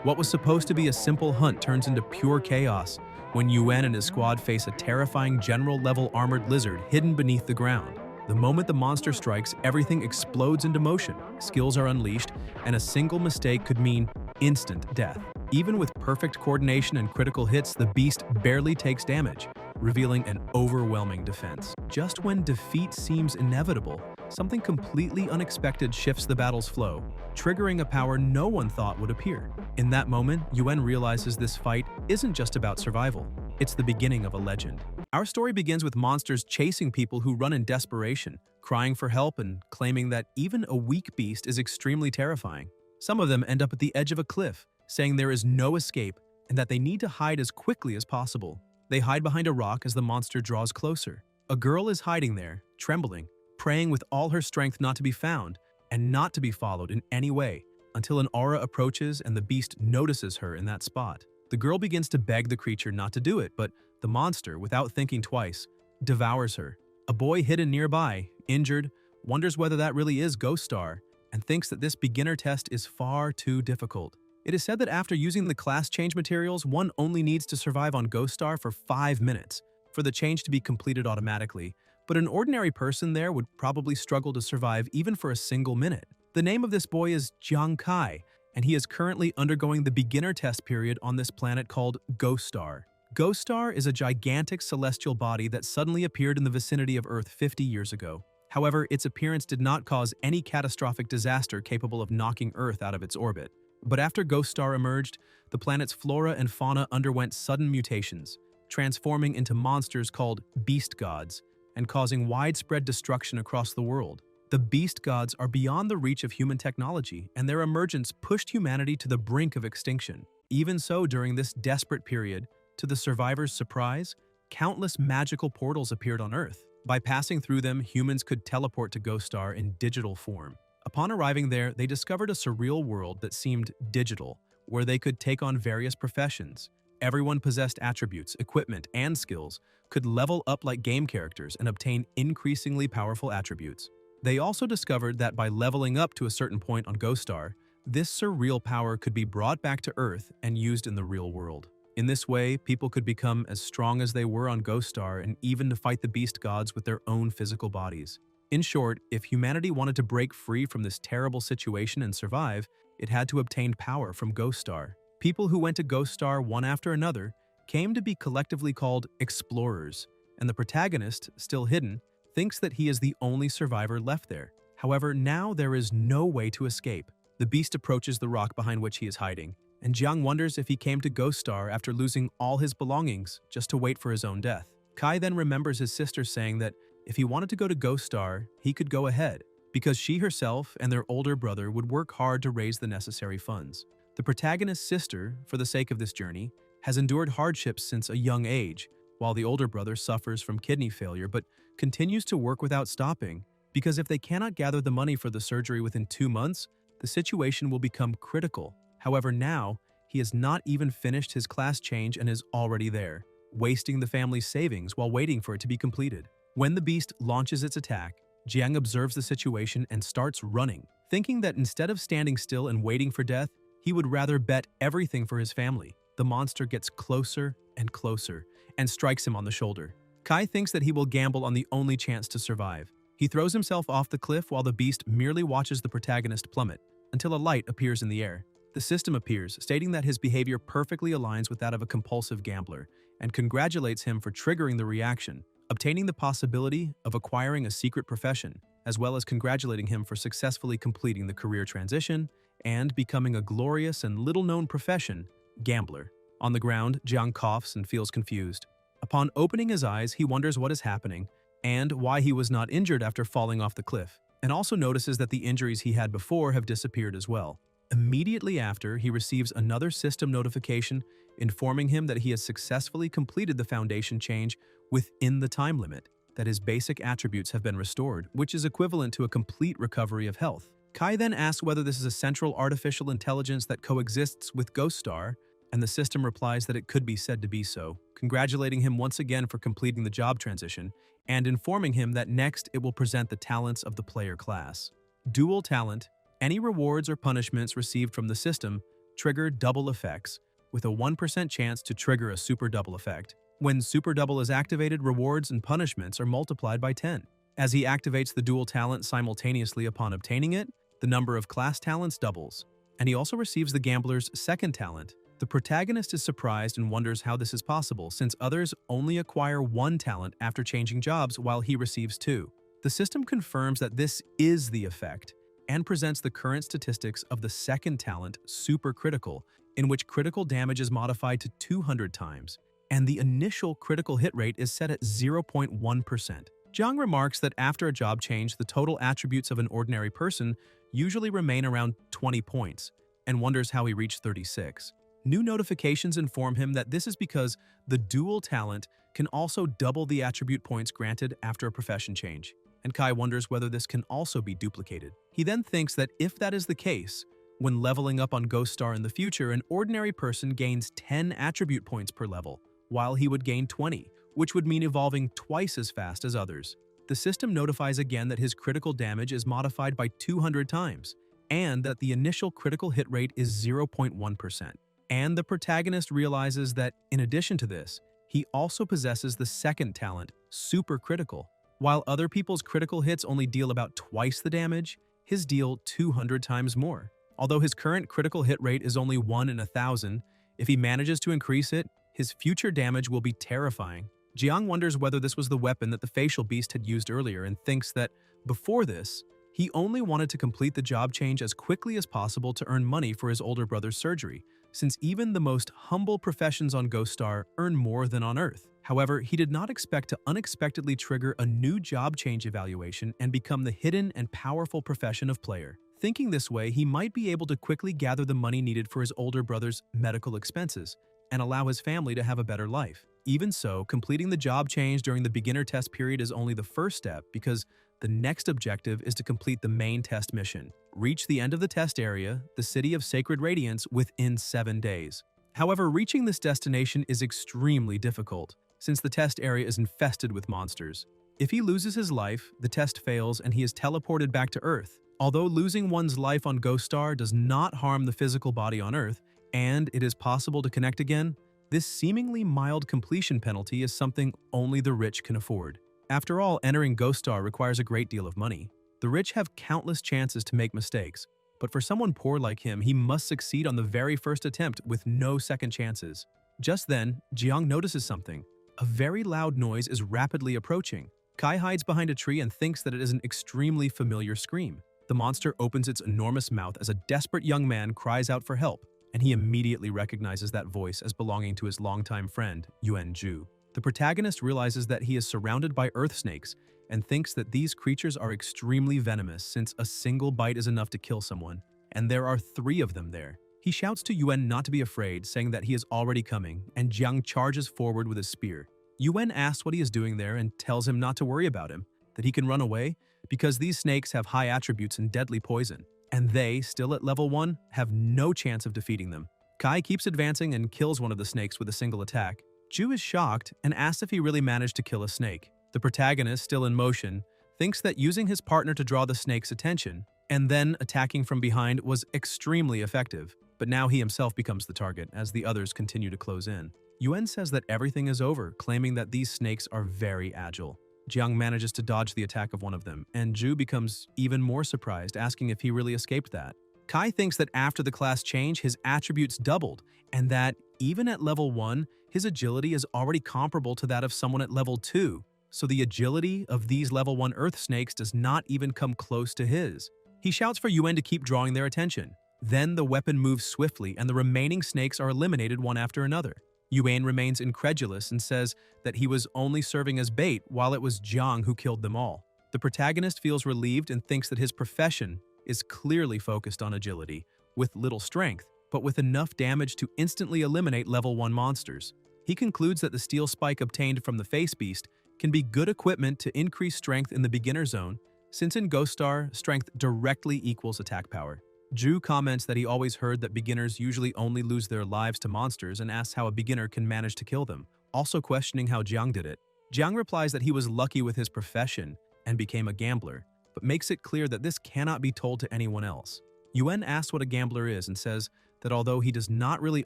What was supposed to be a simple hunt turns into pure chaos when Yuan and his squad face a terrifying general-level armored lizard hidden beneath the ground. The moment the monster strikes, everything explodes into motion, skills are unleashed, and a single mistake could mean instant death. Even with perfect coordination and critical hits, the beast barely takes damage, revealing an overwhelming defense. Just when defeat seems inevitable, something completely unexpected shifts the battle's flow, triggering a power no one thought would appear. In that moment, Yuan realizes this fight isn't just about survival, it's the beginning of a legend. Our story begins with monsters chasing people who run in desperation, crying for help and claiming that even a weak beast is extremely terrifying. Some of them end up at the edge of a cliff, saying there is no escape and that they need to hide as quickly as possible. They hide behind a rock as the monster draws closer. A girl is hiding there, trembling, praying with all her strength not to be found and not to be followed in any way, until an aura approaches and the beast notices her in that spot. The girl begins to beg the creature not to do it, but the monster, without thinking twice, devours her. A boy hidden nearby, injured, wonders whether that really is Ghost Star and thinks that this beginner test is far too difficult. It is said that after using the class change materials, one only needs to survive on Ghost Star for 5 minutes for the change to be completed automatically, but an ordinary person there would probably struggle to survive even for a single minute. The name of this boy is Jiang Kai, and he is currently undergoing the beginner test period on this planet called Ghost Star. Ghost Star is a gigantic celestial body that suddenly appeared in the vicinity of Earth 50 years ago. However, its appearance did not cause any catastrophic disaster capable of knocking Earth out of its orbit. But after Ghost Star emerged, the planet's flora and fauna underwent sudden mutations, transforming into monsters called beast gods and causing widespread destruction across the world. The beast gods are beyond the reach of human technology, and their emergence pushed humanity to the brink of extinction. Even so, during this desperate period, to the survivors' surprise, countless magical portals appeared on Earth. By passing through them, humans could teleport to Ghost Star in digital form. Upon arriving there, they discovered a surreal world that seemed digital, where they could take on various professions. Everyone possessed attributes, equipment, and skills, could level up like game characters and obtain increasingly powerful attributes. They also discovered that by leveling up to a certain point on Ghost Star, this surreal power could be brought back to Earth and used in the real world. In this way, people could become as strong as they were on Ghost Star and even to fight the beast gods with their own physical bodies. In short, if humanity wanted to break free from this terrible situation and survive, it had to obtain power from Ghost Star. People who went to Ghost Star one after another came to be collectively called explorers, and the protagonist, still hidden, thinks that he is the only survivor left there. However, now there is no way to escape. The beast approaches the rock behind which he is hiding, and Jiang wonders if he came to Ghost Star after losing all his belongings just to wait for his own death. Kai then remembers his sister saying that if he wanted to go to Ghost Star, he could go ahead, because she herself and their older brother would work hard to raise the necessary funds. The protagonist's sister, for the sake of this journey, has endured hardships since a young age, while the older brother suffers from kidney failure but continues to work without stopping, because if they cannot gather the money for the surgery within 2 months, the situation will become critical. However, now, he has not even finished his class change and is already there, wasting the family's savings while waiting for it to be completed. When the beast launches its attack, Jiang observes the situation and starts running, thinking that instead of standing still and waiting for death, he would rather bet everything for his family. The monster gets closer and closer and strikes him on the shoulder. Kai thinks that he will gamble on the only chance to survive. He throws himself off the cliff while the beast merely watches the protagonist plummet, until a light appears in the air. The system appears, stating that his behavior perfectly aligns with that of a compulsive gambler, and congratulates him for triggering the reaction, obtaining the possibility of acquiring a secret profession, as well as congratulating him for successfully completing the career transition and becoming a glorious and little-known profession, gambler. On the ground, Jiang coughs and feels confused. Upon opening his eyes, he wonders what is happening and why he was not injured after falling off the cliff, and also notices that the injuries he had before have disappeared as well. Immediately after, he receives another system notification informing him that he has successfully completed the foundation change within the time limit, that his basic attributes have been restored, which is equivalent to a complete recovery of health. Kai then asks whether this is a central artificial intelligence that coexists with Ghost Star, and the system replies that it could be said to be so, congratulating him once again for completing the job transition, and informing him that next it will present the talents of the player class. Dual talent. Any rewards or punishments received from the system trigger double effects, with a 1% chance to trigger a super double effect. When super double is activated, rewards and punishments are multiplied by 10. As he activates the dual talent simultaneously upon obtaining it, the number of class talents doubles. And he also receives the gambler's second talent. The protagonist is surprised and wonders how this is possible, since others only acquire one talent after changing jobs while he receives two. The system confirms that this is the effect, and presents the current statistics of the second talent, Super Critical, in which critical damage is modified to 200 times, and the initial critical hit rate is set at 0.1%. Jiang remarks that after a job change, the total attributes of an ordinary person usually remain around 20 points, and wonders how he reached 36. New notifications inform him that this is because the dual talent can also double the attribute points granted after a profession change, and Kai wonders whether this can also be duplicated. He then thinks that if that is the case, when leveling up on Ghost Star in the future, an ordinary person gains 10 attribute points per level, while he would gain 20, which would mean evolving twice as fast as others. The system notifies again that his critical damage is modified by 200 times, and that the initial critical hit rate is 0.1%. And the protagonist realizes that, in addition to this, he also possesses the second talent, Super Critical. While other people's critical hits only deal about twice the damage, his deal 200 times more. Although his current critical hit rate is only 1 in 1,000, if he manages to increase it, his future damage will be terrifying. Jiang wonders whether this was the weapon that the facial beast had used earlier, and thinks that, before this, he only wanted to complete the job change as quickly as possible to earn money for his older brother's surgery, since even the most humble professions on Ghost Star earn more than on Earth. However, he did not expect to unexpectedly trigger a new job change evaluation and become the hidden and powerful profession of player. Thinking this way, he might be able to quickly gather the money needed for his older brother's medical expenses and allow his family to have a better life. Even so, completing the job change during the beginner test period is only the first step, because the next objective is to complete the main test mission. Reach the end of the test area, the City of Sacred Radiance, within 7 days. However, reaching this destination is extremely difficult, since the test area is infested with monsters. If he loses his life, the test fails and he is teleported back to Earth. Although losing one's life on Ghost Star does not harm the physical body on Earth, and it is possible to connect again, this seemingly mild completion penalty is something only the rich can afford. After all, entering Ghost Star requires a great deal of money. The rich have countless chances to make mistakes, but for someone poor like him, he must succeed on the very first attempt with no second chances. Just then, Jiang notices something. A very loud noise is rapidly approaching. Kai hides behind a tree and thinks that it is an extremely familiar scream. The monster opens its enormous mouth as a desperate young man cries out for help, and he immediately recognizes that voice as belonging to his longtime friend, Yuan Zhu. The protagonist realizes that he is surrounded by earth snakes and thinks that these creatures are extremely venomous, since a single bite is enough to kill someone, and there are 3 of them there. He shouts to Yuan not to be afraid, saying that he is already coming, and Jiang charges forward with his spear. Yuan asks what he is doing there and tells him not to worry about him, that he can run away because these snakes have high attributes and deadly poison, and they, still at level 1, have no chance of defeating them. Kai keeps advancing and kills one of the snakes with a single attack. Zhu is shocked and asks if he really managed to kill a snake. The protagonist, still in motion, thinks that using his partner to draw the snake's attention and then attacking from behind was extremely effective, but now he himself becomes the target as the others continue to close in. Yuan says that everything is over, claiming that these snakes are very agile. Jiang manages to dodge the attack of one of them, and Zhu becomes even more surprised, asking if he really escaped that. Kai thinks that after the class change, his attributes doubled, and that, even at level 1, his agility is already comparable to that of someone at level 2, so the agility of these level 1 earth snakes does not even come close to his. He shouts for Yuan to keep drawing their attention. Then the weapon moves swiftly, and the remaining snakes are eliminated one after another. Yuan remains incredulous and says that he was only serving as bait, while it was Jiang who killed them all. The protagonist feels relieved and thinks that his profession is clearly focused on agility, with little strength, but with enough damage to instantly eliminate level 1 monsters. He concludes that the steel spike obtained from the face beast can be good equipment to increase strength in the beginner zone, since in Ghost Star, strength directly equals attack power. Zhu comments that he always heard that beginners usually only lose their lives to monsters, and asks how a beginner can manage to kill them, also questioning how Jiang did it. Jiang replies that he was lucky with his profession and became a gambler, but makes it clear that this cannot be told to anyone else. Yuan asks what a gambler is and says that although he does not really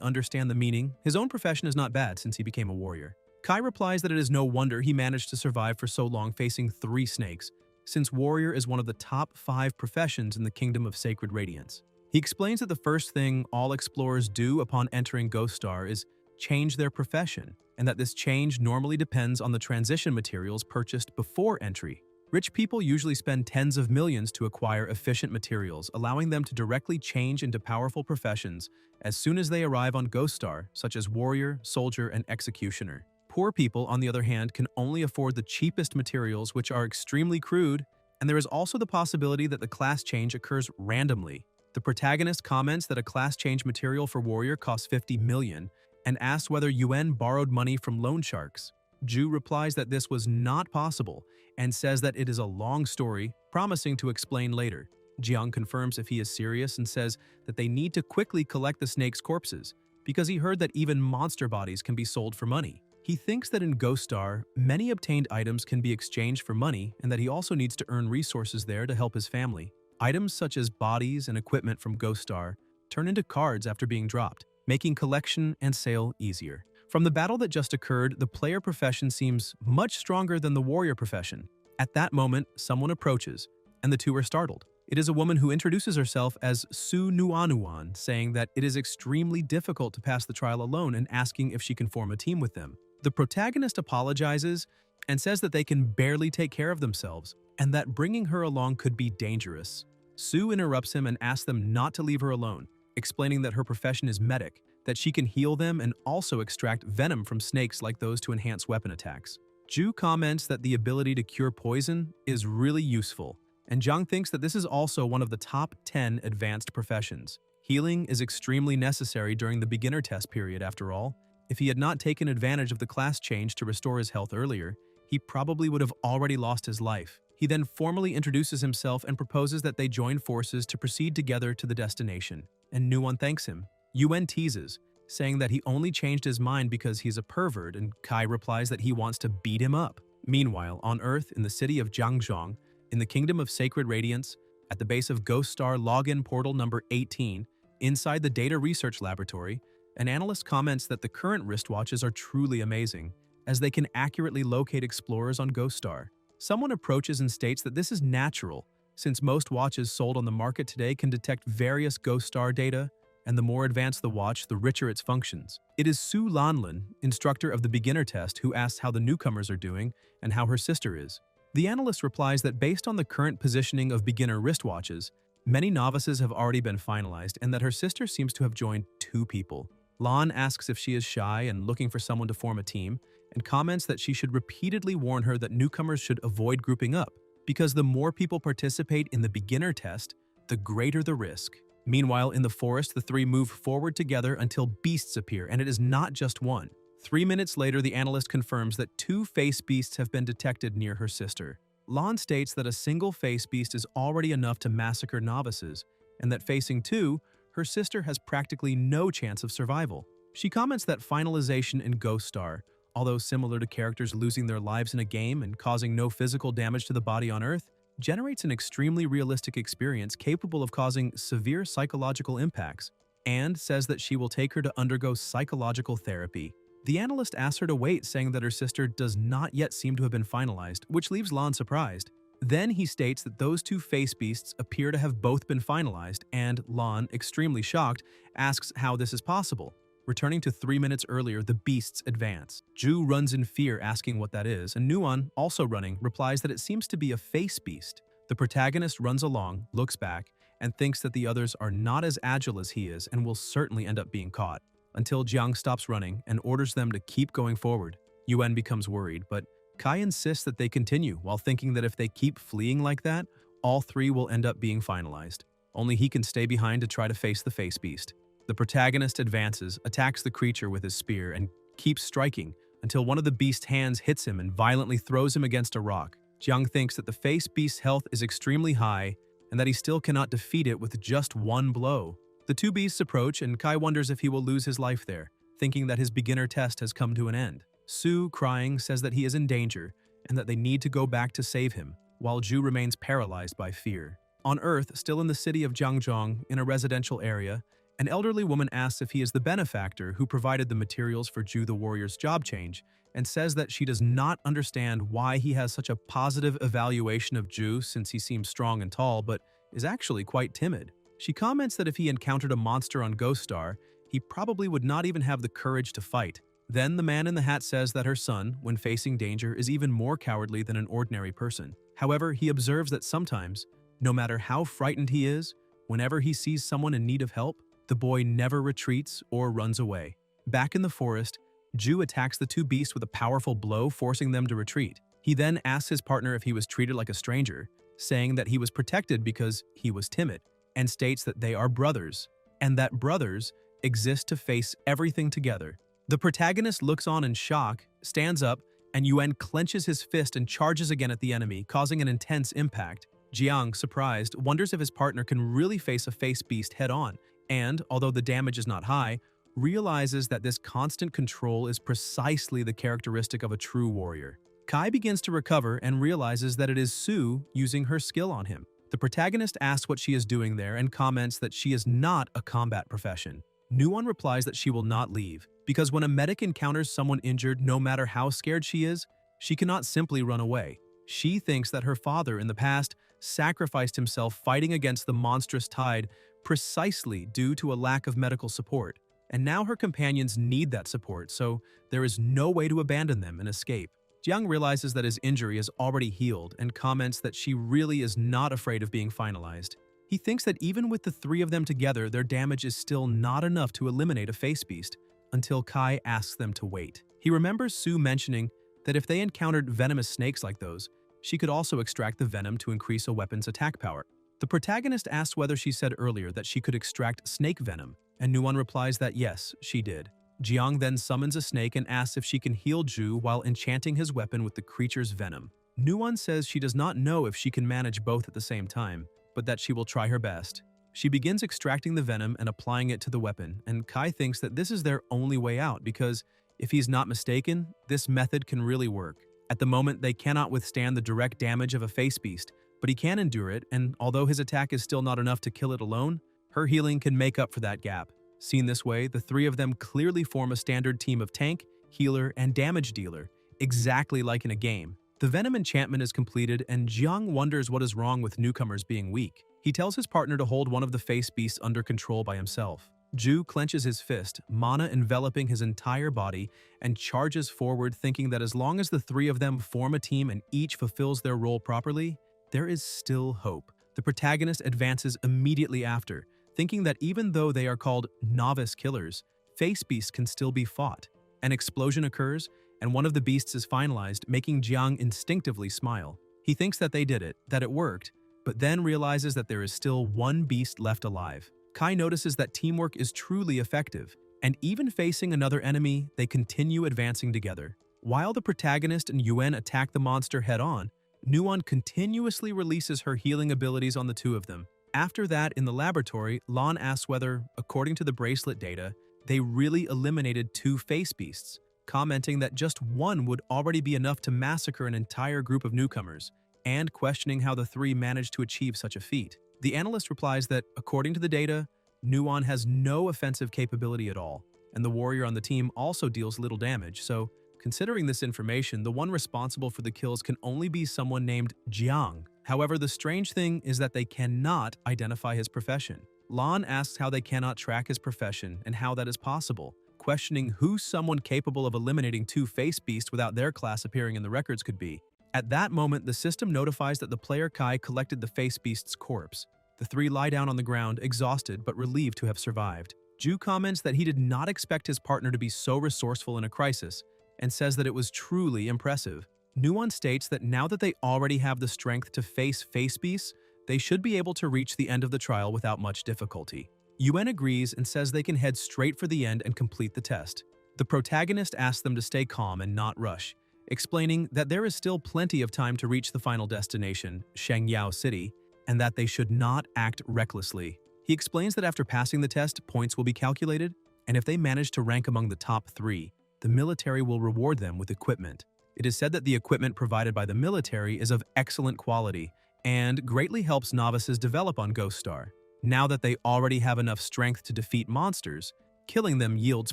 understand the meaning, his own profession is not bad since he became a warrior. Kai replies that it is no wonder he managed to survive for so long facing 3 snakes, since warrior is one of the top 5 professions in the Kingdom of Sacred Radiance. He explains that the first thing all explorers do upon entering Ghost Star is change their profession, and that this change normally depends on the transition materials purchased before entry. Rich people usually spend tens of millions to acquire efficient materials, allowing them to directly change into powerful professions as soon as they arrive on Ghost Star, such as warrior, soldier, and executioner. Poor people, on the other hand, can only afford the cheapest materials, which are extremely crude, and there is also the possibility that the class change occurs randomly. The protagonist comments that a class change material for warrior costs 50 million and asks whether Yuen borrowed money from loan sharks. Ju replies that this was not possible and says that it is a long story, promising to explain later. Jiang confirms if he is serious and says that they need to quickly collect the snake's corpses because he heard that even monster bodies can be sold for money. He thinks that in Ghost Star, many obtained items can be exchanged for money and that he also needs to earn resources there to help his family. Items such as bodies and equipment from Ghost Star turn into cards after being dropped, making collection and sale easier. From the battle that just occurred, the player profession seems much stronger than the warrior profession. At that moment, someone approaches, and the two are startled. It is a woman who introduces herself as Su Nuanuan, saying that it is extremely difficult to pass the trial alone and asking if she can form a team with them. The protagonist apologizes and says that they can barely take care of themselves, and that bringing her along could be dangerous. Su interrupts him and asks them not to leave her alone, explaining that her profession is medic, that she can heal them and also extract venom from snakes like those to enhance weapon attacks. Ju comments that the ability to cure poison is really useful, and Zhang thinks that this is also one of the top 10 advanced professions. Healing is extremely necessary during the beginner test period after all. If he had not taken advantage of the class change to restore his health earlier, he probably would have already lost his life. He then formally introduces himself and proposes that they join forces to proceed together to the destination, and Nuon thanks him. Yuen teases, saying that he only changed his mind because he's a pervert, and Kai replies that he wants to beat him up. Meanwhile, on Earth, in the city of Jiangzhong, in the Kingdom of Sacred Radiance, at the base of Ghost Star login portal number 18, inside the Data Research Laboratory, an analyst comments that the current wristwatches are truly amazing, as they can accurately locate explorers on Ghost Star. Someone approaches and states that this is natural, since most watches sold on the market today can detect various Ghost Star data, and the more advanced the watch, the richer its functions. It is Su Lanlin, instructor of the beginner test, who asks how the newcomers are doing and how her sister is. The analyst replies that based on the current positioning of beginner wristwatches, many novices have already been finalized and that her sister seems to have joined 2 people. Lan asks if she is shy and looking for someone to form a team, and comments that she should repeatedly warn her that newcomers should avoid grouping up, because the more people participate in the beginner test, the greater the risk. Meanwhile, in the forest, the 3 move forward together until beasts appear, and it is not just one. 3 minutes later, the analyst confirms that 2 face beasts have been detected near her sister. Lan states that a single face beast is already enough to massacre novices, and that facing 2, her sister has practically no chance of survival. She comments that finalization in Ghost Star, although similar to characters losing their lives in a game and causing no physical damage to the body on Earth, generates an extremely realistic experience capable of causing severe psychological impacts, and says that she will take her to undergo psychological therapy. The analyst asks her to wait, saying that her sister does not yet seem to have been finalized, which leaves Lan surprised. Then he states that those 2 face beasts appear to have both been finalized, and Lan, extremely shocked, asks how this is possible. Returning to 3 minutes earlier, the beasts advance. Ju runs in fear, asking what that is, and Nuon, also running, replies that it seems to be a face beast. The protagonist runs along, looks back, and thinks that the others are not as agile as he is and will certainly end up being caught, until Jiang stops running and orders them to keep going forward. Yuen becomes worried, but Kai insists that they continue, while thinking that if they keep fleeing like that, all 3 will end up being finalized. Only he can stay behind to try to face the face beast. The protagonist advances, attacks the creature with his spear, and keeps striking until one of the beast's hands hits him and violently throws him against a rock. Jiang thinks that the face beast's health is extremely high and that he still cannot defeat it with just 1 blow. The 2 beasts approach, and Kai wonders if he will lose his life there, thinking that his beginner test has come to an end. Su, crying, says that he is in danger and that they need to go back to save him, while Ju remains paralyzed by fear. On Earth, still in the city of Jiangzhong, in a residential area, An elderly woman asks if he is the benefactor who provided the materials for Ju the warrior's job change, and says that she does not understand why he has such a positive evaluation of Ju since he seems strong and tall, but is actually quite timid. She comments that if he encountered a monster on Ghost Star, he probably would not even have the courage to fight. Then the man in the hat says that her son, when facing danger, is even more cowardly than an ordinary person. However, he observes that sometimes, no matter how frightened he is, whenever he sees someone in need of help, the boy never retreats or runs away. Back in the forest, Ju attacks the two beasts with a powerful blow, forcing them to retreat. He then asks his partner if he was treated like a stranger, saying that he was protected because he was timid, and states that they are brothers, and that brothers exist to face everything together. The protagonist looks on in shock, stands up, and Yuan clenches his fist and charges again at the enemy, causing an intense impact. Jiang, surprised, wonders if his partner can really face a face beast head-on, and, although the damage is not high, realizes that this constant control is precisely the characteristic of a true warrior. Kai begins to recover and realizes that it is Su using her skill on him. The protagonist asks what she is doing there and comments that she is not a combat profession. Nuon replies that she will not leave, because when a medic encounters someone injured, no matter how scared she is, she cannot simply run away. She thinks that her father in the past sacrificed himself fighting against the monstrous tide precisely due to a lack of medical support. And now her companions need that support, so there is no way to abandon them and escape. Jiang realizes that his injury is already healed and comments that she really is not afraid of being finalized. He thinks that even with the three of them together, their damage is still not enough to eliminate a face beast, until Kai asks them to wait. He remembers Su mentioning that if they encountered venomous snakes like those, she could also extract the venom to increase a weapon's attack power. The protagonist asks whether she said earlier that she could extract snake venom, and Nuon replies that yes, she did. Jiang then summons a snake and asks if she can heal Ju while enchanting his weapon with the creature's venom. Nuon says she does not know if she can manage both at the same time, but that she will try her best. She begins extracting the venom and applying it to the weapon, and Kai thinks that this is their only way out because, if he's not mistaken, this method can really work. At the moment, they cannot withstand the direct damage of a face beast, but he can endure it, and although his attack is still not enough to kill it alone, her healing can make up for that gap. Seen this way, the three of them clearly form a standard team of tank, healer, and damage dealer, exactly like in a game. The venom enchantment is completed, and Jiang wonders what is wrong with newcomers being weak. He tells his partner to hold one of the face beasts under control by himself. Ju clenches his fist, mana enveloping his entire body, and charges forward, thinking that as long as the three of them form a team and each fulfills their role properly, there is still hope. The protagonist advances immediately after, thinking that even though they are called novice killers, face beasts can still be fought. An explosion occurs, and one of the beasts is finalized, making Jiang instinctively smile. He thinks that they did it, that it worked, but then realizes that there is still one beast left alive. Kai notices that teamwork is truly effective, and even facing another enemy, they continue advancing together. While the protagonist and Yuan attack the monster head-on, Nuon continuously releases her healing abilities on the two of them. After that, in the laboratory, Lan asks whether, according to the bracelet data, they really eliminated two face beasts, commenting that just one would already be enough to massacre an entire group of newcomers, and questioning how the three managed to achieve such a feat. The analyst replies that, according to the data, Nuon has no offensive capability at all, and the warrior on the team also deals little damage, so considering this information, the one responsible for the kills can only be someone named Jiang. However, the strange thing is that they cannot identify his profession. Lan asks how they cannot track his profession and how that is possible, questioning who someone capable of eliminating two face beasts without their class appearing in the records could be. At that moment, the system notifies that the player Kai collected the face beast's corpse. The three lie down on the ground, exhausted but relieved to have survived. Ju comments that he did not expect his partner to be so resourceful in a crisis, and says that it was truly impressive. Nuon states that now that they already have the strength to face beasts, they should be able to reach the end of the trial without much difficulty. Yuan agrees and says they can head straight for the end and complete the test. The protagonist asks them to stay calm and not rush, explaining that there is still plenty of time to reach the final destination, Shangyao City, and that they should not act recklessly. He explains that after passing the test, points will be calculated, and if they manage to rank among the top 3, the military will reward them with equipment. It is said that the equipment provided by the military is of excellent quality and greatly helps novices develop on Ghost Star. Now that they already have enough strength to defeat monsters, killing them yields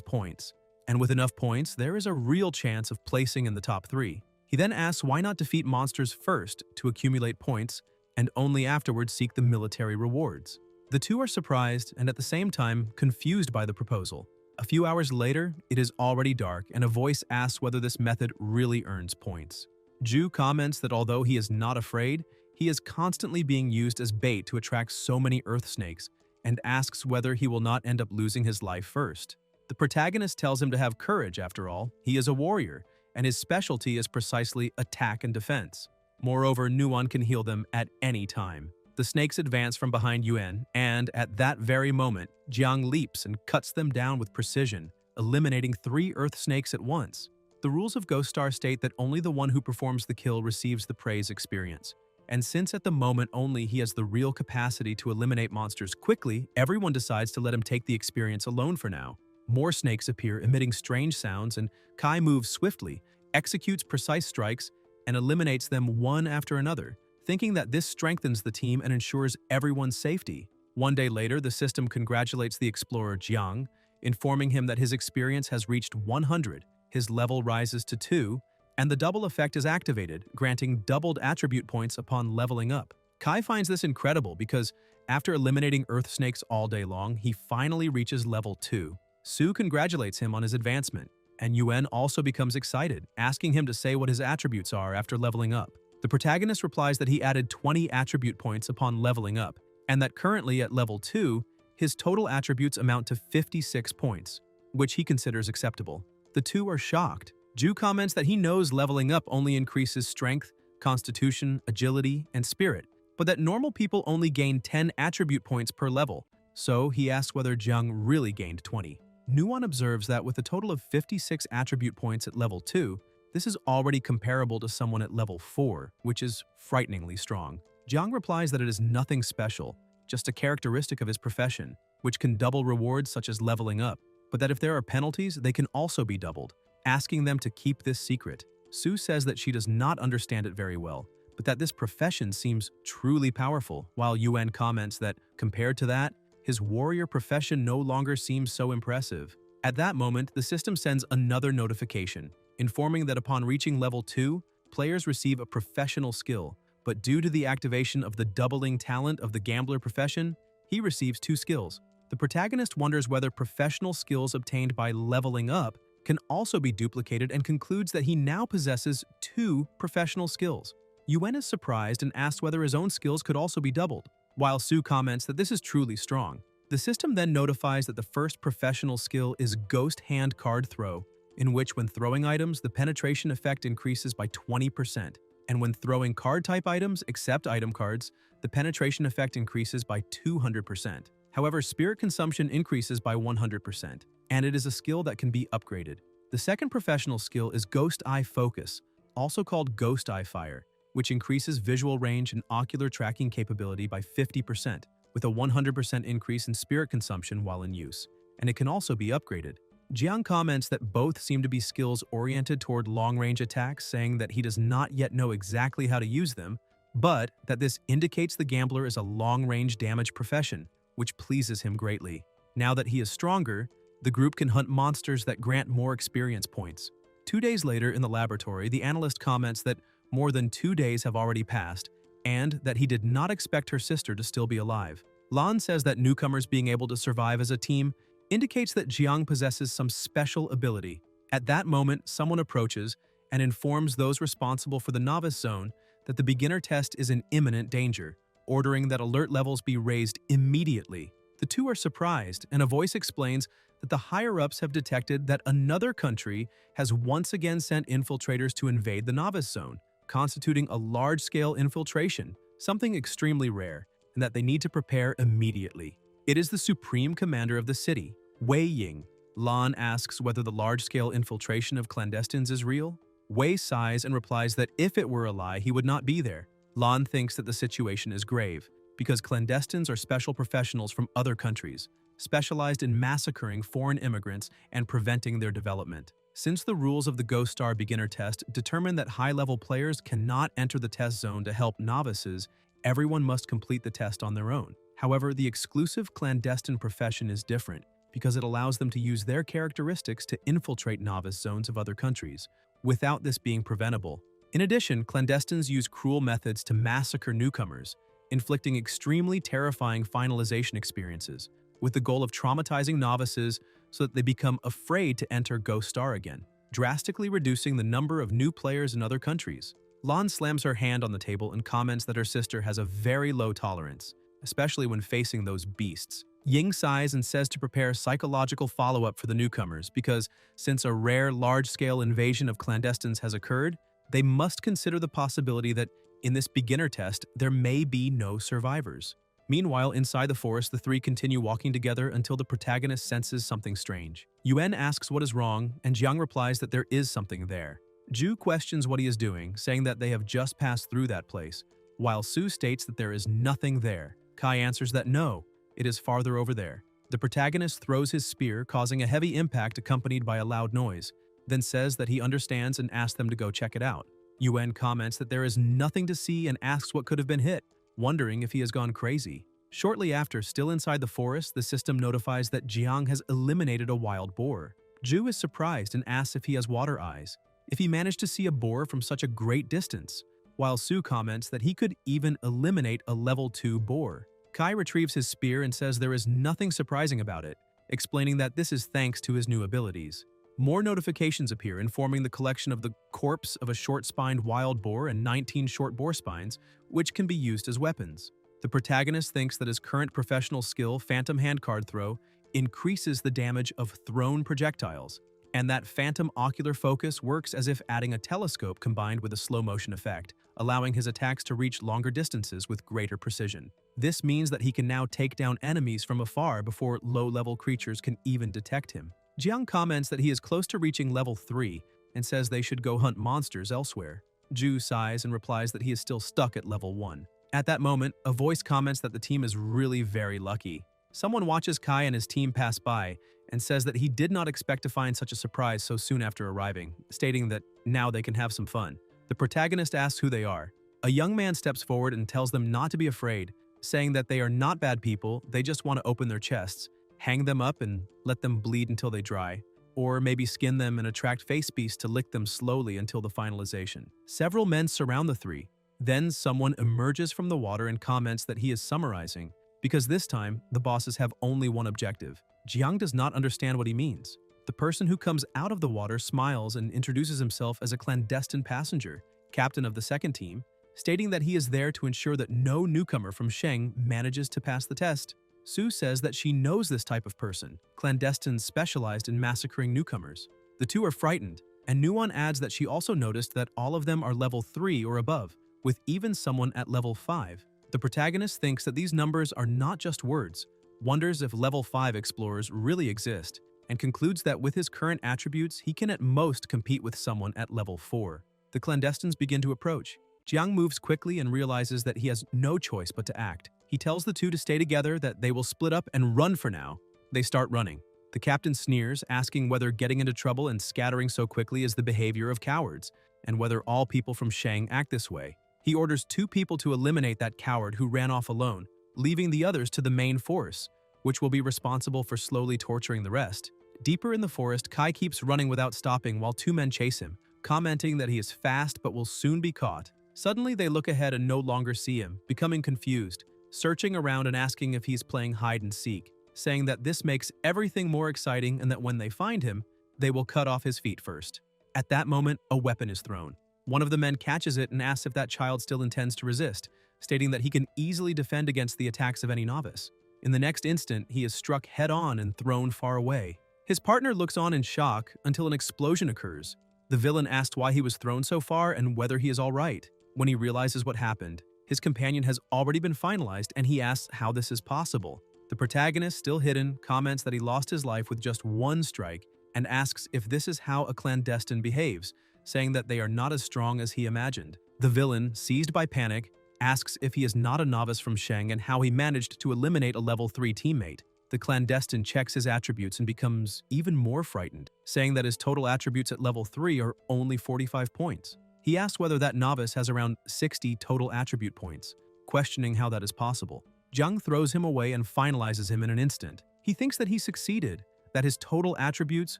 points. And with enough points, there is a real chance of placing in the top 3. He then asks why not defeat monsters first to accumulate points, and only afterwards seek the military rewards. The two are surprised and at the same time confused by the proposal. A few hours later, it is already dark and a voice asks whether this method really earns points. Ju comments that although he is not afraid, he is constantly being used as bait to attract so many earth snakes, and asks whether he will not end up losing his life first. The protagonist tells him to have courage after all. He is a warrior, and his specialty is precisely attack and defense. Moreover, Nuon can heal them at any time. The snakes advance from behind Yuan, and at that very moment, Jiang leaps and cuts them down with precision, eliminating 3 earth snakes at once. The rules of Ghost Star state that only the one who performs the kill receives the praise experience. And since at the moment only he has the real capacity to eliminate monsters quickly, everyone decides to let him take the experience alone for now. More snakes appear, emitting strange sounds, and Kai moves swiftly, executes precise strikes, and eliminates them one after another, thinking that this strengthens the team and ensures everyone's safety. One day later, the system congratulates the explorer Jiang, informing him that his experience has reached 100, his level rises to 2, and the double effect is activated, granting doubled attribute points upon leveling up. Kai finds this incredible because, after eliminating earth snakes all day long, he finally reaches level 2. Su congratulates him on his advancement, and Yuan also becomes excited, asking him to say what his attributes are after leveling up. The protagonist replies that he added 20 attribute points upon leveling up, and that currently at level 2, his total attributes amount to 56 points, which he considers acceptable. The two are shocked. Ju comments that he knows leveling up only increases strength, constitution, agility, and spirit, but that normal people only gain 10 attribute points per level, so he asks whether Jiang really gained 20. Nuon observes that with a total of 56 attribute points at level 2, this is already comparable to someone at level 4, which is frighteningly strong. Jiang replies that it is nothing special, just a characteristic of his profession, which can double rewards such as leveling up, but that if there are penalties, they can also be doubled, asking them to keep this secret. Su says that she does not understand it very well, but that this profession seems truly powerful, while Yuan comments that, compared to that, his warrior profession no longer seems so impressive. At that moment, the system sends another notification, informing that upon reaching level 2, players receive a professional skill, but due to the activation of the doubling talent of the gambler profession, he receives 2 skills. The protagonist wonders whether professional skills obtained by leveling up can also be duplicated and concludes that he now possesses 2 professional skills. Yuan is surprised and asks whether his own skills could also be doubled, while Su comments that this is truly strong. The system then notifies that the first professional skill is Ghost Hand Card Throw, in which when throwing items, the penetration effect increases by 20%, and when throwing card-type items, except item cards, the penetration effect increases by 200%. However, spirit consumption increases by 100%, and it is a skill that can be upgraded. The second professional skill is Ghost Eye Focus, also called Ghost Eye Fire, which increases visual range and ocular tracking capability by 50%, with a 100% increase in spirit consumption while in use, and it can also be upgraded. Jiang comments that both seem to be skills oriented toward long-range attacks, saying that he does not yet know exactly how to use them, but that this indicates the gambler is a long-range damage profession, which pleases him greatly. Now that he is stronger, the group can hunt monsters that grant more experience points. 2 days later in the laboratory, the analyst comments that more than 2 days have already passed, and that he did not expect her sister to still be alive. Lan says that newcomers being able to survive as a team indicates that Jiang possesses some special ability. At that moment, someone approaches and informs those responsible for the novice zone that the beginner test is in imminent danger, ordering that alert levels be raised immediately. The two are surprised, and a voice explains that the higher-ups have detected that another country has once again sent infiltrators to invade the novice zone, constituting a large-scale infiltration, something extremely rare, and that they need to prepare immediately. It is the supreme commander of the city, Wei Ying. Lan asks whether the large-scale infiltration of clandestines is real. Wei sighs and replies that if it were a lie, he would not be there. Lan thinks that the situation is grave, because clandestines are special professionals from other countries, specialized in massacring foreign immigrants and preventing their development. Since the rules of the Ghost Star beginner test determine that high-level players cannot enter the test zone to help novices, everyone must complete the test on their own. However, the exclusive clandestine profession is different because it allows them to use their characteristics to infiltrate novice zones of other countries, without this being preventable. In addition, clandestines use cruel methods to massacre newcomers, inflicting extremely terrifying finalization experiences, with the goal of traumatizing novices so that they become afraid to enter Ghost Star again, drastically reducing the number of new players in other countries. Lan slams her hand on the table and comments that her sister has a very low tolerance, especially when facing those beasts. Ying sighs and says to prepare psychological follow-up for the newcomers because, since a rare, large-scale invasion of clandestines has occurred, they must consider the possibility that, in this beginner test, there may be no survivors. Meanwhile, inside the forest, the three continue walking together until the protagonist senses something strange. Yuan asks what is wrong, and Jiang replies that there is something there. Zhu questions what he is doing, saying that they have just passed through that place, while Su states that there is nothing there. Kai answers that no, it is farther over there. The protagonist throws his spear, causing a heavy impact accompanied by a loud noise, then says that he understands and asks them to go check it out. Yuan comments that there is nothing to see and asks what could have been hit, wondering if he has gone crazy. Shortly after, still inside the forest, the system notifies that Jiang has eliminated a wild boar. Zhu is surprised and asks if he has water eyes, if he managed to see a boar from such a great distance, while Su comments that he could even eliminate a level 2 boar. Kai retrieves his spear and says there is nothing surprising about it, explaining that this is thanks to his new abilities. More notifications appear informing the collection of the corpse of a short-spined wild boar and 19 short boar spines, which can be used as weapons. The protagonist thinks that his current professional skill, Phantom Handcard Throw, increases the damage of thrown projectiles, and that Phantom Ocular Focus works as if adding a telescope combined with a slow-motion effect, allowing his attacks to reach longer distances with greater precision. This means that he can now take down enemies from afar before low-level creatures can even detect him. Jiang comments that he is close to reaching level 3 and says they should go hunt monsters elsewhere. Zhu sighs and replies that he is still stuck at level 1. At that moment, a voice comments that the team is really very lucky. Someone watches Kai and his team pass by and says that he did not expect to find such a surprise so soon after arriving, stating that now they can have some fun. The protagonist asks who they are. A young man steps forward and tells them not to be afraid, saying that they are not bad people, they just want to open their chests, hang them up and let them bleed until they dry, or maybe skin them and attract face beasts to lick them slowly until the finalization. Several men surround the three. Then someone emerges from the water and comments that he is summarizing, because this time, the bosses have only one objective. Jiang does not understand what he means. The person who comes out of the water smiles and introduces himself as a clandestine passenger, captain of the second team, stating that he is there to ensure that no newcomer from Sheng manages to pass the test. Su says that she knows this type of person, clandestines specialized in massacring newcomers. The two are frightened, and Nuan adds that she also noticed that all of them are level 3 or above, with even someone at level 5. The protagonist thinks that these numbers are not just words, wonders if level 5 explorers really exist, and concludes that with his current attributes, he can at most compete with someone at level 4. The clandestines begin to approach. Jiang moves quickly and realizes that he has no choice but to act. He tells the two to stay together, that they will split up and run for now. They start running. The captain sneers, asking whether getting into trouble and scattering so quickly is the behavior of cowards, and whether all people from Shang act this way. He orders 2 people to eliminate that coward who ran off alone, leaving the others to the main force, which will be responsible for slowly torturing the rest. Deeper in the forest, Kai keeps running without stopping while 2 men chase him, commenting that he is fast but will soon be caught. Suddenly, they look ahead and no longer see him, becoming confused, searching around and asking if he's playing hide and seek, saying that this makes everything more exciting and that when they find him, they will cut off his feet first. At that moment, a weapon is thrown. One of the men catches it and asks if that child still intends to resist, stating that he can easily defend against the attacks of any novice. In the next instant, he is struck head-on and thrown far away. His partner looks on in shock until an explosion occurs. The villain asks why he was thrown so far and whether he is all right. When he realizes what happened, his companion has already been finalized and he asks how this is possible. The protagonist, still hidden, comments that he lost his life with just 1 strike and asks if this is how a clandestine behaves, saying that they are not as strong as he imagined. The villain, seized by panic, asks if he is not a novice from Sheng and how he managed to eliminate a level 3 teammate. The clandestine checks his attributes and becomes even more frightened, saying that his total attributes at level 3 are only 45 points. He asks whether that novice has around 60 total attribute points, questioning how that is possible. Jiang throws him away and finalizes him in an instant. He thinks that he succeeded, that his total attributes,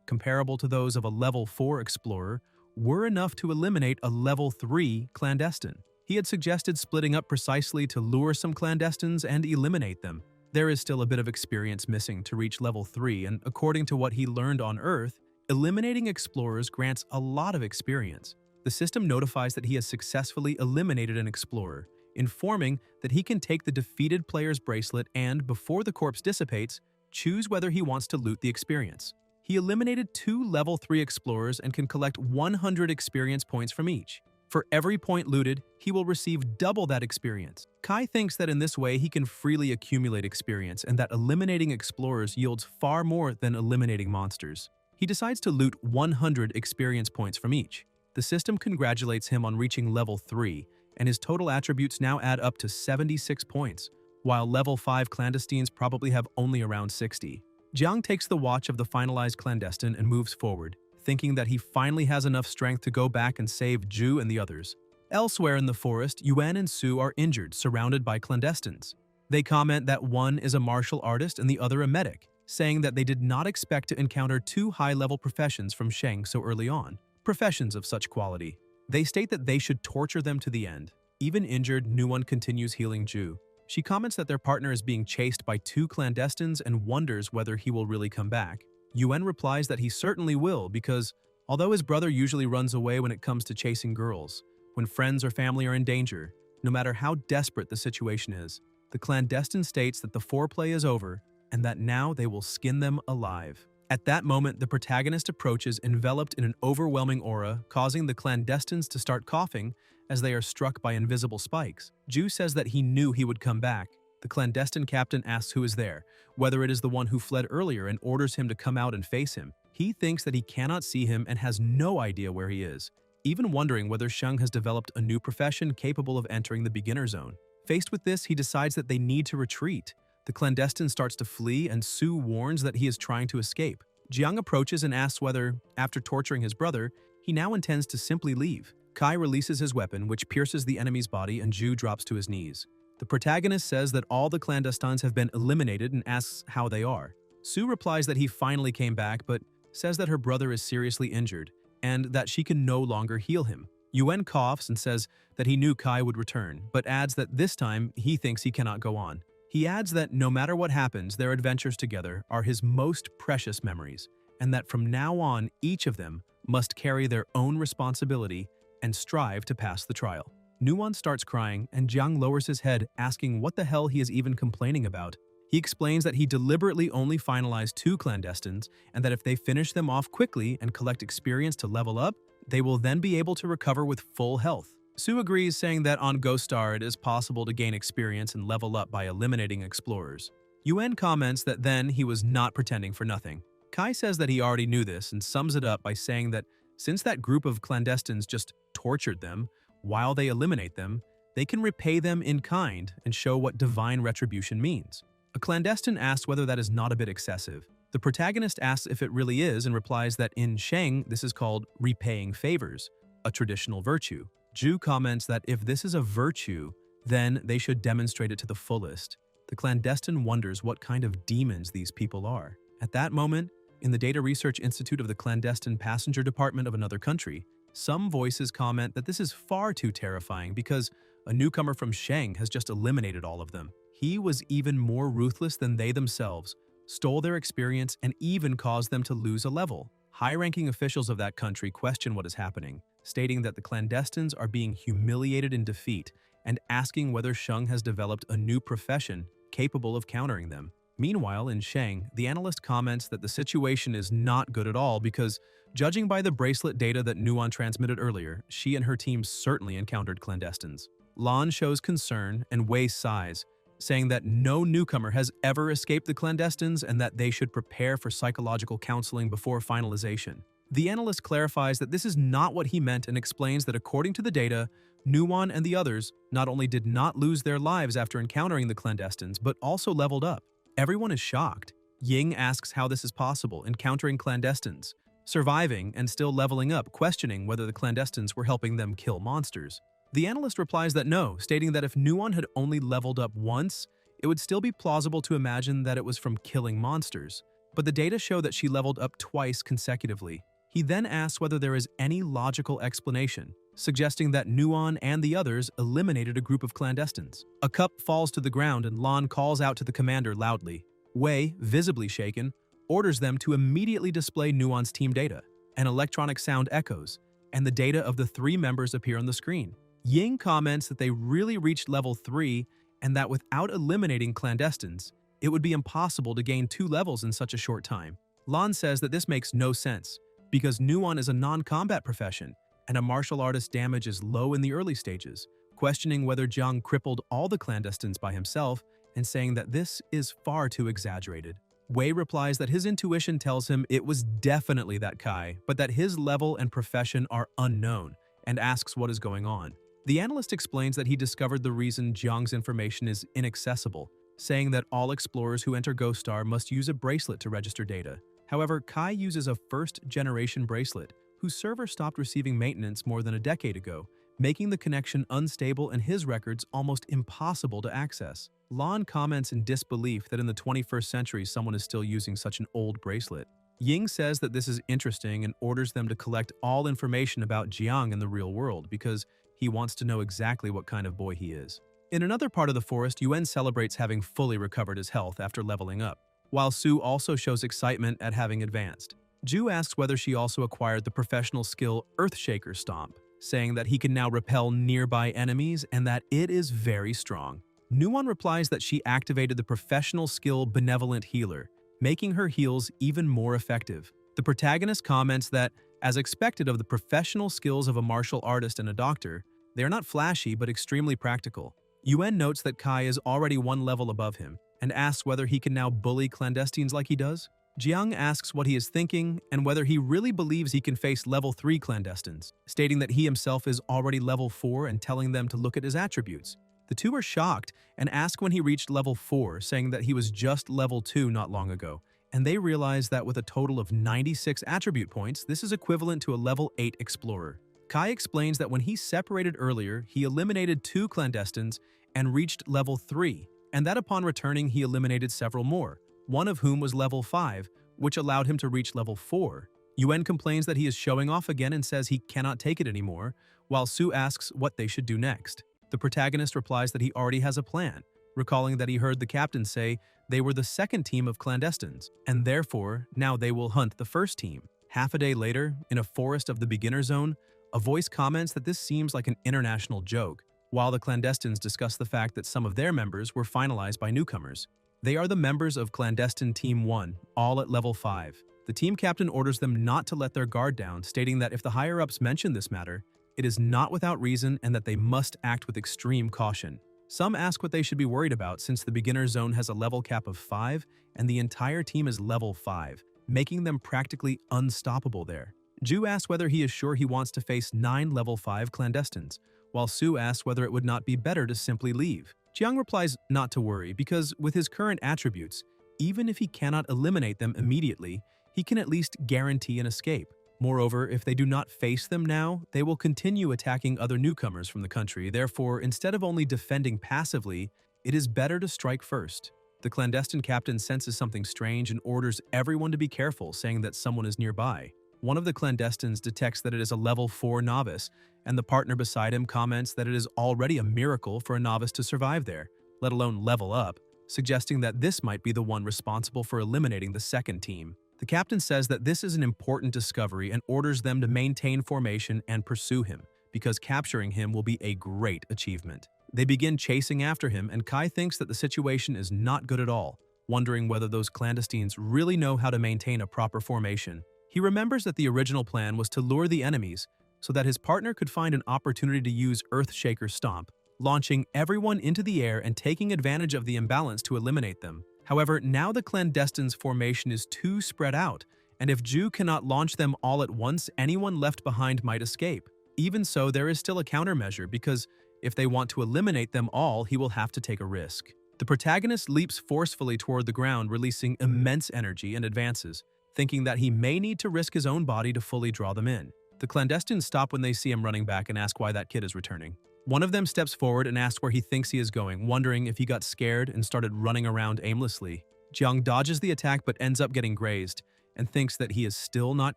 comparable to those of a level 4 explorer, were enough to eliminate a level 3 clandestine. He had suggested splitting up precisely to lure some clandestines and eliminate them. There is still a bit of experience missing to reach level 3, and according to what he learned on Earth, eliminating explorers grants a lot of experience. The system notifies that he has successfully eliminated an explorer, informing that he can take the defeated player's bracelet and, before the corpse dissipates, choose whether he wants to loot the experience. He eliminated 2 level 3 explorers and can collect 100 experience points from each. For every point looted, he will receive double that experience. Kai thinks that in this way he can freely accumulate experience and that eliminating explorers yields far more than eliminating monsters. He decides to loot 100 experience points from each. The system congratulates him on reaching level 3, and his total attributes now add up to 76 points, while level 5 clandestines probably have only around 60. Jiang takes the watch of the finalized clandestine and moves forward, thinking that he finally has enough strength to go back and save Ju and the others. Elsewhere in the forest, Yuan and Su are injured, surrounded by clandestines. They comment that one is a martial artist and the other a medic, saying that they did not expect to encounter 2 high-level professions from Sheng so early on, professions of such quality. They state that they should torture them to the end. Even injured, Nuwon continues healing Ju. She comments that their partner is being chased by 2 clandestines and wonders whether he will really come back. Yuan replies that he certainly will because, although his brother usually runs away when it comes to chasing girls, when friends or family are in danger, no matter how desperate the situation is, the clandestine states that the foreplay is over and that now they will skin them alive. At that moment, the protagonist approaches enveloped in an overwhelming aura, causing the clandestines to start coughing as they are struck by invisible spikes. Ju says that he knew he would come back. The clandestine captain asks who is there, whether it is the one who fled earlier, and orders him to come out and face him. He thinks that he cannot see him and has no idea where he is, even wondering whether Sheng has developed a new profession capable of entering the beginner zone. Faced with this, he decides that they need to retreat. The clandestine starts to flee, and Su warns that he is trying to escape. Jiang approaches and asks whether, after torturing his brother, he now intends to simply leave. Kai releases his weapon, which pierces the enemy's body, and Ju drops to his knees. The protagonist says that all the clandestines have been eliminated and asks how they are. Su replies that he finally came back, but says that her brother is seriously injured and that she can no longer heal him. Yuan coughs and says that he knew Kai would return, but adds that this time he thinks he cannot go on. He adds that no matter what happens, their adventures together are his most precious memories, and that from now on, each of them must carry their own responsibility and strive to pass the trial. Nuwon starts crying, and Jiang lowers his head, asking what the hell he is even complaining about. He explains that he deliberately only finalized 2 clandestines, and that if they finish them off quickly and collect experience to level up, they will then be able to recover with full health. Su agrees, saying that on Ghost Star it is possible to gain experience and level up by eliminating explorers. Yuan comments that then he was not pretending for nothing. Kai says that he already knew this and sums it up by saying that since that group of clandestines just tortured them, while they eliminate them, they can repay them in kind and show what divine retribution means. A clandestine asks whether that is not a bit excessive. The protagonist asks if it really is and replies that in Sheng this is called repaying favors, a traditional virtue. Ju comments that if this is a virtue, then they should demonstrate it to the fullest. The clandestine wonders what kind of demons these people are. At that moment, in the Data Research Institute of the Clandestine Passenger Department of another country, some voices comment that this is far too terrifying because a newcomer from Sheng has just eliminated all of them. He was even more ruthless than they themselves, stole their experience, and even caused them to lose a level. High-ranking officials of that country question what is happening, stating that the clandestines are being humiliated in defeat and asking whether Sheng has developed a new profession capable of countering them. Meanwhile, in Sheng, the analyst comments that the situation is not good at all because, judging by the bracelet data that Nuwon transmitted earlier, she and her team certainly encountered clandestines. Lan shows concern and Wei sighs, saying that no newcomer has ever escaped the clandestines and that they should prepare for psychological counseling before finalization. The analyst clarifies that this is not what he meant and explains that according to the data, Nuwon and the others not only did not lose their lives after encountering the clandestines, but also leveled up. Everyone is shocked. Ying asks how this is possible, encountering clandestines, surviving and still leveling up, questioning whether the clandestines were helping them kill monsters. The analyst replies that no, stating that if Nuwon had only leveled up once, it would still be plausible to imagine that it was from killing monsters, but the data show that she leveled up twice consecutively. He then asks whether there is any logical explanation, suggesting that Nuon and the others eliminated a group of clandestines. A cup falls to the ground and Lan calls out to the commander loudly. Wei, visibly shaken, orders them to immediately display Nuon's team data. An electronic sound echoes, and the data of the 3 members appear on the screen. Ying comments that they really reached level 3 and that without eliminating clandestines, it would be impossible to gain 2 levels in such a short time. Lan says that this makes no sense, because Nuon is a non-combat profession, and a martial artist's damage is low in the early stages, questioning whether Jiang crippled all the clandestines by himself and saying that this is far too exaggerated. Wei replies that his intuition tells him it was definitely that Kai, but that his level and profession are unknown, and asks what is going on. The analyst explains that he discovered the reason Jiang's information is inaccessible, saying that all explorers who enter Ghost Star must use a bracelet to register data. However, Kai uses a first-generation bracelet, whose server stopped receiving maintenance more than a decade ago, making the connection unstable and his records almost impossible to access. Lan comments in disbelief that in the 21st century someone is still using such an old bracelet. Ying says that this is interesting and orders them to collect all information about Jiang in the real world because he wants to know exactly what kind of boy he is. In another part of the forest, Yuan celebrates having fully recovered his health after leveling up, while Su also shows excitement at having advanced. Ju asks whether she also acquired the professional skill Earthshaker Stomp, saying that he can now repel nearby enemies and that it is very strong. Nuon replies that she activated the professional skill Benevolent Healer, making her heals even more effective. The protagonist comments that, as expected of the professional skills of a martial artist and a doctor, they are not flashy but extremely practical. Yuan notes that Kai is already 1 level above him, and asks whether he can now bully clandestines like he does. Jiang asks what he is thinking and whether he really believes he can face level 3 clandestines, stating that he himself is already level 4 and telling them to look at his attributes. The two are shocked and ask when he reached level 4, saying that he was just level 2 not long ago, and they realize that with a total of 96 attribute points, this is equivalent to a level 8 explorer. Kai explains that when he separated earlier, he eliminated 2 clandestines and reached level 3, and that upon returning he eliminated several more, one of whom was level 5, which allowed him to reach level 4. Yuan complains that he is showing off again and says he cannot take it anymore, while Su asks what they should do next. The protagonist replies that he already has a plan, recalling that he heard the captain say they were the second team of clandestines, and therefore now they will hunt the first team. Half a day later, in a forest of the beginner zone, a voice comments that this seems like an international joke, while the clandestines discuss the fact that some of their members were finalized by newcomers. They are the members of Clandestine Team 1, all at level 5. The team captain orders them not to let their guard down, stating that if the higher-ups mention this matter, it is not without reason and that they must act with extreme caution. Some ask what they should be worried about since the beginner zone has a level cap of 5 and the entire team is level 5, making them practically unstoppable there. Ju asks whether he is sure he wants to face 9 level 5 clandestines, while Su asks whether it would not be better to simply leave. Jiang replies not to worry because with his current attributes, even if he cannot eliminate them immediately, he can at least guarantee an escape. Moreover, if they do not face them now, they will continue attacking other newcomers from the country. Therefore, instead of only defending passively, it is better to strike first. The clandestine captain senses something strange and orders everyone to be careful, saying that someone is nearby. One of the clandestines detects that it is a level 4 novice, and the partner beside him comments that it is already a miracle for a novice to survive there, let alone level up, suggesting that this might be the one responsible for eliminating the second team. The captain says that this is an important discovery and orders them to maintain formation and pursue him, because capturing him will be a great achievement. They begin chasing after him, and Kai thinks that the situation is not good at all, wondering whether those clandestines really know how to maintain a proper formation. He remembers that the original plan was to lure the enemies so that his partner could find an opportunity to use Earthshaker Stomp, launching everyone into the air and taking advantage of the imbalance to eliminate them. However, now the clandestines' formation is too spread out, and if Ju cannot launch them all at once, anyone left behind might escape. Even so, there is still a countermeasure because if they want to eliminate them all, he will have to take a risk. The protagonist leaps forcefully toward the ground, releasing immense energy and advances, thinking that he may need to risk his own body to fully draw them in. The clandestines stop when they see him running back and ask why that kid is returning. One of them steps forward and asks where he thinks he is going, wondering if he got scared and started running around aimlessly. Jiang dodges the attack but ends up getting grazed and thinks that he is still not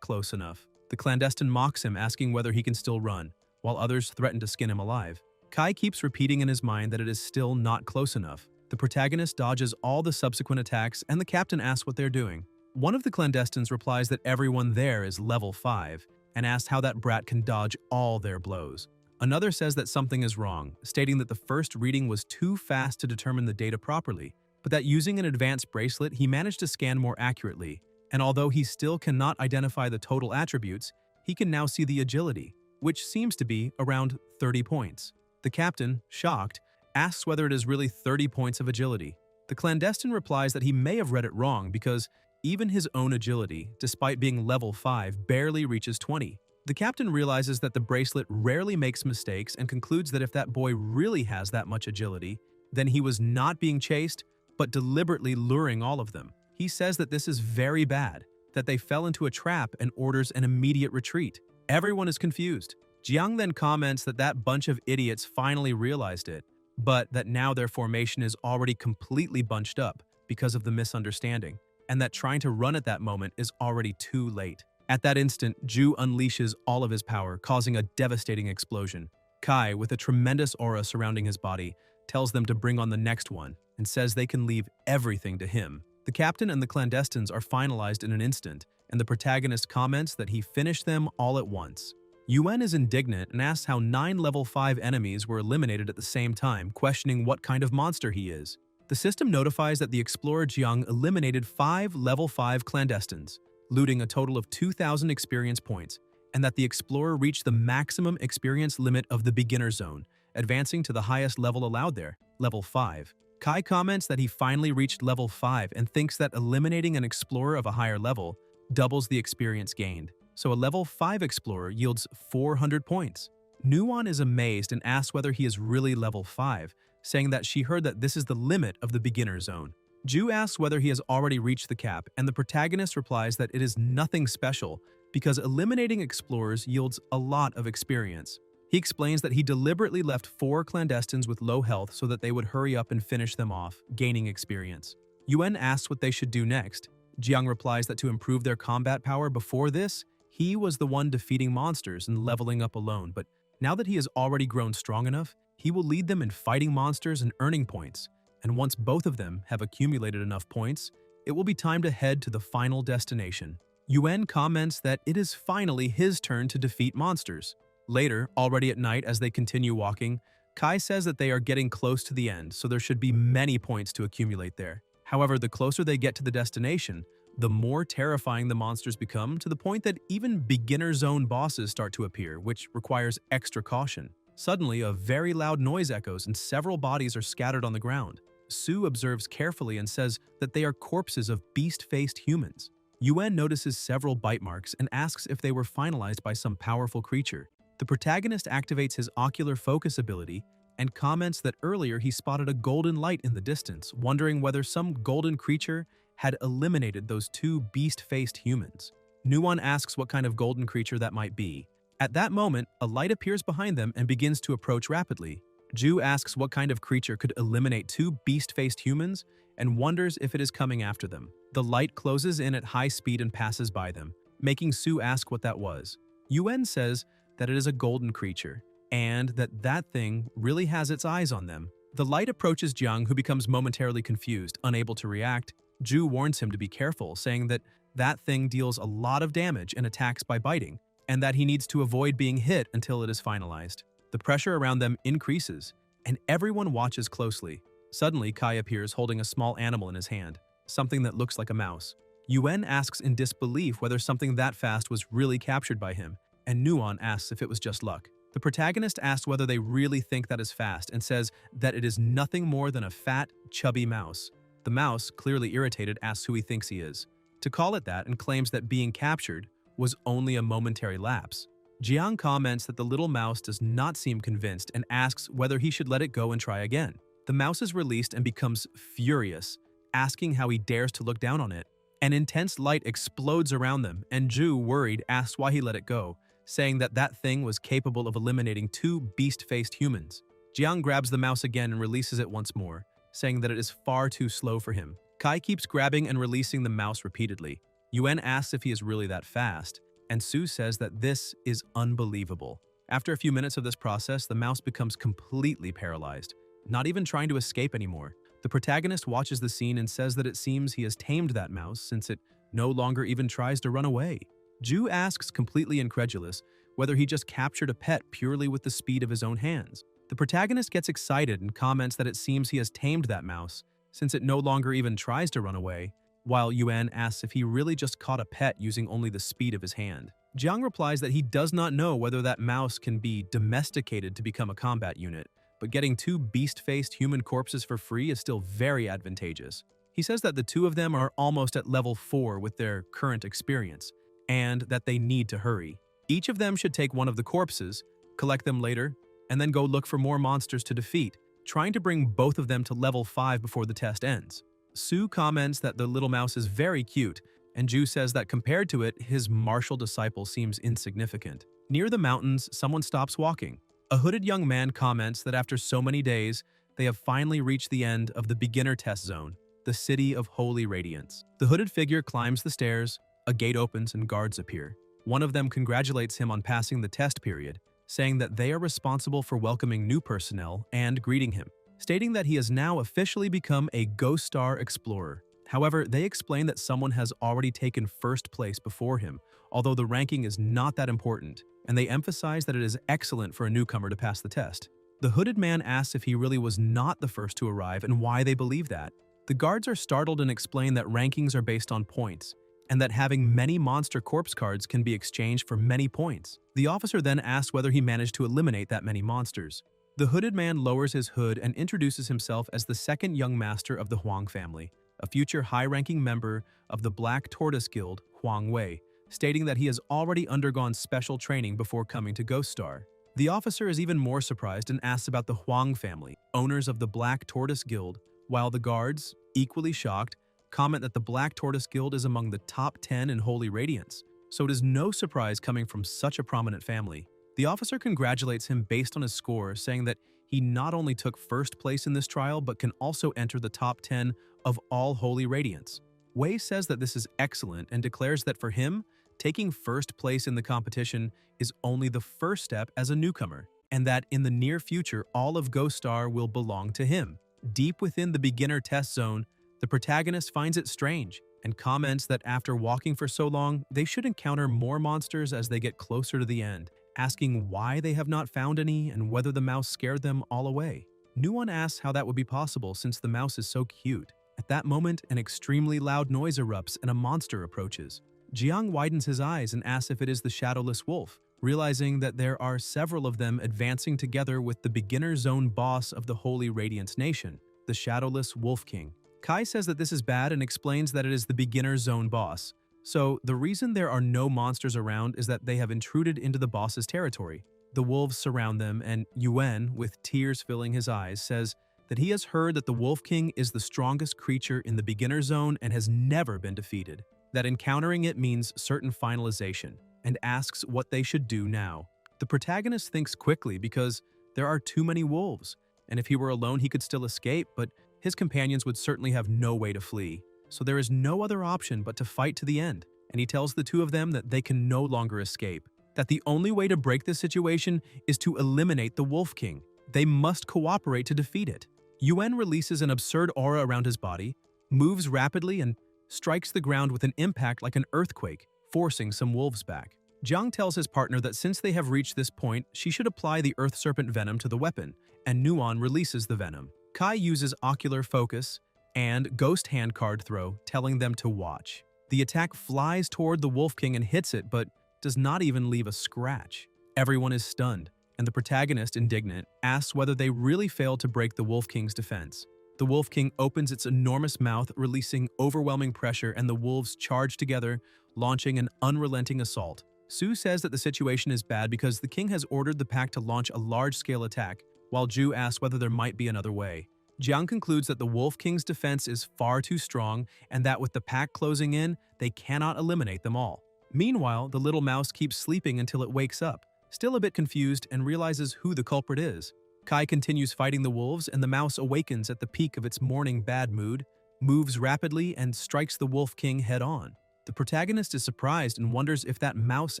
close enough. The clandestine mocks him, asking whether he can still run, while others threaten to skin him alive. Kai keeps repeating in his mind that it is still not close enough. The protagonist dodges all the subsequent attacks, and the captain asks what they're doing. One of the clandestines replies that everyone there is level 5, and asks how that brat can dodge all their blows. Another says that something is wrong, stating that the first reading was too fast to determine the data properly, but that using an advanced bracelet he managed to scan more accurately, and although he still cannot identify the total attributes, he can now see the agility, which seems to be around 30 points. The captain, shocked, asks whether it is really 30 points of agility. The clandestine replies that he may have read it wrong because even his own agility, despite being level 5, barely reaches 20. The captain realizes that the bracelet rarely makes mistakes and concludes that if that boy really has that much agility, then he was not being chased, but deliberately luring all of them. He says that this is very bad, that they fell into a trap, and orders an immediate retreat. Everyone is confused. Jiang then comments that that bunch of idiots finally realized it, but that now their formation is already completely bunched up because of the misunderstanding, and that trying to run at that moment is already too late. At that instant, Ju unleashes all of his power, causing a devastating explosion. Kai, with a tremendous aura surrounding his body, tells them to bring on the next one and says they can leave everything to him. The captain and the clandestines are finalized in an instant, and the protagonist comments that he finished them all at once. Yuan is indignant and asks how 9 level 5 enemies were eliminated at the same time, questioning what kind of monster he is. The system notifies that the explorer Jiang eliminated 5 level 5 clandestines, looting a total of 2,000 experience points, and that the explorer reached the maximum experience limit of the beginner zone, advancing to the highest level allowed there, level 5. Kai comments that he finally reached level 5 and thinks that eliminating an explorer of a higher level doubles the experience gained, so a level 5 explorer yields 400 points. Nuan is amazed and asks whether he is really level 5, saying that she heard that this is the limit of the beginner zone. Ju asks whether he has already reached the cap, and the protagonist replies that it is nothing special because eliminating explorers yields a lot of experience. He explains that he deliberately left 4 clandestines with low health so that they would hurry up and finish them off, gaining experience. Yuan asks what they should do next. Jiang replies that to improve their combat power before this, he was the one defeating monsters and leveling up alone, but now that he has already grown strong enough, he will lead them in fighting monsters and earning points. And once both of them have accumulated enough points, it will be time to head to the final destination. Yuan comments that it is finally his turn to defeat monsters. Later, already at night as they continue walking, Kai says that they are getting close to the end, so there should be many points to accumulate there. However, the closer they get to the destination, the more terrifying the monsters become, to the point that even beginner zone bosses start to appear, which requires extra caution. Suddenly, a very loud noise echoes and several bodies are scattered on the ground. Su observes carefully and says that they are corpses of beast-faced humans. Yuan notices several bite marks and asks if they were finalized by some powerful creature. The protagonist activates his ocular focus ability and comments that earlier he spotted a golden light in the distance, wondering whether some golden creature had eliminated those 2 beast-faced humans. Nuan asks what kind of golden creature that might be. At that moment, a light appears behind them and begins to approach rapidly. Ju asks what kind of creature could eliminate 2 beast-faced humans and wonders if it is coming after them. The light closes in at high speed and passes by them, making Su ask what that was. Yuan says that it is a golden creature, and that thing really has its eyes on them. The light approaches Jiang, who becomes momentarily confused, unable to react. Ju warns him to be careful, saying that that thing deals a lot of damage and attacks by biting, and that he needs to avoid being hit until it is finalized. The pressure around them increases, and everyone watches closely. Suddenly, Kai appears holding a small animal in his hand, something that looks like a mouse. Yuan asks in disbelief whether something that fast was really captured by him, and Nuan asks if it was just luck. The protagonist asks whether they really think that is fast and says that it is nothing more than a fat, chubby mouse. The mouse, clearly irritated, asks who he thinks he is, to call it that, and claims that being captured was only a momentary lapse. Jiang comments that the little mouse does not seem convinced and asks whether he should let it go and try again. The mouse is released and becomes furious, asking how he dares to look down on it. An intense light explodes around them, and Ju, worried, asks why he let it go, saying that that thing was capable of eliminating 2 beast-faced humans. Jiang grabs the mouse again and releases it once more, saying that it is far too slow for him. Kai keeps grabbing and releasing the mouse repeatedly. Yuan asks if he is really that fast, and Su says that this is unbelievable. After a few minutes of this process, the mouse becomes completely paralyzed, not even trying to escape anymore. The protagonist watches the scene and says that it seems he has tamed that mouse since it no longer even tries to run away. Ju asks, completely incredulous, whether he just captured a pet purely with the speed of his own hands. The protagonist gets excited and comments that it seems he has tamed that mouse since it no longer even tries to run away, while Yuan asks if he really just caught a pet using only the speed of his hand. Jiang replies that he does not know whether that mouse can be domesticated to become a combat unit, but getting 2 beast-faced human corpses for free is still very advantageous. He says that the 2 of them are almost at level 4 with their current experience, and that they need to hurry. Each of them should take one of the corpses, collect them later, and then go look for more monsters to defeat, trying to bring both of them to level 5 before the test ends. Su comments that the little mouse is very cute, and Ju says that compared to it, his martial disciple seems insignificant. Near the mountains, someone stops walking. A hooded young man comments that after so many days, they have finally reached the end of the beginner test zone, the City of Holy Radiance. The hooded figure climbs the stairs, a gate opens and guards appear. One of them congratulates him on passing the test period, saying that they are responsible for welcoming new personnel and greeting him, stating that he has now officially become a Ghost Star Explorer. However, they explain that someone has already taken first place before him, although the ranking is not that important, and they emphasize that it is excellent for a newcomer to pass the test. The hooded man asks if he really was not the first to arrive and why they believe that. The guards are startled and explain that rankings are based on points, and that having many monster corpse cards can be exchanged for many points. The officer then asks whether he managed to eliminate that many monsters. The hooded man lowers his hood and introduces himself as the second young master of the Huang family, a future high-ranking member of the Black Tortoise Guild, Huang Wei, stating that he has already undergone special training before coming to Ghost Star. The officer is even more surprised and asks about the Huang family, owners of the Black Tortoise Guild, while the guards, equally shocked, comment that the Black Tortoise Guild is among the top 10 in Holy Radiance, so it is no surprise coming from such a prominent family. The officer congratulates him based on his score, saying that he not only took first place in this trial, but can also enter the top 10 of all Holy Radiance. Wei says that this is excellent and declares that for him, taking first place in the competition is only the first step as a newcomer, and that in the near future, all of Ghost Star will belong to him. Deep within the beginner test zone, the protagonist finds it strange and comments that after walking for so long, they should encounter more monsters as they get closer to the end, asking why they have not found any and whether the mouse scared them all away. Nuon asks how that would be possible since the mouse is so cute. At that moment, an extremely loud noise erupts and a monster approaches. Jiang widens his eyes and asks if it is the Shadowless Wolf, realizing that there are several of them advancing together with the beginner zone boss of the Holy Radiance Nation, the Shadowless Wolf King. Kai says that this is bad and explains that it is the beginner zone boss. So, the reason there are no monsters around is that they have intruded into the boss's territory. The wolves surround them, and Yuan, with tears filling his eyes, says that he has heard that the Wolf King is the strongest creature in the beginner zone and has never been defeated, that encountering it means certain finalization, and asks what they should do now. The protagonist thinks quickly because there are too many wolves, and if he were alone he could still escape, but his companions would certainly have no way to flee. So there is no other option but to fight to the end, and he tells the 2 of them that they can no longer escape, that the only way to break this situation is to eliminate the Wolf King. They must cooperate to defeat it. Yuan releases an absurd aura around his body, moves rapidly, and strikes the ground with an impact like an earthquake, forcing some wolves back. Jiang tells his partner that since they have reached this point, she should apply the Earth Serpent venom to the weapon, and Nuon releases the venom. Kai uses ocular focus and ghost hand card throw, telling them to watch. The attack flies toward the Wolf King and hits it, but does not even leave a scratch. Everyone is stunned, and the protagonist, indignant, asks whether they really failed to break the Wolf King's defense. The Wolf King opens its enormous mouth, releasing overwhelming pressure, and the wolves charge together, launching an unrelenting assault. Su says that the situation is bad because the king has ordered the pack to launch a large-scale attack, while Ju asks whether there might be another way. Jiang concludes that the Wolf King's defense is far too strong and that with the pack closing in, they cannot eliminate them all. Meanwhile, the little mouse keeps sleeping until it wakes up, still a bit confused and realizes who the culprit is. Kai continues fighting the wolves and the mouse awakens at the peak of its morning bad mood, moves rapidly and strikes the Wolf King head-on. The protagonist is surprised and wonders if that mouse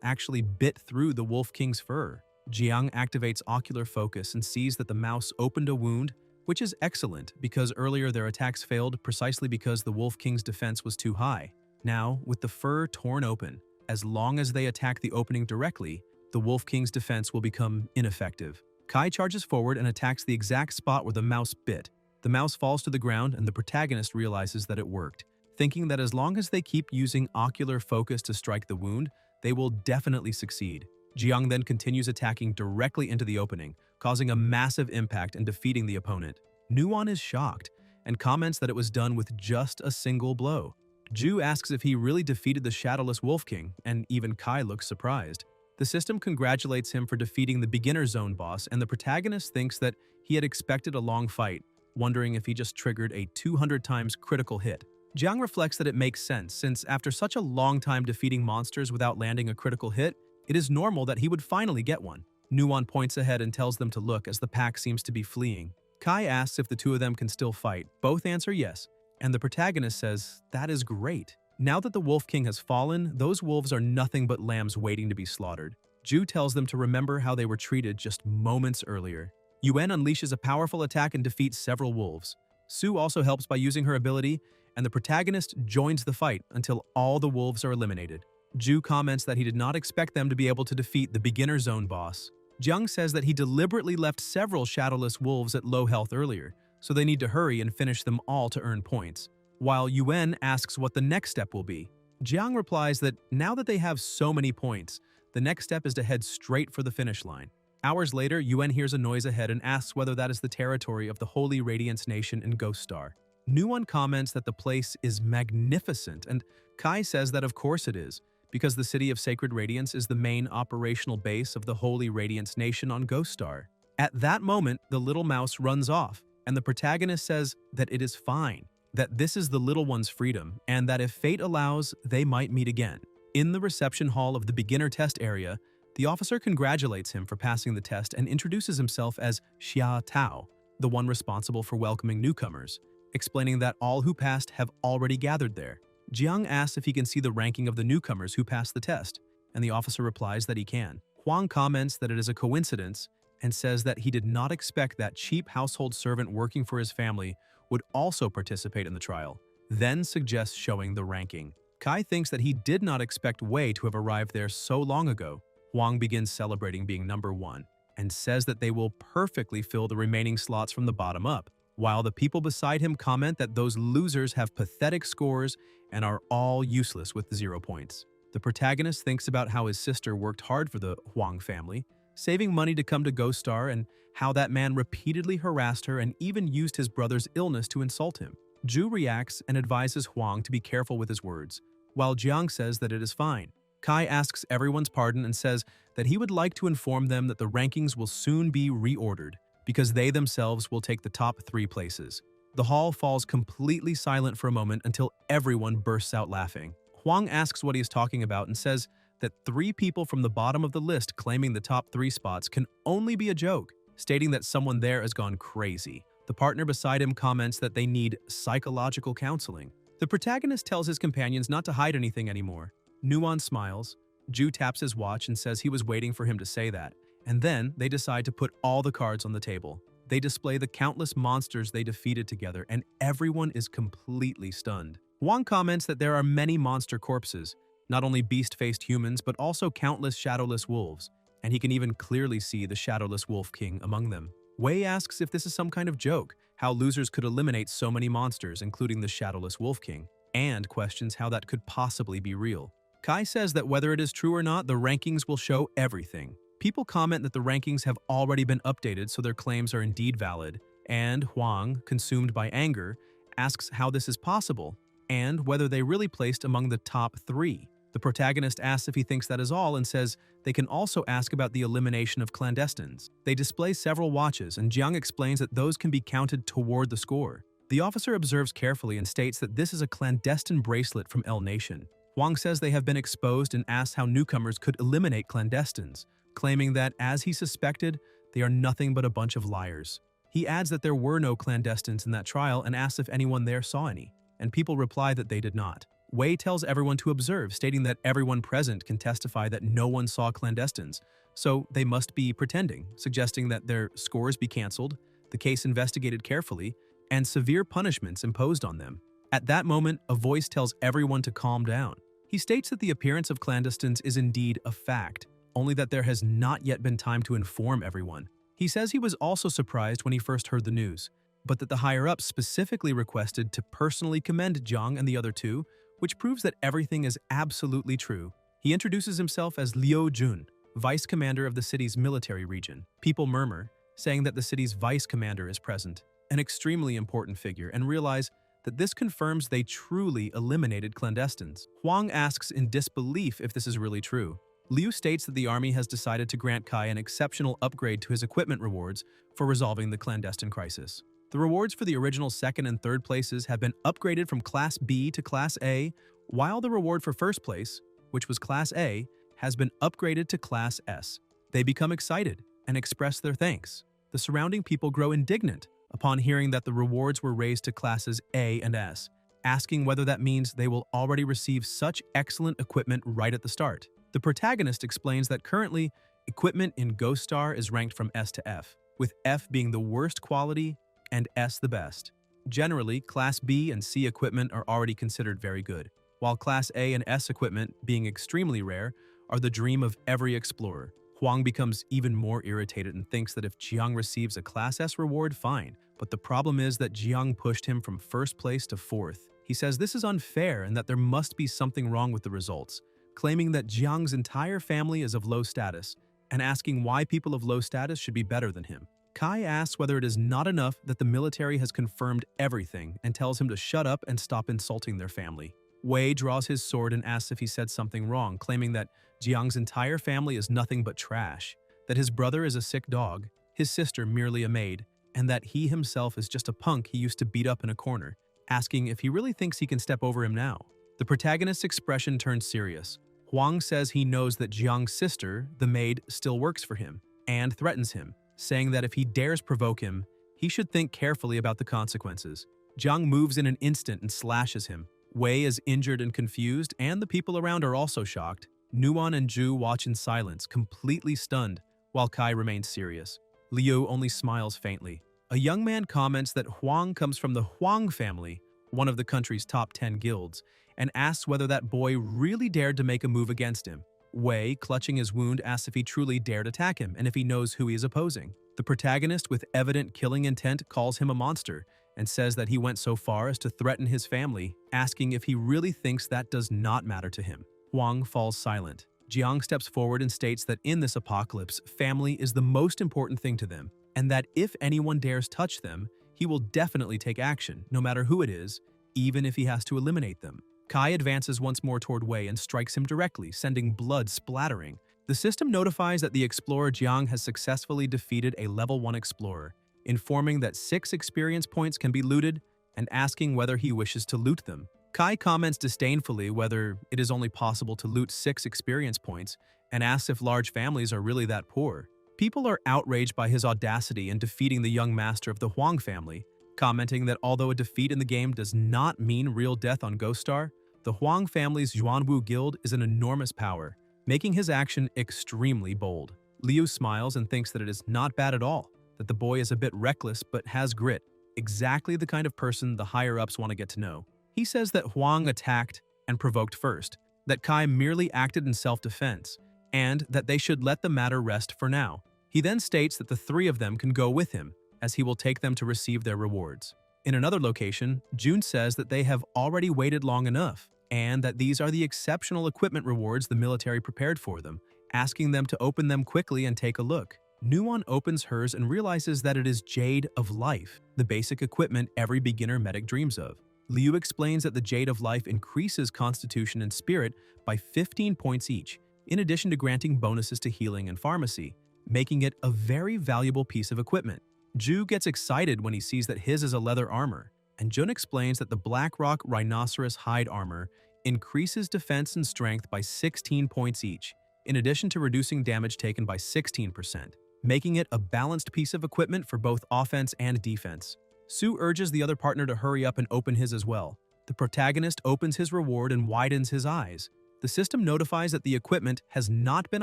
actually bit through the Wolf King's fur. Jiang activates ocular focus and sees that the mouse opened a wound, which is excellent because earlier their attacks failed precisely because the Wolf King's defense was too high. Now, with the fur torn open, as long as they attack the opening directly, the Wolf King's defense will become ineffective. Kai charges forward and attacks the exact spot where the mouse bit. The mouse falls to the ground and the protagonist realizes that it worked, thinking that as long as they keep using ocular focus to strike the wound, they will definitely succeed. Jiang then continues attacking directly into the opening, causing a massive impact and defeating the opponent. Nuon is shocked and comments that it was done with just a single blow. Ju asks if he really defeated the Shadowless Wolf King, and even Kai looks surprised. The system congratulates him for defeating the beginner zone boss, and the protagonist thinks that he had expected a long fight, wondering if he just triggered a 200 times critical hit. Jiang reflects that it makes sense, since after such a long time defeating monsters without landing a critical hit, it is normal that he would finally get one. Nuon points ahead and tells them to look as the pack seems to be fleeing. Kai asks if the two of them can still fight. Both answer yes, and the protagonist says, "That is great." Now that the Wolf King has fallen, those wolves are nothing but lambs waiting to be slaughtered. Ju tells them to remember how they were treated just moments earlier. Yuen unleashes a powerful attack and defeats several wolves. Su also helps by using her ability, and the protagonist joins the fight until all the wolves are eliminated. Ju comments that he did not expect them to be able to defeat the beginner zone boss. Jiang says that he deliberately left several shadowless wolves at low health earlier, so they need to hurry and finish them all to earn points. While Yuen asks what the next step will be, Jiang replies that now that they have so many points, the next step is to head straight for the finish line. Hours later, Yuen hears a noise ahead and asks whether that is the territory of the Holy Radiance Nation in Ghost Star. Nuon comments that the place is magnificent, and Kai says that of course it is, because the City of Sacred Radiance is the main operational base of the Holy Radiance Nation on Ghost Star. At that moment, the little mouse runs off, and the protagonist says that it is fine, that this is the little one's freedom, and that if fate allows, they might meet again. In the reception hall of the beginner test area, the officer congratulates him for passing the test and introduces himself as Xia Tao, the one responsible for welcoming newcomers, explaining that all who passed have already gathered there. Jiang asks if he can see the ranking of the newcomers who passed the test, and the officer replies that he can. Huang comments that it is a coincidence and says that he did not expect that cheap household servant working for his family would also participate in the trial, then suggests showing the ranking. Kai thinks that he did not expect Wei to have arrived there so long ago. Huang begins celebrating being number one and says that they will perfectly fill the remaining slots from the bottom up, while the people beside him comment that those losers have pathetic scores and are all useless with 0 points. The protagonist thinks about how his sister worked hard for the Huang family, saving money to come to Ghost Star, and how that man repeatedly harassed her and even used his brother's illness to insult him. Ju reacts and advises Huang to be careful with his words, while Jiang says that it is fine. Kai asks everyone's pardon and says that he would like to inform them that the rankings will soon be reordered, because they themselves will take the top 3 places. The hall falls completely silent for a moment until everyone bursts out laughing. Huang asks what he is talking about and says that 3 people from the bottom of the list claiming the top 3 spots can only be a joke, stating that someone there has gone crazy. The partner beside him comments that they need psychological counseling. The protagonist tells his companions not to hide anything anymore. Nuon smiles. Ju taps his watch and says he was waiting for him to say that, and then they decide to put all the cards on the table. They display the countless monsters they defeated together, and everyone is completely stunned. Huang comments that there are many monster corpses, not only beast-faced humans, but also countless shadowless wolves, and he can even clearly see the Shadowless Wolf King among them. Wei asks if this is some kind of joke, how losers could eliminate so many monsters, including the Shadowless Wolf King, and questions how that could possibly be real. Kai says that whether it is true or not, the rankings will show everything. People comment that the rankings have already been updated, so their claims are indeed valid, and Huang, consumed by anger, asks how this is possible, and whether they really placed among the top 3. The protagonist asks if he thinks that is all and says they can also ask about the elimination of clandestines. They display several watches, and Jiang explains that those can be counted toward the score. The officer observes carefully and states that this is a clandestine bracelet from L Nation. Huang says they have been exposed and asks how newcomers could eliminate clandestines, claiming that, as he suspected, they are nothing but a bunch of liars. He adds that there were no clandestines in that trial and asks if anyone there saw any, and people reply that they did not. Wei tells everyone to observe, stating that everyone present can testify that no one saw clandestines, so they must be pretending, suggesting that their scores be cancelled, the case investigated carefully, and severe punishments imposed on them. At that moment, a voice tells everyone to calm down. He states that the appearance of clandestines is indeed a fact, only that there has not yet been time to inform everyone. He says he was also surprised when he first heard the news, but that the higher-ups specifically requested to personally commend Jiang and the other two, which proves that everything is absolutely true. He introduces himself as Liu Jun, vice commander of the city's military region. People murmur, saying that the city's vice commander is present, an extremely important figure, and realize that this confirms they truly eliminated clandestines. Huang asks in disbelief if this is really true. Liu states that the army has decided to grant Kai an exceptional upgrade to his equipment rewards for resolving the clandestine crisis. The rewards for the original second and third places have been upgraded from Class B to Class A, while the reward for first place, which was Class A, has been upgraded to Class S. They become excited and express their thanks. The surrounding people grow indignant upon hearing that the rewards were raised to Classes A and S, asking whether that means they will already receive such excellent equipment right at the start. The protagonist explains that currently, equipment in Ghost Star is ranked from S to F, with F being the worst quality and S the best. Generally, Class B and C equipment are already considered very good, while Class A and S equipment, being extremely rare, are the dream of every explorer. Huang becomes even more irritated and thinks that if Jiang receives a Class S reward, fine, but the problem is that Jiang pushed him from first place to fourth. He says this is unfair and that there must be something wrong with the results, claiming that Jiang's entire family is of low status, and asking why people of low status should be better than him. Kai asks whether it is not enough that the military has confirmed everything and tells him to shut up and stop insulting their family. Wei draws his sword and asks if he said something wrong, claiming that Jiang's entire family is nothing but trash, that his brother is a sick dog, his sister merely a maid, and that he himself is just a punk he used to beat up in a corner, asking if he really thinks he can step over him now. The protagonist's expression turns serious. Huang says he knows that Jiang's sister, the maid, still works for him, and threatens him, saying that if he dares provoke him, he should think carefully about the consequences. Jiang moves in an instant and slashes him. Wei is injured and confused, and the people around are also shocked. Nuan and Zhu watch in silence, completely stunned, while Kai remains serious. Liu only smiles faintly. A young man comments that Huang comes from the Huang family, one of the country's top 10 guilds, and asks whether that boy really dared to make a move against him. Wei, clutching his wound, asks if he truly dared attack him and if he knows who he is opposing. The protagonist, with evident killing intent, calls him a monster and says that he went so far as to threaten his family, asking if he really thinks that does not matter to him. Huang falls silent. Jiang steps forward and states that in this apocalypse, family is the most important thing to them, and that if anyone dares touch them, he will definitely take action, no matter who it is, even if he has to eliminate them. Kai advances once more toward Wei and strikes him directly, sending blood splattering. The system notifies that the explorer Jiang has successfully defeated a level 1 explorer, informing that 6 experience points can be looted and asking whether he wishes to loot them. Kai comments disdainfully whether it is only possible to loot 6 experience points and asks if large families are really that poor. People are outraged by his audacity in defeating the young master of the Huang family, commenting that although a defeat in the game does not mean real death on Ghost Star, the Huang family's Yuanwu guild is an enormous power, making his action extremely bold. Liu smiles and thinks that it is not bad at all, that the boy is a bit reckless but has grit, exactly the kind of person the higher-ups want to get to know. He says that Huang attacked and provoked first, that Kai merely acted in self-defense, and that they should let the matter rest for now. He then states that the 3 of them can go with him, as he will take them to receive their rewards. In another location, Jun says that they have already waited long enough, and that these are the exceptional equipment rewards the military prepared for them, asking them to open them quickly and take a look. Nuan opens hers and realizes that it is Jade of Life, the basic equipment every beginner medic dreams of. Liu explains that the Jade of Life increases Constitution and Spirit by 15 points each, in addition to granting bonuses to healing and pharmacy, making it a very valuable piece of equipment. Zhu gets excited when he sees that his is a leather armor, and Jun explains that the Black Rock Rhinoceros hide armor increases defense and strength by 16 points each, in addition to reducing damage taken by 16%, making it a balanced piece of equipment for both offense and defense. Sue urges the other partner to hurry up and open his as well. The protagonist opens his reward and widens his eyes. The system notifies that the equipment has not been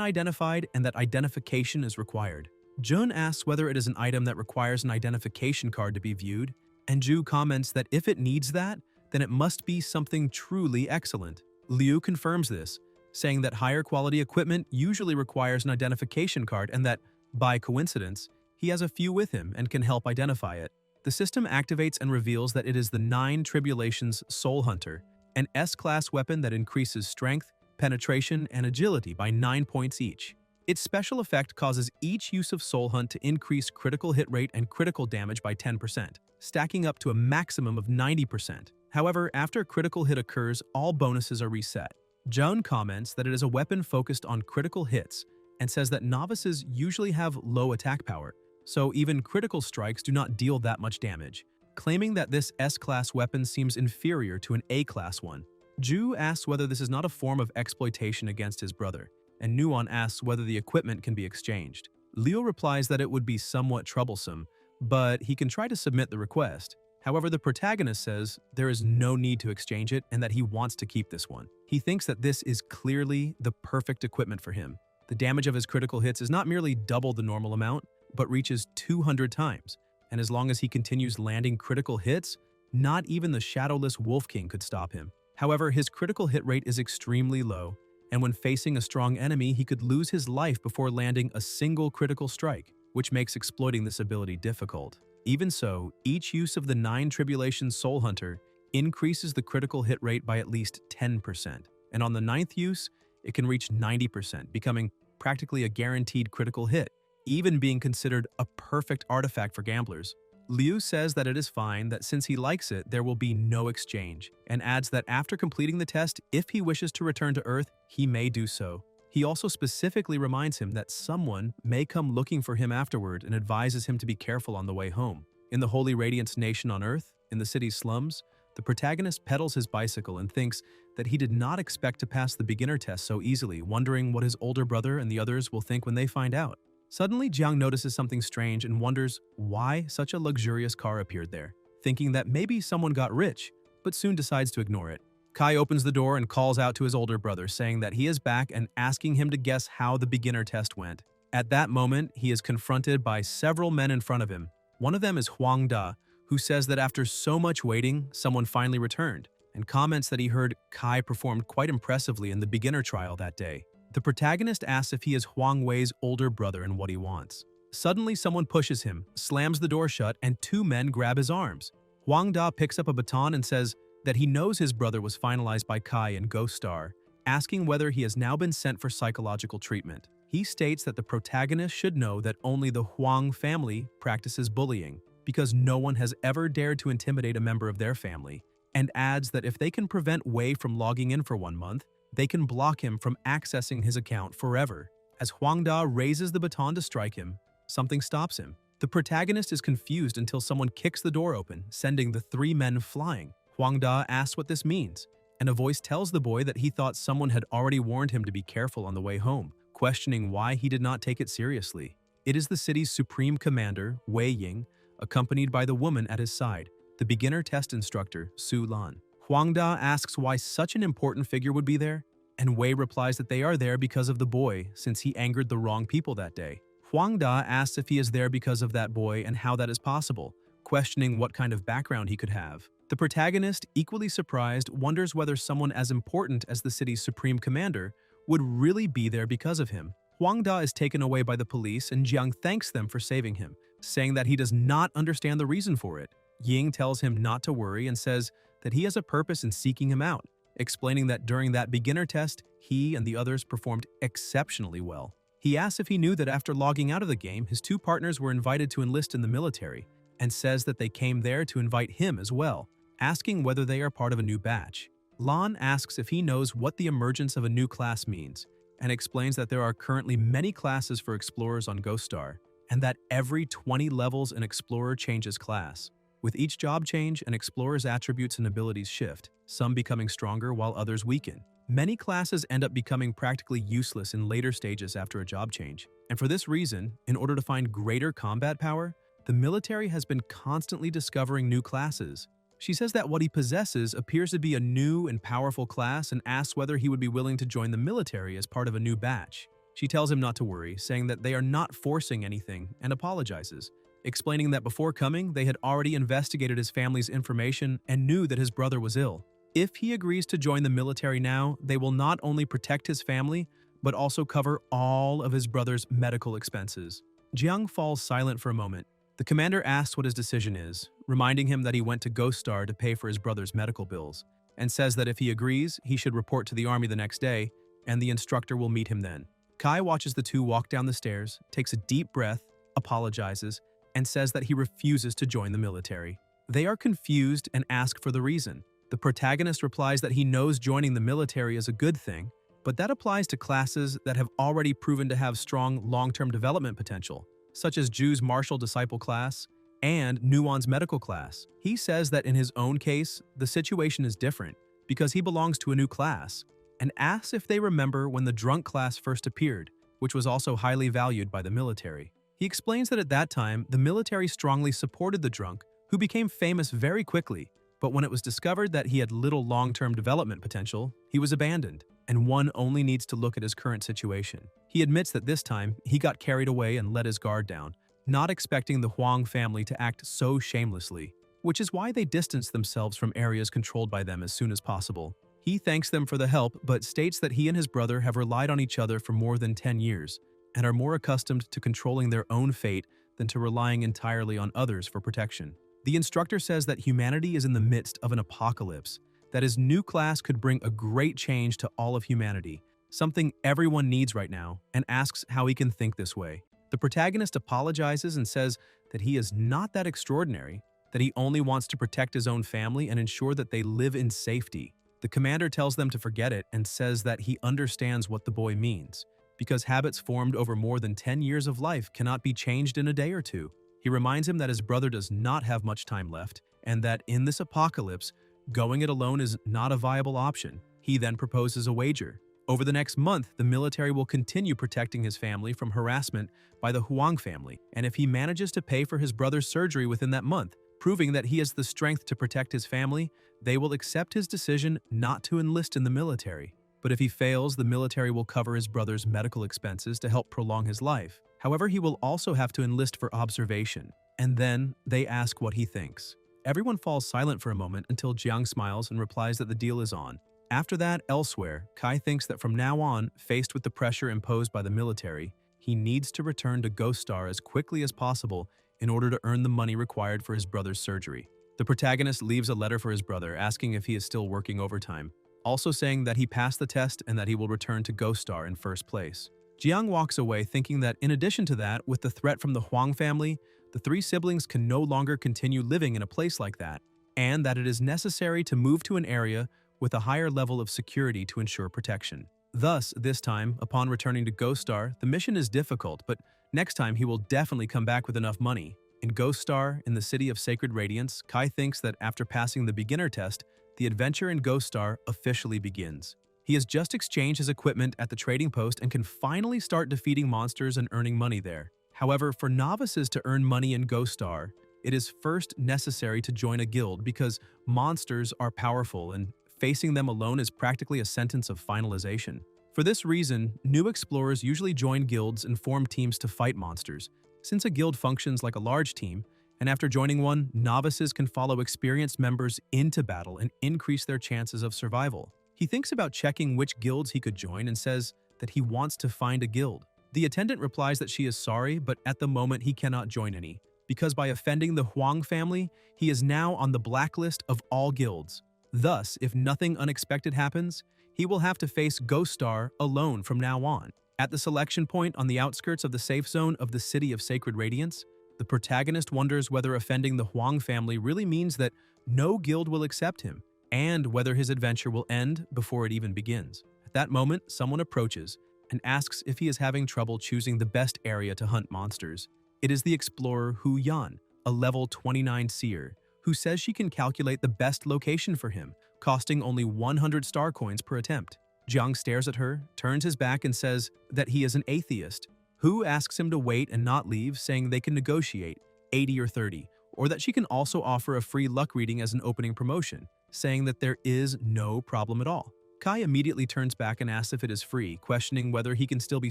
identified and that identification is required. Jun asks whether it is an item that requires an identification card to be viewed, and Ju comments that if it needs that, then it must be something truly excellent. Liu confirms this, saying that higher quality equipment usually requires an identification card and that, by coincidence, he has a few with him and can help identify it. The system activates and reveals that it is the 9 Tribulations Soul Hunter, an S-class weapon that increases strength, penetration, and agility by 9 points each. Its special effect causes each use of Soul Hunt to increase critical hit rate and critical damage by 10%, stacking up to a maximum of 90%. However, after a critical hit occurs, all bonuses are reset. Jun comments that it is a weapon focused on critical hits and says that novices usually have low attack power, so even critical strikes do not deal that much damage, claiming that this S-class weapon seems inferior to an A-class one. Ju asks whether this is not a form of exploitation against his brother, and Nuon asks whether the equipment can be exchanged. Leo replies that it would be somewhat troublesome, but he can try to submit the request. However, the protagonist says there is no need to exchange it and that he wants to keep this one. He thinks that this is clearly the perfect equipment for him. The damage of his critical hits is not merely double the normal amount, but reaches 200 times, and as long as he continues landing critical hits, not even the Shadowless Wolf King could stop him. However, his critical hit rate is extremely low, and when facing a strong enemy, he could lose his life before landing a single critical strike, which makes exploiting this ability difficult. Even so, each use of the 9 Tribulations Soul Hunter increases the critical hit rate by at least 10%, and on the 9th use, it can reach 90%, becoming practically a guaranteed critical hit, even being considered a perfect artifact for gamblers. Liu says that it is fine, that since he likes it, there will be no exchange, and adds that after completing the test, if he wishes to return to Earth, he may do so. He also specifically reminds him that someone may come looking for him afterward and advises him to be careful on the way home. In the Holy Radiance Nation on Earth, in the city's slums, the protagonist pedals his bicycle and thinks that he did not expect to pass the beginner test so easily, wondering what his older brother and the others will think when they find out. Suddenly, Jiang notices something strange and wonders why such a luxurious car appeared there, thinking that maybe someone got rich, but soon decides to ignore it. Kai opens the door and calls out to his older brother, saying that he is back and asking him to guess how the beginner test went. At that moment, he is confronted by several men in front of him. One of them is Huang Da, who says that after so much waiting, someone finally returned, and comments that he heard Kai performed quite impressively in the beginner trial that day. The protagonist asks if he is Huang Wei's older brother and what he wants. Suddenly, someone pushes him, slams the door shut, and 2 men grab his arms. Huang Da picks up a baton and says that he knows his brother was finalized by Kai in Ghost Star, asking whether he has now been sent for psychological treatment. He states that the protagonist should know that only the Huang family practices bullying, because no one has ever dared to intimidate a member of their family, and adds that if they can prevent Wei from logging in for 1 month, they can block him from accessing his account forever. As Huang Da raises the baton to strike him, something stops him. The protagonist is confused until someone kicks the door open, sending the 3 men flying. Huang Da asks what this means, and a voice tells the boy that he thought someone had already warned him to be careful on the way home, questioning why he did not take it seriously. It is the city's supreme commander, Wei Ying, accompanied by the woman at his side, the beginner test instructor, Su Lan. Huang Da asks why such an important figure would be there, and Wei replies that they are there because of the boy, since he angered the wrong people that day. Huang Da asks if he is there because of that boy and how that is possible, questioning what kind of background he could have. The protagonist, equally surprised, wonders whether someone as important as the city's supreme commander would really be there because of him. Huang Da is taken away by the police, and Jiang thanks them for saving him, saying that he does not understand the reason for it. Ying tells him not to worry and says that he has a purpose in seeking him out, explaining that during that beginner test, he and the others performed exceptionally well. He asks if he knew that after logging out of the game, his 2 partners were invited to enlist in the military, and says that they came there to invite him as well, asking whether they are part of a new batch. Lan asks if he knows what the emergence of a new class means, and explains that there are currently many classes for explorers on Ghost Star, and that every 20 levels an explorer changes class. With each job change, an explorer's attributes and abilities shift, some becoming stronger while others weaken. Many classes end up becoming practically useless in later stages after a job change. And for this reason, in order to find greater combat power, the military has been constantly discovering new classes. She says that what he possesses appears to be a new and powerful class and asks whether he would be willing to join the military as part of a new batch. She tells him not to worry, saying that they are not forcing anything, and apologizes, explaining that before coming, they had already investigated his family's information and knew that his brother was ill. If he agrees to join the military now, they will not only protect his family, but also cover all of his brother's medical expenses. Jiang falls silent for a moment. The commander asks what his decision is, reminding him that he went to Ghost Star to pay for his brother's medical bills, and says that if he agrees, he should report to the army the next day, and the instructor will meet him then. Kai watches the two walk down the stairs, takes a deep breath, apologizes, and says that he refuses to join the military. They are confused and ask for the reason. The protagonist replies that he knows joining the military is a good thing, but that applies to classes that have already proven to have strong long-term development potential, such as Ju's martial disciple class and Nuon's medical class. He says that in his own case, the situation is different because he belongs to a new class, and asks if they remember when the drunk class first appeared, which was also highly valued by the military. He explains that at that time, the military strongly supported the drunk, who became famous very quickly, but when it was discovered that he had little long-term development potential, he was abandoned, and one only needs to look at his current situation. He admits that this time, he got carried away and let his guard down, not expecting the Huang family to act so shamelessly, which is why they distanced themselves from areas controlled by them as soon as possible. He thanks them for the help, but states that he and his brother have relied on each other for more than 10 years, and are more accustomed to controlling their own fate than to relying entirely on others for protection. The instructor says that humanity is in the midst of an apocalypse, that his new class could bring a great change to all of humanity, something everyone needs right now, and asks how he can think this way. The protagonist apologizes and says that he is not that extraordinary, that he only wants to protect his own family and ensure that they live in safety. The commander tells them to forget it and says that he understands what the boy means, because habits formed over more than 10 years of life cannot be changed in a day or two. He reminds him that his brother does not have much time left, and that in this apocalypse, going it alone is not a viable option. He then proposes a wager. Over the next month, the military will continue protecting his family from harassment by the Huang family, and if he manages to pay for his brother's surgery within that month, proving that he has the strength to protect his family, they will accept his decision not to enlist in the military. But if he fails, the military will cover his brother's medical expenses to help prolong his life. However, he will also have to enlist for observation, and then they ask what he thinks. Everyone falls silent for a moment until Jiang smiles and replies that the deal is on. After that, elsewhere, Kai thinks that from now on, faced with the pressure imposed by the military, he needs to return to Ghost Star as quickly as possible in order to earn the money required for his brother's surgery. The protagonist leaves a letter for his brother asking if he is still working overtime, also saying that he passed the test and that he will return to Ghost Star in first place. Jiang walks away thinking that in addition to that, with the threat from the Huang family, the three siblings can no longer continue living in a place like that, and that it is necessary to move to an area with a higher level of security to ensure protection. Thus, this time, upon returning to Ghost Star, the mission is difficult, but next time he will definitely come back with enough money. In Ghost Star, in the city of Sacred Radiance, Kai thinks that after passing the beginner test, the adventure in Ghost Star officially begins. He has just exchanged his equipment at the trading post and can finally start defeating monsters and earning money there. However, for novices to earn money in Ghost Star, it is first necessary to join a guild because monsters are powerful and facing them alone is practically a sentence of finalization. For this reason, new explorers usually join guilds and form teams to fight monsters, since a guild functions like a large team, and after joining one, novices can follow experienced members into battle and increase their chances of survival. He thinks about checking which guilds he could join and says that he wants to find a guild. The attendant replies that she is sorry, but at the moment he cannot join any, because by offending the Huang family, he is now on the blacklist of all guilds. Thus, if nothing unexpected happens, he will have to face Ghost Star alone from now on. At the selection point on the outskirts of the safe zone of the City of Sacred Radiance, the protagonist wonders whether offending the Huang family really means that no guild will accept him, and whether his adventure will end before it even begins. At that moment, someone approaches and asks if he is having trouble choosing the best area to hunt monsters. It is the explorer Hu Yan, a level 29 seer, who says she can calculate the best location for him, costing only 100 star coins per attempt. Jiang stares at her, turns his back and says that he is an atheist. Hu asks him to wait and not leave, saying they can negotiate 80 or 30, or that she can also offer a free luck reading as an opening promotion, saying that there is no problem at all. Kai immediately turns back and asks if it is free, questioning whether he can still be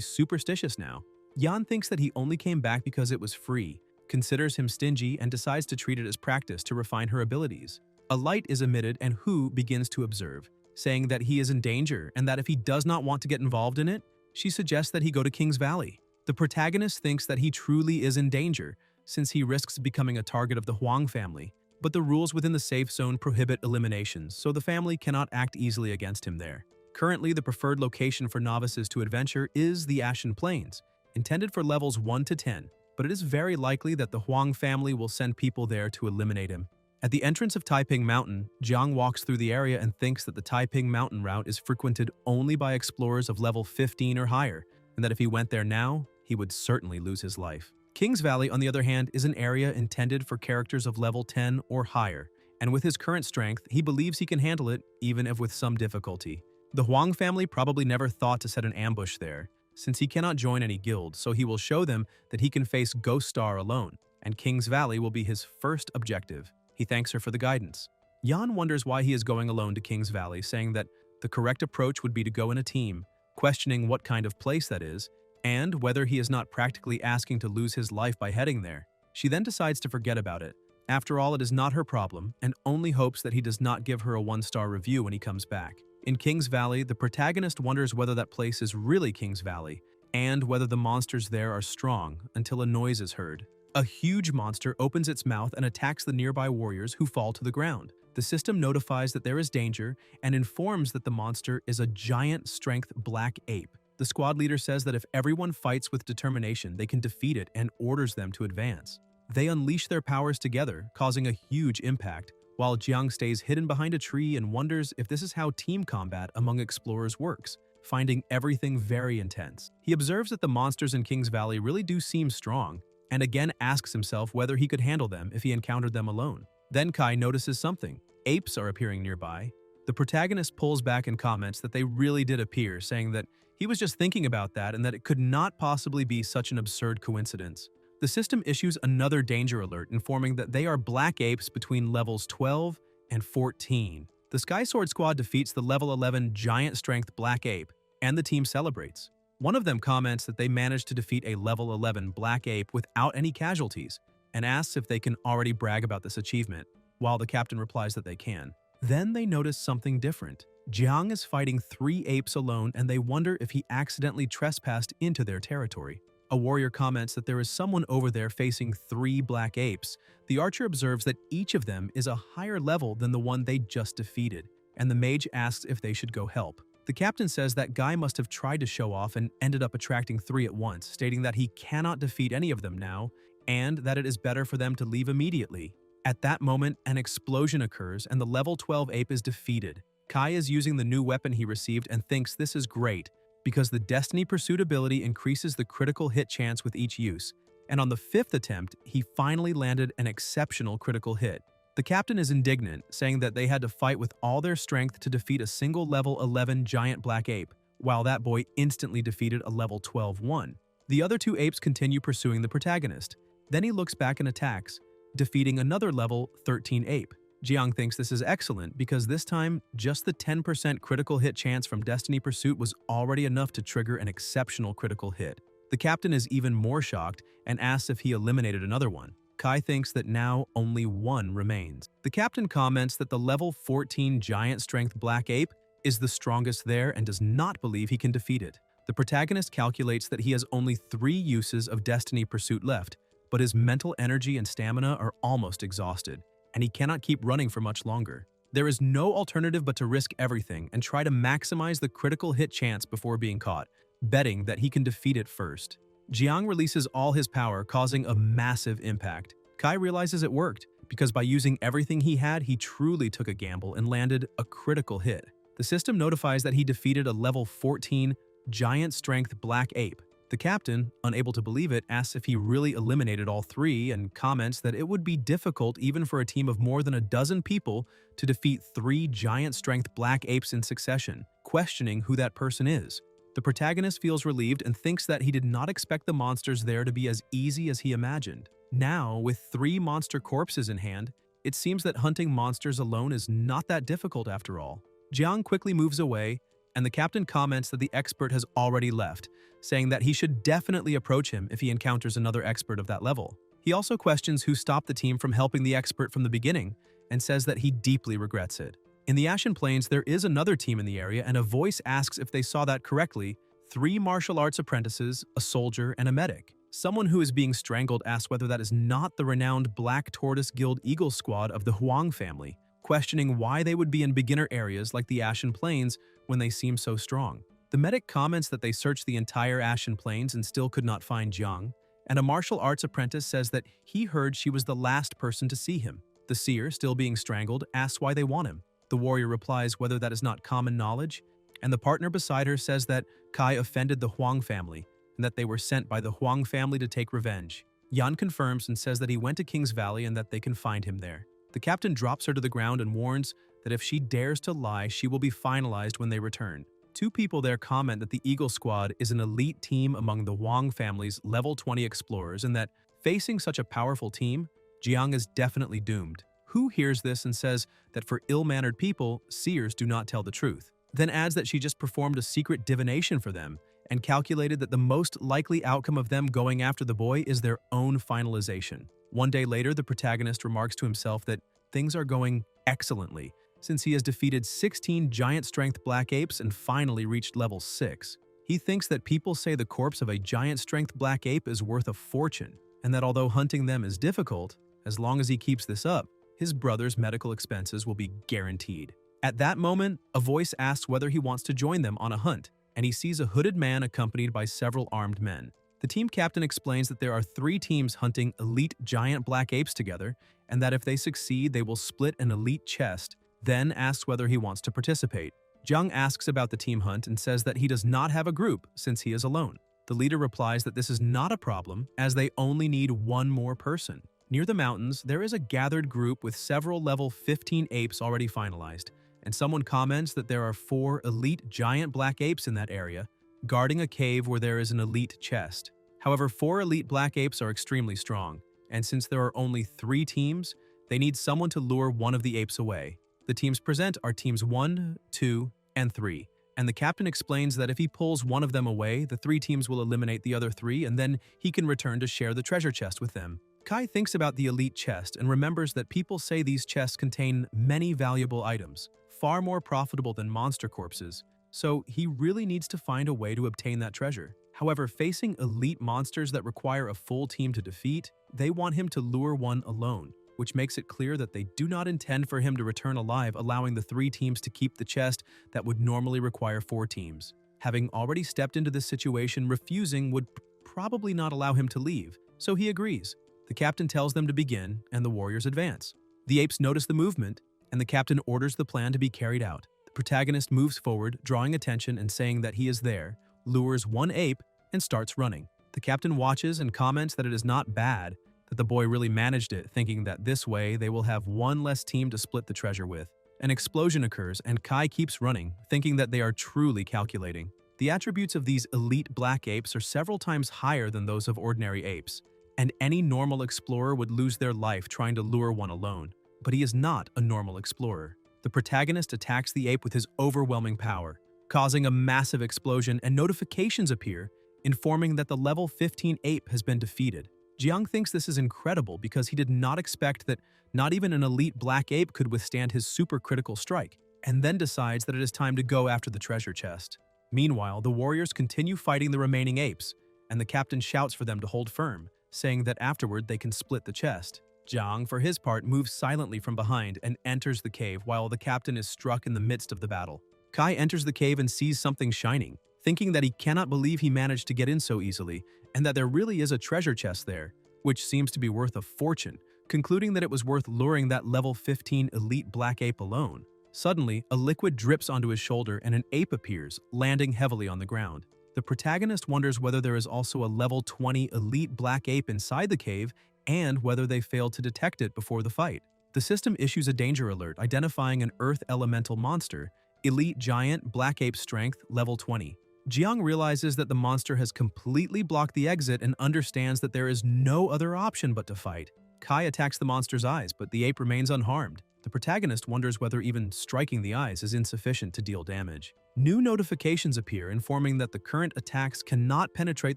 superstitious now. Yan thinks that he only came back because it was free, considers him stingy, and decides to treat it as practice to refine her abilities. A light is emitted and Hu begins to observe, saying that he is in danger and that if he does not want to get involved in it, she suggests that he go to King's Valley. The protagonist thinks that he truly is in danger, since he risks becoming a target of the Huang family, but the rules within the safe zone prohibit eliminations, so the family cannot act easily against him there. Currently, the preferred location for novices to adventure is the Ashen Plains, intended for levels 1 to 10, but it is very likely that the Huang family will send people there to eliminate him. At the entrance of Taiping Mountain, Jiang walks through the area and thinks that the Taiping Mountain route is frequented only by explorers of level 15 or higher, and that if he went there now, he would certainly lose his life. King's Valley, on the other hand, is an area intended for characters of level 10 or higher, and with his current strength, he believes he can handle it, even if with some difficulty. The Huang family probably never thought to set an ambush there, since he cannot join any guild, so he will show them that he can face Ghost Star alone, and King's Valley will be his first objective. He thanks her for the guidance. Yan wonders why he is going alone to King's Valley, saying that the correct approach would be to go in a team, questioning what kind of place that is, and whether he is not practically asking to lose his life by heading there. She then decides to forget about it. After all, it is not her problem, and only hopes that he does not give her a 1-star review when he comes back. In King's Valley, the protagonist wonders whether that place is really King's Valley, and whether the monsters there are strong, until a noise is heard. A huge monster opens its mouth and attacks the nearby warriors, who fall to the ground. The system notifies that there is danger and informs that the monster is a giant strength black ape. The squad leader says that if everyone fights with determination, they can defeat it, and orders them to advance. They unleash their powers together, causing a huge impact, while Jiang stays hidden behind a tree and wonders if this is how team combat among explorers works, finding everything very intense. He observes that the monsters in King's Valley really do seem strong, and again asks himself whether he could handle them if he encountered them alone. Then Kai notices something. Apes are appearing nearby. The protagonist pulls back and comments that they really did appear, saying that he was just thinking about that and that it could not possibly be such an absurd coincidence. The system issues another danger alert, informing that they are black apes between levels 12 and 14. The Sky Sword Squad defeats the level 11 giant strength black ape, and the team celebrates. One of them comments that they managed to defeat a level 11 black ape without any casualties, and asks if they can already brag about this achievement, while the captain replies that they can. Then they notice something different. Jiang is fighting 3 apes alone, and they wonder if he accidentally trespassed into their territory. A warrior comments that there is someone over there facing 3 black apes. The archer observes that each of them is a higher level than the one they just defeated, and the mage asks if they should go help. The captain says that guy must have tried to show off and ended up attracting 3 at once, stating that he cannot defeat any of them now, and that it is better for them to leave immediately. At that moment, an explosion occurs and the level 12 ape is defeated. Kai is using the new weapon he received and thinks this is great, because the Destiny Pursuit ability increases the critical hit chance with each use, and on the 5th attempt, he finally landed an exceptional critical hit. The captain is indignant, saying that they had to fight with all their strength to defeat a single level 11 giant black ape, while that boy instantly defeated a level 12 one. The other 2 apes continue pursuing the protagonist. Then he looks back and attacks, defeating another level 13 ape. Jiang thinks this is excellent because this time, just the 10% critical hit chance from Destiny Pursuit was already enough to trigger an exceptional critical hit. The captain is even more shocked and asks if he eliminated another one. Kai thinks that now only 1 remains. The captain comments that the level 14 giant strength black ape is the strongest there and does not believe he can defeat it. The protagonist calculates that he has only 3 uses of Destiny Pursuit left, but his mental energy and stamina are almost exhausted, and he cannot keep running for much longer. There is no alternative but to risk everything and try to maximize the critical hit chance before being caught, betting that he can defeat it first. Jiang releases all his power, causing a massive impact. Kai realizes it worked, because by using everything he had, he truly took a gamble and landed a critical hit. The system notifies that he defeated a level 14 giant strength black ape, The captain, unable to believe it, asks if he really eliminated all three and comments that it would be difficult even for a team of more than a dozen people to defeat 3 giant-strength black apes in succession, questioning who that person is. The protagonist feels relieved and thinks that he did not expect the monsters there to be as easy as he imagined. Now, with 3 monster corpses in hand, it seems that hunting monsters alone is not that difficult after all. Jiang quickly moves away, and the captain comments that the expert has already left, saying that he should definitely approach him if he encounters another expert of that level. He also questions who stopped the team from helping the expert from the beginning, and says that he deeply regrets it. In the Ashen Plains, there is another team in the area, and a voice asks if they saw that correctly: 3 martial arts apprentices, a soldier, and a medic. Someone who is being strangled asks whether that is not the renowned Black Tortoise Guild Eagle Squad of the Huang family, questioning why they would be in beginner areas like the Ashen Plains when they seem so strong. The medic comments that they searched the entire Ashen Plains and still could not find Jiang, and a martial arts apprentice says that he heard she was the last person to see him. The seer, still being strangled, asks why they want him. The warrior replies whether that is not common knowledge, and the partner beside her says that Kai offended the Huang family, and that they were sent by the Huang family to take revenge. Yan confirms and says that he went to King's Valley and that they can find him there. The captain drops her to the ground and warns that if she dares to lie, she will be finalized when they return. 2 people there comment that the Eagle Squad is an elite team among the Huang family's level 20 explorers, and that facing such a powerful team, Jiang is definitely doomed. Hu hears this and says that for ill-mannered people, seers do not tell the truth. Then adds that she just performed a secret divination for them and calculated that the most likely outcome of them going after the boy is their own finalization. One day later, the protagonist remarks to himself that things are going excellently, since he has defeated 16 giant-strength black apes and finally reached level 6. He thinks that people say the corpse of a giant-strength black ape is worth a fortune, and that although hunting them is difficult, as long as he keeps this up, his brother's medical expenses will be guaranteed. At that moment, a voice asks whether he wants to join them on a hunt, and he sees a hooded man accompanied by several armed men. The team captain explains that there are 3 teams hunting elite giant black apes together, and that if they succeed, they will split an elite chest, then asks whether he wants to participate. Jiang asks about the team hunt and says that he does not have a group since he is alone. The leader replies that this is not a problem, as they only need 1 more person. Near the mountains, there is a gathered group with several level 15 apes already finalized, and someone comments that there are 4 elite giant black apes in that area, guarding a cave where there is an elite chest. However, 4 elite black apes are extremely strong, and since there are only 3 teams, they need someone to lure one of the apes away. The teams present are teams 1, 2, and 3, and the captain explains that if he pulls one of them away, the 3 teams will eliminate the other 3, and then he can return to share the treasure chest with them. Kai thinks about the elite chest and remembers that people say these chests contain many valuable items, far more profitable than monster corpses, so he really needs to find a way to obtain that treasure. However, facing elite monsters that require a full team to defeat, they want him to lure one alone, which makes it clear that they do not intend for him to return alive, allowing the 3 teams to keep the chest that would normally require 4 teams. Having already stepped into this situation, refusing would probably not allow him to leave, so he agrees. The captain tells them to begin, and the warriors advance. The apes notice the movement, and the captain orders the plan to be carried out. The protagonist moves forward, drawing attention and saying that he is there, lures 1 ape, and starts running. The captain watches and comments that it is not bad, that the boy really managed it, thinking that this way they will have 1 less team to split the treasure with. An explosion occurs, and Kai keeps running, thinking that they are truly calculating. The attributes of these elite black apes are several times higher than those of ordinary apes, and any normal explorer would lose their life trying to lure one alone. But he is not a normal explorer. The protagonist attacks the ape with his overwhelming power, causing a massive explosion, and notifications appear, informing that the level 15 ape has been defeated. Jiang thinks this is incredible because he did not expect that not even an elite black ape could withstand his supercritical strike, and then decides that it is time to go after the treasure chest. Meanwhile, the warriors continue fighting the remaining apes, and the captain shouts for them to hold firm, saying that afterward they can split the chest. Jiang, for his part, moves silently from behind and enters the cave while the captain is struck in the midst of the battle. Kai enters the cave and sees something shining, thinking that he cannot believe he managed to get in so easily, and that there really is a treasure chest there, which seems to be worth a fortune, concluding that it was worth luring that level 15 elite black ape alone. Suddenly, a liquid drips onto his shoulder and an ape appears, landing heavily on the ground. The The protagonist wonders whether there is also a level 20 elite black ape inside the cave and whether they failed to detect it before the fight. The system issues a danger alert identifying an earth elemental monster, elite giant black ape strength level 20. Jiang realizes that the monster has completely blocked the exit and understands that there is no other option but to fight. Kai attacks the monster's eyes, but the ape remains unharmed. The protagonist wonders whether even striking the eyes is insufficient to deal damage. New notifications appear informing that the current attacks cannot penetrate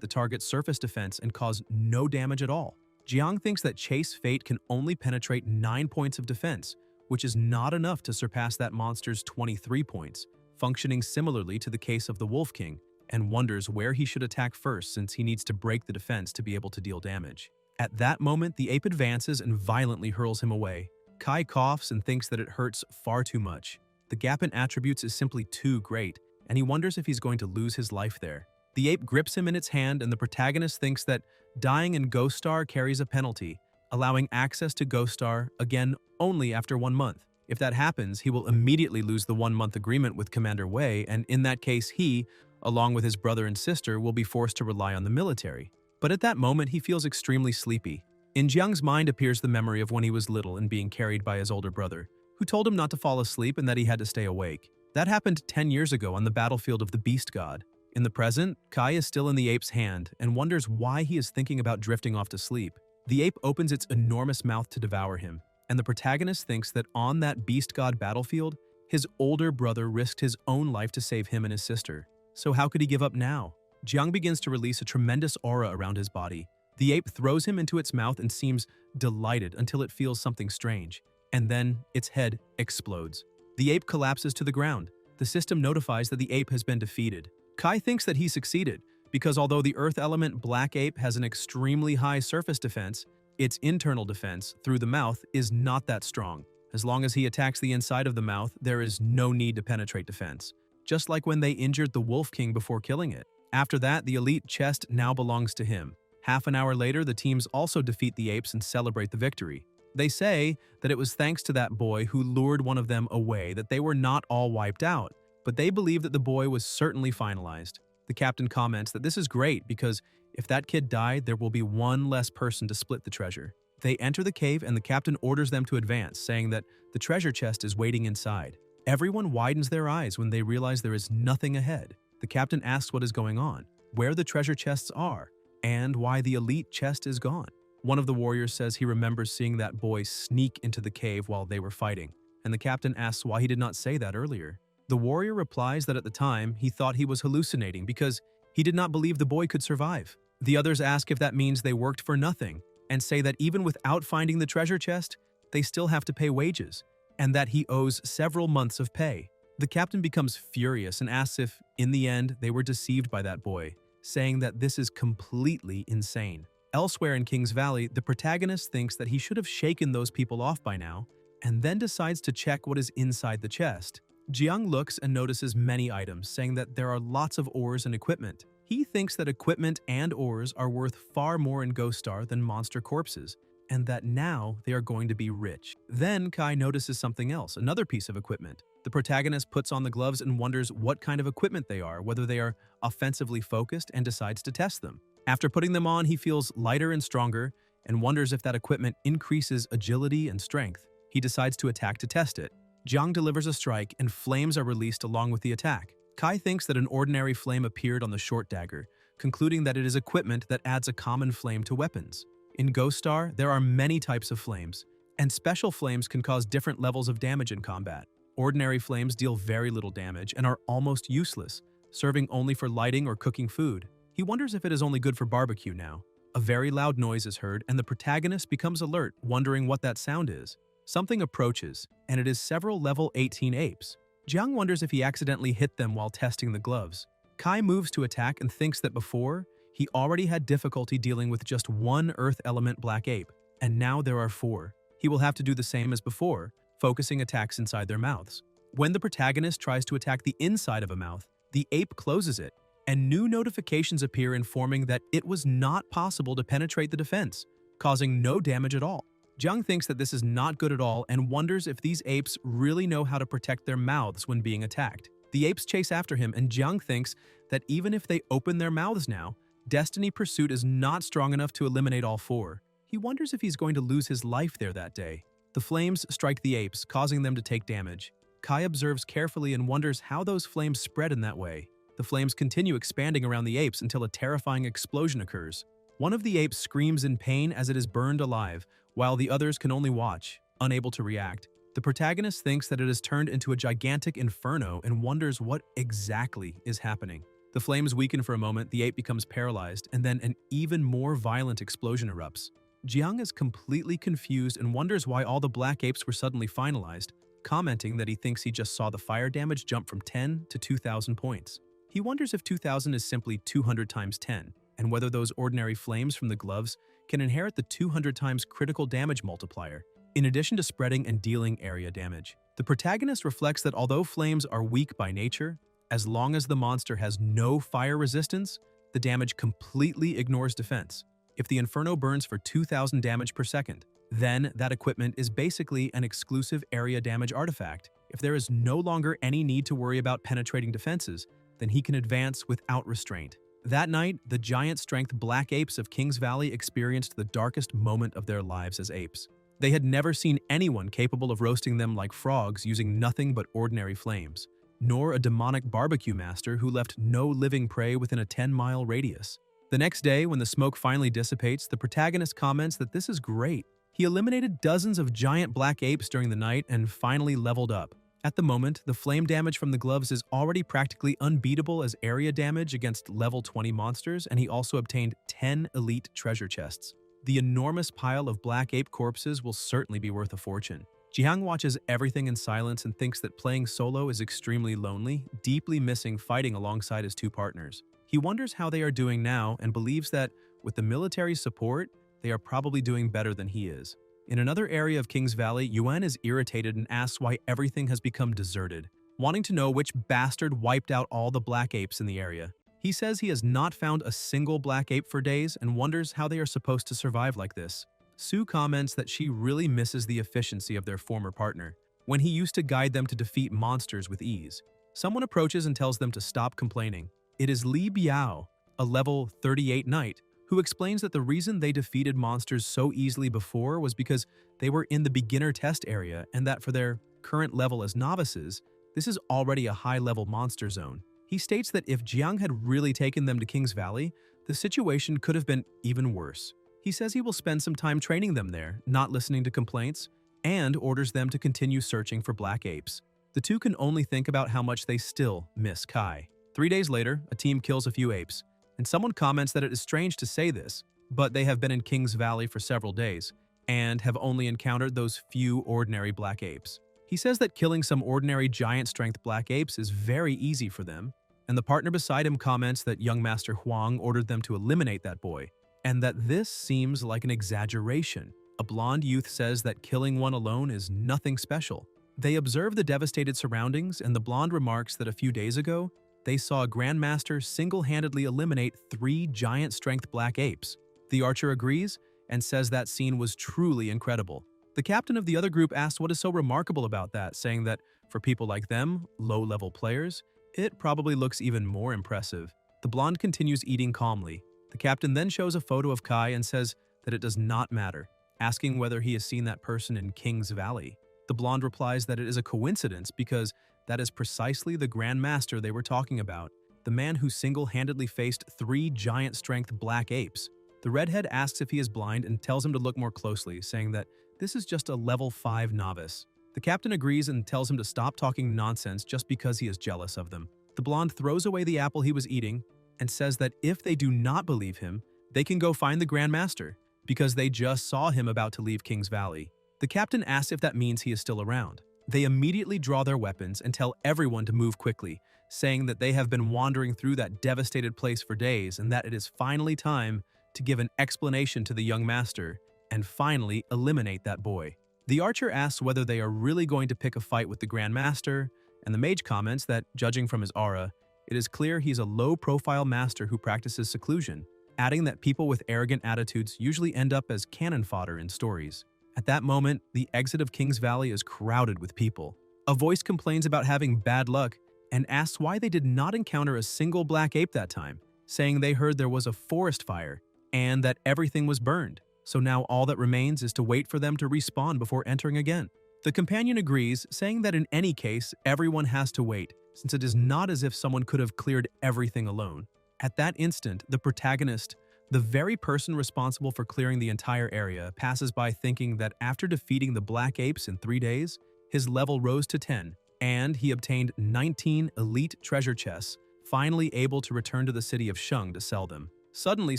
the target's surface defense and cause no damage at all. Jiang thinks that Chase Fate can only penetrate 9 points of defense, which is not enough to surpass that monster's 23 points, functioning similarly to the case of the Wolf King, and wonders where he should attack first since he needs to break the defense to be able to deal damage. At that moment, the ape advances and violently hurls him away. Kai coughs and thinks that it hurts far too much. The gap in attributes is simply too great, and he wonders if he's going to lose his life there. The ape grips him in its hand, and the protagonist thinks that dying in Ghost Star carries a penalty, allowing access to Ghost Star, again, only after 1 month. If that happens, he will immediately lose the 1-month agreement with Commander Wei, and in that case he, along with his brother and sister, will be forced to rely on the military. But at that moment, he feels extremely sleepy. In Jiang's mind appears the memory of when he was little and being carried by his older brother, who told him not to fall asleep and that he had to stay awake. That happened 10 years ago on the battlefield of the Beast God. In the present, Kai is still in the ape's hand and wonders why he is thinking about drifting off to sleep. The ape opens its enormous mouth to devour him, and the protagonist thinks that on that Beast God battlefield, his older brother risked his own life to save him and his sister. So how could he give up now? Jiang begins to release a tremendous aura around his body. The ape throws him into its mouth and seems delighted until it feels something strange, and then its head explodes. The ape collapses to the ground. The system notifies that the ape has been defeated. Kai thinks that he succeeded, because although the earth element black ape has an extremely high surface defense, its internal defense, through the mouth, is not that strong. As long as he attacks the inside of the mouth, there is no need to penetrate defense, just like when they injured the Wolf King before killing it. After that, the elite chest now belongs to him. Half an hour later, the teams also defeat the apes and celebrate the victory. They say that it was thanks to that boy who lured one of them away that they were not all wiped out, but they believe that the boy was certainly finalized. The captain comments that this is great because if that kid died, there will be one less person to split the treasure. They enter the cave and the captain orders them to advance, saying that the treasure chest is waiting inside. Everyone widens their eyes when they realize there is nothing ahead. The captain asks what is going on, where the treasure chests are, and why the elite chest is gone. One of the warriors says he remembers seeing that boy sneak into the cave while they were fighting, and the captain asks why he did not say that earlier. The warrior replies that at the time, he thought he was hallucinating because he did not believe the boy could survive. The others ask if that means they worked for nothing, and say that even without finding the treasure chest, they still have to pay wages, and that he owes several months of pay. The captain becomes furious and asks if, in the end, they were deceived by that boy, saying that this is completely insane. Elsewhere in King's Valley, the protagonist thinks that he should have shaken those people off by now, and then decides to check what is inside the chest. Jiang looks and notices many items, saying that there are lots of ores and equipment. He thinks that equipment and ores are worth far more in Ghost Star than monster corpses, and that now they are going to be rich. Then Kai notices something else, another piece of equipment. The protagonist puts on the gloves and wonders what kind of equipment they are, whether they are offensively focused, and decides to test them. After putting them on, he feels lighter and stronger and wonders if that equipment increases agility and strength. He decides to attack to test it. Jiang delivers a strike and flames are released along with the attack. Kai thinks that an ordinary flame appeared on the short dagger, concluding that it is equipment that adds a common flame to weapons. In Ghost Star, there are many types of flames, and special flames can cause different levels of damage in combat. Ordinary flames deal very little damage and are almost useless, serving only for lighting or cooking food. He wonders if it is only good for barbecue now. A very loud noise is heard and the protagonist becomes alert, wondering what that sound is. Something approaches, and it is several level 18 apes. Jiang wonders if he accidentally hit them while testing the gloves. Kai moves to attack and thinks that before, he already had difficulty dealing with just one earth element black ape, and now there are 4. He will have to do the same as before, focusing attacks inside their mouths. When the protagonist tries to attack the inside of a mouth, the ape closes it, and new notifications appear informing that it was not possible to penetrate the defense, causing no damage at all. Jiang thinks that this is not good at all and wonders if these apes really know how to protect their mouths when being attacked. The apes chase after him, and Jiang thinks that even if they open their mouths now, Destiny Pursuit is not strong enough to eliminate all four. He wonders if he's going to lose his life there that day. The flames strike the apes, causing them to take damage. Kai observes carefully and wonders how those flames spread in that way. The flames continue expanding around the apes until a terrifying explosion occurs. One of the apes screams in pain as it is burned alive, while the others can only watch, unable to react. The protagonist thinks that it has turned into a gigantic inferno and wonders what exactly is happening. The flames weaken for a moment, the ape becomes paralyzed, and then an even more violent explosion erupts. Jiang is completely confused and wonders why all the black apes were suddenly finalized, commenting that he thinks he just saw the fire damage jump from 10 to 2,000 points. He wonders if 2,000 is simply 200 times 10, and whether those ordinary flames from the gloves can inherit the 200 times critical damage multiplier, in addition to spreading and dealing area damage. The protagonist reflects that although flames are weak by nature, as long as the monster has no fire resistance, the damage completely ignores defense. If the Inferno burns for 2,000 damage per second, then that equipment is basically an exclusive area damage artifact. If there is no longer any need to worry about penetrating defenses, then he can advance without restraint. That night, the giant strength black apes of Kings Valley experienced the darkest moment of their lives as apes. They had never seen anyone capable of roasting them like frogs using nothing but ordinary flames, nor a demonic barbecue master who left no living prey within a 10-mile radius. The next day, when the smoke finally dissipates, the protagonist comments that this is great. He eliminated dozens of giant black apes during the night and finally leveled up. At the moment, the flame damage from the gloves is already practically unbeatable as area damage against level 20 monsters, and he also obtained 10 elite treasure chests. The enormous pile of black ape corpses will certainly be worth a fortune. Jiang watches everything in silence and thinks that playing solo is extremely lonely, deeply missing fighting alongside his two partners. He wonders how they are doing now and believes that, with the military support, they are probably doing better than he is. In another area of Kings Valley, Yuan is irritated and asks why everything has become deserted, wanting to know which bastard wiped out all the black apes in the area. He says he has not found a single black ape for days and wonders how they are supposed to survive like this. Sue comments that she really misses the efficiency of their former partner, when he used to guide them to defeat monsters with ease. Someone approaches and tells them to stop complaining. It is Li Biao, a level 38 knight, who explains that the reason they defeated monsters so easily before was because they were in the beginner test area and that for their current level as novices, this is already a high-level monster zone. He states that if Jiang had really taken them to Kings Valley, the situation could have been even worse. He says he will spend some time training them there, not listening to complaints, and orders them to continue searching for black apes. The two can only think about how much they still miss Kai. 3 days later, a team kills a few apes, and someone comments that it is strange to say this, but they have been in Kings Valley for several days, and have only encountered those few ordinary black apes. He says that killing some ordinary giant-strength black apes is very easy for them, and the partner beside him comments that young Master Huang ordered them to eliminate that boy, and that this seems like an exaggeration. A blonde youth says that killing one alone is nothing special. They observe the devastated surroundings, and the blonde remarks that a few days ago, they saw a Grandmaster single-handedly eliminate 3 giant-strength black apes. The archer agrees and says that scene was truly incredible. The captain of the other group asks what is so remarkable about that, saying that for people like them, low-level players, it probably looks even more impressive. The blonde continues eating calmly. The captain then shows a photo of Kai and says that it does not matter, asking whether he has seen that person in Kings Valley. The blonde replies that it is a coincidence because that is precisely the Grand Master they were talking about, the man who single-handedly faced 3 giant-strength black apes. The redhead asks if he is blind and tells him to look more closely, saying that this is just a level 5 novice. The captain agrees and tells him to stop talking nonsense just because he is jealous of them. The blonde throws away the apple he was eating and says that if they do not believe him, they can go find the Grand Master, because they just saw him about to leave Kings Valley. The captain asks if that means he is still around. They immediately draw their weapons and tell everyone to move quickly, saying that they have been wandering through that devastated place for days and that it is finally time to give an explanation to the young master and finally eliminate that boy. The archer asks whether they are really going to pick a fight with the Grand Master, and the mage comments that, judging from his aura, it is clear he's a low-profile master who practices seclusion, adding that people with arrogant attitudes usually end up as cannon fodder in stories. At that moment, the exit of Kings Valley is crowded with people. A voice complains about having bad luck, and asks why they did not encounter a single black ape that time, saying they heard there was a forest fire and that everything was burned, so now all that remains is to wait for them to respawn before entering again. The companion agrees, saying that in any case, everyone has to wait, since it is not as if someone could have cleared everything alone. At that instant, the protagonist, the very person responsible for clearing the entire area, passes by thinking that after defeating the black apes in 3 days, his level rose to 10, and he obtained 19 elite treasure chests, finally able to return to the city of Sheng to sell them. Suddenly,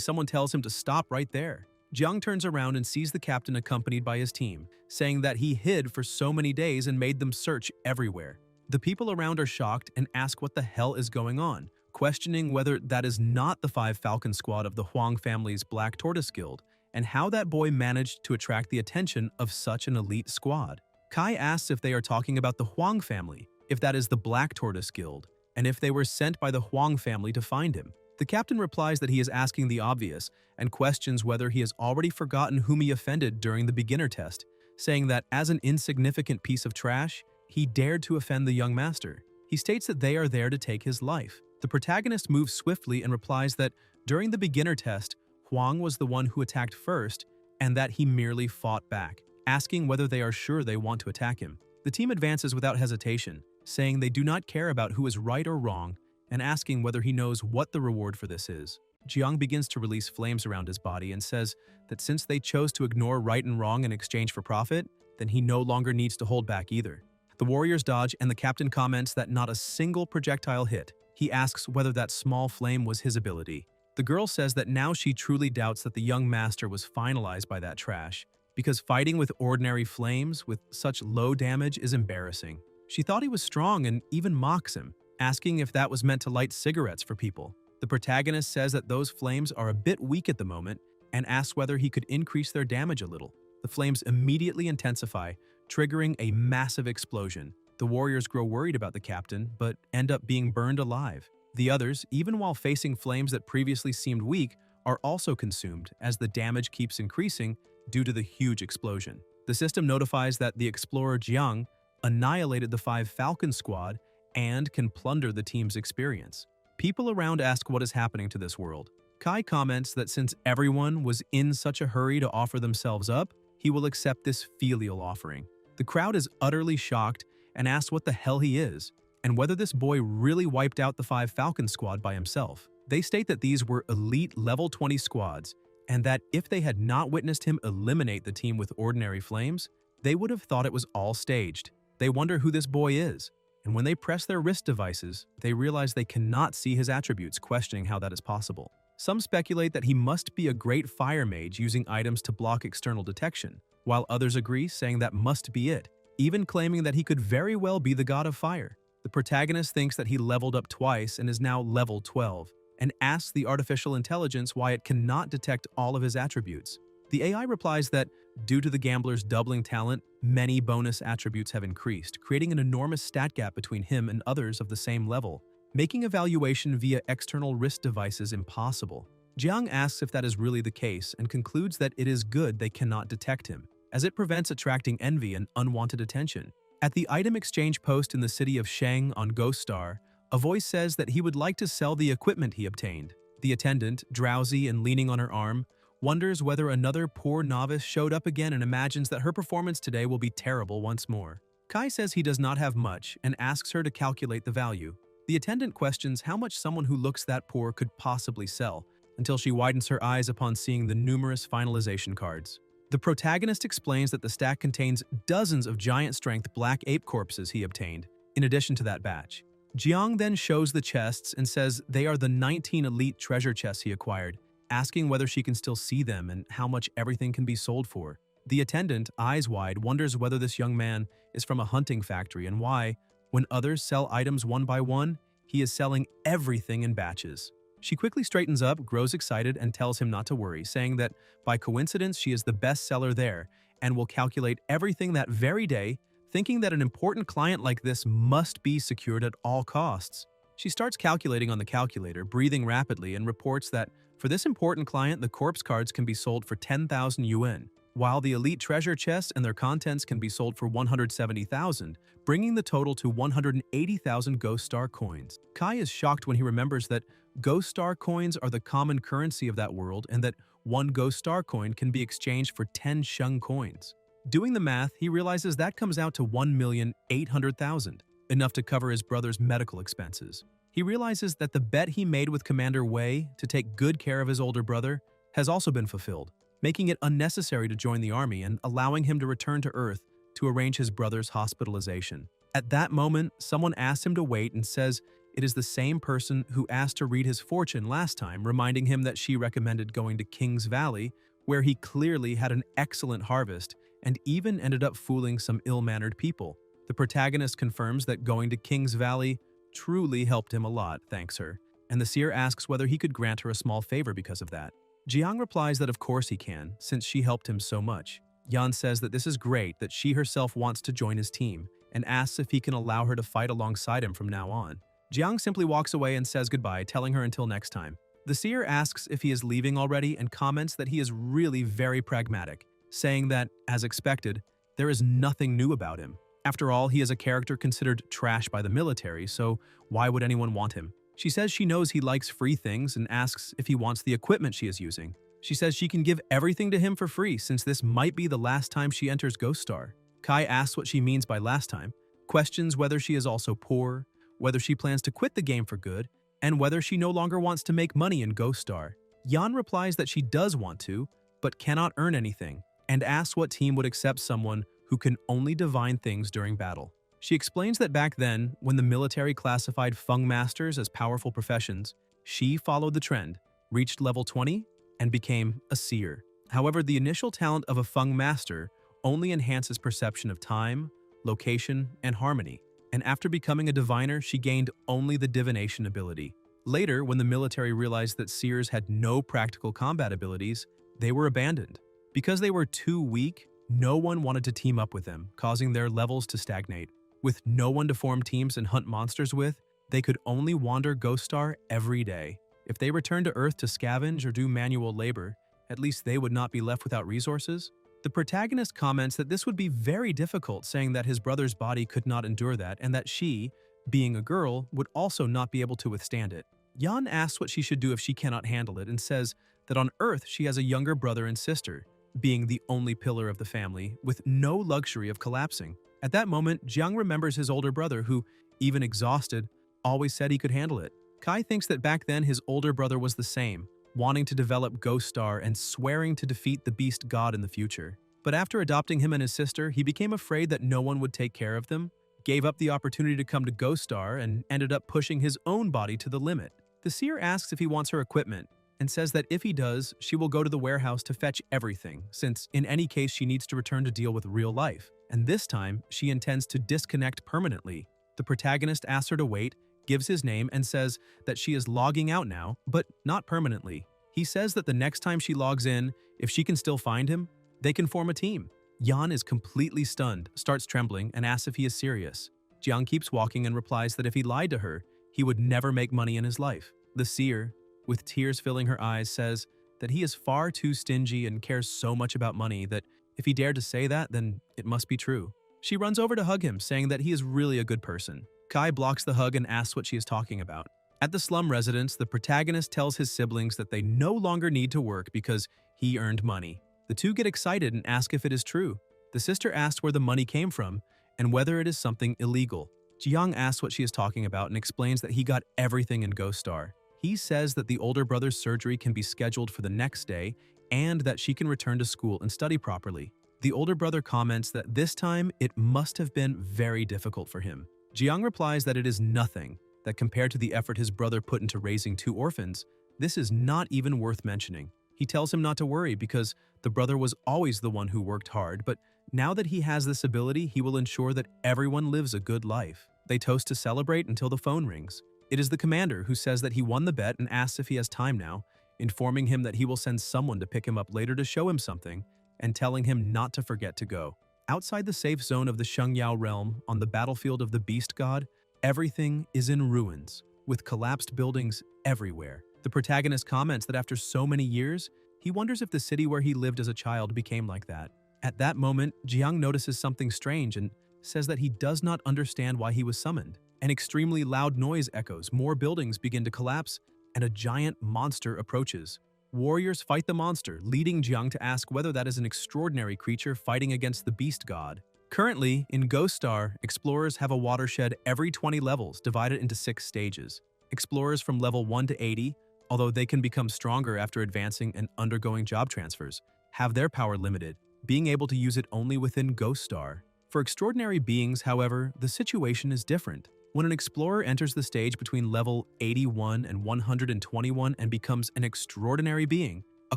someone tells him to stop right there. Jiang turns around and sees the captain accompanied by his team, saying that he hid for so many days and made them search everywhere. The people around are shocked and ask what the hell is going on, questioning whether that is not the 5 Falcon squad of the Huang family's Black Tortoise Guild, and how that boy managed to attract the attention of such an elite squad. Kai asks if they are talking about the Huang family, if that is the Black Tortoise Guild, and if they were sent by the Huang family to find him. The captain replies that he is asking the obvious and questions whether he has already forgotten whom he offended during the beginner test, saying that as an insignificant piece of trash, he dared to offend the young master. He states that they are there to take his life. The protagonist moves swiftly and replies that during the beginner test, Huang was the one who attacked first and that he merely fought back, asking whether they are sure they want to attack him. The team advances without hesitation, saying they do not care about who is right or wrong, and asking whether he knows what the reward for this is. Jiang begins to release flames around his body and says that since they chose to ignore right and wrong in exchange for profit, then he no longer needs to hold back either. The warriors dodge and the captain comments that not a single projectile hit. He asks whether that small flame was his ability. The girl says that now she truly doubts that the young master was finalized by that trash, because fighting with ordinary flames with such low damage is embarrassing. She thought he was strong and even mocks him, asking if that was meant to light cigarettes for people. The protagonist says that those flames are a bit weak at the moment and asks whether he could increase their damage a little. The flames immediately intensify, triggering a massive explosion. The warriors grow worried about the captain, but end up being burned alive. The others, even while facing flames that previously seemed weak, are also consumed as the damage keeps increasing due to the huge explosion. The system notifies that the explorer Jiang annihilated the 5 Falcon squad and can plunder the team's experience. People around ask what is happening to this world. Kai comments that since everyone was in such a hurry to offer themselves up, he will accept this filial offering. The crowd is utterly shocked and asks what the hell he is, and whether this boy really wiped out the 5 Falcon squad by himself. They state that these were elite level 20 squads, and that if they had not witnessed him eliminate the team with ordinary flames, they would have thought it was all staged. They wonder who this boy is, and when they press their wrist devices, they realize they cannot see his attributes, questioning how that is possible. Some speculate that he must be a great fire mage using items to block external detection, while others agree, saying that must be it, even claiming that he could very well be the god of fire. The protagonist thinks that he leveled up twice and is now level 12, and asks the artificial intelligence why it cannot detect all of his attributes. The AI replies that, due to the gambler's doubling talent, many bonus attributes have increased, creating an enormous stat gap between him and others of the same level, making evaluation via external wrist devices impossible. Jiang asks if that is really the case and concludes that it is good they cannot detect him, as it prevents attracting envy and unwanted attention. At the item exchange post in the city of Sheng on Ghost Star, a voice says that he would like to sell the equipment he obtained. The attendant, drowsy and leaning on her arm, wonders whether another poor novice showed up again and imagines that her performance today will be terrible once more. Kai says he does not have much and asks her to calculate the value. The attendant questions how much someone who looks that poor could possibly sell, until she widens her eyes upon seeing the numerous finalization cards. The protagonist explains that the stack contains dozens of giant strength black ape corpses he obtained, in addition to that batch. Jiang then shows the chests and says they are the 19 elite treasure chests he acquired, asking whether she can still see them and how much everything can be sold for. The attendant, eyes wide, wonders whether this young man is from a hunting factory and why, when others sell items one by one, he is selling everything in batches. She quickly straightens up, grows excited, and tells him not to worry, saying that by coincidence she is the best seller there and will calculate everything that very day, thinking that an important client like this must be secured at all costs. She starts calculating on the calculator, breathing rapidly, and reports that for this important client, the corpse cards can be sold for 10,000 yuan, while the elite treasure chests and their contents can be sold for 170,000, bringing the total to 180,000 Ghost Star coins. Kai is shocked when he remembers that Ghost Star coins are the common currency of that world and that one Ghost Star coin can be exchanged for 10 Sheng coins. Doing the math, he realizes that comes out to 1,800,000, enough to cover his brother's medical expenses. He realizes that the bet he made with Commander Wei to take good care of his older brother has also been fulfilled, making it unnecessary to join the army and allowing him to return to Earth to arrange his brother's hospitalization. At that moment, someone asks him to wait and says it is the same person who asked to read his fortune last time, reminding him that she recommended going to King's Valley, where he clearly had an excellent harvest and even ended up fooling some ill-mannered people. The protagonist confirms that going to King's Valley truly helped him a lot, thanks her, and the seer asks whether he could grant her a small favor because of that. Jiang replies that of course he can, since she helped him so much. Yan says that this is great, that she herself wants to join his team, and asks if he can allow her to fight alongside him from now on. Jiang simply walks away and says goodbye, telling her until next time. The seer asks if he is leaving already and comments that he is really very pragmatic, saying that, as expected, there is nothing new about him. After all, he is a character considered trash by the military, so why would anyone want him? She says she knows he likes free things and asks if he wants the equipment she is using. She says she can give everything to him for free since this might be the last time she enters Ghost Star. Kai asks what she means by last time, questions whether she is also poor, whether she plans to quit the game for good, and whether she no longer wants to make money in Ghost Star. Yan replies that she does want to, but cannot earn anything, and asks what team would accept someone who can only divine things during battle. She explains that back then, when the military classified Feng Masters as powerful professions, she followed the trend, reached level 20, and became a seer. However, the initial talent of a Feng Master only enhances perception of time, location, and harmony, and after becoming a diviner, she gained only the divination ability. Later, when the military realized that seers had no practical combat abilities, they were abandoned. Because they were too weak, no one wanted to team up with them, causing their levels to stagnate. With no one to form teams and hunt monsters with, they could only wander Ghost Star every day. If they returned to Earth to scavenge or do manual labor, at least they would not be left without resources. The protagonist comments that this would be very difficult, saying that his brother's body could not endure that and that she, being a girl, would also not be able to withstand it. Yan asks what she should do if she cannot handle it and says that on Earth she has a younger brother and sister, being the only pillar of the family, with no luxury of collapsing. At that moment, Jiang remembers his older brother who, even exhausted, always said he could handle it. Kai thinks that back then his older brother was the same, wanting to develop Ghost Star and swearing to defeat the beast god in the future. But after adopting him and his sister, he became afraid that no one would take care of them, gave up the opportunity to come to Ghost Star, and ended up pushing his own body to the limit. The seer asks if he wants her equipment, and says that if he does, she will go to the warehouse to fetch everything, since in any case she needs to return to deal with real life. And this time, she intends to disconnect permanently. The protagonist asks her to wait, gives his name, and says that she is logging out now, but not permanently. He says that the next time she logs in, if she can still find him, they can form a team. Yan is completely stunned, starts trembling, and asks if he is serious. Jiang keeps walking and replies that if he lied to her, he would never make money in his life. The seer, with tears filling her eyes, says that he is far too stingy and cares so much about money that if he dared to say that, then it must be true. She runs over to hug him, saying that he is really a good person. Kai blocks the hug and asks what she is talking about. At the slum residence, the protagonist tells his siblings that they no longer need to work because he earned money. The two get excited and ask if it is true. The sister asks where the money came from and whether it is something illegal. Jiang asks what she is talking about and explains that he got everything in Ghost Star. He says that the older brother's surgery can be scheduled for the next day and that she can return to school and study properly. The older brother comments that this time it must have been very difficult for him. Jiang replies that it is nothing, that compared to the effort his brother put into raising 2 orphans, this is not even worth mentioning. He tells him not to worry because the brother was always the one who worked hard, but now that he has this ability, he will ensure that everyone lives a good life. They toast to celebrate until the phone rings. It is the commander who says that he won the bet and asks if he has time now, informing him that he will send someone to pick him up later to show him something, and telling him not to forget to go. Outside the safe zone of the Shengyao realm, on the battlefield of the beast god, everything is in ruins, with collapsed buildings everywhere. The protagonist comments that after so many years, he He wonders if the city where he lived as a child became like that. At that moment, Jiang notices something strange and says that he does not understand why he was summoned. An extremely loud noise echoes, more buildings begin to collapse, and a giant monster approaches. Warriors fight the monster, leading Jiang to ask whether that is an extraordinary creature fighting against the beast god. Currently, in Ghost Star, explorers have a watershed every 20 levels, divided into 6 stages. Explorers from level 1 to 80, although they can become stronger after advancing and undergoing job transfers, have their power limited, being able to use it only within Ghost Star. For extraordinary beings, however, the situation is different. When an explorer enters the stage between level 81 and 121 and becomes an extraordinary being, a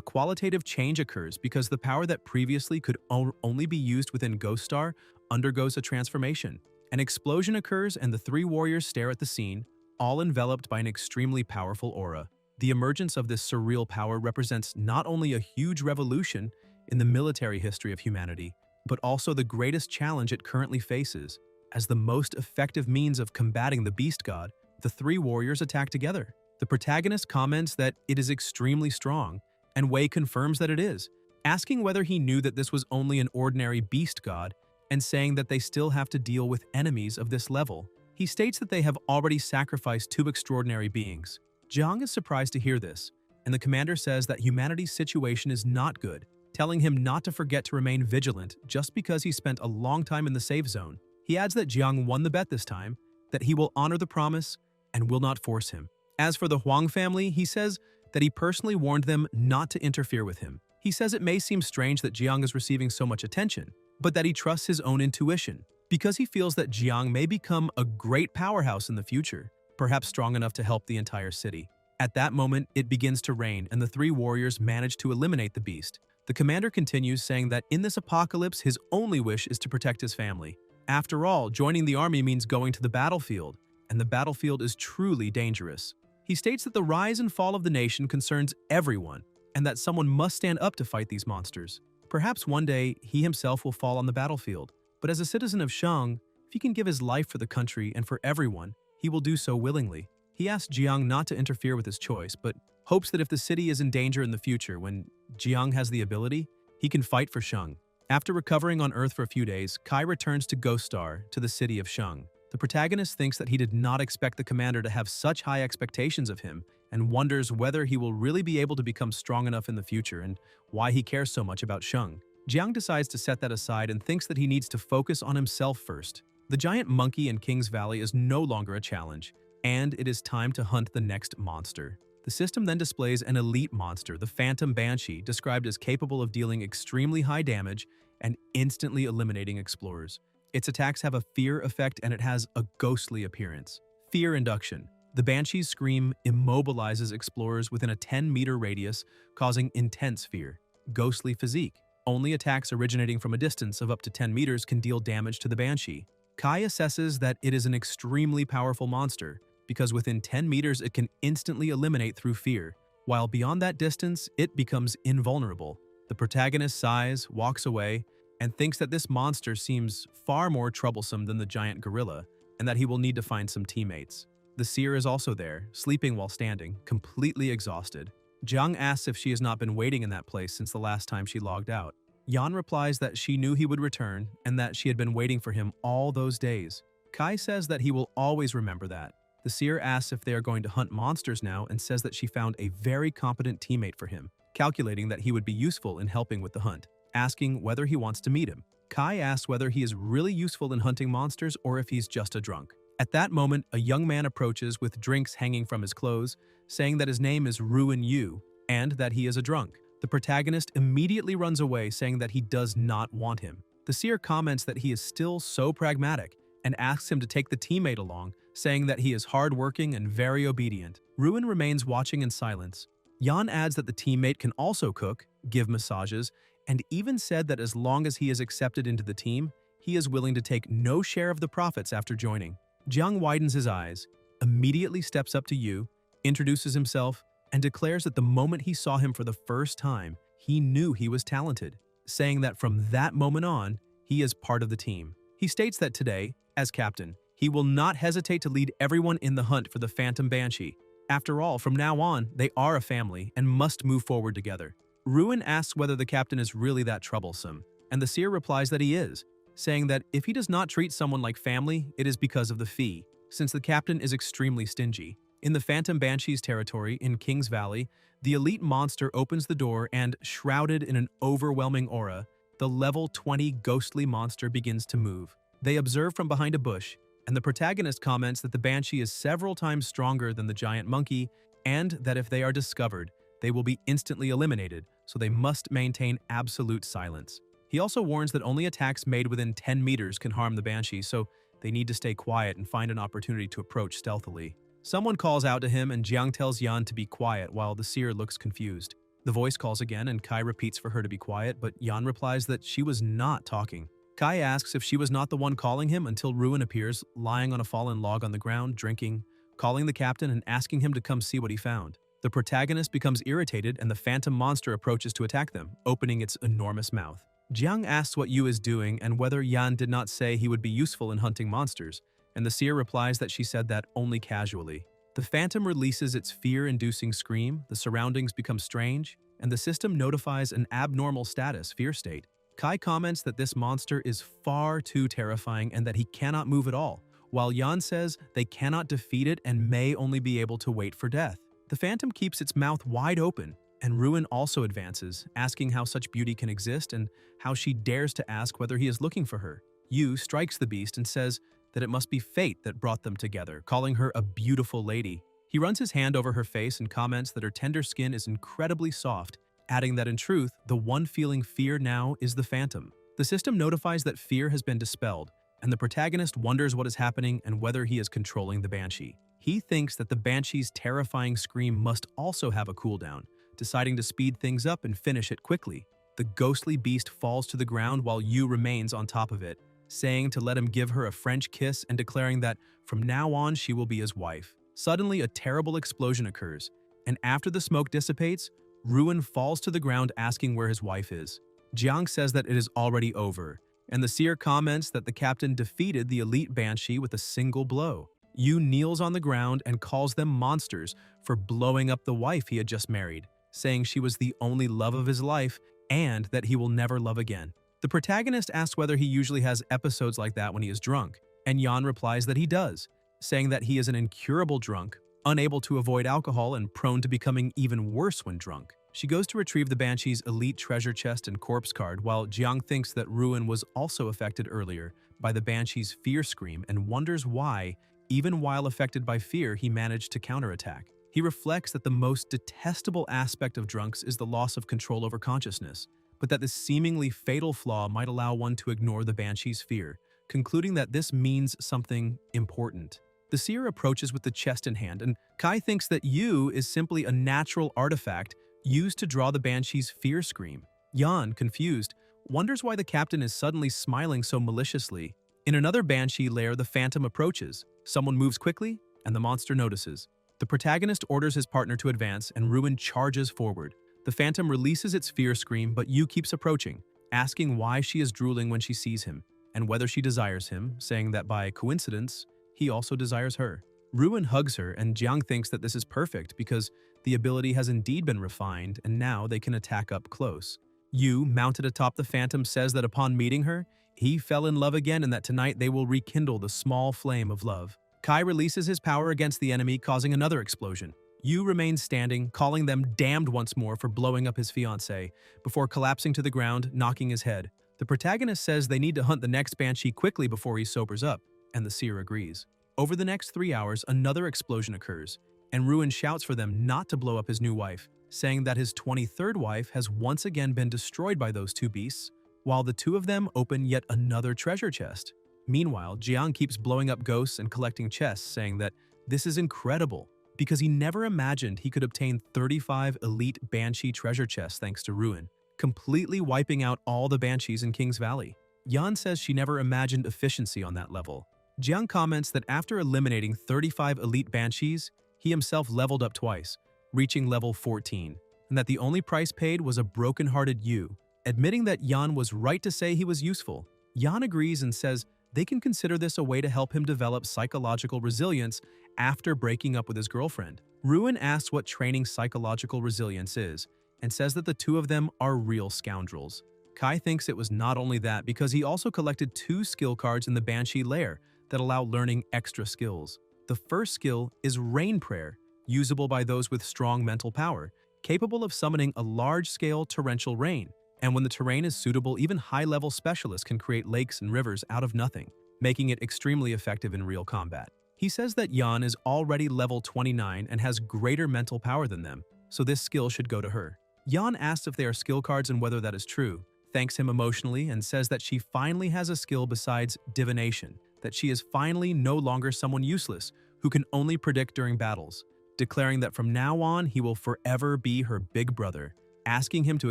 qualitative change occurs because the power that previously could only be used within Ghost Star undergoes a transformation. An explosion occurs and the 3 warriors stare at the scene, all enveloped by an extremely powerful aura. The emergence of this surreal power represents not only a huge revolution in the military history of humanity, but also the greatest challenge it currently faces. As the most effective means of combating the beast god, the 3 warriors attack together. The protagonist comments that it is extremely strong, and Wei confirms that it is, asking whether he knew that this was only an ordinary beast god, and saying that they still have to deal with enemies of this level. He states that they have already sacrificed 2 extraordinary beings. Jiang is surprised to hear this, and the commander says that humanity's situation is not good, telling him not to forget to remain vigilant just because he spent a long time in the safe zone. He adds that Jiang won the bet this time, that he will honor the promise and will not force him. As for the Huang family, he says that he personally warned them not to interfere with him. He says it may seem strange that Jiang is receiving so much attention, but that he trusts his own intuition, because he feels that Jiang may become a great powerhouse in the future, perhaps strong enough to help the entire city. At that moment, it begins to rain, and the 3 warriors manage to eliminate the beast. The commander continues, saying that in this apocalypse, his only wish is to protect his family. After all, joining the army means going to the battlefield, and the battlefield is truly dangerous. He states that the rise and fall of the nation concerns everyone, and that someone must stand up to fight these monsters. Perhaps one day, he himself will fall on the battlefield, but as a citizen of Shang, if he can give his life for the country and for everyone, he will do so willingly. He asks Jiang not to interfere with his choice, but hopes that if the city is in danger in the future, when Jiang has the ability, he can fight for Shang. After recovering on Earth for a few days, Kai returns to Ghost Star, to the city of Shang. The protagonist thinks that he did not expect the commander to have such high expectations of him, and wonders whether he will really be able to become strong enough in the future and why he cares so much about Shang. Jiang decides to set that aside and thinks that he needs to focus on himself first. The giant monkey in King's Valley is no longer a challenge, and it is time to hunt the next monster. The system then displays an elite monster, the Phantom Banshee, described as capable of dealing extremely high damage and instantly eliminating explorers. Its attacks have a fear effect and it has a ghostly appearance. Fear induction. The Banshee's scream immobilizes explorers within a 10-meter radius, causing intense fear. Ghostly physique. Only attacks originating from a distance of up to 10 meters can deal damage to the Banshee. Kai assesses that it is an extremely powerful monster, because within 10 meters it can instantly eliminate through fear, while beyond that distance, it becomes invulnerable. The protagonist sighs, walks away, and thinks that this monster seems far more troublesome than the giant gorilla, and that he will need to find some teammates. The seer is also there, sleeping while standing, completely exhausted. Jiang asks if she has not been waiting in that place since the last time she logged out. Yan replies that she knew he would return and that she had been waiting for him all those days. Kai says that he will always remember that. The seer asks if they are going to hunt monsters now and says that she found a very competent teammate for him, calculating that he would be useful in helping with the hunt, asking whether he wants to meet him. Kai asks whether he is really useful in hunting monsters or if he's just a drunk. At that moment, a young man approaches with drinks hanging from his clothes, saying that his name is Ruin Yu and that he is a drunk. The protagonist immediately runs away, saying that he does not want him. The seer comments that he is still so pragmatic and asks him to take the teammate along, saying that he is hardworking and very obedient. Ruin remains watching in silence. Yan adds that the teammate can also cook, give massages, and even said that as long as he is accepted into the team, he is willing to take no share of the profits after joining. Jiang widens his eyes, immediately steps up to Yu, introduces himself, and declares that the moment he saw him for the first time, he knew he was talented, saying that from that moment on, he is part of the team. He states that today, as captain, he will not hesitate to lead everyone in the hunt for the Phantom Banshee. After all, from now on, they are a family and must move forward together. Ruin asks whether the captain is really that troublesome, and the seer replies that he is, saying that if he does not treat someone like family, it is because of the fee, since the captain is extremely stingy. In the Phantom Banshee's territory in King's Valley, the elite monster opens the door and, shrouded in an overwhelming aura, the level 20 ghostly monster begins to move. They observe from behind a bush, and the protagonist comments that the Banshee is several times stronger than the giant monkey, and that if they are discovered, they will be instantly eliminated, so they must maintain absolute silence. He also warns that only attacks made within 10 meters can harm the Banshee, so they need to stay quiet and find an opportunity to approach stealthily. Someone calls out to him and Jiang tells Yan to be quiet while the seer looks confused. The voice calls again and Kai repeats for her to be quiet, but Yan replies that she was not talking. Kai asks if she was not the one calling him until Ruin appears, lying on a fallen log on the ground, drinking, calling the captain and asking him to come see what he found. The protagonist becomes irritated and the phantom monster approaches to attack them, opening its enormous mouth. Jiang asks what Yu is doing and whether Yan did not say he would be useful in hunting monsters, and the seer replies that she said that only casually. The phantom releases its fear-inducing scream, the surroundings become strange, and the system notifies an abnormal status, fear state. Kai comments that this monster is far too terrifying and that he cannot move at all, while Yan says they cannot defeat it and may only be able to wait for death. The phantom keeps its mouth wide open, and Ruin also advances, asking how such beauty can exist and how she dares to ask whether he is looking for her. Yu strikes the beast and says that it must be fate that brought them together, calling her a beautiful lady. He runs his hand over her face and comments that her tender skin is incredibly soft, adding that in truth, the one feeling fear now is the phantom. The system notifies that fear has been dispelled, and the protagonist wonders what is happening and whether he is controlling the Banshee. He thinks that the Banshee's terrifying scream must also have a cooldown, deciding to speed things up and finish it quickly. The ghostly beast falls to the ground while Yu remains on top of it, saying to let him give her a French kiss and declaring that from now on she will be his wife. Suddenly, a terrible explosion occurs, and after the smoke dissipates, Ruin falls to the ground asking where his wife is. Jiang says that it is already over, and the seer comments that the captain defeated the elite Banshee with a single blow. Yu kneels on the ground and calls them monsters for blowing up the wife he had just married, saying she was the only love of his life and that he will never love again. The protagonist asks whether he usually has episodes like that when he is drunk, and Yan replies that he does, saying that he is an incurable drunk, unable to avoid alcohol and prone to becoming even worse when drunk. She goes to retrieve the Banshee's elite treasure chest and corpse card, while Jiang thinks that Ruin was also affected earlier by the Banshee's fear scream and wonders why, even while affected by fear, he managed to counterattack. He reflects that the most detestable aspect of drunks is the loss of control over consciousness, but that this seemingly fatal flaw might allow one to ignore the Banshee's fear, concluding that this means something important. The seer approaches with the chest in hand, and Kai thinks that Yu is simply a natural artifact used to draw the Banshee's fear scream. Yan, confused, wonders why the captain is suddenly smiling so maliciously. In another Banshee lair, the phantom approaches. Someone moves quickly, and the monster notices. The protagonist orders his partner to advance, and Ruin charges forward. The phantom releases its fear scream, but Yu keeps approaching, asking why she is drooling when she sees him, and whether she desires him, saying that by coincidence, he also desires her. Ruin hugs her, and Jiang thinks that this is perfect because the ability has indeed been refined, and now they can attack up close. Yu, mounted atop the phantom, says that upon meeting her, he fell in love again and that tonight they will rekindle the small flame of love. Kai releases his power against the enemy, causing another explosion. Yu remains standing, calling them damned once more for blowing up his fiancée, before collapsing to the ground, knocking his head. The protagonist says they need to hunt the next Banshee quickly before he sobers up, and the seer agrees. Over the next 3 hours, another explosion occurs, and Ruin shouts for them not to blow up his new wife, saying that his 23rd wife has once again been destroyed by those two beasts, while the two of them open yet another treasure chest. Meanwhile, Jiang keeps blowing up ghosts and collecting chests, saying that this is incredible, because he never imagined he could obtain 35 elite Banshee treasure chests thanks to Ruin, completely wiping out all the Banshees in King's Valley. Yan says she never imagined efficiency on that level. Jiang comments that after eliminating 35 elite Banshees, he himself leveled up twice, reaching level 14, and that the only price paid was a broken-hearted Yu. Admitting that Yan was right to say he was useful, Yan agrees and says they can consider this a way to help him develop psychological resilience after breaking up with his girlfriend. Ruin asks what training psychological resilience is, and says that the two of them are real scoundrels. Kai thinks it was not only that because he also collected 2 skill cards in the Banshee lair that allow learning extra skills. The first skill is Rain Prayer, usable by those with strong mental power, capable of summoning a large-scale torrential rain. And when the terrain is suitable, even high-level specialists can create lakes and rivers out of nothing, making it extremely effective in real combat. He says that Yan is already level 29 and has greater mental power than them, so this skill should go to her. Yan asks if they are skill cards and whether that is true, thanks him emotionally, and says that she finally has a skill besides divination, that she is finally no longer someone useless who can only predict during battles, declaring that from now on he will forever be her big brother, asking him to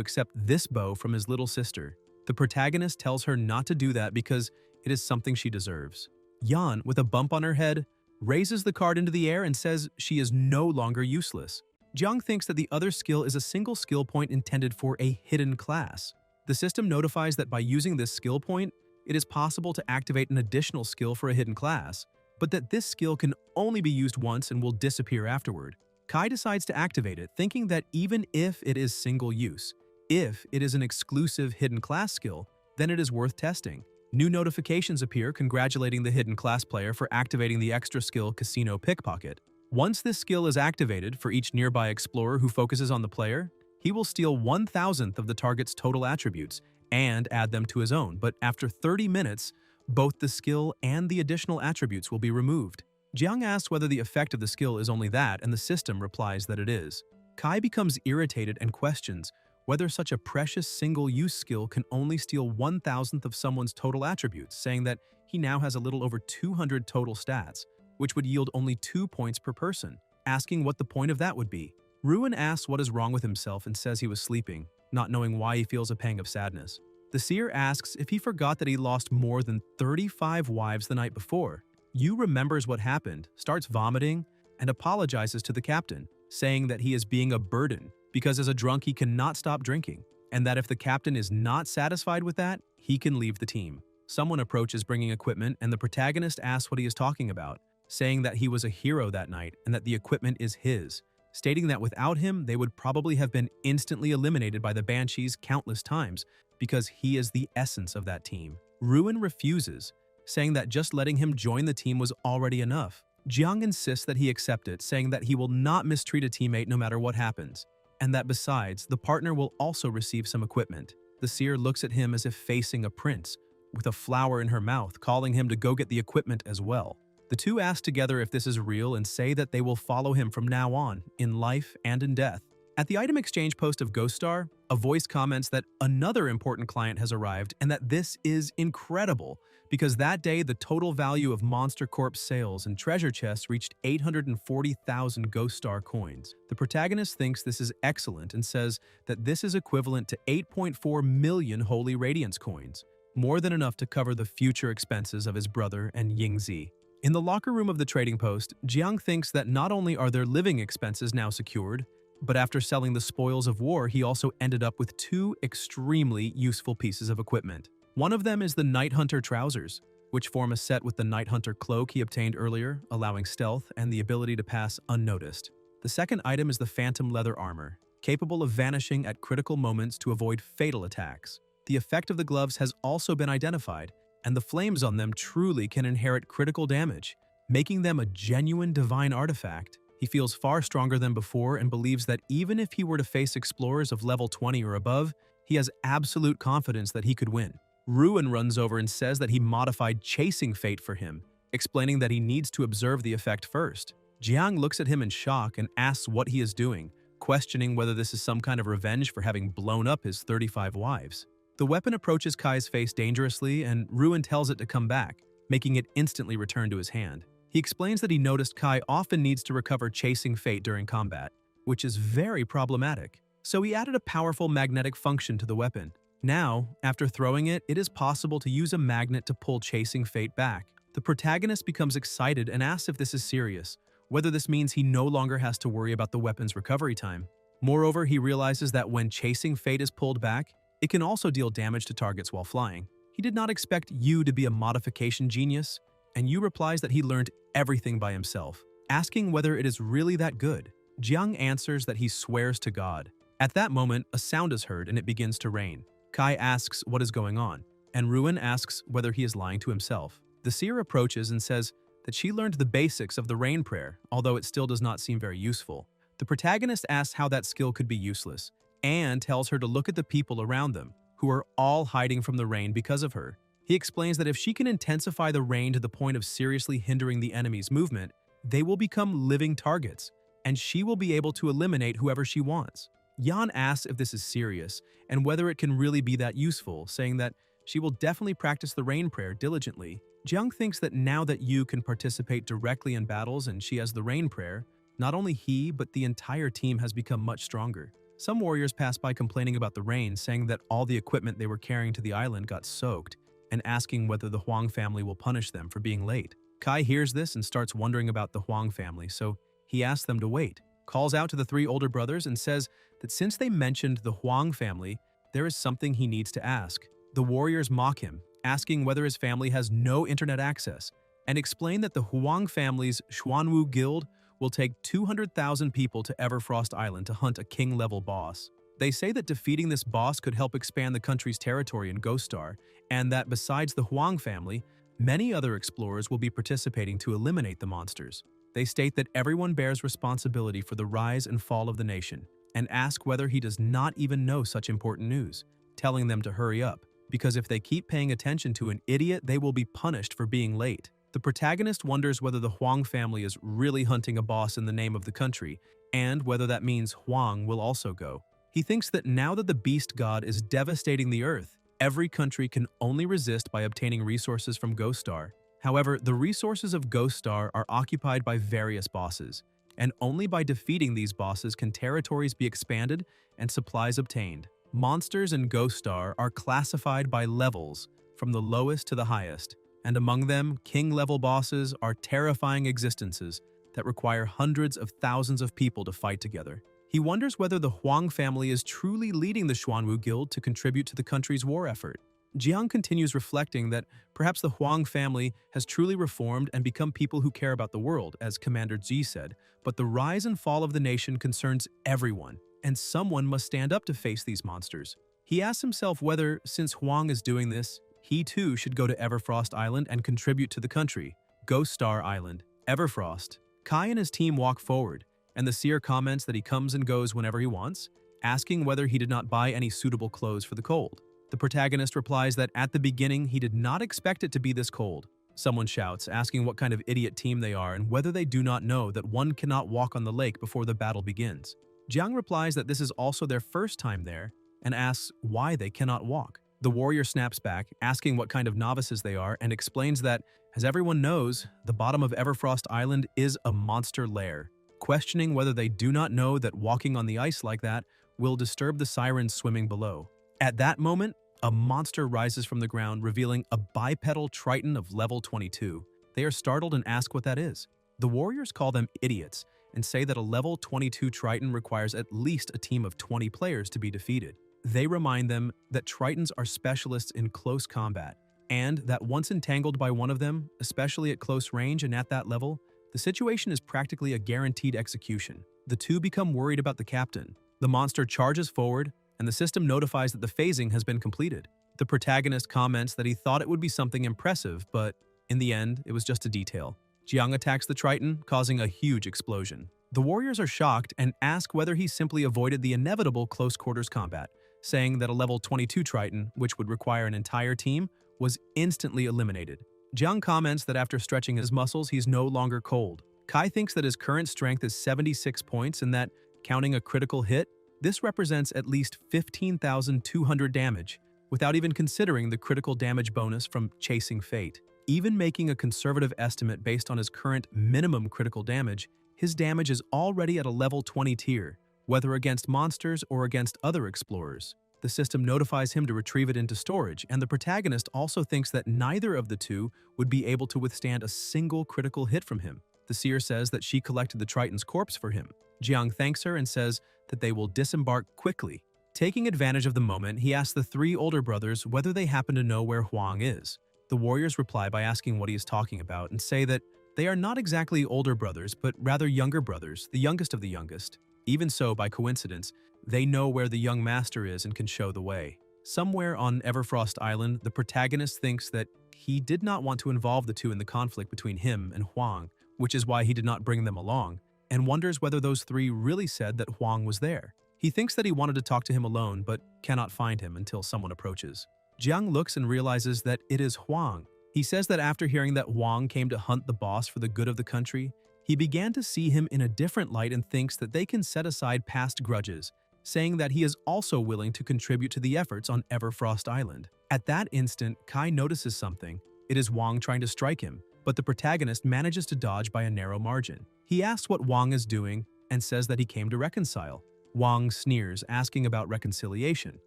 accept this bow from his little sister. The protagonist tells her not to do that because it is something she deserves. Yan, with a bump on her head, raises the card into the air and says she is no longer useless. Jiang thinks that the other skill is a single skill point intended for a hidden class. The system notifies that by using this skill point, it is possible to activate an additional skill for a hidden class, but that this skill can only be used once and will disappear afterward. Kai decides to activate it, thinking that even if it is single use, if it is an exclusive hidden class skill, then it is worth testing. New notifications appear congratulating the hidden class player for activating the extra skill Casino Pickpocket. Once this skill is activated for each nearby explorer who focuses on the player, he will steal 1,000th of the target's total attributes and add them to his own, but after 30 minutes, both the skill and the additional attributes will be removed. Jiang asks whether the effect of the skill is only that, and the system replies that it is. Kai becomes irritated and questions whether such a precious single-use skill can only steal 1,000th of someone's total attributes, saying that he now has a little over 200 total stats, which would yield only 2 points per person, asking what the point of that would be. Ruin asks what is wrong with himself and says he was sleeping, not knowing why he feels a pang of sadness. The seer asks if he forgot that he lost more than 35 wives the night before. Yu remembers what happened, starts vomiting, and apologizes to the captain, saying that he is being a burden because as a drunk he cannot stop drinking, and that if the captain is not satisfied with that, he can leave the team. Someone approaches bringing equipment, and the protagonist asks what he is talking about, saying that he was a hero that night and that the equipment is his, stating that without him they would probably have been instantly eliminated by the Banshees countless times because he is the essence of that team. Ruin refuses, saying that just letting him join the team was already enough. Jiang insists that he accept it, saying that he will not mistreat a teammate no matter what happens, and that besides, the partner will also receive some equipment. The seer looks at him as if facing a prince, with a flower in her mouth, calling him to go get the equipment as well. The two ask together if this is real and say that they will follow him from now on, in life and in death. At the item exchange post of Ghost Star, a voice comments that another important client has arrived and that this is incredible because that day the total value of Monster Corp sales and treasure chests reached 840,000 Ghost Star coins. The protagonist thinks this is excellent and says that this is equivalent to 8.4 million Holy Radiance coins, more than enough to cover the future expenses of his brother and Yingzi. In the locker room of the trading post, Jiang thinks that not only are their living expenses now secured, but after selling the spoils of war, he also ended up with 2 extremely useful pieces of equipment. One of them is the Night Hunter trousers, which form a set with the Night Hunter cloak he obtained earlier, allowing stealth and the ability to pass unnoticed. The second item is the Phantom leather armor, capable of vanishing at critical moments to avoid fatal attacks. The effect of the gloves has also been identified, and the flames on them truly can inherit critical damage, making them a genuine divine artifact. He feels far stronger than before and believes that even if he were to face explorers of level 20 or above, he has absolute confidence that he could win. Ruin runs over and says that he modified Chasing Fate for him, explaining that he needs to observe the effect first. Jiang looks at him in shock and asks what he is doing, questioning whether this is some kind of revenge for having blown up his 35 wives. The weapon approaches Kai's face dangerously, and Ruin tells it to come back, making it instantly return to his hand. He explains that he noticed Kai often needs to recover Chasing Fate during combat, which is very problematic. So he added a powerful magnetic function to the weapon. Now, after throwing it, it is possible to use a magnet to pull Chasing Fate back. The protagonist becomes excited and asks if this is serious, whether this means he no longer has to worry about the weapon's recovery time. Moreover, he realizes that when Chasing Fate is pulled back, it can also deal damage to targets while flying. He did not expect Yu to be a modification genius, and Yu replies that he learned everything by himself, asking whether it is really that good. Jiang answers that he swears to God, At that moment, a sound is heard and it begins to rain. Kai asks what is going on, and Ruin asks whether he is lying to himself. The seer approaches and says that she learned the basics of the rain prayer, although it still does not seem very useful. The protagonist asks how that skill could be useless, and tells her to look at the people around them, who are all hiding from the rain because of her. He explains that if she can intensify the rain to the point of seriously hindering the enemy's movement, they will become living targets, and she will be able to eliminate whoever she wants. Yan asks if this is serious, and whether it can really be that useful, saying that she will definitely practice the rain prayer diligently. Jiang thinks that now that Yu can participate directly in battles and she has the rain prayer, not only he but the entire team has become much stronger. Some warriors pass by complaining about the rain, saying that all the equipment they were carrying to the island got soaked, and asking whether the Huang family will punish them for being late. Kai hears this and starts wondering about the Huang family, so he asks them to wait, calls out to the three older brothers and says that since they mentioned the Huang family, there is something he needs to ask. The warriors mock him, asking whether his family has no internet access, and explain that the Huang family's Xuanwu Guild will take 200,000 people to Everfrost Island to hunt a king-level boss. They say that defeating this boss could help expand the country's territory in Ghost Star, and that besides the Huang family, many other explorers will be participating to eliminate the monsters. They state that everyone bears responsibility for the rise and fall of the nation, and ask whether he does not even know such important news, telling them to hurry up, because if they keep paying attention to an idiot, they will be punished for being late. The protagonist wonders whether the Huang family is really hunting a boss in the name of the country, and whether that means Huang will also go. He thinks that now that the beast god is devastating the earth, every country can only resist by obtaining resources from Ghost Star. However, the resources of Ghost Star are occupied by various bosses, and only by defeating these bosses can territories be expanded and supplies obtained. Monsters in Ghost Star are classified by levels, from the lowest to the highest, and among them, king-level bosses are terrifying existences that require hundreds of thousands of people to fight together. He wonders whether the Huang family is truly leading the Xuanwu Guild to contribute to the country's war effort. Jiang continues reflecting that perhaps the Huang family has truly reformed and become people who care about the world, as Commander Ji said, but the rise and fall of the nation concerns everyone, and someone must stand up to face these monsters. He asks himself whether, since Huang is doing this, he too should go to Everfrost Island and contribute to the country. Ghost Star Island, Everfrost. Kai and his team walk forward, and the seer comments that he comes and goes whenever he wants, asking whether he did not buy any suitable clothes for the cold. The protagonist replies that at the beginning he did not expect it to be this cold. Someone shouts, asking what kind of idiot team they are and whether they do not know that one cannot walk on the lake before the battle begins. Jiang replies that this is also their first time there, and asks why they cannot walk. The warrior snaps back, asking what kind of novices they are, and explains that, as everyone knows, the bottom of Everfrost Island is a monster lair, questioning whether they do not know that walking on the ice like that will disturb the sirens swimming below. At that moment, a monster rises from the ground, revealing a bipedal Triton of level 22. They are startled and ask what that is. The warriors call them idiots and say that a level 22 Triton requires at least a team of 20 players to be defeated. They remind them that Tritons are specialists in close combat, and that once entangled by one of them, especially at close range and at that level, the situation is practically a guaranteed execution. The two become worried about the captain. The monster charges forward, and the system notifies that the phasing has been completed. The protagonist comments that he thought it would be something impressive, but in the end, it was just a detail. Jiang attacks the Triton, causing a huge explosion. The warriors are shocked and ask whether he simply avoided the inevitable close-quarters combat, saying that a level 22 Triton, which would require an entire team, was instantly eliminated. Jiang comments that after stretching his muscles, he's no longer cold. Kai thinks that his current strength is 76 points and that, counting a critical hit, this represents at least 15,200 damage, without even considering the critical damage bonus from Chasing Fate. Even making a conservative estimate based on his current minimum critical damage, his damage is already at a level 20 tier, whether against monsters or against other explorers. The system notifies him to retrieve it into storage, and the protagonist also thinks that neither of the two would be able to withstand a single critical hit from him. The seer says that she collected the Triton's corpse for him. Jiang thanks her and says that they will disembark quickly. Taking advantage of the moment, he asks the three older brothers whether they happen to know where Huang is. The warriors reply by asking what he is talking about and say that they are not exactly older brothers, but rather younger brothers, the youngest of the youngest. Even so, by coincidence, They know where the young master is and can show the way. Somewhere on Everfrost Island, the protagonist thinks that he did not want to involve the two in the conflict between him and Huang, which is why he did not bring them along, and wonders whether those three really said that Huang was there. He thinks that he wanted to talk to him alone, but cannot find him until someone approaches. Jiang looks and realizes that it is Huang. He says that after hearing that Huang came to hunt the boss for the good of the country, he began to see him in a different light and thinks that they can set aside past grudges, saying that he is also willing to contribute to the efforts on Everfrost Island. At that instant, Kai notices something. It is Huang trying to strike him, but the protagonist manages to dodge by a narrow margin. He asks what Huang is doing and says that he came to reconcile. Huang sneers, asking about reconciliation,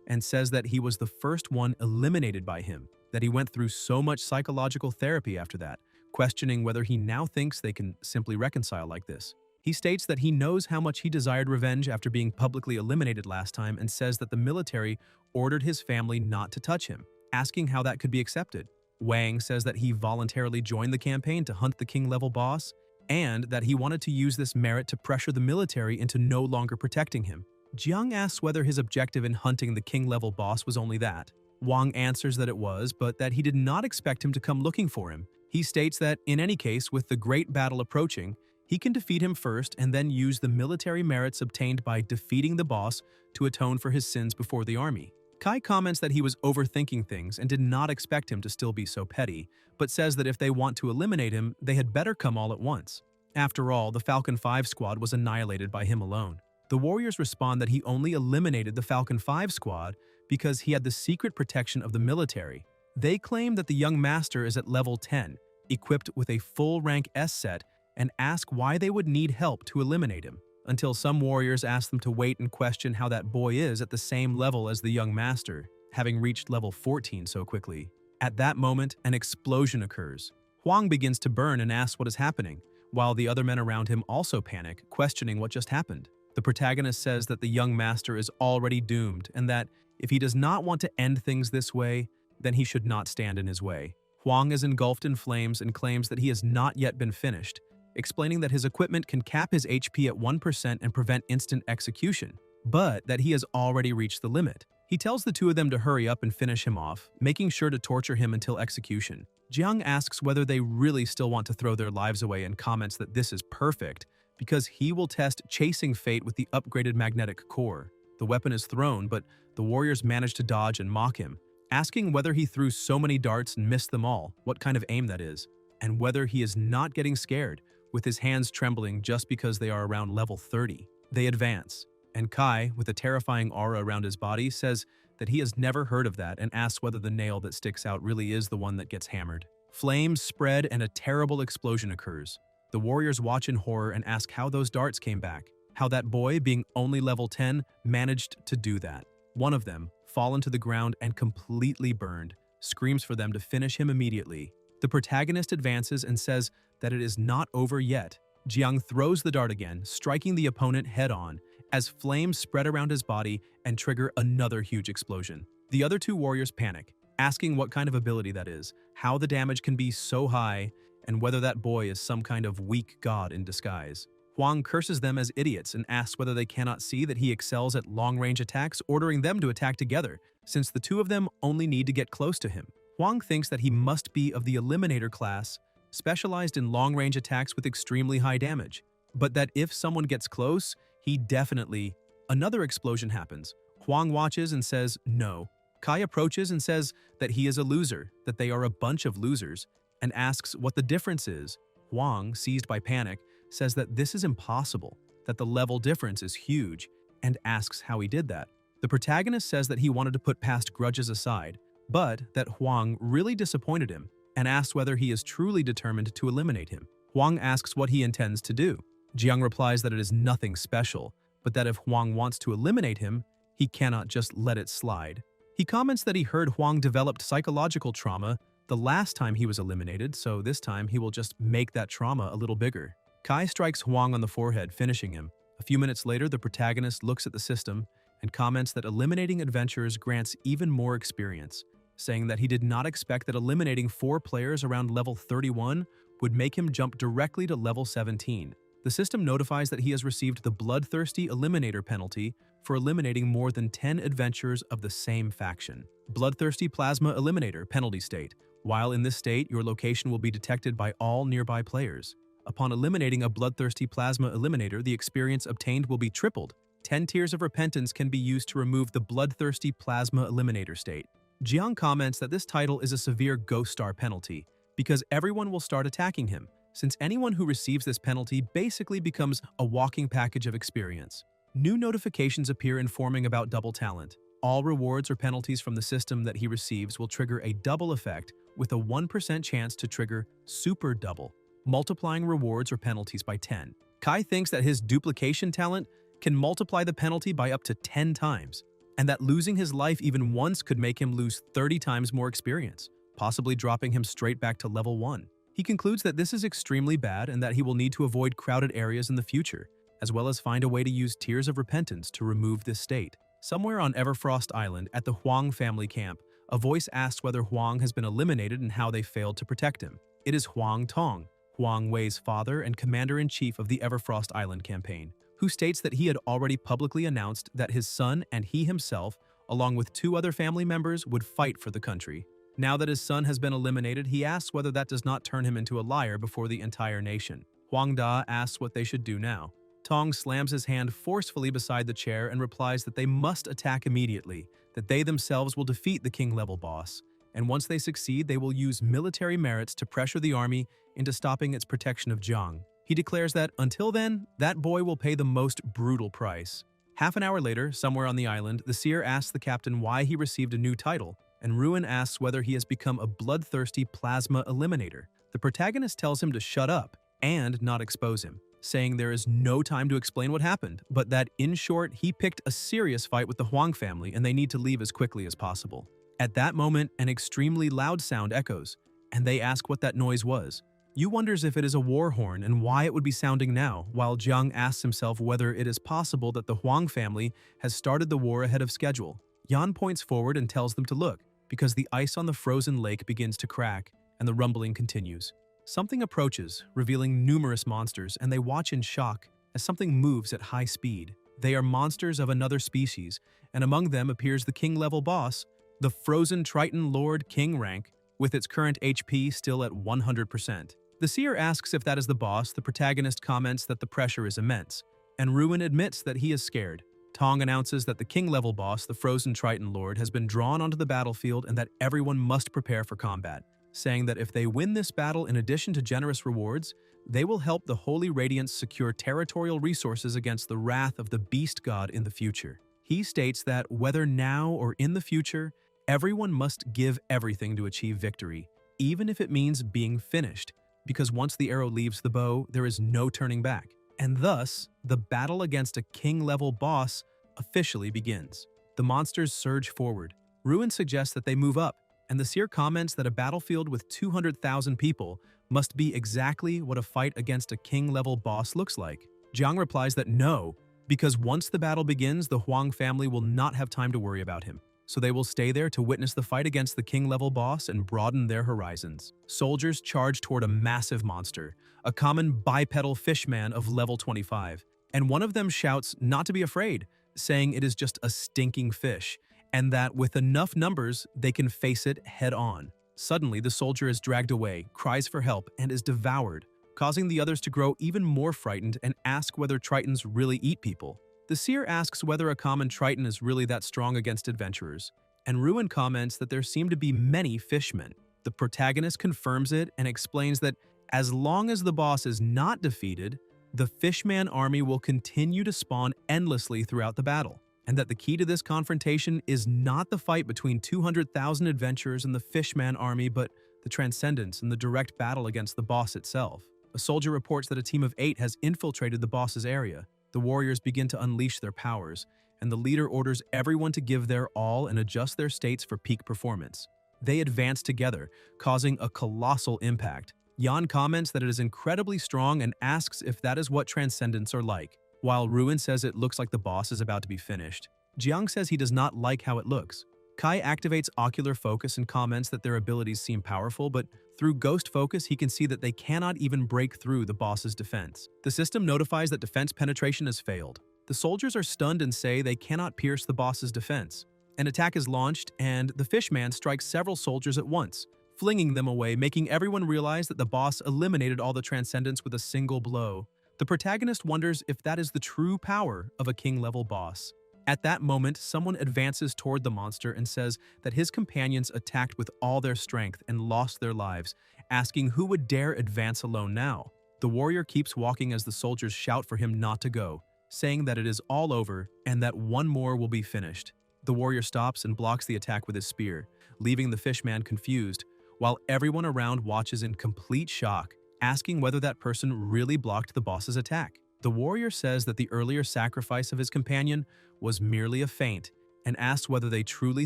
and says that he was the first one eliminated by him, that he went through so much psychological therapy after that, questioning whether he now thinks they can simply reconcile like this. He states that he knows how much he desired revenge after being publicly eliminated last time and says that the military ordered his family not to touch him, asking how that could be accepted. Wang says that he voluntarily joined the campaign to hunt the king-level boss, and that he wanted to use this merit to pressure the military into no longer protecting him. Jiang asks whether his objective in hunting the king-level boss was only that. Wang answers that it was, but that he did not expect him to come looking for him. He states that, in any case, with the great battle approaching, he can defeat him first and then use the military merits obtained by defeating the boss to atone for his sins before the army. Kai comments that he was overthinking things and did not expect him to still be so petty, but says that if they want to eliminate him, they had better come all at once. After all, the Falcon 5 squad was annihilated by him alone. The warriors respond that he only eliminated the Falcon 5 squad because he had the secret protection of the military. They claim that the young master is at level 10, equipped with a full rank S set, and ask why they would need help to eliminate him, until some warriors ask them to wait and question how that boy is at the same level as the young master, having reached level 14 so quickly. At that moment, an explosion occurs. Huang begins to burn and asks what is happening, while the other men around him also panic, questioning what just happened. The protagonist says that the young master is already doomed and that if he does not want to end things this way, then he should not stand in his way. Huang is engulfed in flames and claims that he has not yet been finished, explaining that his equipment can cap his HP at 1% and prevent instant execution, but that he has already reached the limit. He tells the two of them to hurry up and finish him off, making sure to torture him until execution. Jiang asks whether they really still want to throw their lives away and comments that this is perfect, because he will test chasing fate with the upgraded magnetic core. The weapon is thrown, but the warriors manage to dodge and mock him, asking whether he threw so many darts and missed them all, what kind of aim that is, and whether he is not getting scared, with his hands trembling just because they are around level 30. They advance, and Kai, with a terrifying aura around his body, says that he has never heard of that and asks whether the nail that sticks out really is the one that gets hammered. Flames spread and a terrible explosion occurs. The warriors watch in horror and ask how those darts came back, how that boy, being only level 10, managed to do that. One of them, fallen to the ground and completely burned, screams for them to finish him immediately. The protagonist advances and says that it is not over yet. Jiang throws the dart again, striking the opponent head-on, as flames spread around his body and trigger another huge explosion. The other two warriors panic, asking what kind of ability that is, how the damage can be so high, and whether that boy is some kind of weak god in disguise. Huang curses them as idiots and asks whether they cannot see that he excels at long-range attacks, ordering them to attack together, since the two of them only need to get close to him. Huang thinks that he must be of the Eliminator class, specialized in long-range attacks with extremely high damage, but that if someone gets close, he definitely... Another explosion happens. Huang watches and says no. Kai approaches and says that he is a loser, that they are a bunch of losers, and asks what the difference is. Huang, seized by panic, says that this is impossible, that the level difference is huge, and asks how he did that. The protagonist says that he wanted to put past grudges aside, but that Huang really disappointed him and asks whether he is truly determined to eliminate him. Huang asks what he intends to do. Jiang replies that it is nothing special, but that if Huang wants to eliminate him, he cannot just let it slide. He comments that he heard Huang developed psychological trauma the last time he was eliminated, so this time he will just make that trauma a little bigger. Kai strikes Huang on the forehead, finishing him. A few minutes later, the protagonist looks at the system and comments that eliminating adventurers grants even more experience, saying that he did not expect that eliminating 4 players around level 31 would make him jump directly to level 17. The system notifies that he has received the Bloodthirsty Eliminator penalty for eliminating more than 10 adventurers of the same faction. Bloodthirsty Plasma Eliminator penalty state. While in this state, your location will be detected by all nearby players. Upon eliminating a Bloodthirsty Plasma Eliminator, the experience obtained will be tripled. 10 Tears of Repentance can be used to remove the Bloodthirsty Plasma Eliminator state. Jiang comments that this title is a severe Ghost Star penalty, because everyone will start attacking him, since anyone who receives this penalty basically becomes a walking package of experience. New notifications appear informing about double talent. All rewards or penalties from the system that he receives will trigger a double effect with a 1% chance to trigger Super Double, multiplying rewards or penalties by 10. Kai thinks that his duplication talent can multiply the penalty by up to 10 times, and that losing his life even once could make him lose 30 times more experience, possibly dropping him straight back to level 1. He concludes that this is extremely bad and that he will need to avoid crowded areas in the future, as well as find a way to use Tears of Repentance to remove this state. Somewhere on Everfrost Island at the Huang family camp, a voice asks whether Huang has been eliminated and how they failed to protect him. It is Huang Tong, Huang Wei's father and commander-in-chief of the Everfrost Island campaign, who states that he had already publicly announced that his son and he himself, along with 2 other family members, would fight for the country. Now that his son has been eliminated, he asks whether that does not turn him into a liar before the entire nation. Huang Da asks what they should do now. Tong slams his hand forcefully beside the chair and replies that they must attack immediately, that they themselves will defeat the king-level boss, and once they succeed, they will use military merits to pressure the army into stopping its protection of Jiang. He declares that, until then, that boy will pay the most brutal price. Half an hour later, somewhere on the island, the seer asks the captain why he received a new title, and Ruin asks whether he has become a bloodthirsty plasma eliminator. The protagonist tells him to shut up and not expose him, saying there is no time to explain what happened, but that, in short, he picked a serious fight with the Huang family and they need to leave as quickly as possible. At that moment, an extremely loud sound echoes, and they ask what that noise was. Yu wonders if it is a war horn and why it would be sounding now, while Jiang asks himself whether it is possible that the Huang family has started the war ahead of schedule. Yan points forward and tells them to look, because the ice on the frozen lake begins to crack, and the rumbling continues. Something approaches, revealing numerous monsters, and they watch in shock as something moves at high speed. They are monsters of another species, and among them appears the king-level boss, the frozen Triton Lord King rank, with its current HP still at 100%. The seer asks if that is the boss. The protagonist comments that the pressure is immense, and Ruin admits that he is scared. Tong announces that the king-level boss, the frozen Triton Lord, has been drawn onto the battlefield and that everyone must prepare for combat, saying that if they win this battle in addition to generous rewards, they will help the Holy Radiance secure territorial resources against the wrath of the Beast God in the future. He states that whether now or in the future, everyone must give everything to achieve victory, even if it means being finished, because once the arrow leaves the bow, there is no turning back. And thus, the battle against a king-level boss officially begins. The monsters surge forward. Ruin suggests that they move up, and the seer comments that a battlefield with 200,000 people must be exactly what a fight against a king-level boss looks like. Jiang replies that no, because once the battle begins, the Huang family will not have time to worry about him, so they will stay there to witness the fight against the king-level boss and broaden their horizons. Soldiers charge toward a massive monster, a common bipedal fishman of level 25, and one of them shouts not to be afraid, saying it is just a stinking fish, and that with enough numbers, they can face it head-on. Suddenly, the soldier is dragged away, cries for help, and is devoured, causing the others to grow even more frightened and ask whether Tritons really eat people. The seer asks whether a common Triton is really that strong against adventurers, and Ruin comments that there seem to be many fishmen. The protagonist confirms it and explains that as long as the boss is not defeated, the Fishman army will continue to spawn endlessly throughout the battle, and that the key to this confrontation is not the fight between 200,000 adventurers and the Fishman army, but the transcendence and the direct battle against the boss itself. A soldier reports that a team of 8 has infiltrated the boss's area. The warriors begin to unleash their powers, and the leader orders everyone to give their all and adjust their states for peak performance. They advance together, causing a colossal impact. Yan comments that it is incredibly strong and asks if that is what transcendents are like, while Ruin says it looks like the boss is about to be finished. Jiang says he does not like how it looks. Kai activates ocular focus and comments that their abilities seem powerful, but through ghost focus he can see that they cannot even break through the boss's defense. The system notifies that defense penetration has failed. The soldiers are stunned and say they cannot pierce the boss's defense. An attack is launched, and the fishman strikes several soldiers at once, flinging them away, making everyone realize that the boss eliminated all the transcendence with a single blow. The protagonist wonders if that is the true power of a king-level boss. At that moment, someone advances toward the monster and says that his companions attacked with all their strength and lost their lives, asking who would dare advance alone now. The warrior keeps walking as the soldiers shout for him not to go, saying that it is all over and that one more will be finished. The warrior stops and blocks the attack with his spear, leaving the fishman confused, while everyone around watches in complete shock, asking whether that person really blocked the boss's attack. The warrior says that the earlier sacrifice of his companion was merely a feint, and asks whether they truly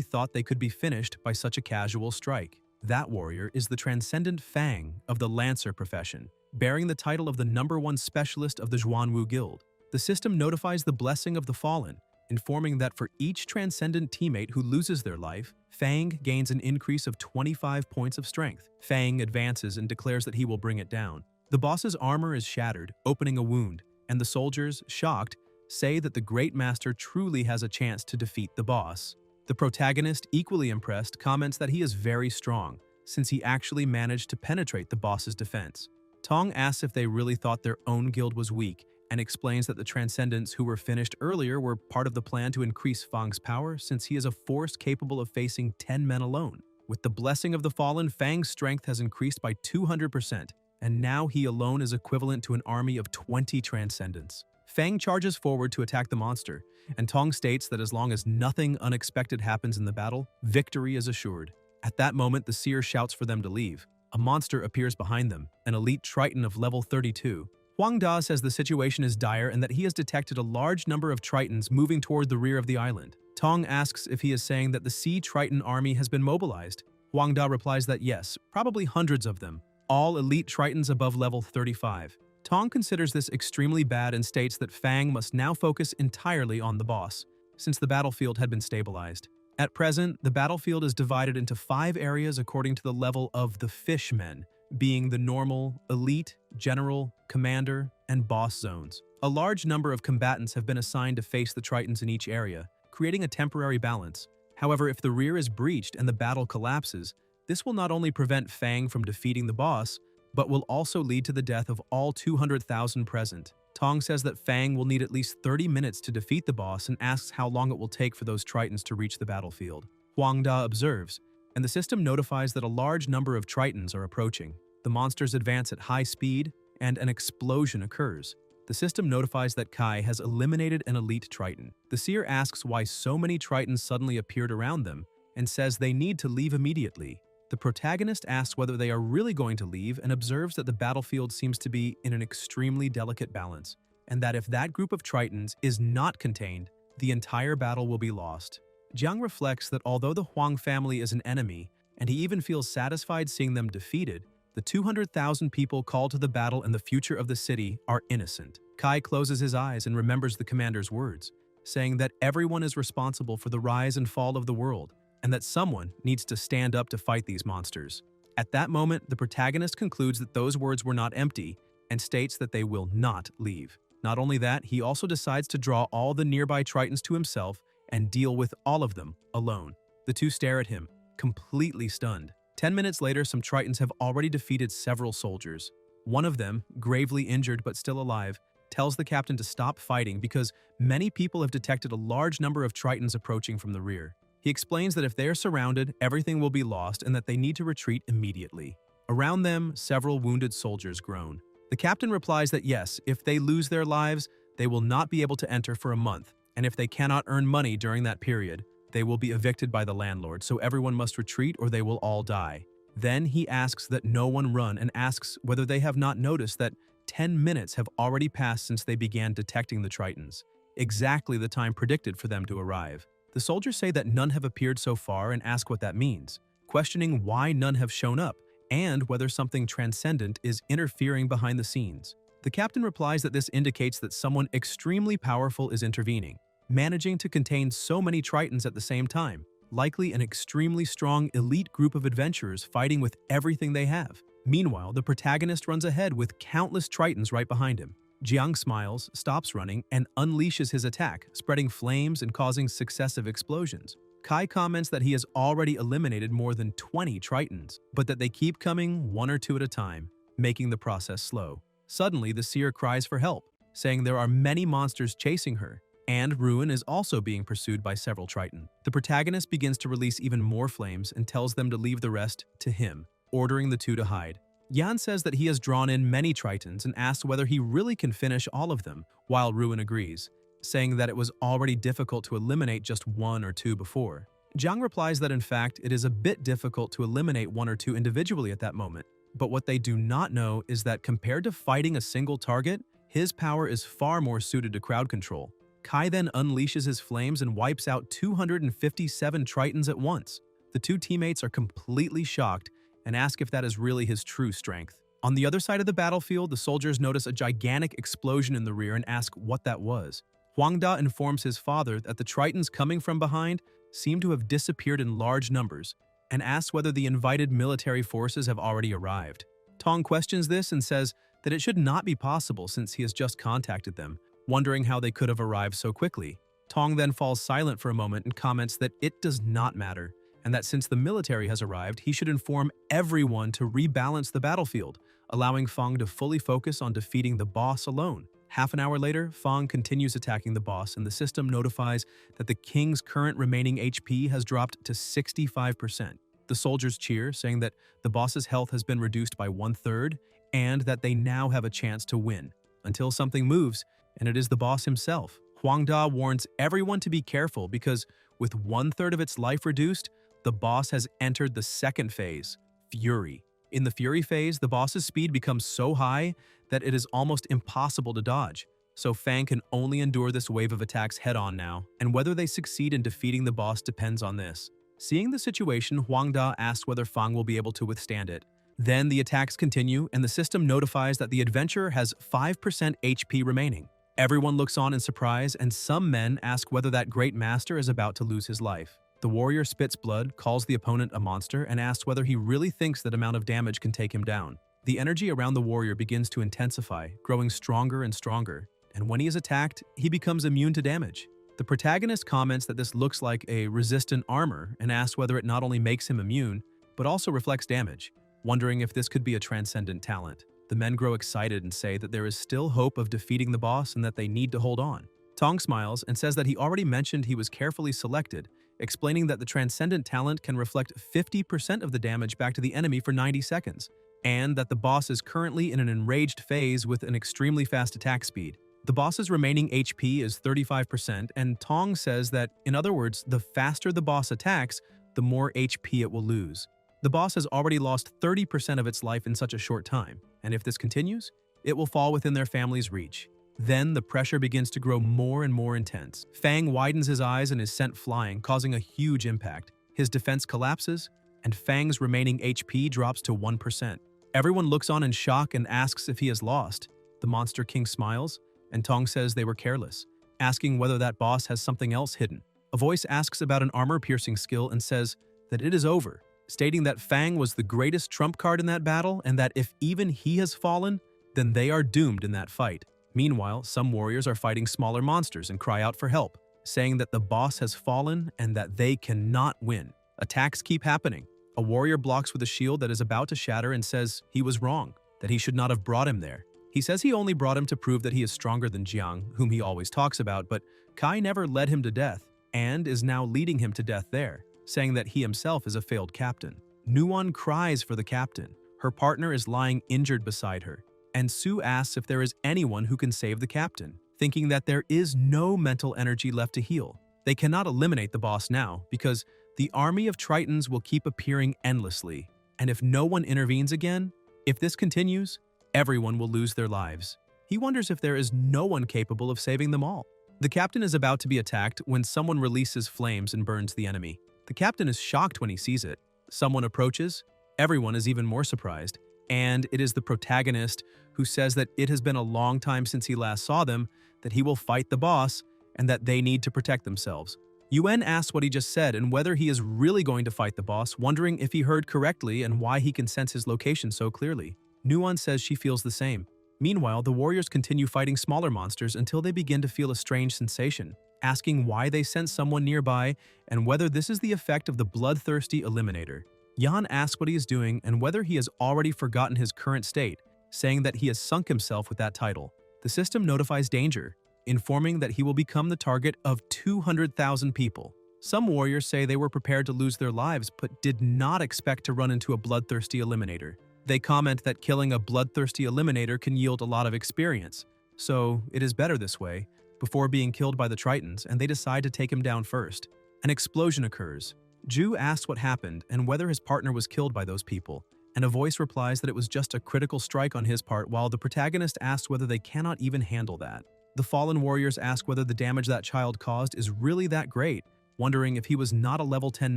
thought they could be finished by such a casual strike. That warrior is the transcendent Fang of the Lancer profession, bearing the title of the #1 specialist of the Zhuanwu Guild. The system notifies the blessing of the fallen, informing that for each transcendent teammate who loses their life, Fang gains an increase of 25 points of strength. Fang advances and declares that he will bring it down. The boss's armor is shattered, opening a wound, and the soldiers, shocked, say that the Great Master truly has a chance to defeat the boss. The protagonist, equally impressed, comments that he is very strong, since he actually managed to penetrate the boss's defense. Tong asks if they really thought their own guild was weak, and explains that the Transcendents who were finished earlier were part of the plan to increase Fang's power, since he is a force capable of facing 10 men alone. With the blessing of the fallen, Fang's strength has increased by 200%, and now he alone is equivalent to an army of 20 Transcendents. Fang charges forward to attack the monster, and Tong states that as long as nothing unexpected happens in the battle, victory is assured. At that moment, the seer shouts for them to leave. A monster appears behind them, an elite Triton of level 32. Huang Da says the situation is dire and that he has detected a large number of Tritons moving toward the rear of the island. Tong asks if he is saying that the Sea Triton army has been mobilized. Huang Da replies that yes, probably hundreds of them, all elite Tritons above level 35. Tong considers this extremely bad and states that Fang must now focus entirely on the boss, since the battlefield had been stabilized. At present, the battlefield is divided into 5 areas according to the level of the Fishmen, being the normal, elite, general, commander, and boss zones. A large number of combatants have been assigned to face the Tritons in each area, creating a temporary balance. However, if the rear is breached and the battle collapses, this will not only prevent Fang from defeating the boss, but will also lead to the death of all 200,000 present. Tong says that Fang will need at least 30 minutes to defeat the boss and asks how long it will take for those Tritons to reach the battlefield. Huang Da observes, and the system notifies that a large number of Tritons are approaching. The monsters advance at high speed, and an explosion occurs. The system notifies that Kai has eliminated an elite Triton. The seer asks why so many Tritons suddenly appeared around them, and says they need to leave immediately. The protagonist asks whether they are really going to leave and observes that the battlefield seems to be in an extremely delicate balance, and that if that group of Tritons is not contained, the entire battle will be lost. Jiang reflects that although the Huang family is an enemy, and he even feels satisfied seeing them defeated, the 200,000 people called to the battle and the future of the city are innocent. Kai closes his eyes and remembers the commander's words, saying that everyone is responsible for the rise and fall of the world, and that someone needs to stand up to fight these monsters. At that moment, the protagonist concludes that those words were not empty and states that they will not leave. Not only that, he also decides to draw all the nearby Tritons to himself and deal with all of them alone. The two stare at him, completely stunned. 10 minutes later, some Tritons have already defeated several soldiers. One of them, gravely injured but still alive, tells the captain to stop fighting because many people have detected a large number of Tritons approaching from the rear. He explains that if they are surrounded, everything will be lost and that they need to retreat immediately. Around them, several wounded soldiers groan. The captain replies that yes, if they lose their lives, they will not be able to enter for a month, and if they cannot earn money during that period, they will be evicted by the landlord, so everyone must retreat or they will all die. Then he asks that no one run and asks whether they have not noticed that 10 minutes have already passed since they began detecting the Tritons, exactly the time predicted for them to arrive. The soldiers say that none have appeared so far and ask what that means, questioning why none have shown up and whether something transcendent is interfering behind the scenes. The captain replies that this indicates that someone extremely powerful is intervening, managing to contain so many Tritons at the same time, likely an extremely strong elite group of adventurers fighting with everything they have. Meanwhile, the protagonist runs ahead with countless Tritons right behind him. Jiang smiles, stops running, and unleashes his attack, spreading flames and causing successive explosions. Kai comments that he has already eliminated more than 20 Tritons, but that they keep coming one or two at a time, making the process slow. Suddenly, the seer cries for help, saying there are many monsters chasing her, and Ruin is also being pursued by several Triton. The protagonist begins to release even more flames and tells them to leave the rest to him, ordering the two to hide. Yan says that he has drawn in many Tritons and asks whether he really can finish all of them, while Ruin agrees, saying that it was already difficult to eliminate just one or two before. Jiang replies that in fact it is a bit difficult to eliminate one or two individually at that moment, but what they do not know is that compared to fighting a single target, his power is far more suited to crowd control. Kai then unleashes his flames and wipes out 257 Tritons at once. The two teammates are completely shocked and ask if that is really his true strength. On the other side of the battlefield, the soldiers notice a gigantic explosion in the rear and ask what that was. Huang Da informs his father that the Tritons coming from behind seem to have disappeared in large numbers and asks whether the invited military forces have already arrived. Tong questions this and says that it should not be possible since he has just contacted them, wondering how they could have arrived so quickly. Tong then falls silent for a moment and comments that it does not matter, and that since the military has arrived, he should inform everyone to rebalance the battlefield, allowing Fang to fully focus on defeating the boss alone. Half an hour later, Fang continues attacking the boss, and the system notifies that the king's current remaining HP has dropped to 65%. The soldiers cheer, saying that the boss's health has been reduced by 1/3, and that they now have a chance to win, until something moves, and it is the boss himself. Huang Da warns everyone to be careful because with 1/3 of its life reduced, the boss has entered the second phase, Fury. In the Fury phase, the boss's speed becomes so high that it is almost impossible to dodge, so Fang can only endure this wave of attacks head-on now, and whether they succeed in defeating the boss depends on this. Seeing the situation, Huang Da asks whether Fang will be able to withstand it. Then the attacks continue, and the system notifies that the adventurer has 5% HP remaining. Everyone looks on in surprise, and some men ask whether that great master is about to lose his life. The warrior spits blood, calls the opponent a monster, and asks whether he really thinks that amount of damage can take him down. The energy around the warrior begins to intensify, growing stronger and stronger, and when he is attacked, he becomes immune to damage. The protagonist comments that this looks like a resistant armor and asks whether it not only makes him immune, but also reflects damage, wondering if this could be a transcendent talent. The men grow excited and say that there is still hope of defeating the boss and that they need to hold on. Tong smiles and says that he already mentioned he was carefully selected, explaining that the transcendent talent can reflect 50% of the damage back to the enemy for 90 seconds, and that the boss is currently in an enraged phase with an extremely fast attack speed. The boss's remaining HP is 35%, and Tong says that, in other words, the faster the boss attacks, the more HP it will lose. The boss has already lost 30% of its life in such a short time, and if this continues, it will fall within their family's reach. Then the pressure begins to grow more and more intense. Fang widens his eyes and is sent flying, causing a huge impact. His defense collapses, and Fang's remaining HP drops to 1%. Everyone looks on in shock and asks if he has lost. The Monster King smiles, and Tong says they were careless, asking whether that boss has something else hidden. A voice asks about an armor-piercing skill and says that it is over, stating that Fang was the greatest trump card in that battle and that if even he has fallen, then they are doomed in that fight. Meanwhile, some warriors are fighting smaller monsters and cry out for help, saying that the boss has fallen and that they cannot win. Attacks keep happening. A warrior blocks with a shield that is about to shatter and says he was wrong, that he should not have brought him there. He says he only brought him to prove that he is stronger than Jiang, whom he always talks about, but Kai never led him to death and is now leading him to death there, saying that he himself is a failed captain. Nuon cries for the captain. Her partner is lying injured beside her, and Sue asks if there is anyone who can save the captain, thinking that there is no mental energy left to heal. They cannot eliminate the boss now because the army of Tritons will keep appearing endlessly, and if no one intervenes again, if this continues, everyone will lose their lives. He wonders if there is no one capable of saving them all. The captain is about to be attacked when someone releases flames and burns the enemy. The captain is shocked when he sees it. Someone approaches, everyone is even more surprised, and it is the protagonist who says that it has been a long time since he last saw them, that he will fight the boss, and that they need to protect themselves. Yuen asks what he just said and whether he is really going to fight the boss, wondering if he heard correctly and why he can sense his location so clearly. Nuon says she feels the same. Meanwhile, the warriors continue fighting smaller monsters until they begin to feel a strange sensation, asking why they sense someone nearby and whether this is the effect of the bloodthirsty eliminator. Yan asks what he is doing and whether he has already forgotten his current state, saying that he has sunk himself with that title. The system notifies danger, informing that he will become the target of 200,000 people. Some warriors say they were prepared to lose their lives but did not expect to run into a bloodthirsty eliminator. They comment that killing a bloodthirsty eliminator can yield a lot of experience, so it is better this way, before being killed by the Tritons, and they decide to take him down first. An explosion occurs. Ju asks what happened and whether his partner was killed by those people, and a voice replies that it was just a critical strike on his part, while the protagonist asks whether they cannot even handle that. The fallen warriors ask whether the damage that child caused is really that great, wondering if he was not a level 10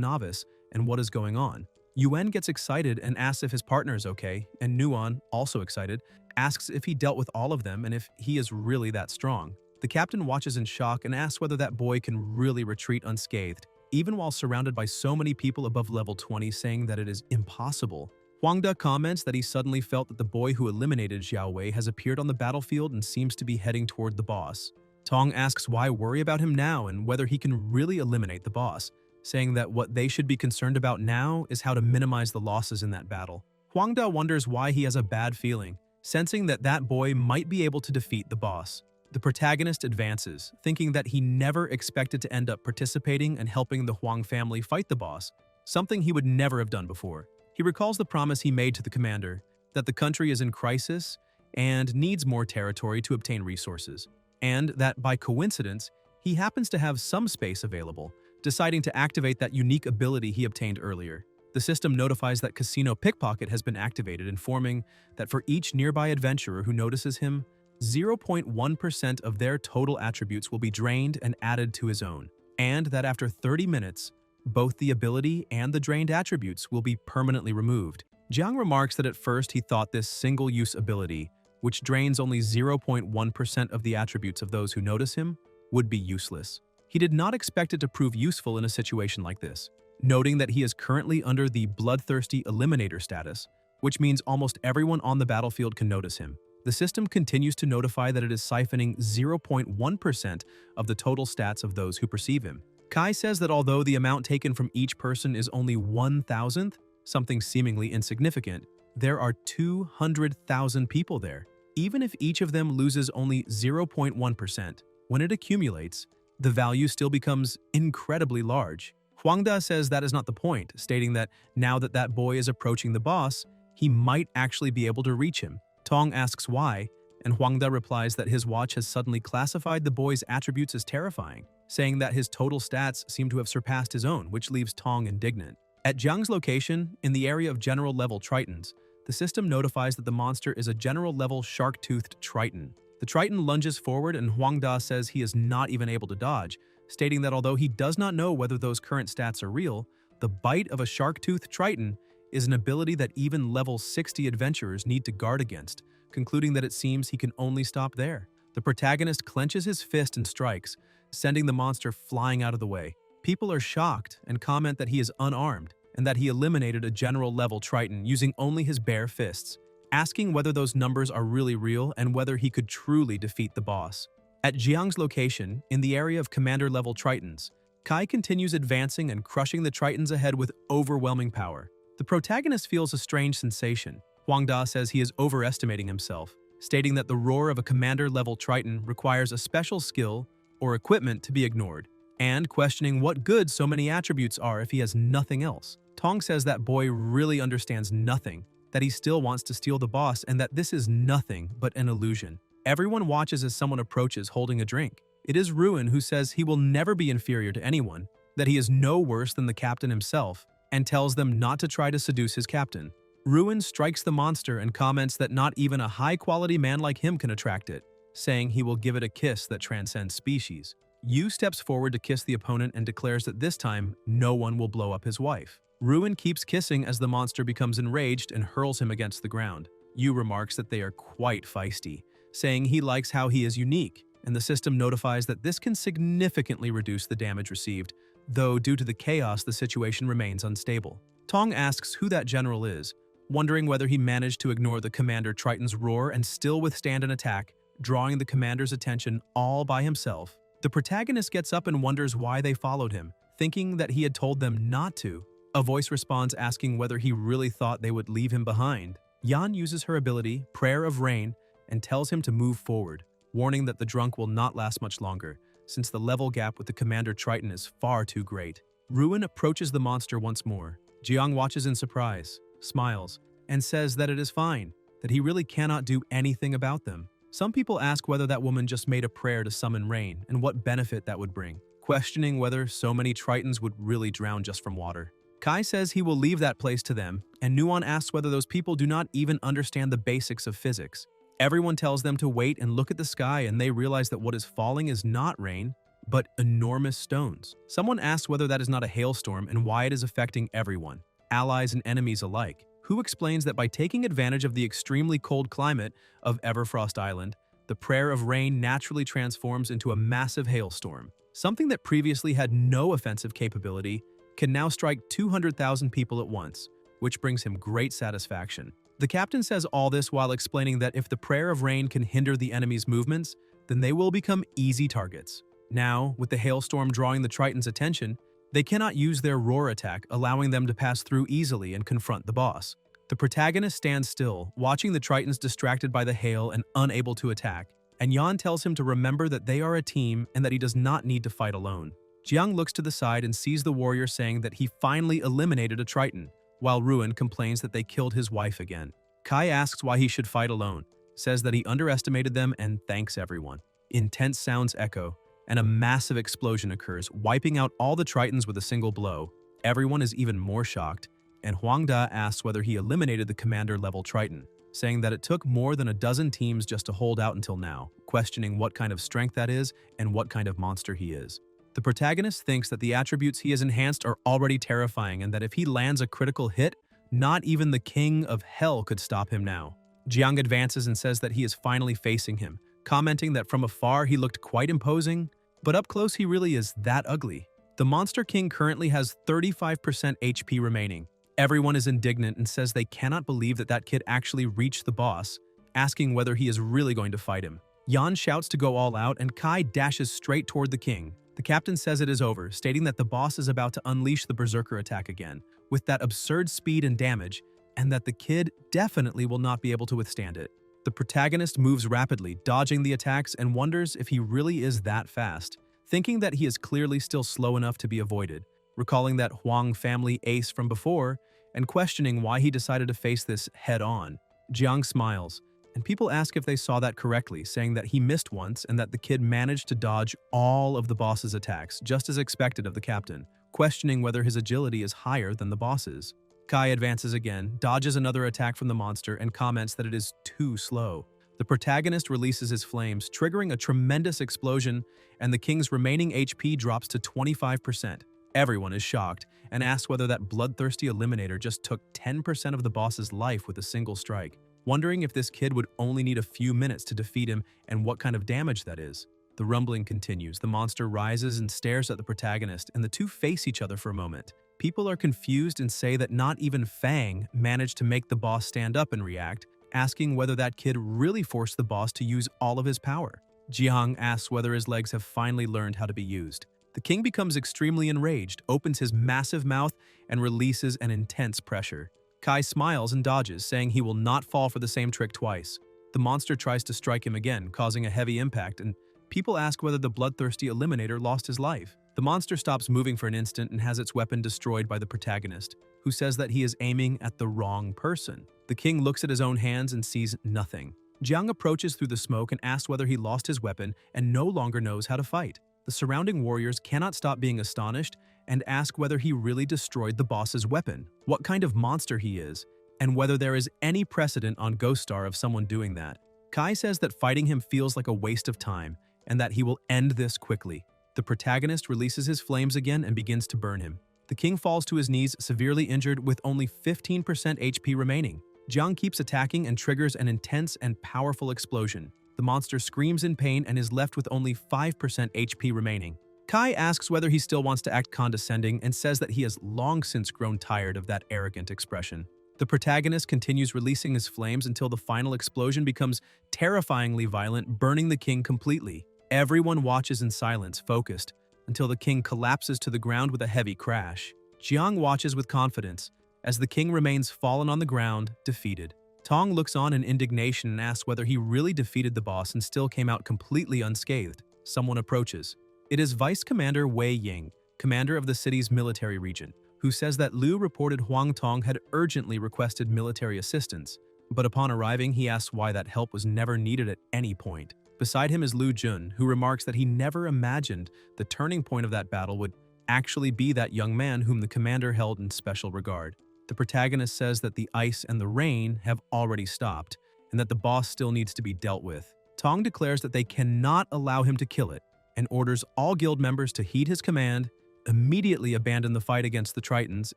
novice and what is going on. Yuen gets excited and asks if his partner is okay, and Nuon, also excited, asks if he dealt with all of them and if he is really that strong. The captain watches in shock and asks whether that boy can really retreat unscathed, even while surrounded by so many people above level 20, saying that it is impossible. Huangda comments that he suddenly felt that the boy who eliminated Xiaowei has appeared on the battlefield and seems to be heading toward the boss. Tong asks why worry about him now and whether he can really eliminate the boss, saying that what they should be concerned about now is how to minimize the losses in that battle. Huangda wonders why he has a bad feeling, sensing that that boy might be able to defeat the boss. The protagonist advances, thinking that he never expected to end up participating and helping the Huang family fight the boss, something he would never have done before. He recalls the promise he made to the commander, that the country is in crisis and needs more territory to obtain resources, and that by coincidence, he happens to have some space available, deciding to activate that unique ability he obtained earlier. The system notifies that Casino Pickpocket has been activated, informing that for each nearby adventurer who notices him, 0.1% of their total attributes will be drained and added to his own, and that after 30 minutes, both the ability and the drained attributes will be permanently removed. Jiang remarks that at first he thought this single-use ability, which drains only 0.1% of the attributes of those who notice him, would be useless. He did not expect it to prove useful in a situation like this, noting that he is currently under the bloodthirsty eliminator status, which means almost everyone on the battlefield can notice him. The system continues to notify that it is siphoning 0.1% of the total stats of those who perceive him. Kai says that although the amount taken from each person is only 1,000th, something seemingly insignificant, there are 200,000 people there. Even if each of them loses only 0.1%, when it accumulates, the value still becomes incredibly large. Huangda says that is not the point, stating that now that that boy is approaching the boss, he might actually be able to reach him. Tong asks why, and Huangda replies that his watch has suddenly classified the boy's attributes as terrifying, saying that his total stats seem to have surpassed his own, which leaves Tong indignant. At Jiang's location, in the area of general-level Tritons, the system notifies that the monster is a general-level shark-toothed Triton. The Triton lunges forward and Huangda says he is not even able to dodge, stating that although he does not know whether those current stats are real, the bite of a shark-toothed Triton is an ability that even level 60 adventurers need to guard against, concluding that it seems he can only stop there. The protagonist clenches his fist and strikes, sending the monster flying out of the way. People are shocked and comment that he is unarmed and that he eliminated a general-level Triton using only his bare fists, asking whether those numbers are really real and whether he could truly defeat the boss. At Jiang's location, in the area of commander-level Tritons, Kai continues advancing and crushing the Tritons ahead with overwhelming power. The protagonist feels a strange sensation. Huangda says he is overestimating himself, stating that the roar of a commander-level Triton requires a special skill or equipment to be ignored, and questioning what good so many attributes are if he has nothing else. Tong says that boy really understands nothing, that he still wants to steal the boss, and that this is nothing but an illusion. Everyone watches as someone approaches holding a drink. It is Ruin who says he will never be inferior to anyone, that he is no worse than the captain himself, and tells them not to try to seduce his captain. Ruin strikes the monster and comments that not even a high-quality man like him can attract it, saying he will give it a kiss that transcends species. Yu steps forward to kiss the opponent and declares that this time, no one will blow up his wife. Ruin keeps kissing as the monster becomes enraged and hurls him against the ground. Yu remarks that they are quite feisty, saying he likes how he is unique, and the system notifies that this can significantly reduce the damage received, though due to the chaos the situation remains unstable. Tong asks who that general is, wondering whether he managed to ignore the commander Triton's roar and still withstand an attack, drawing the commander's attention all by himself. The protagonist gets up and wonders why they followed him, thinking that he had told them not to. A voice responds asking whether he really thought they would leave him behind. Yan uses her ability, Prayer of Rain, and tells him to move forward, warning that the drunk will not last much longer, since the level gap with the commander Triton is far too great. Ruin approaches the monster once more. Jiang watches in surprise, smiles, and says that it is fine, that he really cannot do anything about them. Some people ask whether that woman just made a prayer to summon rain and what benefit that would bring, questioning whether so many Tritons would really drown just from water. Kai says he will leave that place to them, and Nuon asks whether those people do not even understand the basics of physics. Everyone tells them to wait and look at the sky, and they realize that what is falling is not rain, but enormous stones. Someone asks whether that is not a hailstorm and why it is affecting everyone, allies and enemies alike. Who explains that by taking advantage of the extremely cold climate of Everfrost Island, the prayer of rain naturally transforms into a massive hailstorm. Something that previously had no offensive capability can now strike 200,000 people at once, which brings him great satisfaction. The captain says all this while explaining that if the prayer of rain can hinder the enemy's movements, then they will become easy targets. Now, with the hailstorm drawing the Triton's attention, they cannot use their roar attack, allowing them to pass through easily and confront the boss. The protagonist stands still, watching the Tritons distracted by the hail and unable to attack, and Yan tells him to remember that they are a team and that he does not need to fight alone. Jiang looks to the side and sees the warrior saying that he finally eliminated a Triton, while Ruin complains that they killed his wife again. Kai asks why he should fight alone, says that he underestimated them and thanks everyone. Intense sounds echo, and a massive explosion occurs, wiping out all the Tritons with a single blow. Everyone is even more shocked, and Huangda asks whether he eliminated the commander-level Triton, saying that it took more than a dozen teams just to hold out until now, questioning what kind of strength that is and what kind of monster he is. The protagonist thinks that the attributes he has enhanced are already terrifying and that if he lands a critical hit, not even the king of hell could stop him now. Jiang advances and says that he is finally facing him, commenting that from afar he looked quite imposing, but up close he really is that ugly. The Monster King currently has 35% HP remaining. Everyone is indignant and says they cannot believe that that kid actually reached the boss, asking whether he is really going to fight him. Yan shouts to go all out and Kai dashes straight toward the king. The captain says it is over, stating that the boss is about to unleash the berserker attack again, with that absurd speed and damage, and that the kid definitely will not be able to withstand it. The protagonist moves rapidly, dodging the attacks, and wonders if he really is that fast, thinking that he is clearly still slow enough to be avoided, recalling that Huang family ace from before, and questioning why he decided to face this head-on. Jiang smiles, and people ask if they saw that correctly, saying that he missed once and that the kid managed to dodge all of the boss's attacks, just as expected of the captain, questioning whether his agility is higher than the boss's. Kai advances again, dodges another attack from the monster, and comments that it is too slow. The protagonist releases his flames, triggering a tremendous explosion, and the king's remaining HP drops to 25%. Everyone is shocked, and asks whether that bloodthirsty eliminator just took 10% of the boss's life with a single strike, wondering if this kid would only need a few minutes to defeat him and what kind of damage that is. The rumbling continues, the monster rises and stares at the protagonist, and the two face each other for a moment. People are confused and say that not even Fang managed to make the boss stand up and react, asking whether that kid really forced the boss to use all of his power. Jiang asks whether his legs have finally learned how to be used. The king becomes extremely enraged, opens his massive mouth, and releases an intense pressure. Kai smiles and dodges, saying he will not fall for the same trick twice. The monster tries to strike him again, causing a heavy impact, and people ask whether the bloodthirsty eliminator lost his life. The monster stops moving for an instant and has its weapon destroyed by the protagonist, who says that he is aiming at the wrong person. The king looks at his own hands and sees nothing. Jiang approaches through the smoke and asks whether he lost his weapon and no longer knows how to fight. The surrounding warriors cannot stop being astonished and ask whether he really destroyed the boss's weapon, what kind of monster he is, and whether there is any precedent on Ghost Star of someone doing that. Kai says that fighting him feels like a waste of time and that he will end this quickly. The protagonist releases his flames again and begins to burn him. The king falls to his knees, severely injured with only 15% HP remaining. Jiang keeps attacking and triggers an intense and powerful explosion. The monster screams in pain and is left with only 5% HP remaining. Kai asks whether he still wants to act condescending and says that he has long since grown tired of that arrogant expression. The protagonist continues releasing his flames until the final explosion becomes terrifyingly violent, burning the king completely. Everyone watches in silence, focused, until the king collapses to the ground with a heavy crash. Jiang watches with confidence, as the king remains fallen on the ground, defeated. Tong looks on in indignation and asks whether he really defeated the boss and still came out completely unscathed. Someone approaches. It is Vice Commander Wei Ying, commander of the city's military region, who says that Liu reported Huang Tong had urgently requested military assistance, but upon arriving he asks why that help was never needed at any point. Beside him is Lu Jun, who remarks that he never imagined the turning point of that battle would actually be that young man whom the commander held in special regard. The protagonist says that the ice and the rain have already stopped, and that the boss still needs to be dealt with. Tong declares that they cannot allow him to kill it, and orders all guild members to heed his command, immediately abandon the fight against the Tritons,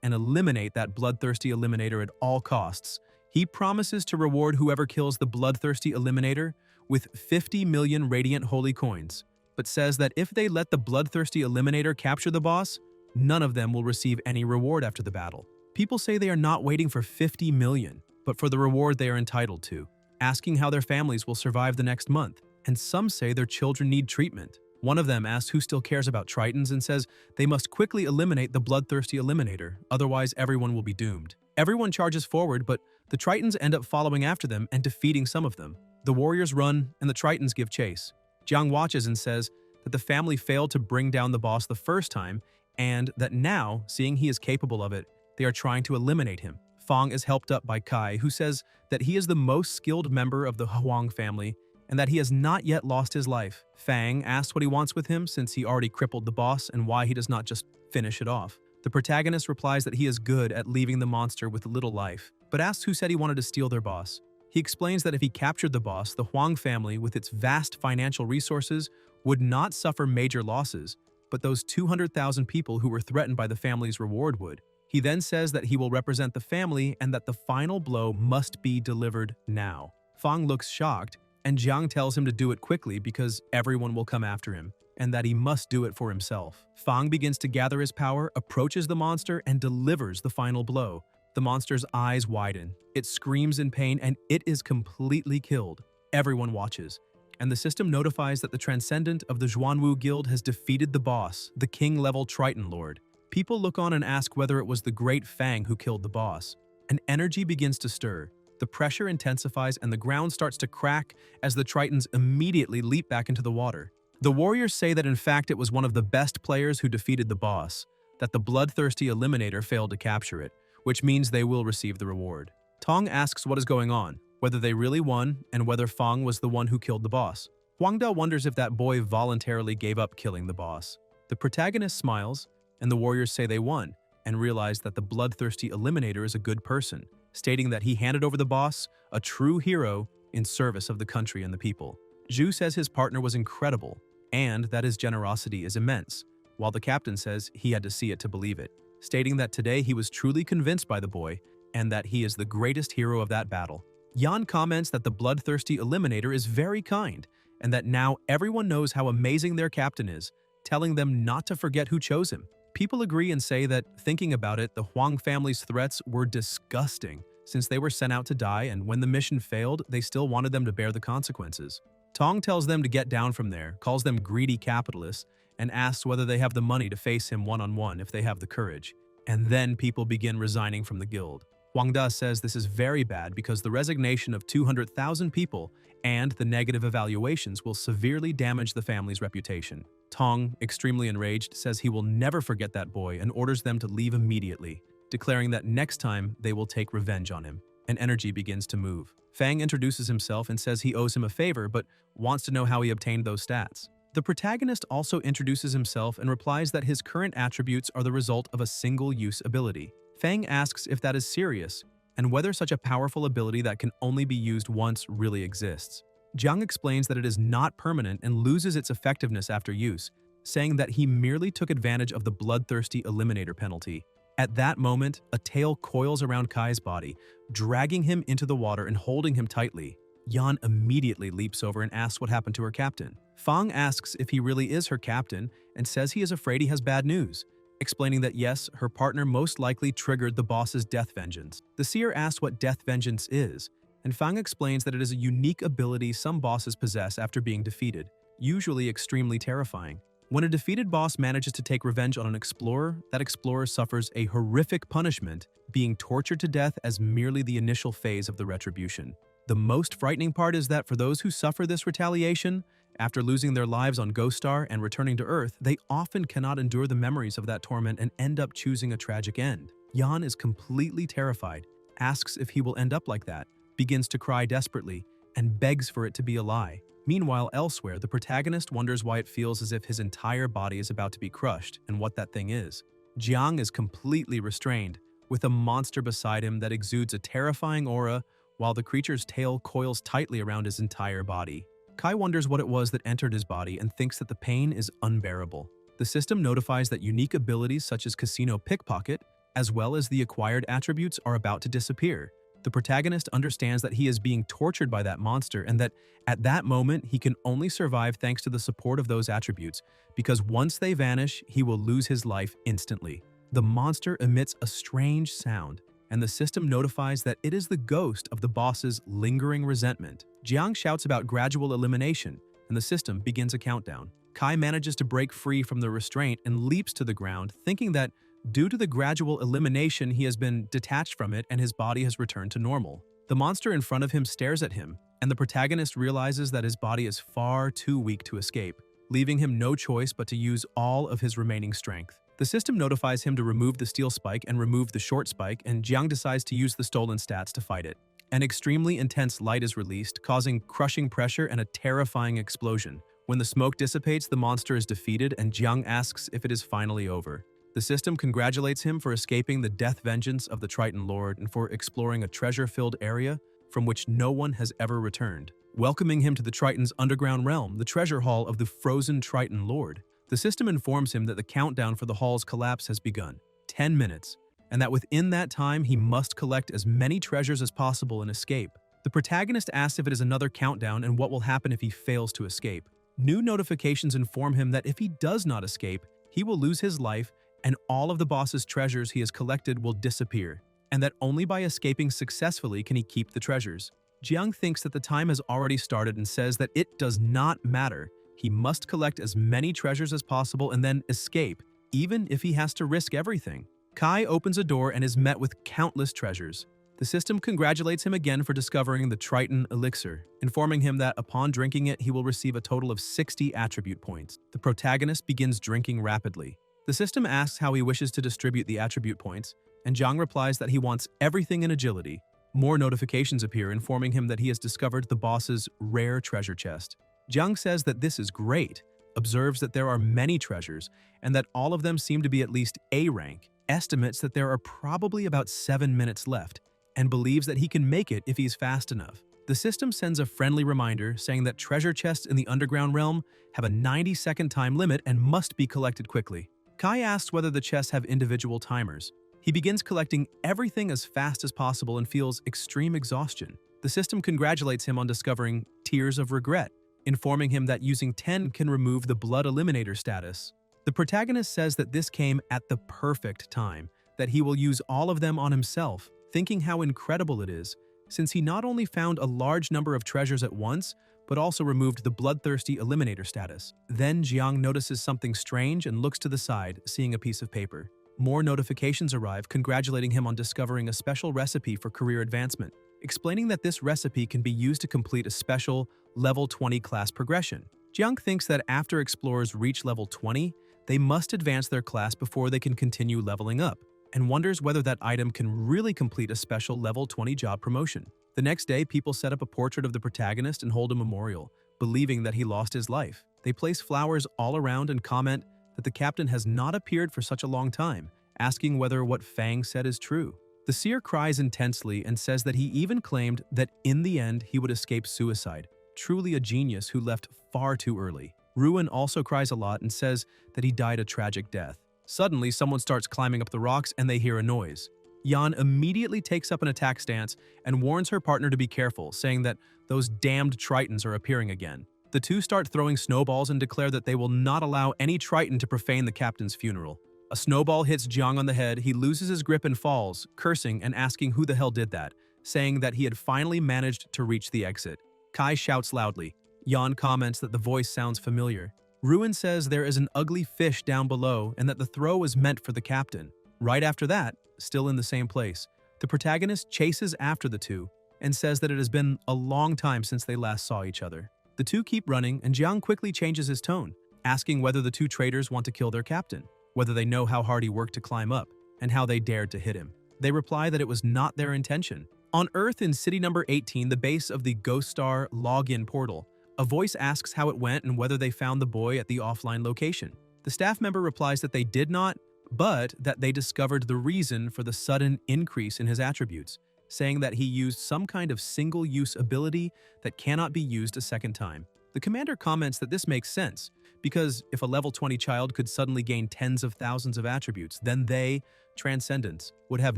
and eliminate that bloodthirsty eliminator at all costs. He promises to reward whoever kills the bloodthirsty eliminator with 50 million radiant holy coins, but says that if they let the bloodthirsty eliminator capture the boss, none of them will receive any reward after the battle. People say they are not waiting for 50 million, but for the reward they are entitled to, asking how their families will survive the next month, and some say their children need treatment. One of them asks who still cares about Tritons and says they must quickly eliminate the bloodthirsty eliminator, otherwise everyone will be doomed. Everyone charges forward, but the Tritons end up following after them and defeating some of them. The warriors run, and the Tritons give chase. Jiang watches and says that the family failed to bring down the boss the first time, and that now, seeing he is capable of it, they are trying to eliminate him. Fang is helped up by Kai, who says that he is the most skilled member of the Huang family, and that he has not yet lost his life. Fang asks what he wants with him since he already crippled the boss and why he does not just finish it off. The protagonist replies that he is good at leaving the monster with little life, but asks who said he wanted to steal their boss. He explains that if he captured the boss, the Huang family, with its vast financial resources, would not suffer major losses, but those 200,000 people who were threatened by the family's reward would. He then says that he will represent the family and that the final blow must be delivered now. Fang looks shocked, and Jiang tells him to do it quickly because everyone will come after him, and that he must do it for himself. Fang begins to gather his power, approaches the monster, and delivers the final blow. The monster's eyes widen, it screams in pain, and it is completely killed. Everyone watches, and the system notifies that the Transcendent of the Zhuanwu Guild has defeated the boss, the king-level Triton Lord. People look on and ask whether it was the great Fang who killed the boss. An energy begins to stir. The pressure intensifies and the ground starts to crack as the Tritons immediately leap back into the water. The warriors say that in fact it was one of the best players who defeated the boss, that the bloodthirsty eliminator failed to capture it, which means they will receive the reward. Tong asks what is going on, whether they really won, and whether Fang was the one who killed the boss. Huangda wonders if that boy voluntarily gave up killing the boss. The protagonist smiles, and the warriors say they won, and realize that the bloodthirsty eliminator is a good person, stating that he handed over the boss, a true hero, in service of the country and the people. Zhu says his partner was incredible, and that his generosity is immense, while the captain says he had to see it to believe it, stating that today he was truly convinced by the boy, and that he is the greatest hero of that battle. Yan comments that the bloodthirsty eliminator is very kind, and that now everyone knows how amazing their captain is, telling them not to forget who chose him. People agree and say that, thinking about it, the Huang family's threats were disgusting, since they were sent out to die, and when the mission failed, they still wanted them to bear the consequences. Tong tells them to get down from there, calls them greedy capitalists, and asks whether they have the money to face him one-on-one if they have the courage. And then people begin resigning from the guild. Huangda says this is very bad because the resignation of 200,000 people and the negative evaluations will severely damage the family's reputation. Tong, extremely enraged, says he will never forget that boy and orders them to leave immediately, declaring that next time they will take revenge on him. An energy begins to move. Fang introduces himself and says he owes him a favor but wants to know how he obtained those stats. The protagonist also introduces himself and replies that his current attributes are the result of a single-use ability. Fang asks if that is serious, and whether such a powerful ability that can only be used once really exists. Jiang explains that it is not permanent and loses its effectiveness after use, saying that he merely took advantage of the bloodthirsty eliminator penalty. At that moment, a tail coils around Kai's body, dragging him into the water and holding him tightly. Yan immediately leaps over and asks what happened to her captain. Fang asks if he really is her captain and says he is afraid he has bad news, explaining that yes, her partner most likely triggered the boss's death vengeance. The seer asks what death vengeance is, and Fang explains that it is a unique ability some bosses possess after being defeated, usually extremely terrifying. When a defeated boss manages to take revenge on an explorer, that explorer suffers a horrific punishment, being tortured to death as merely the initial phase of the retribution. The most frightening part is that for those who suffer this retaliation, after losing their lives on Ghost Star and returning to Earth, they often cannot endure the memories of that torment and end up choosing a tragic end. Yan is completely terrified, asks if he will end up like that, begins to cry desperately, and begs for it to be a lie. Meanwhile, elsewhere, the protagonist wonders why it feels as if his entire body is about to be crushed and what that thing is. Jiang is completely restrained, with a monster beside him that exudes a terrifying aura while the creature's tail coils tightly around his entire body. Kai wonders what it was that entered his body and thinks that the pain is unbearable. The system notifies that unique abilities such as Casino Pickpocket, as well as the acquired attributes, are about to disappear. The protagonist understands that he is being tortured by that monster and that at that moment he can only survive thanks to the support of those attributes, because once they vanish, he will lose his life instantly. The monster emits a strange sound, and the system notifies that it is the ghost of the boss's lingering resentment. Jiang shouts about gradual elimination, and the system begins a countdown. Kai manages to break free from the restraint and leaps to the ground, thinking that due to the gradual elimination, he has been detached from it and his body has returned to normal. The monster in front of him stares at him, and the protagonist realizes that his body is far too weak to escape, leaving him no choice but to use all of his remaining strength. The system notifies him to remove the steel spike and remove the short spike, and Jiang decides to use the stolen stats to fight it. An extremely intense light is released, causing crushing pressure and a terrifying explosion. When the smoke dissipates, the monster is defeated, and Jiang asks if it is finally over. The system congratulates him for escaping the death vengeance of the Triton Lord and for exploring a treasure-filled area from which no one has ever returned, welcoming him to the Triton's underground realm, the treasure hall of the frozen Triton Lord. The system informs him that the countdown for the hall's collapse has begun, 10 minutes, and that within that time he must collect as many treasures as possible and escape. The protagonist asks if it is another countdown and what will happen if he fails to escape. New notifications inform him that if he does not escape, he will lose his life and all of the boss's treasures he has collected will disappear, and that only by escaping successfully can he keep the treasures. Jiang thinks that the time has already started and says that it does not matter. He must collect as many treasures as possible and then escape, even if he has to risk everything. Kai opens a door and is met with countless treasures. The system congratulates him again for discovering the Triton elixir, informing him that upon drinking it, he will receive a total of 60 attribute points. The protagonist begins drinking rapidly. The system asks how he wishes to distribute the attribute points, and Jiang replies that he wants everything in agility. More notifications appear informing him that he has discovered the boss's rare treasure chest. Jiang says that this is great, observes that there are many treasures, and that all of them seem to be at least A rank, estimates that there are probably about 7 minutes left, and believes that he can make it if he's fast enough. The system sends a friendly reminder saying that treasure chests in the underground realm have a 90-second time limit and must be collected quickly. Kai asks whether the chests have individual timers. He begins collecting everything as fast as possible and feels extreme exhaustion. The system congratulates him on discovering Tears of Regret, informing him that using 10 can remove the Blood Eliminator status. The protagonist says that this came at the perfect time, that he will use all of them on himself, thinking how incredible it is, since he not only found a large number of treasures at once, but also removed the Bloodthirsty Eliminator status. Then Jiang notices something strange and looks to the side, seeing a piece of paper. More notifications arrive congratulating him on discovering a special recipe for career advancement, explaining that this recipe can be used to complete a special level 20 class progression. Jiang thinks that after explorers reach level 20, they must advance their class before they can continue leveling up, and wonders whether that item can really complete a special level 20 job promotion. The next day, people set up a portrait of the protagonist and hold a memorial, believing that he lost his life. They place flowers all around and comment that the captain has not appeared for such a long time, asking whether what Fang said is true. The seer cries intensely and says that he even claimed that in the end he would escape suicide, truly a genius who left far too early. Ruin also cries a lot and says that he died a tragic death. Suddenly, someone starts climbing up the rocks and they hear a noise. Yan immediately takes up an attack stance and warns her partner to be careful, saying that those damned Tritons are appearing again. The two start throwing snowballs and declare that they will not allow any Triton to profane the captain's funeral. A snowball hits Jiang on the head, he loses his grip and falls, cursing and asking who the hell did that, saying that he had finally managed to reach the exit. Kai shouts loudly. Yan comments that the voice sounds familiar. Ruin says there is an ugly fish down below and that the throw was meant for the captain. Right after that, still in the same place, the protagonist chases after the two and says that it has been a long time since they last saw each other. The two keep running and Jiang quickly changes his tone, asking whether the two traitors want to kill their captain, whether they know how hard he worked to climb up, and how they dared to hit him. They reply that it was not their intention. On Earth in City Number 18, the base of the Ghost Star login portal, a voice asks how it went and whether they found the boy at the offline location. The staff member replies that they did not, but that they discovered the reason for the sudden increase in his attributes, saying that he used some kind of single-use ability that cannot be used a second time. The commander comments that this makes sense, because if a level 20 child could suddenly gain tens of thousands of attributes, then they, Transcendents, would have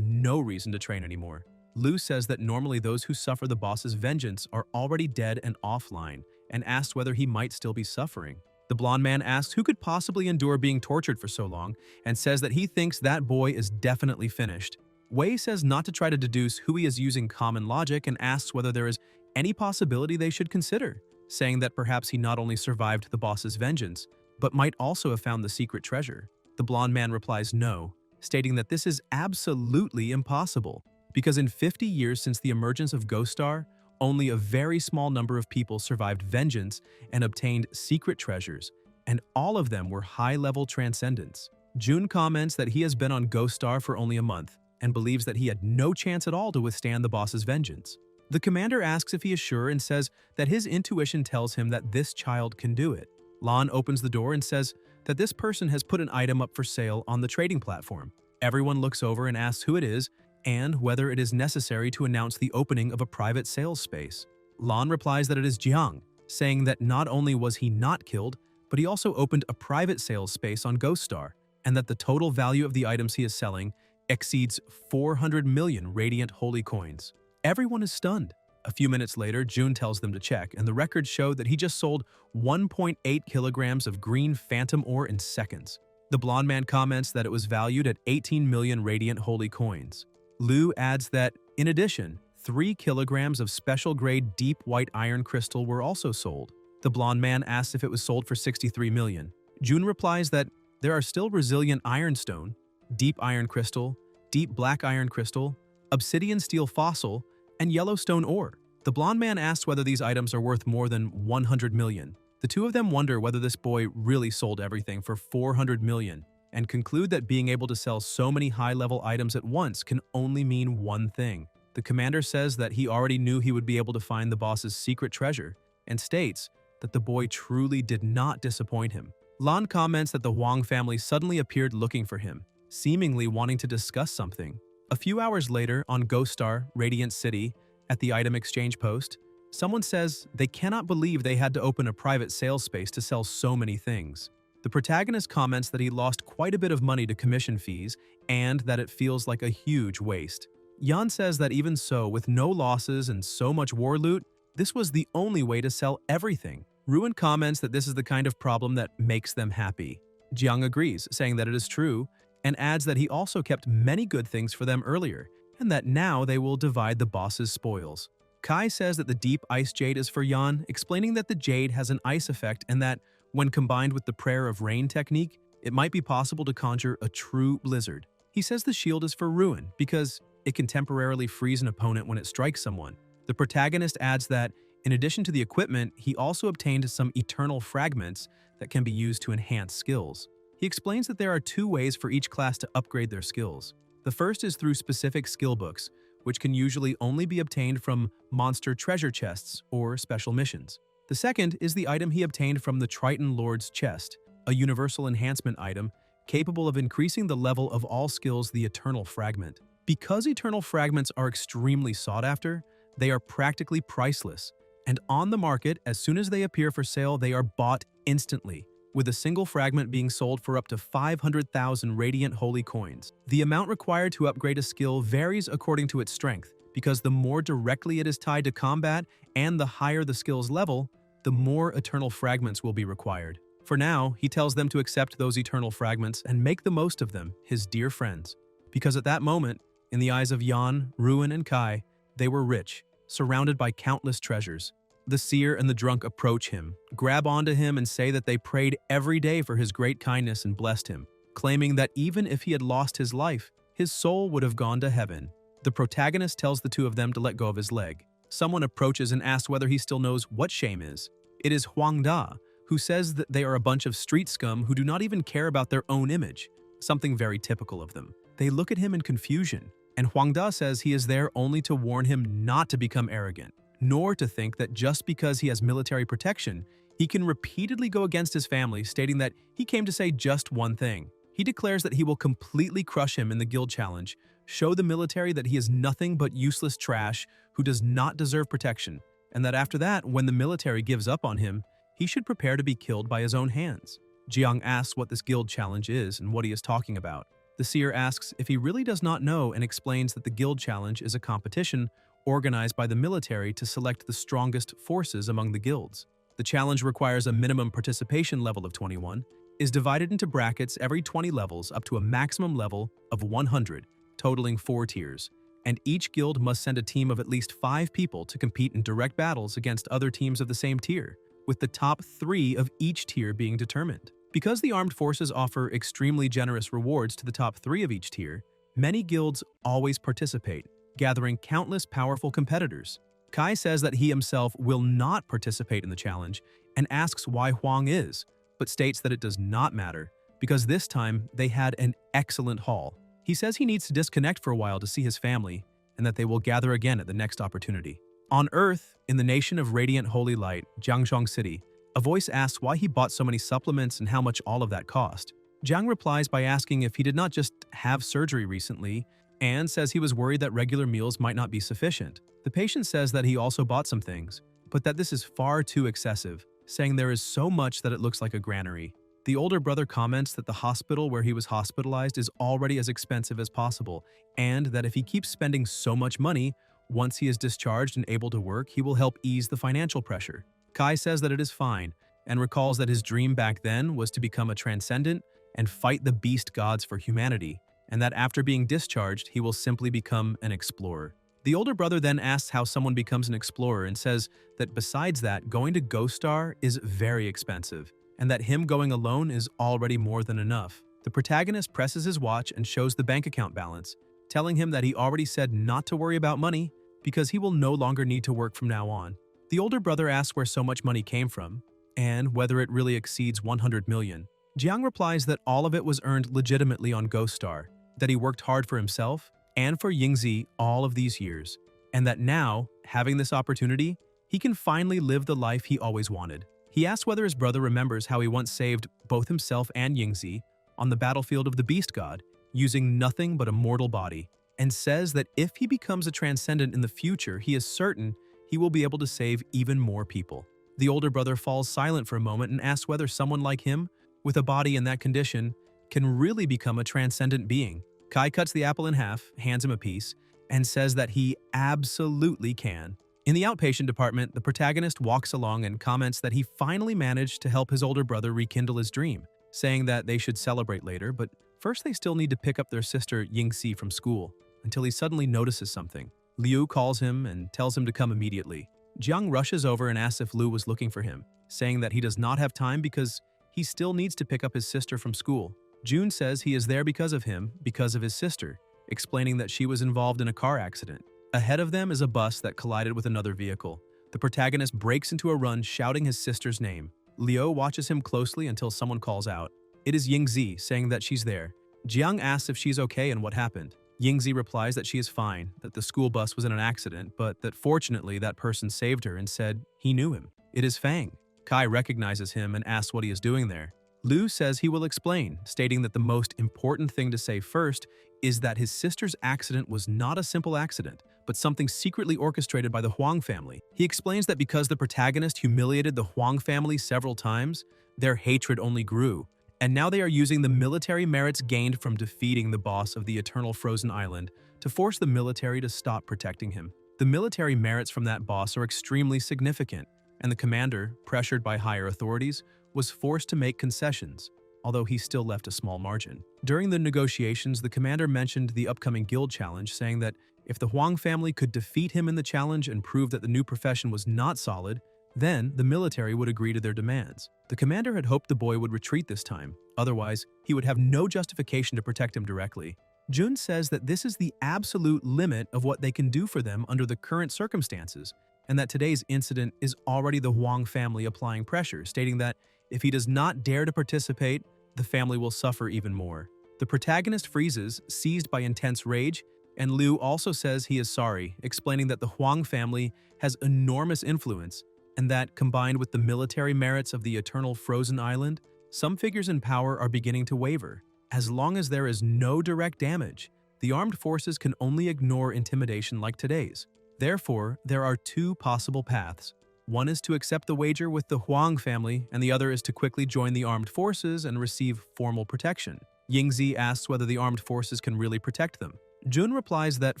no reason to train anymore. Lu says that normally those who suffer the boss's vengeance are already dead and offline, and asks whether he might still be suffering. The blonde man asks who could possibly endure being tortured for so long, and says that he thinks that boy is definitely finished. Wei says not to try to deduce who he is using common logic and asks whether there is any possibility they should consider, saying that perhaps he not only survived the boss's vengeance, but might also have found the secret treasure. The blonde man replies no, stating that this is absolutely impossible, because in 50 years since the emergence of Ghost Star, only a very small number of people survived vengeance and obtained secret treasures, and all of them were high-level transcendents. Jun comments that he has been on Ghost Star for only a month, and believes that he had no chance at all to withstand the boss's vengeance. The commander asks if he is sure and says that his intuition tells him that this child can do it. Lan opens the door and says that this person has put an item up for sale on the trading platform. Everyone looks over and asks who it is and whether it is necessary to announce the opening of a private sales space. Lan replies that it is Jiang, saying that not only was he not killed, but he also opened a private sales space on Ghost Star, and that the total value of the items he is selling exceeds 400 million radiant holy coins. Everyone is stunned. A few minutes later, Jun tells them to check, and the records show that he just sold 1.8 kilograms of green phantom ore in seconds. The blonde man comments that it was valued at 18 million radiant holy coins. Lu adds that, in addition, 3 kilograms of special-grade deep white iron crystal were also sold. The blonde man asks if it was sold for 63 million. Jun replies that there are still resilient ironstone, deep iron crystal, deep black iron crystal, obsidian steel fossil, and yellowstone ore. The blonde man asks whether these items are worth more than 100 million. The two of them wonder whether this boy really sold everything for 400 million, and conclude that being able to sell so many high-level items at once can only mean one thing. The commander says that he already knew he would be able to find the boss's secret treasure, and states that the boy truly did not disappoint him. Lan comments that the Huang family suddenly appeared looking for him, seemingly wanting to discuss something. A few hours later, on Ghost Star, Radiant City, at the item exchange post, someone says they cannot believe they had to open a private sales space to sell so many things. The protagonist comments that he lost quite a bit of money to commission fees and that it feels like a huge waste. Yan says that even so, with no losses and so much war loot, this was the only way to sell everything. Ruin comments that this is the kind of problem that makes them happy. Jiang agrees, saying that it is true, and adds that he also kept many good things for them earlier, and that now they will divide the boss's spoils. Kai says that the deep ice jade is for Yan, explaining that the jade has an ice effect and that, when combined with the prayer of rain technique, it might be possible to conjure a true blizzard. He says the shield is for Ruin, because it can temporarily freeze an opponent when it strikes someone. The protagonist adds that, in addition to the equipment, he also obtained some eternal fragments that can be used to enhance skills. He explains that there are 2 ways for each class to upgrade their skills. The first is through specific skill books, which can usually only be obtained from monster treasure chests or special missions. The second is the item he obtained from the Triton Lord's chest, a universal enhancement item capable of increasing the level of all skills, the Eternal Fragment. Because Eternal Fragments are extremely sought after, they are practically priceless, and on the market, as soon as they appear for sale, they are bought instantly, with a single fragment being sold for up to 500,000 radiant holy coins. The amount required to upgrade a skill varies according to its strength, because the more directly it is tied to combat and the higher the skill's level, the more eternal fragments will be required. For now, he tells them to accept those eternal fragments and make the most of them, his dear friends. Because at that moment, in the eyes of Yan, Ruin, and Kai, they were rich, surrounded by countless treasures. The seer and the drunk approach him, grab onto him, and say that they prayed every day for his great kindness and blessed him, claiming that even if he had lost his life, his soul would have gone to heaven. The protagonist tells the two of them to let go of his leg. Someone approaches and asks whether he still knows what shame is. It is Huang Da, who says that they are a bunch of street scum who do not even care about their own image, something very typical of them. They look at him in confusion, and Huang Da says he is there only to warn him not to become arrogant, nor to think that just because he has military protection, he can repeatedly go against his family, stating that he came to say just one thing. He declares that he will completely crush him in the guild challenge, show the military that he is nothing but useless trash who does not deserve protection, and that after that, when the military gives up on him, he should prepare to be killed by his own hands. Jiang asks what this guild challenge is and what he is talking about. The seer asks if he really does not know and explains that the guild challenge is a competition organized by the military to select the strongest forces among the guilds. The challenge requires a minimum participation level of 21, is divided into brackets every 20 levels up to a maximum level of 100, totaling 4 tiers, and each guild must send a team of at least 5 people to compete in direct battles against other teams of the same tier, with the top 3 of each tier being determined. Because the armed forces offer extremely generous rewards to the top 3 of each tier, many guilds always participate, gathering countless powerful competitors. Kai says that he himself will not participate in the challenge and asks why Huang is, but states that it does not matter, because this time they had an excellent haul. He says he needs to disconnect for a while to see his family, and that they will gather again at the next opportunity. On Earth, in the nation of radiant holy light, Jiangzhong City, a voice asks why he bought so many supplements and how much all of that cost. Jiang replies by asking if he did not just have surgery recently, and says he was worried that regular meals might not be sufficient. The patient says that he also bought some things, but that this is far too excessive, saying there is so much that it looks like a granary. The older brother comments that the hospital where he was hospitalized is already as expensive as possible, and that if he keeps spending so much money, once he is discharged and able to work, he will help ease the financial pressure. Kai says that it is fine, and recalls that his dream back then was to become a transcendent and fight the beast gods for humanity, and that after being discharged, he will simply become an explorer. The older brother then asks how someone becomes an explorer and says that besides that, going to Ghost Star is very expensive, and that him going alone is already more than enough. The protagonist presses his watch and shows the bank account balance, telling him that he already said not to worry about money because he will no longer need to work from now on. The older brother asks where so much money came from, and whether it really exceeds 100 million. Jiang replies that all of it was earned legitimately on Ghost Star, that he worked hard for himself and for Yingzi all of these years, and that now, having this opportunity, he can finally live the life he always wanted. He asks whether his brother remembers how he once saved both himself and Yingzi on the battlefield of the Beast God, using nothing but a mortal body, and says that if he becomes a transcendent in the future, he is certain he will be able to save even more people. The older brother falls silent for a moment and asks whether someone like him, with a body in that condition, can really become a transcendent being. Kai cuts the apple in half, hands him a piece, and says that he absolutely can. In the outpatient department, the protagonist walks along and comments that he finally managed to help his older brother rekindle his dream, saying that they should celebrate later, but first they still need to pick up their sister Yingxi from school, until he suddenly notices something. Liu calls him and tells him to come immediately. Jiang rushes over and asks if Liu was looking for him, saying that he does not have time because he still needs to pick up his sister from school. Jun says he is there because of him, because of his sister, explaining that she was involved in a car accident. Ahead of them is a bus that collided with another vehicle. The protagonist breaks into a run shouting his sister's name. Liu watches him closely until someone calls out. It is Yingzi, saying that she's there. Jiang asks if she's okay and what happened. Yingzi replies that she is fine, that the school bus was in an accident, but that fortunately that person saved her and said he knew him. It is Fang. Kai recognizes him and asks what he is doing there. Liu says he will explain, stating that the most important thing to say first is that his sister's accident was not a simple accident, but something secretly orchestrated by the Huang family. He explains that because the protagonist humiliated the Huang family several times, Their hatred only grew, and now they are using the military merits gained from defeating the boss of the Eternal Frozen Island to force the military to stop protecting him. The military merits from that boss are extremely significant, and the commander, pressured by higher authorities, was forced to make concessions, although he still left a small margin. During the negotiations, the commander mentioned the upcoming guild challenge, saying that if the Huang family could defeat him in the challenge and prove that the new profession was not solid, then the military would agree to their demands. The commander had hoped the boy would retreat this time, otherwise he would have no justification to protect him directly. Jun says that this is the absolute limit of what they can do for them under the current circumstances, and that today's incident is already the Huang family applying pressure, stating that if he does not dare to participate, the family will suffer even more. The protagonist freezes, seized by intense rage, and Liu also says he is sorry, explaining that the Huang family has enormous influence, and that, combined with the military merits of the Eternal Frozen Island, some figures in power are beginning to waver. As long as there is no direct damage, the armed forces can only ignore intimidation like today's. Therefore, there are two possible paths. One is to accept the wager with the Huang family, and the other is to quickly join the armed forces and receive formal protection. Yingzi asks whether the armed forces can really protect them. Jun replies that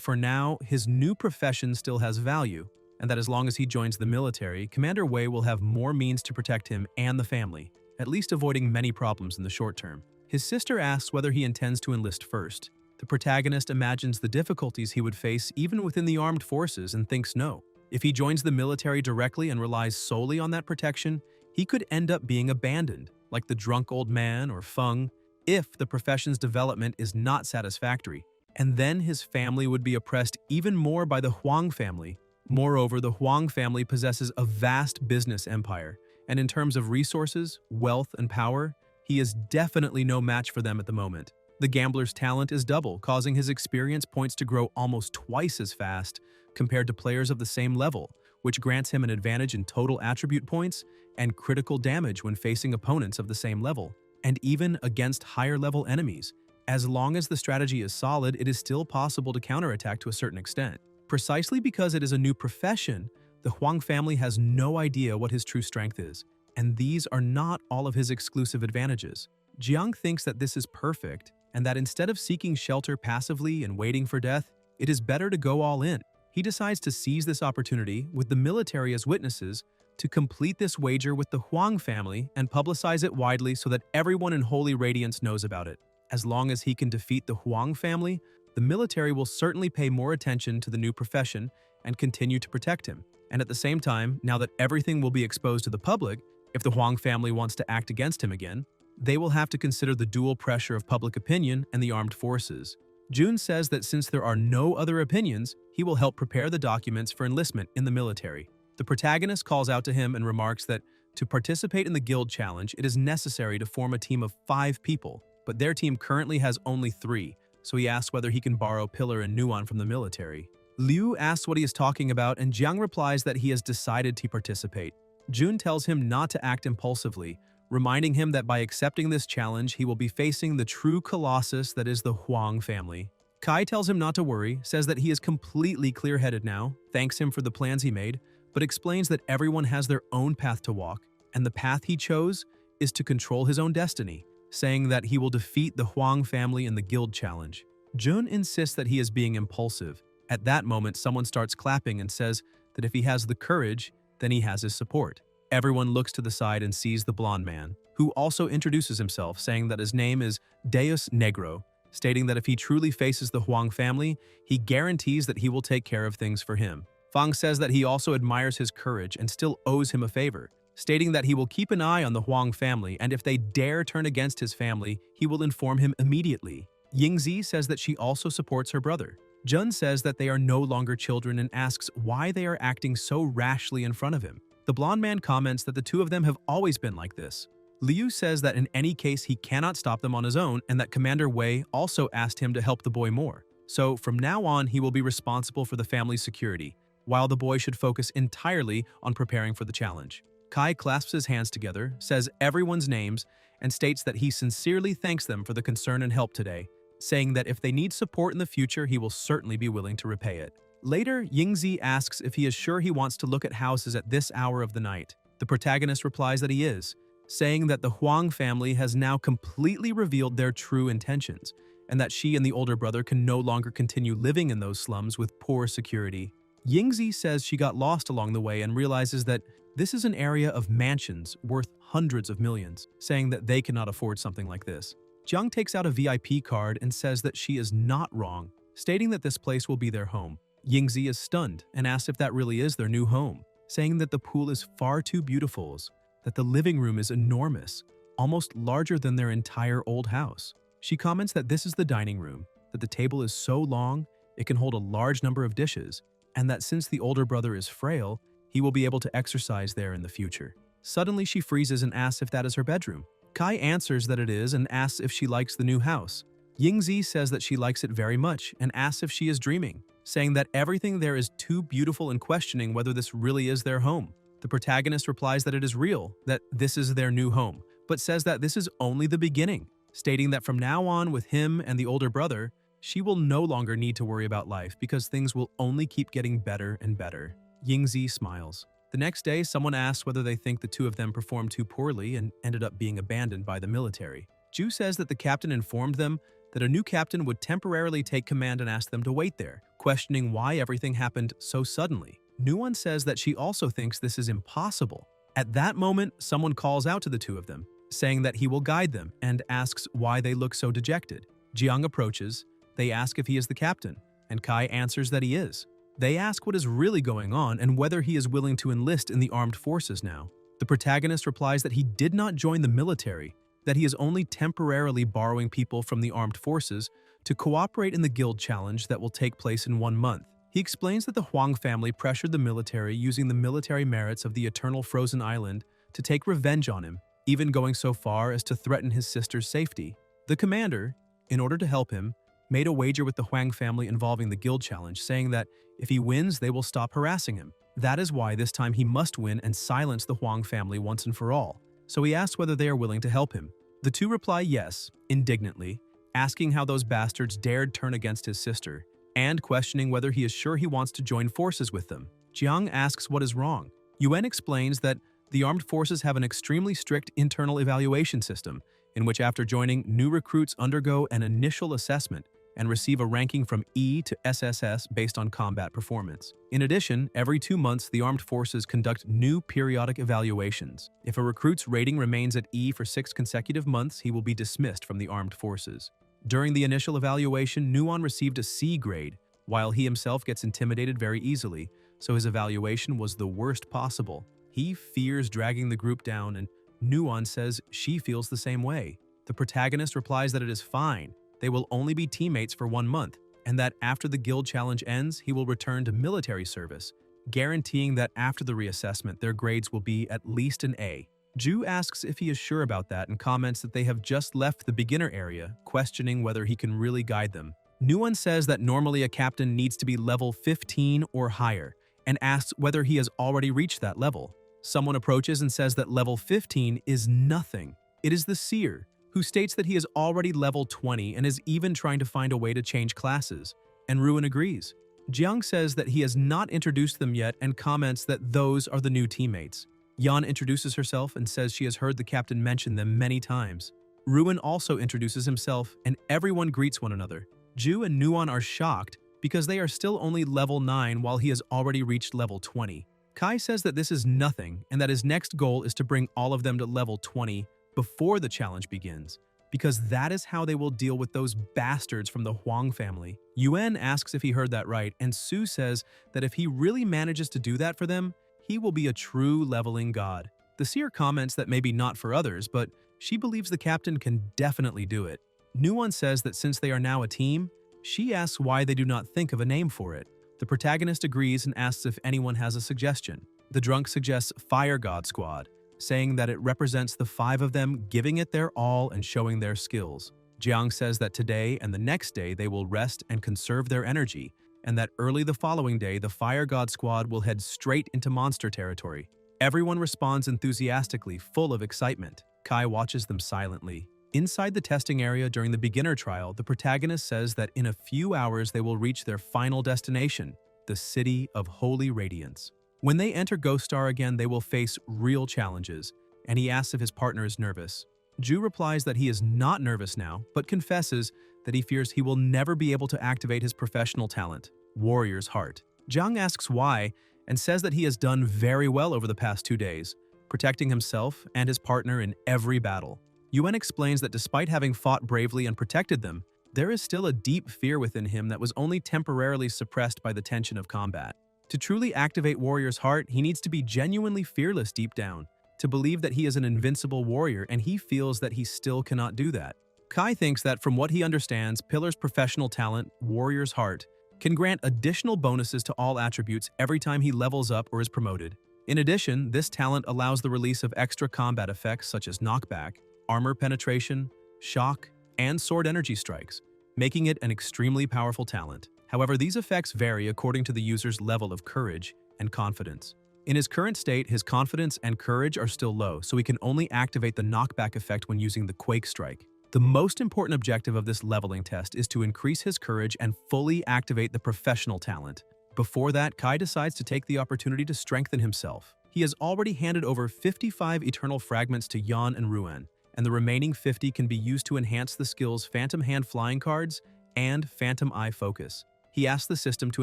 for now, his new profession still has value, and that as long as he joins the military, Commander Wei will have more means to protect him and the family, at least avoiding many problems in the short term. His sister asks whether he intends to enlist first. The protagonist imagines the difficulties he would face even within the armed forces and thinks no. If he joins the military directly and relies solely on that protection, he could end up being abandoned, like the drunk old man or Feng, if the profession's development is not satisfactory, and then his family would be oppressed even more by the Huang family. Moreover, the Huang family possesses a vast business empire, and in terms of resources, wealth, and power, he is definitely no match for them at the moment. The gambler's talent is double, causing his experience points to grow almost twice as fast compared to players of the same level, which grants him an advantage in total attribute points and critical damage when facing opponents of the same level, and even against higher-level enemies. As long as the strategy is solid, it is still possible to counterattack to a certain extent. Precisely because it is a new profession, the Huang family has no idea what his true strength is, and these are not all of his exclusive advantages. Jiang thinks that this is perfect, and that instead of seeking shelter passively and waiting for death, it is better to go all in. He decides to seize this opportunity, with the military as witnesses, to complete this wager with the Huang family and publicize it widely so that everyone in Holy Radiance knows about it. As long as he can defeat the Huang family, the military will certainly pay more attention to the new profession and continue to protect him. And at the same time, now that everything will be exposed to the public, if the Huang family wants to act against him again, they will have to consider the dual pressure of public opinion and the armed forces. Jun says that since there are no other opinions, he will help prepare the documents for enlistment in the military. The protagonist calls out to him and remarks that to participate in the guild challenge, it is necessary to form a team of 5 people, but their team currently has only 3, so he asks whether he can borrow Pillar and Nuan from the military. Liu asks what he is talking about, and Jiang replies that he has decided to participate. Jun tells him not to act impulsively, reminding him that by accepting this challenge, he will be facing the true colossus that is the Huang family. Kai tells him not to worry, says that he is completely clear-headed now, thanks him for the plans he made, but explains that everyone has their own path to walk, and the path he chose is to control his own destiny, saying that he will defeat the Huang family in the guild challenge. Jun insists that he is being impulsive. At that moment, someone starts clapping and says that if he has the courage, then he has his support. Everyone looks to the side and sees the blonde man, who also introduces himself, saying that his name is Deus Negro, stating that if he truly faces the Huang family, he guarantees that he will take care of things for him. Fang says that he also admires his courage and still owes him a favor, stating that he will keep an eye on the Huang family, and if they dare turn against his family, he will inform him immediately. Yingzi says that she also supports her brother. Jun says that they are no longer children and asks why they are acting so rashly in front of him. The blonde man comments that the two of them have always been like this. Liu says that in any case he cannot stop them on his own, and that Commander Wei also asked him to help the boy more. So from now on he will be responsible for the family's security, while the boy should focus entirely on preparing for the challenge. Kai clasps his hands together, says everyone's names, and states that he sincerely thanks them for the concern and help today, saying that if they need support in the future, he will certainly be willing to repay it. Later, Yingzi asks if he is sure he wants to look at houses at this hour of the night. The protagonist replies that he is, saying that the Huang family has now completely revealed their true intentions, and that she and the older brother can no longer continue living in those slums with poor security. Yingzi says she got lost along the way and realizes that this is an area of mansions worth hundreds of millions, saying that they cannot afford something like this. Jiang takes out a VIP card and says that she is not wrong, stating that this place will be their home. Yingzi is stunned and asks if that really is their new home, saying that the pool is far too beautiful, that the living room is enormous, almost larger than their entire old house. She comments that this is the dining room, that the table is so long it can hold a large number of dishes, and that since the older brother is frail, he will be able to exercise there in the future. Suddenly she freezes and asks if that is her bedroom. Kai answers that it is and asks if she likes the new house. Yingzi says that she likes it very much and asks if she is dreaming, saying that everything there is too beautiful and questioning whether this really is their home. The protagonist replies that it is real, that this is their new home, but says that this is only the beginning, stating that from now on with him and the older brother, she will no longer need to worry about life because things will only keep getting better and better. Yingzi smiles. The next day, someone asks whether they think the two of them performed too poorly and ended up being abandoned by the military. Ju says that the captain informed them that a new captain would temporarily take command and ask them to wait there, questioning why everything happened so suddenly. Nuan says that she also thinks this is impossible. At that moment, someone calls out to the two of them, saying that he will guide them and asks why they look so dejected. Jiang approaches. They ask if he is the captain, and Kai answers that he is. They ask what is really going on and whether he is willing to enlist in the armed forces now. The protagonist replies that he did not join the military, that he is only temporarily borrowing people from the armed forces to cooperate in the guild challenge that will take place in 1 month. He explains that the Huang family pressured the military using the military merits of the Eternal Frozen Island to take revenge on him, even going so far as to threaten his sister's safety. The commander, in order to help him, made a wager with the Huang family involving the guild challenge, saying that if he wins, they will stop harassing him. That is why this time he must win and silence the Huang family once and for all. So he asks whether they are willing to help him. The two reply yes, indignantly, asking how those bastards dared turn against his sister, and questioning whether he is sure he wants to join forces with them. Jiang asks what is wrong. Yuan explains that the armed forces have an extremely strict internal evaluation system, in which after joining, new recruits undergo an initial assessment and receive a ranking from E to SSS based on combat performance. In addition, every 2 months, the armed forces conduct new periodic evaluations. If a recruit's rating remains at E for 6 consecutive months, he will be dismissed from the armed forces. During the initial evaluation, Nuan received a C grade, while he himself gets intimidated very easily, so his evaluation was the worst possible. He fears dragging the group down, and Nuan says she feels the same way. The protagonist replies that it is fine, they will only be teammates for 1 month, and that after the guild challenge ends, he will return to military service, guaranteeing that after the reassessment, their grades will be at least an A. Ju asks if he is sure about that and comments that they have just left the beginner area, questioning whether he can really guide them. Nuan says that normally a captain needs to be level 15 or higher, and asks whether he has already reached that level. Someone approaches and says that level 15 is nothing. It is the seer, who states that he is already level 20 and is even trying to find a way to change classes, and Ruin agrees. Jiang says that he has not introduced them yet and comments that those are the new teammates. Yan introduces herself and says she has heard the captain mention them many times. Ruin also introduces himself and everyone greets one another. Ju and Nuan are shocked because they are still only level 9 while he has already reached level 20. Kai says that this is nothing and that his next goal is to bring all of them to level 20 before the challenge begins, because that is how they will deal with those bastards from the Huang family. Yuan asks if he heard that right, and Su says that if he really manages to do that for them, he will be a true leveling god. The seer comments that maybe not for others, but she believes the captain can definitely do it. Nuan says that since they are now a team, she asks why they do not think of a name for it. The protagonist agrees and asks if anyone has a suggestion. The drunk suggests Fire God Squad, saying that it represents the 5 of them giving it their all and showing their skills. Jiang says that today and the next day they will rest and conserve their energy, and that early the following day the Fire God Squad will head straight into monster territory. Everyone responds enthusiastically, full of excitement. Kai watches them silently. Inside the testing area during the beginner trial, the protagonist says that in a few hours they will reach their final destination, the City of Holy Radiance. When they enter Ghost Star again, they will face real challenges, and he asks if his partner is nervous. Ju replies that he is not nervous now, but confesses that he fears he will never be able to activate his professional talent, Warrior's Heart. Jiang asks why and says that he has done very well over the past 2 days, protecting himself and his partner in every battle. Yuan explains that despite having fought bravely and protected them, there is still a deep fear within him that was only temporarily suppressed by the tension of combat. To truly activate Warrior's Heart, he needs to be genuinely fearless deep down, to believe that he is an invincible warrior, and he feels that he still cannot do that. Kai thinks that from what he understands, Pillar's professional talent, Warrior's Heart, can grant additional bonuses to all attributes every time he levels up or is promoted. In addition, this talent allows the release of extra combat effects such as knockback, armor penetration, shock, and sword energy strikes, making it an extremely powerful talent. However, these effects vary according to the user's level of courage and confidence. In his current state, his confidence and courage are still low, so he can only activate the knockback effect when using the Quake Strike. The most important objective of this leveling test is to increase his courage and fully activate the professional talent. Before that, Kai decides to take the opportunity to strengthen himself. He has already handed over 55 Eternal Fragments to Yan and Ruan, and the remaining 50 can be used to enhance the skills Phantom Hand Flying Cards and Phantom Eye Focus. He asks the system to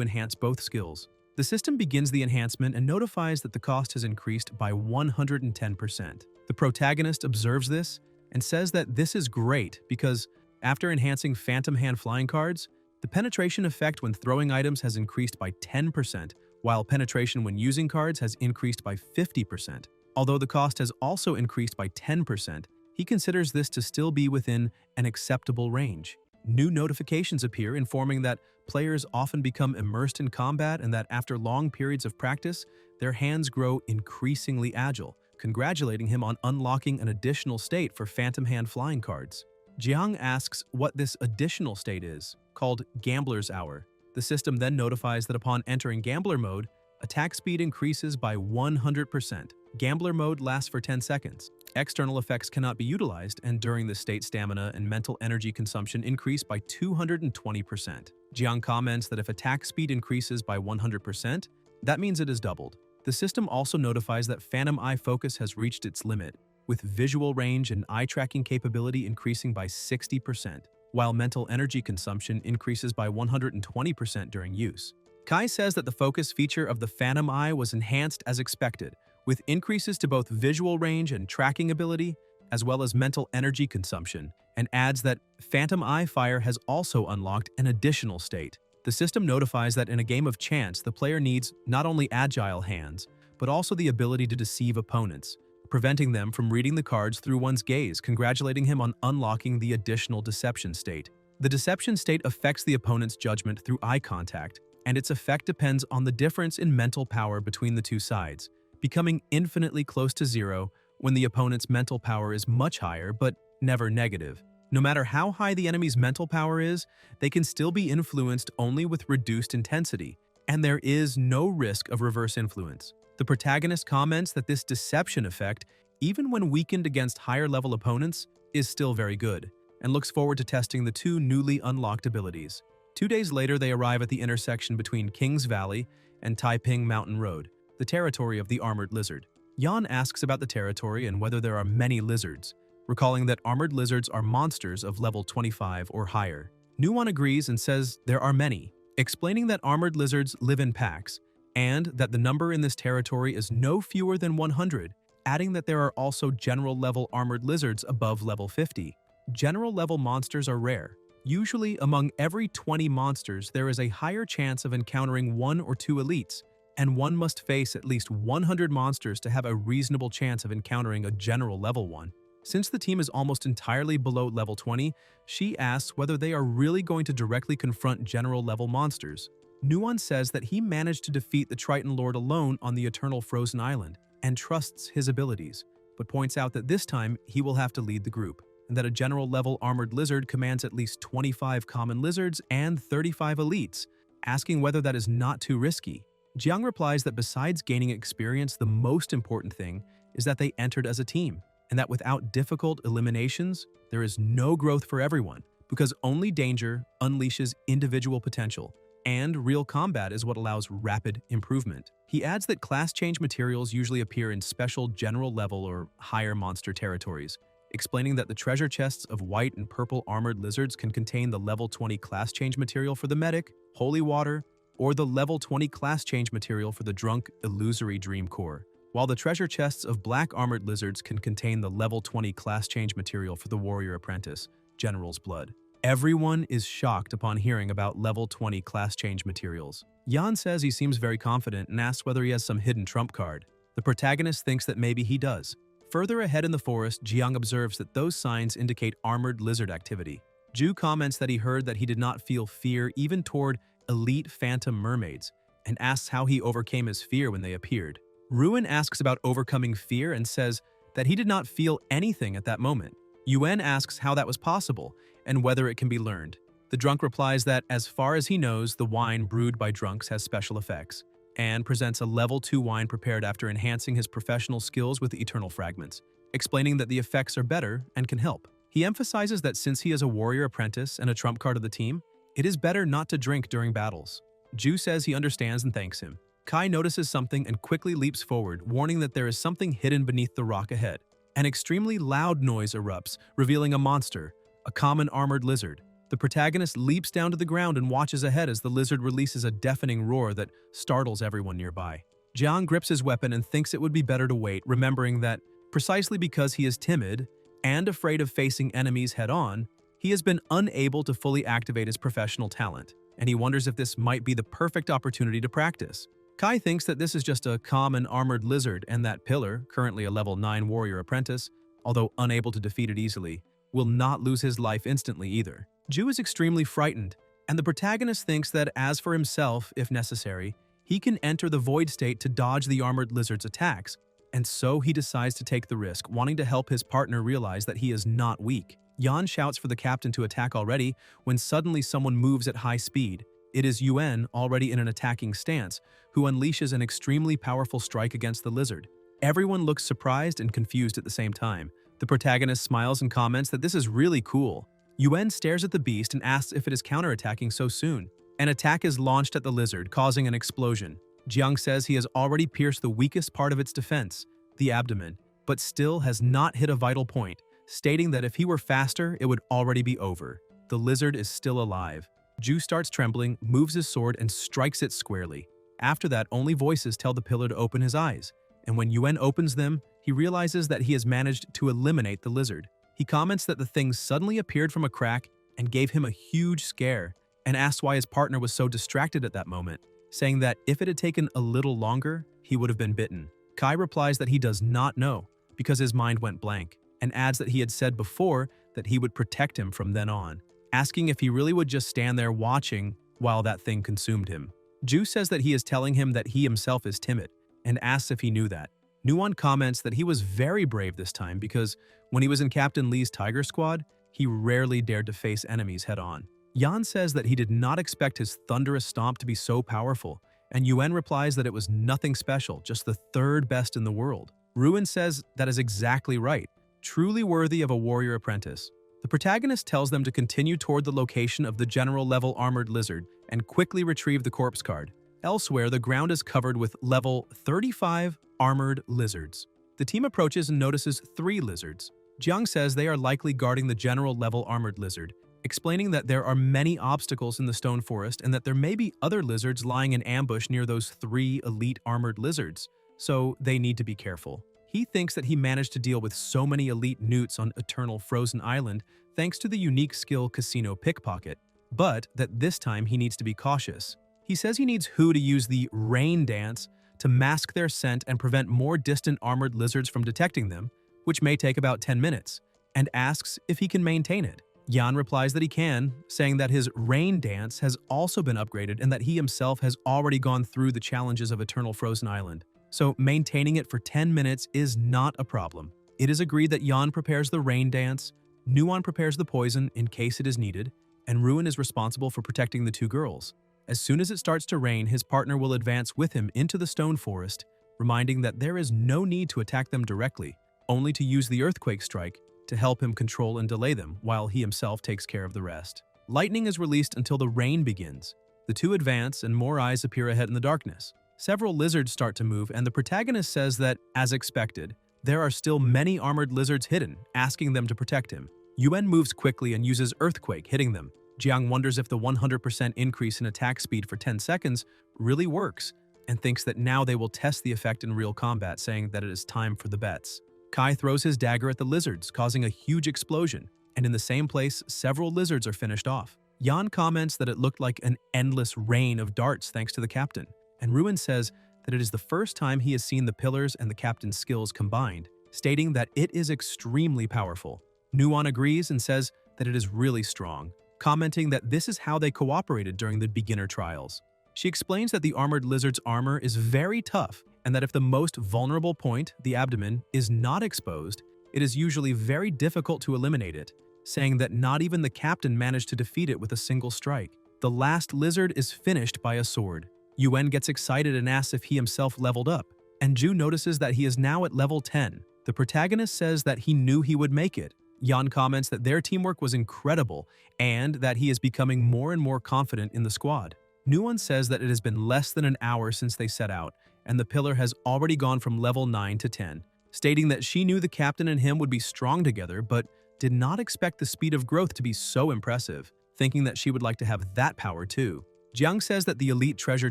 enhance both skills. The system begins the enhancement and notifies that the cost has increased by 110%. The protagonist observes this and says that this is great because, after enhancing Phantom Hand Flying Cards, the penetration effect when throwing items has increased by 10%, while penetration when using cards has increased by 50%. Although the cost has also increased by 10%, he considers this to still be within an acceptable range. New notifications appear informing that players often become immersed in combat and that after long periods of practice, their hands grow increasingly agile, congratulating him on unlocking an additional state for Phantom Hand Flying Cards. Jiang asks what this additional state is, called Gambler's Hour. The system then notifies that upon entering Gambler mode, attack speed increases by 100%. Gambler mode lasts for 10 seconds. External effects cannot be utilized, and during this state, stamina and mental energy consumption increase by 220%. Jiang comments that if attack speed increases by 100%, that means it is doubled. The system also notifies that Phantom Eye Focus has reached its limit, with visual range and eye tracking capability increasing by 60%, while mental energy consumption increases by 120% during use. Kai says that the focus feature of the Phantom Eye was enhanced as expected, with increases to both visual range and tracking ability, as well as mental energy consumption, and adds that Phantom Eye Fire has also unlocked an additional state. The system notifies that in a game of chance, the player needs not only agile hands, but also the ability to deceive opponents, preventing them from reading the cards through one's gaze, congratulating him on unlocking the additional deception state. The deception state affects the opponent's judgment through eye contact, and its effect depends on the difference in mental power between the two sides, becoming infinitely close to zero when the opponent's mental power is much higher but never negative. No matter how high the enemy's mental power is, they can still be influenced only with reduced intensity, and there is no risk of reverse influence. The protagonist comments that this deception effect, even when weakened against higher-level opponents, is still very good, and looks forward to testing the two newly unlocked abilities. 2 days later, they arrive at the intersection between Kings Valley and Taiping Mountain Road, the territory of the Armored Lizard. Yan asks about the territory and whether there are many lizards, recalling that armored lizards are monsters of level 25 or higher. Nuwan agrees and says there are many, explaining that armored lizards live in packs, and that the number in this territory is no fewer than 100, adding that there are also general-level armored lizards above level 50. General-level monsters are rare. Usually, among every 20 monsters, there is a higher chance of encountering 1 or 2 elites, and one must face at least 100 monsters to have a reasonable chance of encountering a general level one. Since the team is almost entirely below level 20, she asks whether they are really going to directly confront general level monsters. Nuwan says that he managed to defeat the Triton Lord alone on the Eternal Frozen Island and trusts his abilities, but points out that this time he will have to lead the group, and that a general level armored lizard commands at least 25 common lizards and 35 elites, asking whether that is not too risky. Jiang replies that besides gaining experience, the most important thing is that they entered as a team, and that without difficult eliminations, there is no growth for everyone, because only danger unleashes individual potential. and real combat is what allows rapid improvement. He adds that class change materials usually appear in special general level or higher monster territories, explaining that the treasure chests of white and purple armored lizards can contain the level 20 class change material for the medic, holy water, or the level 20 class change material for the drunk illusory dream core, while the treasure chests of black armored lizards can contain the level 20 class change material for the warrior apprentice, general's blood. Everyone is shocked upon hearing about level 20 class change materials. Yan says he seems very confident and asks whether he has some hidden trump card. The protagonist thinks that maybe he does. Further ahead in the forest, Jiang observes that those signs indicate armored lizard activity. Ju comments that he heard that he did not feel fear even toward elite phantom mermaids, and asks how he overcame his fear when they appeared. Ruin asks about overcoming fear and says that he did not feel anything at that moment. Yuen asks how that was possible and whether it can be learned. The drunk replies that, as far as he knows, the wine brewed by drunks has special effects, and presents a level 2 wine prepared after enhancing his professional skills with eternal fragments, explaining that the effects are better and can help. He emphasizes that since he is a warrior apprentice and a trump card of the team, it is better not to drink during battles. Ju says he understands and thanks him. Kai notices something and quickly leaps forward, warning that there is something hidden beneath the rock ahead. An extremely loud noise erupts, revealing a monster, a common armored lizard. The protagonist leaps down to the ground and watches ahead as the lizard releases a deafening roar that startles everyone nearby. Jiang grips his weapon and thinks it would be better to wait, remembering that, precisely because he is timid and afraid of facing enemies head-on, he has been unable to fully activate his professional talent, and he wonders if this might be the perfect opportunity to practice. Kai thinks that this is just a common armored lizard and that Pillar, currently a level 9 warrior apprentice, although unable to defeat it easily, will not lose his life instantly either. Ju is extremely frightened, and the protagonist thinks that as for himself, if necessary, he can enter the void state to dodge the armored lizard's attacks, and so he decides to take the risk, wanting to help his partner realize that he is not weak. Yan shouts for the captain to attack already when suddenly someone moves at high speed. It is Yuen, already in an attacking stance, who unleashes an extremely powerful strike against the lizard. Everyone looks surprised and confused at the same time. The protagonist smiles and comments that this is really cool. Yuen stares at the beast and asks if it is counterattacking so soon. An attack is launched at the lizard, causing an explosion. Jiang says he has already pierced the weakest part of its defense, the abdomen, but still has not hit a vital point, stating that if he were faster, it would already be over. The lizard is still alive. Ju starts trembling, moves his sword, and strikes it squarely. After that, only voices tell the pillar to open his eyes, and when Yuen opens them, he realizes that he has managed to eliminate the lizard. He comments that the thing suddenly appeared from a crack and gave him a huge scare, and asks why his partner was so distracted at that moment, saying that if it had taken a little longer, he would have been bitten. Kai replies that he does not know, because his mind went blank, and adds that he had said before that he would protect him from then on, asking if he really would just stand there watching while that thing consumed him. Ju says that he is telling him that he himself is timid, and asks if he knew that. Nuon comments that he was very brave this time because when he was in Captain Lee's Tiger Squad, he rarely dared to face enemies head-on. Yan says that he did not expect his thunderous stomp to be so powerful, and Yuen replies that it was nothing special, just the third best in the world. Ruin says that is exactly right, truly worthy of a warrior apprentice. The protagonist tells them to continue toward the location of the general-level armored lizard and quickly retrieve the corpse card. Elsewhere, the ground is covered with level 35 armored lizards. The team approaches and notices 3 lizards. Jiang says they are likely guarding the general-level armored lizard, explaining that there are many obstacles in the stone forest and that there may be other lizards lying in ambush near those 3 elite armored lizards, so they need to be careful. He thinks that he managed to deal with so many elite newts on Eternal Frozen Island thanks to the unique skill Casino Pickpocket, but that this time he needs to be cautious. He says he needs Hu to use the Rain Dance to mask their scent and prevent more distant armored lizards from detecting them, which may take about 10 minutes, and asks if he can maintain it. Yan replies that he can, saying that his Rain Dance has also been upgraded and that he himself has already gone through the challenges of Eternal Frozen Island, so maintaining it for 10 minutes is not a problem. It is agreed that Yan prepares the Rain Dance, Nuon prepares the poison in case it is needed, and Ruin is responsible for protecting the 2 girls. As soon as it starts to rain, his partner will advance with him into the stone forest, reminding that there is no need to attack them directly, only to use the earthquake strike to help him control and delay them while he himself takes care of the rest. Lightning is released until the rain begins, The two advance and more eyes appear ahead in the darkness. Several lizards start to move, and the protagonist says that, as expected, there are still many armored lizards hidden, asking them to protect him. Yuan moves quickly and uses Earthquake, hitting them. Jiang wonders if the 100% increase in attack speed for 10 seconds really works, and thinks that now they will test the effect in real combat, saying that it is time for the bets. Kai throws his dagger at the lizards, causing a huge explosion, and in the same place, several lizards are finished off. Yan comments that it looked like an endless rain of darts thanks to the captain, and Ruin says that it is the first time he has seen the pillars and the captain's skills combined, stating that it is extremely powerful. Nuon agrees and says that it is really strong, commenting that this is how they cooperated during the beginner trials. She explains that the armored lizard's armor is very tough, and that if the most vulnerable point, the abdomen, is not exposed, it is usually very difficult to eliminate it, saying that not even the captain managed to defeat it with a single strike. The last lizard is finished by a sword. Yuan gets excited and asks if he himself leveled up, and Ju notices that he is now at level 10. The protagonist says that he knew he would make it. Yan comments that their teamwork was incredible and that he is becoming more and more confident in the squad. Nuon says that it has been less than an hour since they set out, and the pillar has already gone from level 9 to 10, stating that she knew the captain and him would be strong together, but did not expect the speed of growth to be so impressive, thinking that she would like to have that power too. Jiang says that the elite treasure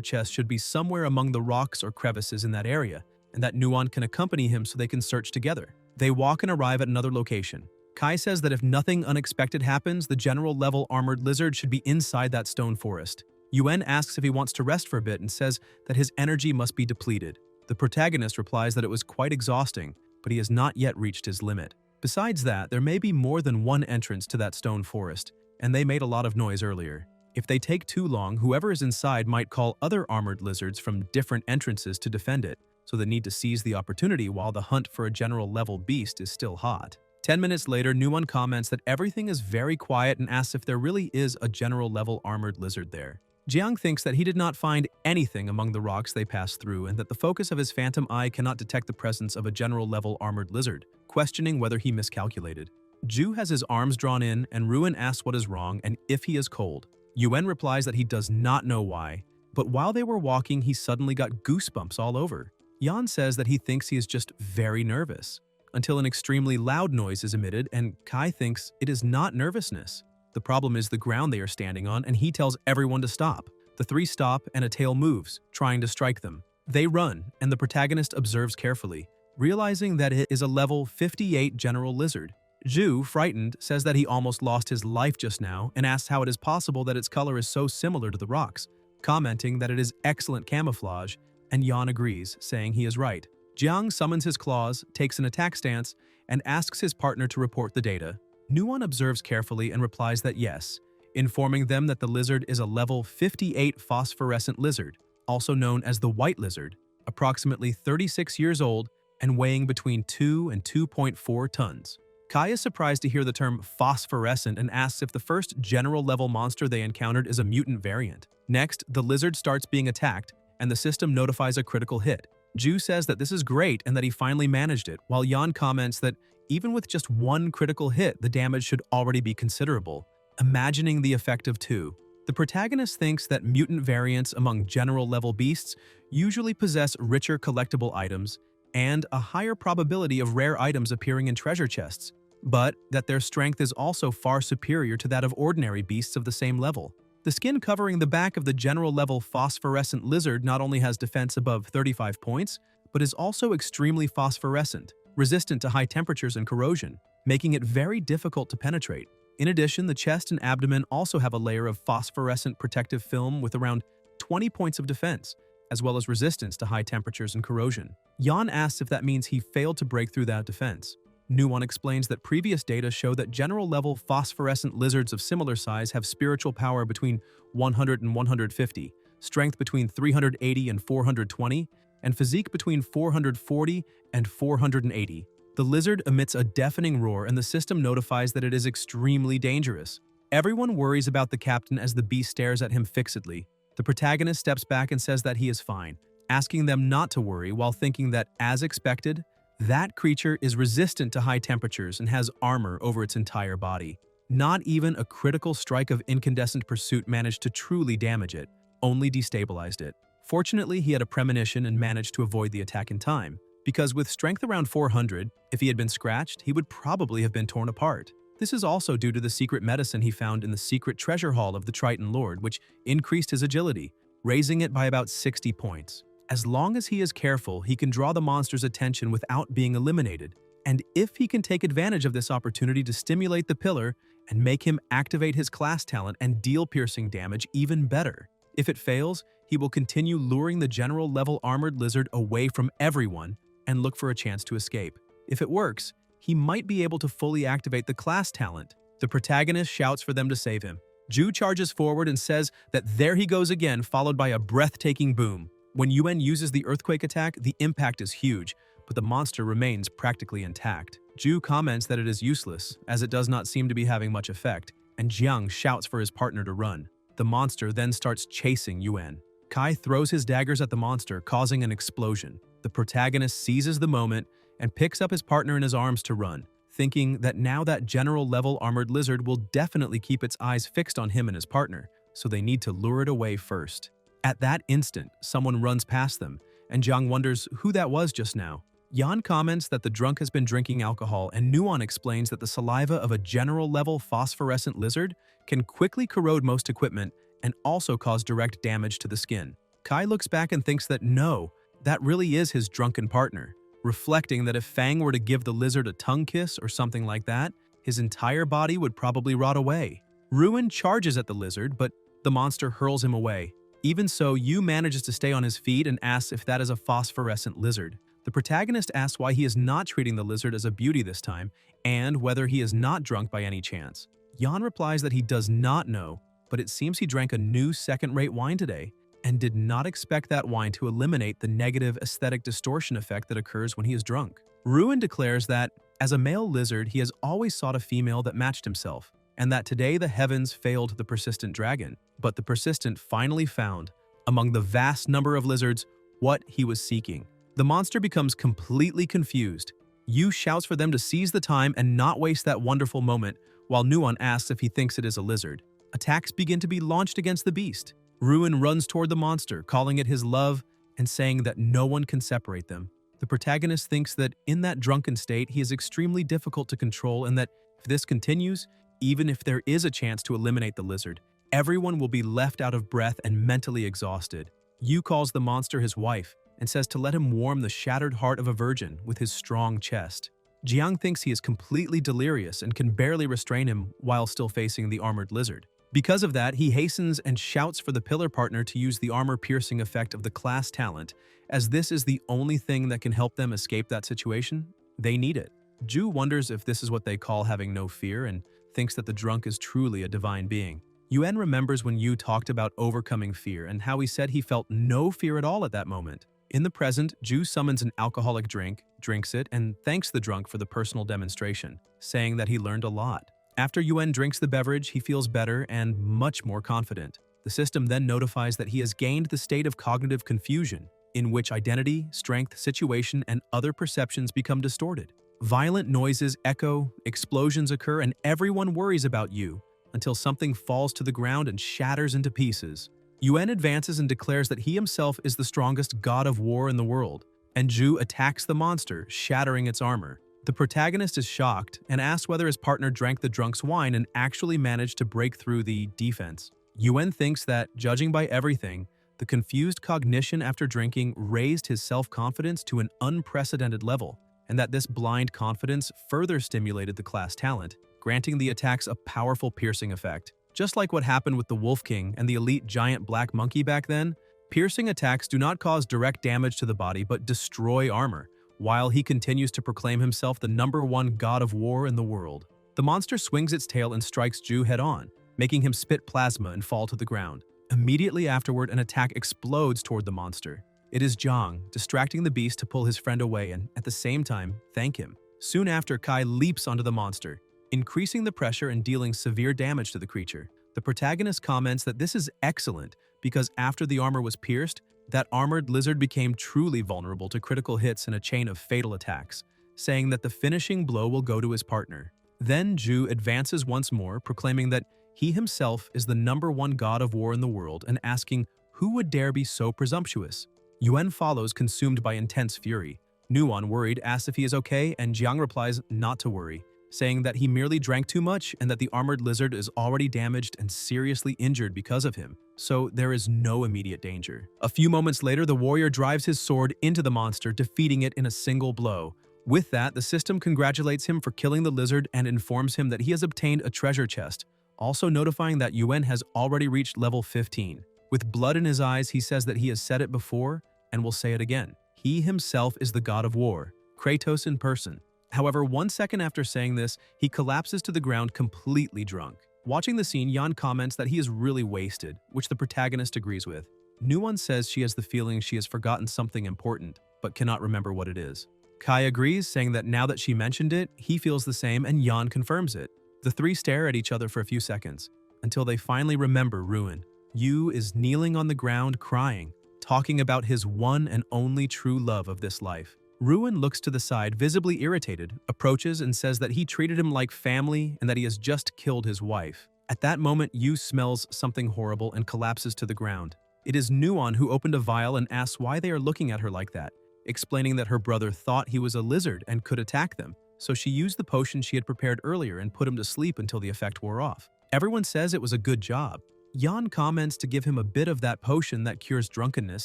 chest should be somewhere among the rocks or crevices in that area, and that Nuon can accompany him so they can search together. They walk and arrive at another location. Kai says that if nothing unexpected happens, the general level armored lizard should be inside that stone forest. Yuan asks if he wants to rest for a bit and says that his energy must be depleted. The protagonist replies that it was quite exhausting, but he has not yet reached his limit. Besides that, there may be more than one entrance to that stone forest, and they made a lot of noise earlier. If they take too long, whoever is inside might call other armored lizards from different entrances to defend it, so they need to seize the opportunity while the hunt for a general level beast is still hot. 10 minutes later, Nuon comments that everything is very quiet and asks if there really is a general level armored lizard there. Jiang thinks that he did not find anything among the rocks they passed through and that the focus of his phantom eye cannot detect the presence of a general level armored lizard, questioning whether he miscalculated. Ju has his arms drawn in and Ruin asks what is wrong and if he is cold. Yuan replies that he does not know why, but while they were walking he suddenly got goosebumps all over. Yan says that he thinks he is just very nervous, until an extremely loud noise is emitted and Kai thinks it is not nervousness. The problem is the ground they are standing on, and he tells everyone to stop. The three stop and a tail moves, trying to strike them. They run, and the protagonist observes carefully, realizing that it is a level 58 general lizard. Ju, frightened, says that he almost lost his life just now and asks how it is possible that its color is so similar to the rocks, commenting that it is excellent camouflage, and Yan agrees, saying he is right. Jiang summons his claws, takes an attack stance, and asks his partner to report the data. Nuon observes carefully and replies that yes, informing them that the lizard is a level 58 phosphorescent lizard, also known as the white lizard, approximately 36 years old and weighing between 2 and 2.4 tons. Kai is surprised to hear the term phosphorescent and asks if the first general level monster they encountered is a mutant variant. Next, the lizard starts being attacked and the system notifies a critical hit. Ju says that this is great and that he finally managed it, while Yan comments that even with just one critical hit, the damage should already be considerable, imagining the effect of two. The protagonist thinks that mutant variants among general-level beasts usually possess richer collectible items and a higher probability of rare items appearing in treasure chests, but that their strength is also far superior to that of ordinary beasts of the same level. The skin covering the back of the general-level phosphorescent lizard not only has defense above 35 points, but is also extremely phosphorescent, resistant to high temperatures and corrosion, making it very difficult to penetrate. In addition, the chest and abdomen also have a layer of phosphorescent protective film with around 20 points of defense, as well as resistance to high temperatures and corrosion. Yan asks if that means he failed to break through that defense. Nuon explains that previous data show that general-level phosphorescent lizards of similar size have spiritual power between 100 and 150, strength between 380 and 420, and physique between 440 and 480. The lizard emits a deafening roar and the system notifies that it is extremely dangerous. Everyone worries about the captain as the beast stares at him fixedly. The protagonist steps back and says that he is fine, asking them not to worry while thinking that, as expected, that creature is resistant to high temperatures and has armor over its entire body. Not even a critical strike of incandescent pursuit managed to truly damage it, only destabilized it. Fortunately, he had a premonition and managed to avoid the attack in time, because with strength around 400, if he had been scratched, he would probably have been torn apart. This is also due to the secret medicine he found in the secret treasure hall of the Triton Lord, which increased his agility, raising it by about 60 points. As long as he is careful, he can draw the monster's attention without being eliminated, and if he can take advantage of this opportunity to stimulate the pillar and make him activate his class talent and deal piercing damage even better. If it fails, he will continue luring the general level armored lizard away from everyone and look for a chance to escape. If it works, he might be able to fully activate the class talent. The protagonist shouts for them to save him. Ju charges forward and says that there he goes again, followed by a breathtaking boom. When Yuen uses the earthquake attack, the impact is huge, but the monster remains practically intact. Ju comments that it is useless, as it does not seem to be having much effect, and Jiang shouts for his partner to run. The monster then starts chasing Yuen. Kai throws his daggers at the monster, causing an explosion. The protagonist seizes the moment and picks up his partner in his arms to run, thinking that now that general level armored lizard will definitely keep its eyes fixed on him and his partner, so they need to lure it away first. At that instant, someone runs past them, and Jiang wonders who that was just now. Yan comments that the drunk has been drinking alcohol, and Nuon explains that the saliva of a general-level phosphorescent lizard can quickly corrode most equipment and also cause direct damage to the skin. Kai looks back and thinks that no, that really is his drunken partner, reflecting that if Fang were to give the lizard a tongue kiss or something like that, his entire body would probably rot away. Ruin charges at the lizard, but the monster hurls him away. Even so, Yu manages to stay on his feet and asks if that is a phosphorescent lizard. The protagonist asks why he is not treating the lizard as a beauty this time, and whether he is not drunk by any chance. Yan replies that he does not know, but it seems he drank a new second-rate wine today, and did not expect that wine to eliminate the negative aesthetic distortion effect that occurs when he is drunk. Ruin declares that, as a male lizard, he has always sought a female that matched himself, and that today the heavens failed the persistent dragon, but the persistent finally found, among the vast number of lizards, what he was seeking. The monster becomes completely confused. Yu shouts for them to seize the time and not waste that wonderful moment, while Nuon asks if he thinks it is a lizard. Attacks begin to be launched against the beast. Ruin runs toward the monster, calling it his love and saying that no one can separate them. The protagonist thinks that in that drunken state, he is extremely difficult to control, and that if this continues, even if there is a chance to eliminate the lizard, everyone will be left out of breath and mentally exhausted. Yu calls the monster his wife and says to let him warm the shattered heart of a virgin with his strong chest. Jiang thinks he is completely delirious and can barely restrain him while still facing the armored lizard. Because of that, he hastens and shouts for the pillar partner to use the armor-piercing effect of the class talent, as this is the only thing that can help them escape that situation. They need it. Ju wonders if this is what they call having no fear and thinks that the drunk is truly a divine being. Yuen remembers when Yu talked about overcoming fear and how he said he felt no fear at all at that moment. In the present, Ju summons an alcoholic drink, drinks it, and thanks the drunk for the personal demonstration, saying that he learned a lot. After Yuen drinks the beverage, he feels better and much more confident. The system then notifies that he has gained the state of cognitive confusion, in which identity, strength, situation, and other perceptions become distorted. Violent noises echo, explosions occur, and everyone worries about Yu, until something falls to the ground and shatters into pieces. Yuen advances and declares that he himself is the strongest god of war in the world, and Ju attacks the monster, shattering its armor. The protagonist is shocked and asks whether his partner drank the drunk's wine and actually managed to break through the defense. Yuen thinks that, judging by everything, the confused cognition after drinking raised his self-confidence to an unprecedented level, and that this blind confidence further stimulated the class talent, granting the attacks a powerful piercing effect. Just like what happened with the Wolf King and the elite giant black monkey back then, piercing attacks do not cause direct damage to the body but destroy armor, while he continues to proclaim himself the #1 god of war in the world. The monster swings its tail and strikes Ju head-on, making him spit plasma and fall to the ground. Immediately afterward, an attack explodes toward the monster. It is Zhang, distracting the beast to pull his friend away and, at the same time, thank him. Soon after, Kai leaps onto the monster, increasing the pressure and dealing severe damage to the creature. The protagonist comments that this is excellent because after the armor was pierced, that armored lizard became truly vulnerable to critical hits and a chain of fatal attacks, saying that the finishing blow will go to his partner. Then Ju advances once more, proclaiming that he himself is the #1 god of war in the world and asking Who would dare be so presumptuous? Yuan follows, consumed by intense fury. Nuan, worried, asks if he is okay, and Jiang replies not to worry, saying that he merely drank too much and that the armored lizard is already damaged and seriously injured because of him, so there is no immediate danger. A few moments later, the warrior drives his sword into the monster, defeating it in a single blow. With that, the system congratulates him for killing the lizard and informs him that he has obtained a treasure chest, also notifying that Yuan has already reached level 15. With blood in his eyes, he says that he has said it before and will say it again. He himself is the god of war, Kratos in person. However, 1 second after saying this, he collapses to the ground completely drunk. Watching the scene, Yan comments that he is really wasted, which the protagonist agrees with. Nuan says she has the feeling she has forgotten something important, but cannot remember what it is. Kai agrees, saying that now that she mentioned it, he feels the same, and Yan confirms it. The three stare at each other for a few seconds, until they finally remember Ruin. Yu is kneeling on the ground crying, talking about his one and only true love of this life. Ruin looks to the side, visibly irritated, approaches and says that he treated him like family and that he has just killed his wife. At that moment, Yu smells something horrible and collapses to the ground. It is Nuan who opened a vial and asks why they are looking at her like that, explaining that her brother thought he was a lizard and could attack them, so she used the potion she had prepared earlier and put him to sleep until the effect wore off. Everyone says it was a good job. Yan comments to give him a bit of that potion that cures drunkenness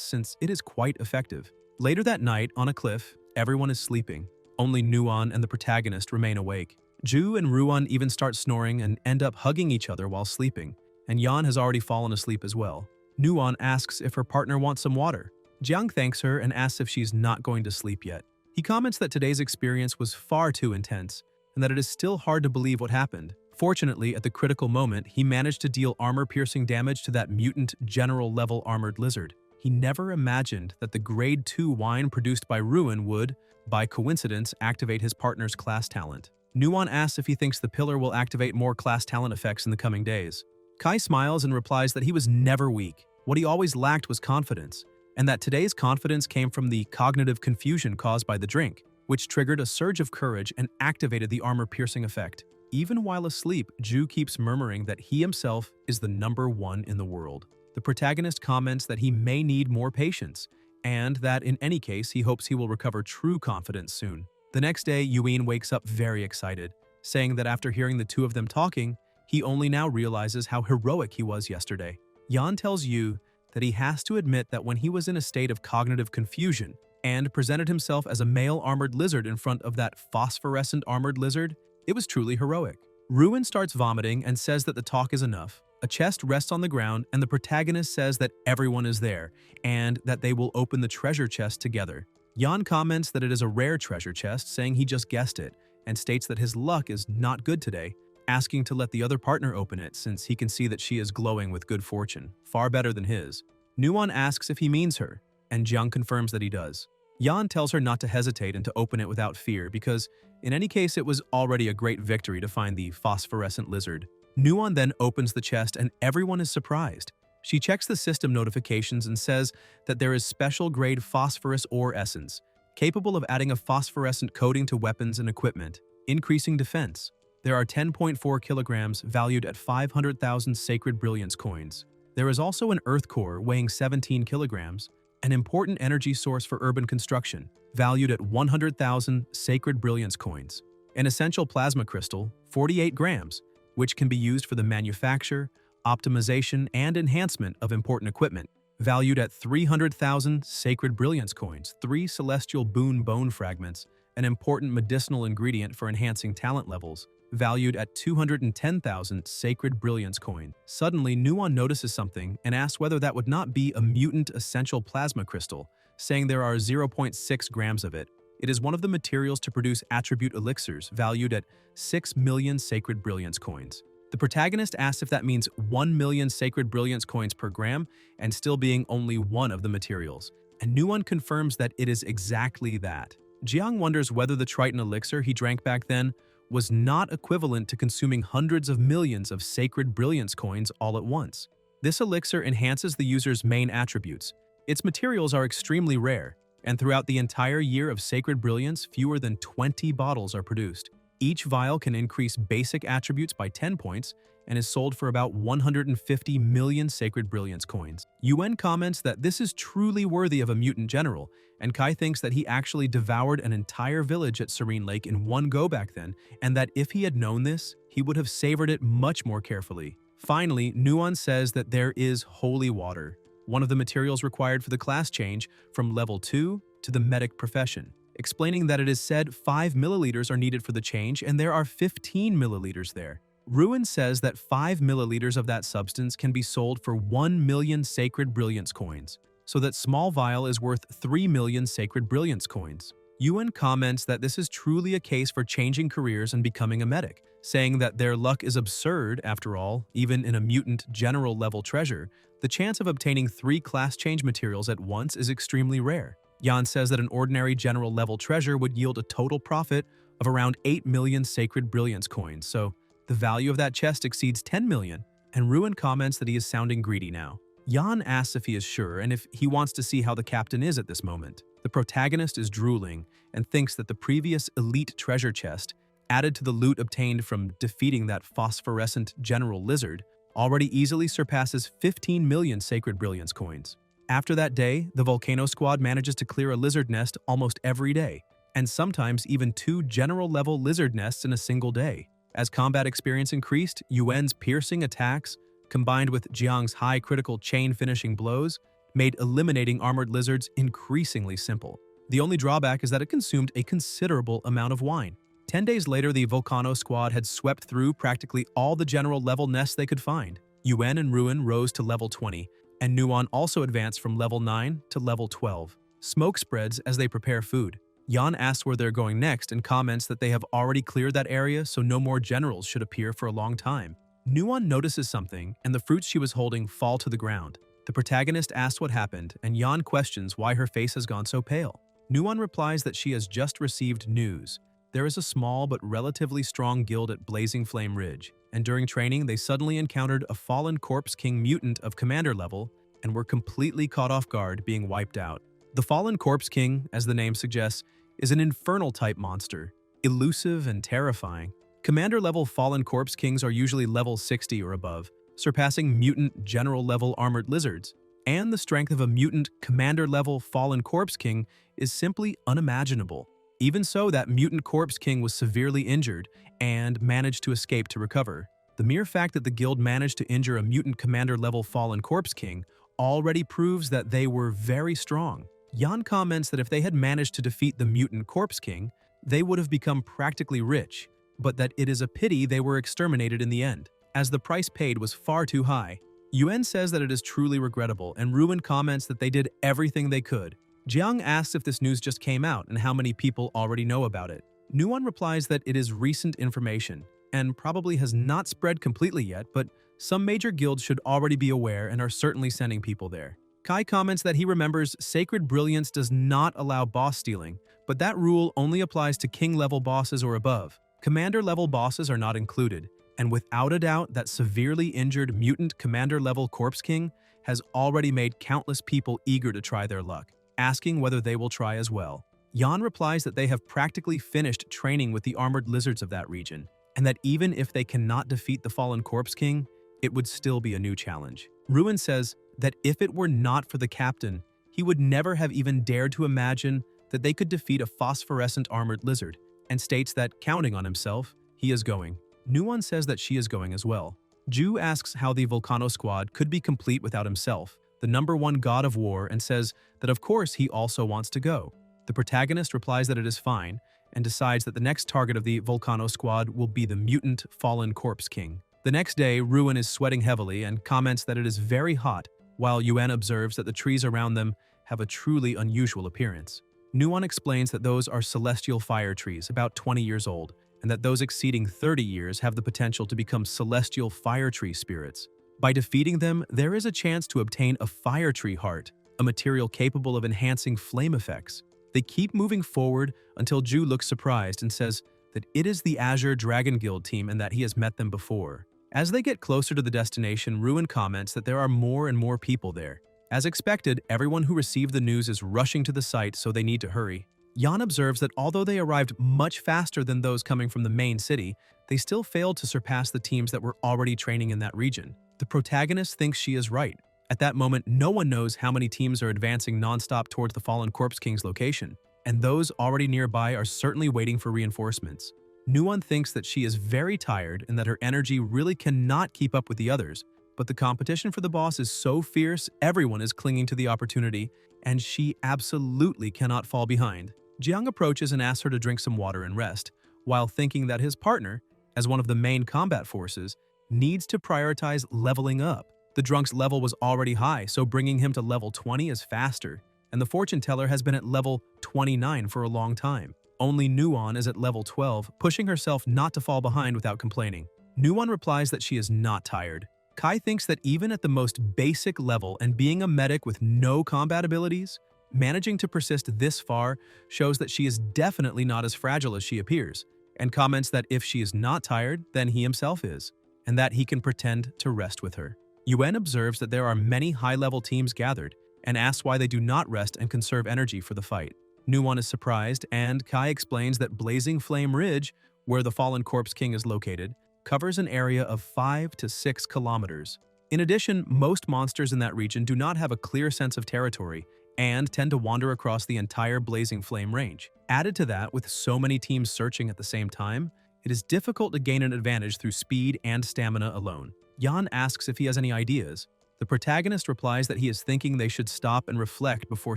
since it is quite effective. Later that night, on a cliff, everyone is sleeping. Only Nuan and the protagonist remain awake. Ju and Ruan even start snoring and end up hugging each other while sleeping, and Yan has already fallen asleep as well. Nuan asks if her partner wants some water. Jiang thanks her and asks if she's not going to sleep yet. He comments that today's experience was far too intense, and that it is still hard to believe what happened. Fortunately, at the critical moment, he managed to deal armor-piercing damage to that mutant general-level armored lizard. He never imagined that the Grade 2 wine produced by Ruin would, by coincidence, activate his partner's class talent. Nuan asks if he thinks the pillar will activate more class talent effects in the coming days. Kai smiles and replies that he was never weak. What he always lacked was confidence, and that today's confidence came from the cognitive confusion caused by the drink, which triggered a surge of courage and activated the armor-piercing effect. Even while asleep, Ju keeps murmuring that he himself is the #1 in the world. The protagonist comments that he may need more patience, and that in any case he hopes he will recover true confidence soon. The next day, Yuan wakes up very excited, saying that after hearing the two of them talking, he only now realizes how heroic he was yesterday. Yan tells Yu that he has to admit that when he was in a state of cognitive confusion and presented himself as a male armored lizard in front of that phosphorescent armored lizard, it was truly heroic. Ruin starts vomiting and says that the talk is enough. A chest rests on the ground and the protagonist says that everyone is there and that they will open the treasure chest together. Yan comments that it is a rare treasure chest, saying he just guessed it, and states that his luck is not good today, asking to let the other partner open it since he can see that she is glowing with good fortune, far better than his. Nuan asks if he means her, and Jiang confirms that he does. Yan tells her not to hesitate and to open it without fear because, in any case, it was already a great victory to find the phosphorescent lizard. Nuan then opens the chest and everyone is surprised. She checks the system notifications and says that there is special grade phosphorus ore essence, capable of adding a phosphorescent coating to weapons and equipment, increasing defense. There are 10.4 kilograms valued at 500,000 sacred brilliance coins. There is also an earth core weighing 17 kilograms, an important energy source for urban construction, valued at 100,000 sacred brilliance coins. An essential plasma crystal, 48 grams, which can be used for the manufacture, optimization, and enhancement of important equipment, valued at 300,000 sacred brilliance coins, 3 celestial boon bone fragments, an important medicinal ingredient for enhancing talent levels, valued at 210,000 sacred brilliance coin. Suddenly, Nuan notices something and asks whether that would not be a mutant essential plasma crystal, saying there are 0.6 grams of it. It is one of the materials to produce attribute elixirs, valued at 6 million sacred brilliance coins. The protagonist asks if that means 1 million sacred brilliance coins per gram, and still being only one of the materials. And Nuan confirms that it is exactly that. Jiang wonders whether the Triton elixir he drank back then was not equivalent to consuming hundreds of millions of sacred brilliance coins all at once. This elixir enhances the user's main attributes. Its materials are extremely rare, and throughout the entire year of sacred brilliance, fewer than 20 bottles are produced. Each vial can increase basic attributes by 10 points and is sold for about 150 million Sacred Brilliance coins. Yuan comments that this is truly worthy of a mutant general, and Kai thinks that he actually devoured an entire village at Serene Lake in one go back then, and that if he had known this, he would have savored it much more carefully. Finally, Nuan says that there is holy water, one of the materials required for the class change from level 2 to the medic profession, explaining that it is said 5 milliliters are needed for the change and there are 15 milliliters there. Ruin says that 5 milliliters of that substance can be sold for 1 million Sacred Brilliance coins, so that small vial is worth 3 million Sacred Brilliance coins. Yuan comments that this is truly a case for changing careers and becoming a medic, saying that their luck is absurd after all. Even in a mutant general level treasure, the chance of obtaining 3 class change materials at once is extremely rare. Yan says that an ordinary general level treasure would yield a total profit of around 8 million Sacred Brilliance coins, so the value of that chest exceeds 10 million, and Ruin comments that he is sounding greedy now. Yan asks if he is sure and if he wants to see how the captain is at this moment. The protagonist is drooling and thinks that the previous elite treasure chest, added to the loot obtained from defeating that phosphorescent general lizard, already easily surpasses 15 million Sacred Brilliance coins. After that day, the Volcano Squad manages to clear a lizard nest almost every day, and sometimes even 2 general-level lizard nests in a single day. As combat experience increased, Yuan's piercing attacks, combined with Jiang's high critical chain finishing blows, made eliminating armored lizards increasingly simple. The only drawback is that it consumed a considerable amount of wine. 10 days later, the Volcano Squad had swept through practically all the general level nests they could find. Yuan and Ruin rose to level 20, and Nuan also advanced from level 9 to level 12. Smoke spreads as they prepare food. Yan asks where they're going next and comments that they have already cleared that area, so no more generals should appear for a long time. Nuan notices something, and the fruits she was holding fall to the ground. The protagonist asks what happened, and Yan questions why her face has gone so pale. Nuan replies that she has just received news. There is a small but relatively strong guild at Blazing Flame Ridge, and during training they suddenly encountered a fallen Corpse King mutant of commander level and were completely caught off guard, being wiped out. The fallen Corpse King, as the name suggests, is an infernal-type monster, elusive and terrifying. Commander-level fallen Corpse Kings are usually level 60 or above, surpassing mutant general-level armored lizards, and the strength of a mutant commander-level fallen Corpse King is simply unimaginable. Even so, that mutant Corpse King was severely injured and managed to escape to recover. The mere fact that the guild managed to injure a mutant commander-level fallen Corpse King already proves that they were very strong. Yan comments that if they had managed to defeat the mutant Corpse King, they would have become practically rich, but that it is a pity they were exterminated in the end, as the price paid was far too high. Yuan says that it is truly regrettable, and Ruin comments that they did everything they could. Jiang asks if this news just came out and how many people already know about it. Nuan replies that it is recent information, and probably has not spread completely yet, but some major guilds should already be aware and are certainly sending people there. Kai comments that he remembers Sacred Brilliance does not allow boss stealing, but that rule only applies to king-level bosses or above. Commander-level bosses are not included, and without a doubt that severely injured mutant commander-level Corpse King has already made countless people eager to try their luck, asking whether they will try as well. Yan replies that they have practically finished training with the armored lizards of that region, and that even if they cannot defeat the fallen Corpse King, it would still be a new challenge. Ruin says that if it were not for the captain, he would never have even dared to imagine that they could defeat a phosphorescent armored lizard, and states that, counting on himself, he is going. Nuan says that she is going as well. Ju asks how the Volcano Squad could be complete without himself, the #1 god of war, and says that of course he also wants to go. The protagonist replies that it is fine, and decides that the next target of the Volcano Squad will be the mutant fallen Corpse King. The next day, Ruin is sweating heavily and comments that it is very hot, while Yuan observes that the trees around them have a truly unusual appearance. Nuan explains that those are celestial fire trees, about 20 years old, and that those exceeding 30 years have the potential to become celestial fire tree spirits. By defeating them, there is a chance to obtain a fire tree heart, a material capable of enhancing flame effects. They keep moving forward until Ju looks surprised and says that it is the Azure Dragon Guild team and that he has met them before. As they get closer to the destination, Ruin comments that there are more and more people there. As expected, everyone who received the news is rushing to the site, so they need to hurry. Yan observes that although they arrived much faster than those coming from the main city, they still failed to surpass the teams that were already training in that region. The protagonist thinks she is right. At that moment, no one knows how many teams are advancing nonstop towards the Fallen Corpse King's location, and those already nearby are certainly waiting for reinforcements. Nuwon thinks that she is very tired and that her energy really cannot keep up with the others, but the competition for the boss is so fierce, everyone is clinging to the opportunity, and she absolutely cannot fall behind. Jiang approaches and asks her to drink some water and rest, while thinking that his partner, as one of the main combat forces, needs to prioritize leveling up. The drunk's level was already high, so bringing him to level 20 is faster, and the fortune teller has been at level 29 for a long time. Only Nuwon is at level 12, pushing herself not to fall behind without complaining. Nuwon replies that she is not tired. Kai thinks that even at the most basic level and being a medic with no combat abilities, managing to persist this far shows that she is definitely not as fragile as she appears, and comments that if she is not tired, then he himself is, and that he can pretend to rest with her. Yuen observes that there are many high-level teams gathered, and asks why they do not rest and conserve energy for the fight. Nuwon is surprised, and Kai explains that Blazing Flame Ridge, where the Fallen Corpse King is located, covers an area of 5 to 6 kilometers. In addition, most monsters in that region do not have a clear sense of territory and tend to wander across the entire Blazing Flame range. Added to that, with so many teams searching at the same time, it is difficult to gain an advantage through speed and stamina alone. Yan asks if he has any ideas. The protagonist replies that he is thinking they should stop and reflect before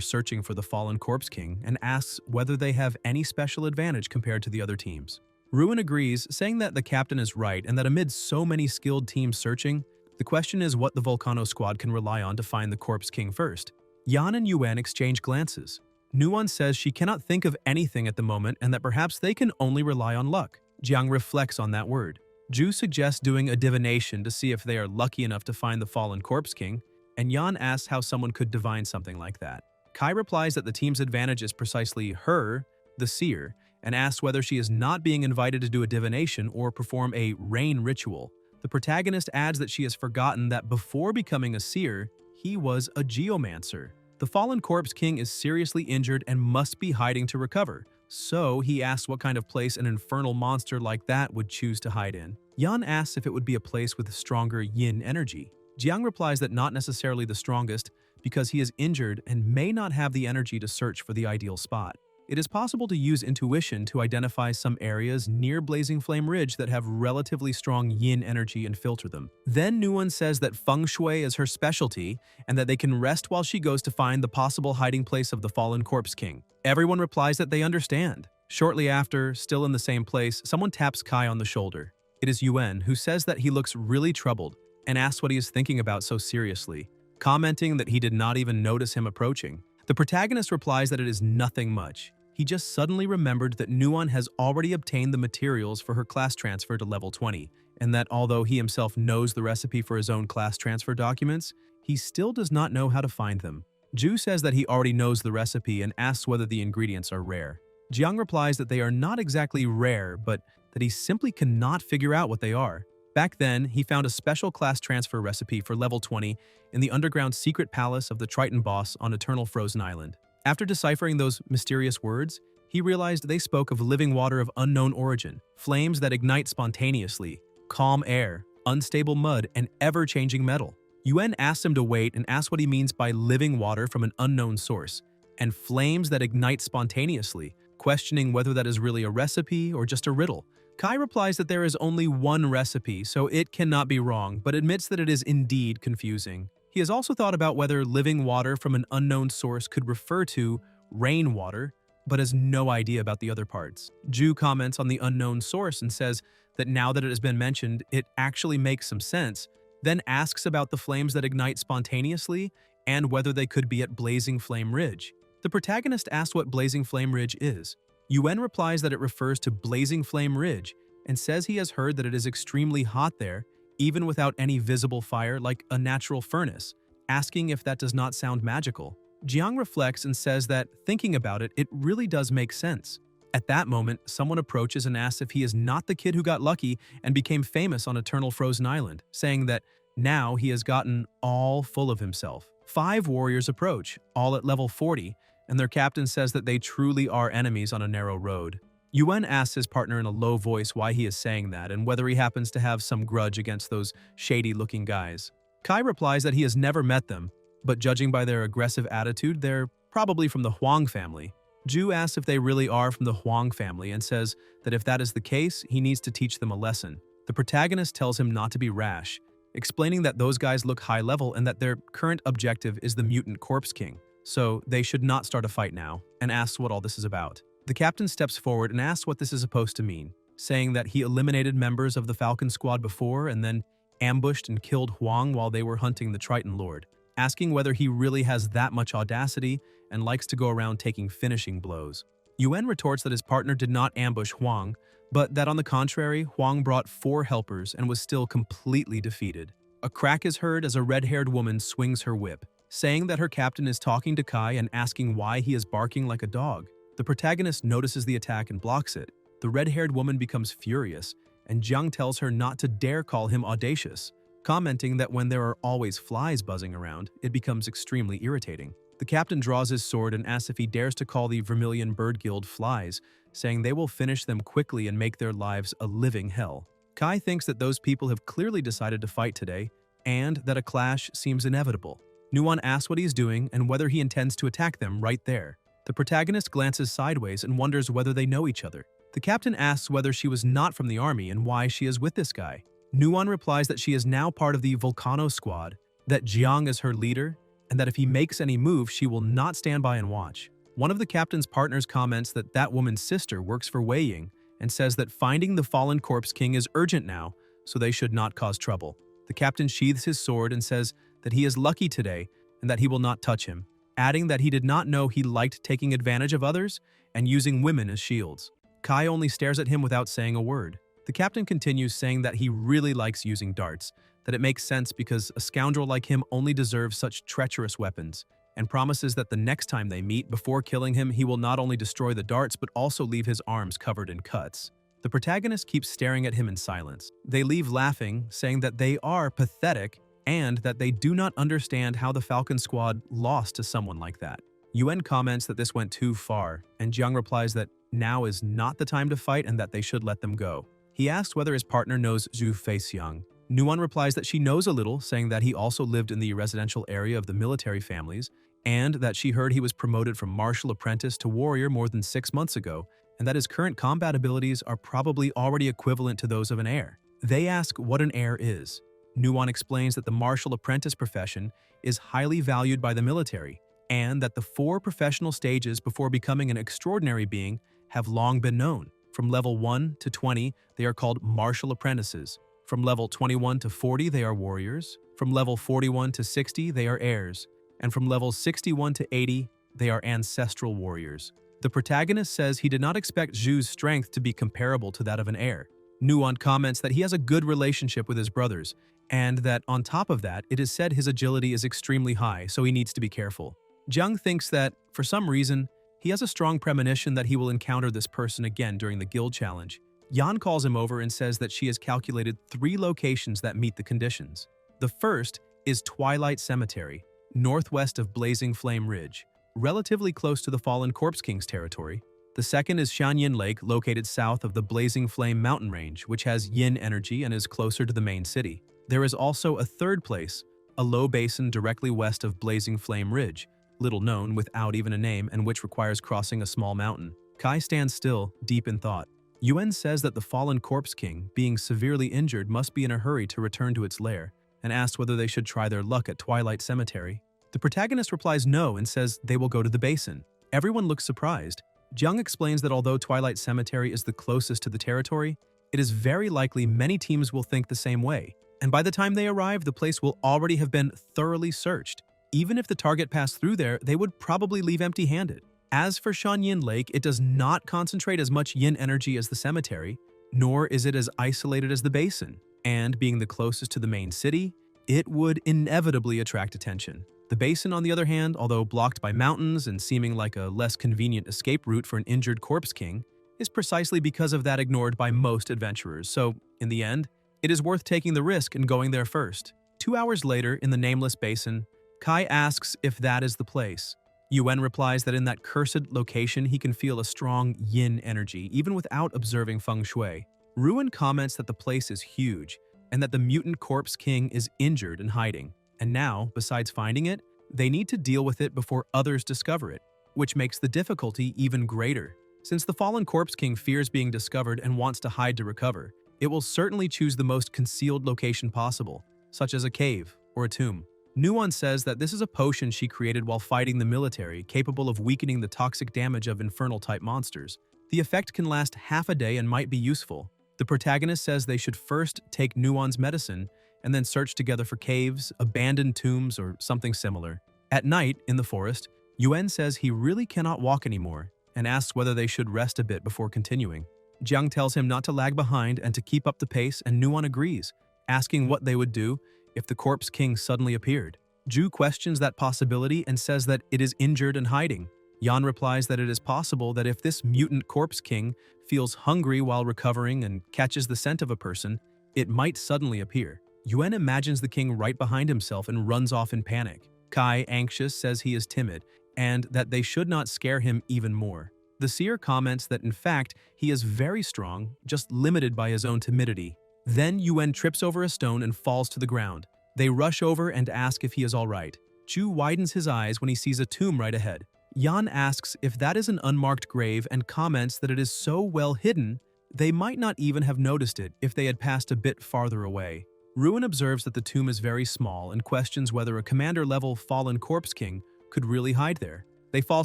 searching for the Fallen Corpse King, and asks whether they have any special advantage compared to the other teams. Ruin agrees, saying that the captain is right and that amid so many skilled teams searching, the question is what the Volcano squad can rely on to find the Corpse King first. Yan and Yuen exchange glances. Nuwon says she cannot think of anything at the moment and that perhaps they can only rely on luck. Jiang reflects on that word. Ju suggests doing a divination to see if they are lucky enough to find the Fallen Corpse King, and Yan asks how someone could divine something like that. Kai replies that the team's advantage is precisely her, the seer, and asks whether she is not being invited to do a divination or perform a rain ritual. The protagonist adds that she has forgotten that before becoming a seer, he was a geomancer. The Fallen Corpse King is seriously injured and must be hiding to recover, so he asks what kind of place an infernal monster like that would choose to hide in. Yan asks if it would be a place with stronger yin energy. Jiang replies that not necessarily the strongest, because he is injured and may not have the energy to search for the ideal spot. It is possible to use intuition to identify some areas near Blazing Flame Ridge that have relatively strong yin energy and filter them. Then Nuwon says that feng shui is her specialty and that they can rest while she goes to find the possible hiding place of the Fallen Corpse King. Everyone replies that they understand. Shortly after, still in the same place, someone taps Kai on the shoulder. It is Yuen, who says that he looks really troubled and asks what he is thinking about so seriously, commenting that he did not even notice him approaching. The protagonist replies that it is nothing much. He just suddenly remembered that Nuwon has already obtained the materials for her class transfer to level 20, and that although he himself knows the recipe for his own class transfer documents, he still does not know how to find them. Ju says that he already knows the recipe and asks whether the ingredients are rare. Jiang replies that they are not exactly rare, but that he simply cannot figure out what they are. Back then, he found a special class transfer recipe for level 20 in the underground secret palace of the Triton boss on Eternal Frozen Island. After deciphering those mysterious words, he realized they spoke of living water of unknown origin, flames that ignite spontaneously, calm air, unstable mud, and ever-changing metal. Yuen asks him to wait and asks what he means by living water from an unknown source, and flames that ignite spontaneously, questioning whether that is really a recipe or just a riddle. Kai replies that there is only one recipe, so it cannot be wrong, but admits that it is indeed confusing. He has also thought about whether living water from an unknown source could refer to rainwater, but has no idea about the other parts. Ju comments on the unknown source and says that now that it has been mentioned, it actually makes some sense, then asks about the flames that ignite spontaneously and whether they could be at Blazing Flame Ridge. The protagonist asks what Blazing Flame Ridge is. Yuen replies that it refers to Blazing Flame Ridge and says he has heard that it is extremely hot there, even without any visible fire like a natural furnace, asking if that does not sound magical. Jiang reflects and says that, thinking about it, it really does make sense. At that moment, someone approaches and asks if he is not the kid who got lucky and became famous on Eternal Frozen Island, saying that now he has gotten all full of himself. 5 warriors approach, all at level 40, and their captain says that they truly are enemies on a narrow road. Yuen asks his partner in a low voice why he is saying that and whether he happens to have some grudge against those shady-looking guys. Kai replies that he has never met them, but judging by their aggressive attitude, they're probably from the Huang family. Ju asks if they really are from the Huang family and says that if that is the case, he needs to teach them a lesson. The protagonist tells him not to be rash, explaining that those guys look high level and that their current objective is the mutant corpse king, so they should not start a fight now, and asks what all this is about. The captain steps forward and asks what this is supposed to mean, saying that he eliminated members of the Falcon Squad before and then ambushed and killed Huang while they were hunting the Triton Lord, asking whether he really has that much audacity and likes to go around taking finishing blows. Yuen retorts that his partner did not ambush Huang, but that on the contrary, Huang brought 4 helpers and was still completely defeated. A crack is heard as a red-haired woman swings her whip, saying that her captain is talking to Kai and asking why he is barking like a dog. The protagonist notices the attack and blocks it. The red-haired woman becomes furious, and Jiang tells her not to dare call him audacious, commenting that when there are always flies buzzing around, it becomes extremely irritating. The captain draws his sword and asks if he dares to call the Vermilion Bird Guild flies, saying they will finish them quickly and make their lives a living hell. Kai thinks that those people have clearly decided to fight today, and that a clash seems inevitable. Nuon asks what he's doing and whether he intends to attack them right there. The protagonist glances sideways and wonders whether they know each other. The captain asks whether she was not from the army and why she is with this guy. Nuon replies that she is now part of the Volcano Squad, that Jiang is her leader, and that if he makes any move, she will not stand by and watch. One of the captain's partners comments that that woman's sister works for Wei Ying and says that finding the fallen corpse king is urgent now, so they should not cause trouble. The captain sheathes his sword and says that he is lucky today and that he will not touch him, adding that he did not know he liked taking advantage of others and using women as shields. Kai only stares at him without saying a word. The captain continues saying that he really likes using darts, that it makes sense because a scoundrel like him only deserves such treacherous weapons, and promises that the next time they meet, before killing him, he will not only destroy the darts but also leave his arms covered in cuts. The protagonist keeps staring at him in silence. They leave laughing, saying that they are pathetic and that they do not understand how the Falcon Squad lost to someone like that. Yuen comments that this went too far, and Jiang replies that now is not the time to fight and that they should let them go. He asks whether his partner knows Zhu Feixiang. Nuon replies that she knows a little, saying that he also lived in the residential area of the military families, and that she heard he was promoted from martial apprentice to warrior more than 6 months ago, and that his current combat abilities are probably already equivalent to those of an heir. They ask what an heir is. Nuon explains that the martial apprentice profession is highly valued by the military, and that the 4 professional stages before becoming an extraordinary being have long been known. From level 1 to 20, they are called martial apprentices. From level 21 to 40, they are warriors. From level 41 to 60, they are heirs. And from levels 61 to 80, they are ancestral warriors. The protagonist says he did not expect Zhu's strength to be comparable to that of an heir. Nuon comments that he has a good relationship with his brothers, and that on top of that, it is said his agility is extremely high, so he needs to be careful. Jiang thinks that, for some reason, he has a strong premonition that he will encounter this person again during the guild challenge. Yan calls him over and says that she has calculated 3 locations that meet the conditions. The first is Twilight Cemetery, northwest of Blazing Flame Ridge, relatively close to the Fallen Corpse King's territory. The second is Shanyin Lake, located south of the Blazing Flame mountain range, which has yin energy and is closer to the main city. There is also a third place, a low basin directly west of Blazing Flame Ridge, little known without even a name and which requires crossing a small mountain. Kai stands still, deep in thought. Yuen says that the Fallen Corpse King, being severely injured, must be in a hurry to return to its lair, and asks whether they should try their luck at Twilight Cemetery. The protagonist replies no and says they will go to the basin. Everyone looks surprised. Jiang explains that although Twilight Cemetery is the closest to the territory, it is very likely many teams will think the same way, and by the time they arrive, the place will already have been thoroughly searched. Even if the target passed through there, they would probably leave empty-handed. As for Shanyin Lake, it does not concentrate as much yin energy as the cemetery, nor is it as isolated as the basin, and being the closest to the main city, it would inevitably attract attention. The basin, on the other hand, although blocked by mountains and seeming like a less convenient escape route for an injured corpse king, is precisely because of that ignored by most adventurers, so, in the end, it is worth taking the risk and going there first. 2 hours later, in the nameless basin, Kai asks if that is the place. Yuan replies that in that cursed location he can feel a strong yin energy, even without observing feng shui. Ruin comments that the place is huge, and that the mutant corpse king is injured and hiding. And now, besides finding it, they need to deal with it before others discover it, which makes the difficulty even greater. Since the fallen corpse king fears being discovered and wants to hide to recover, it will certainly choose the most concealed location possible, such as a cave or a tomb. Nuon says that this is a potion she created while fighting the military, capable of weakening the toxic damage of infernal-type monsters. The effect can last half a day and might be useful. The protagonist says they should first take Nuon's medicine and then search together for caves, abandoned tombs, or something similar. At night, in the forest, Yuan says he really cannot walk anymore and asks whether they should rest a bit before continuing. Jiang tells him not to lag behind and to keep up the pace, and Nuon agrees, asking what they would do if the corpse king suddenly appeared. Zhu questions that possibility and says that it is injured and hiding. Yan replies that it is possible that if this mutant corpse king feels hungry while recovering and catches the scent of a person, it might suddenly appear. Yuan imagines the king right behind himself and runs off in panic. Kai, anxious, says he is timid and that they should not scare him even more. The seer comments that in fact he is very strong, just limited by his own timidity. Then Yuan trips over a stone and falls to the ground. They rush over and ask if he is all right. Zhu widens his eyes when he sees a tomb right ahead. Yan asks if that is an unmarked grave and comments that it is so well hidden, they might not even have noticed it if they had passed a bit farther away. Ruin observes that the tomb is very small and questions whether a commander-level fallen corpse king could really hide there. They fall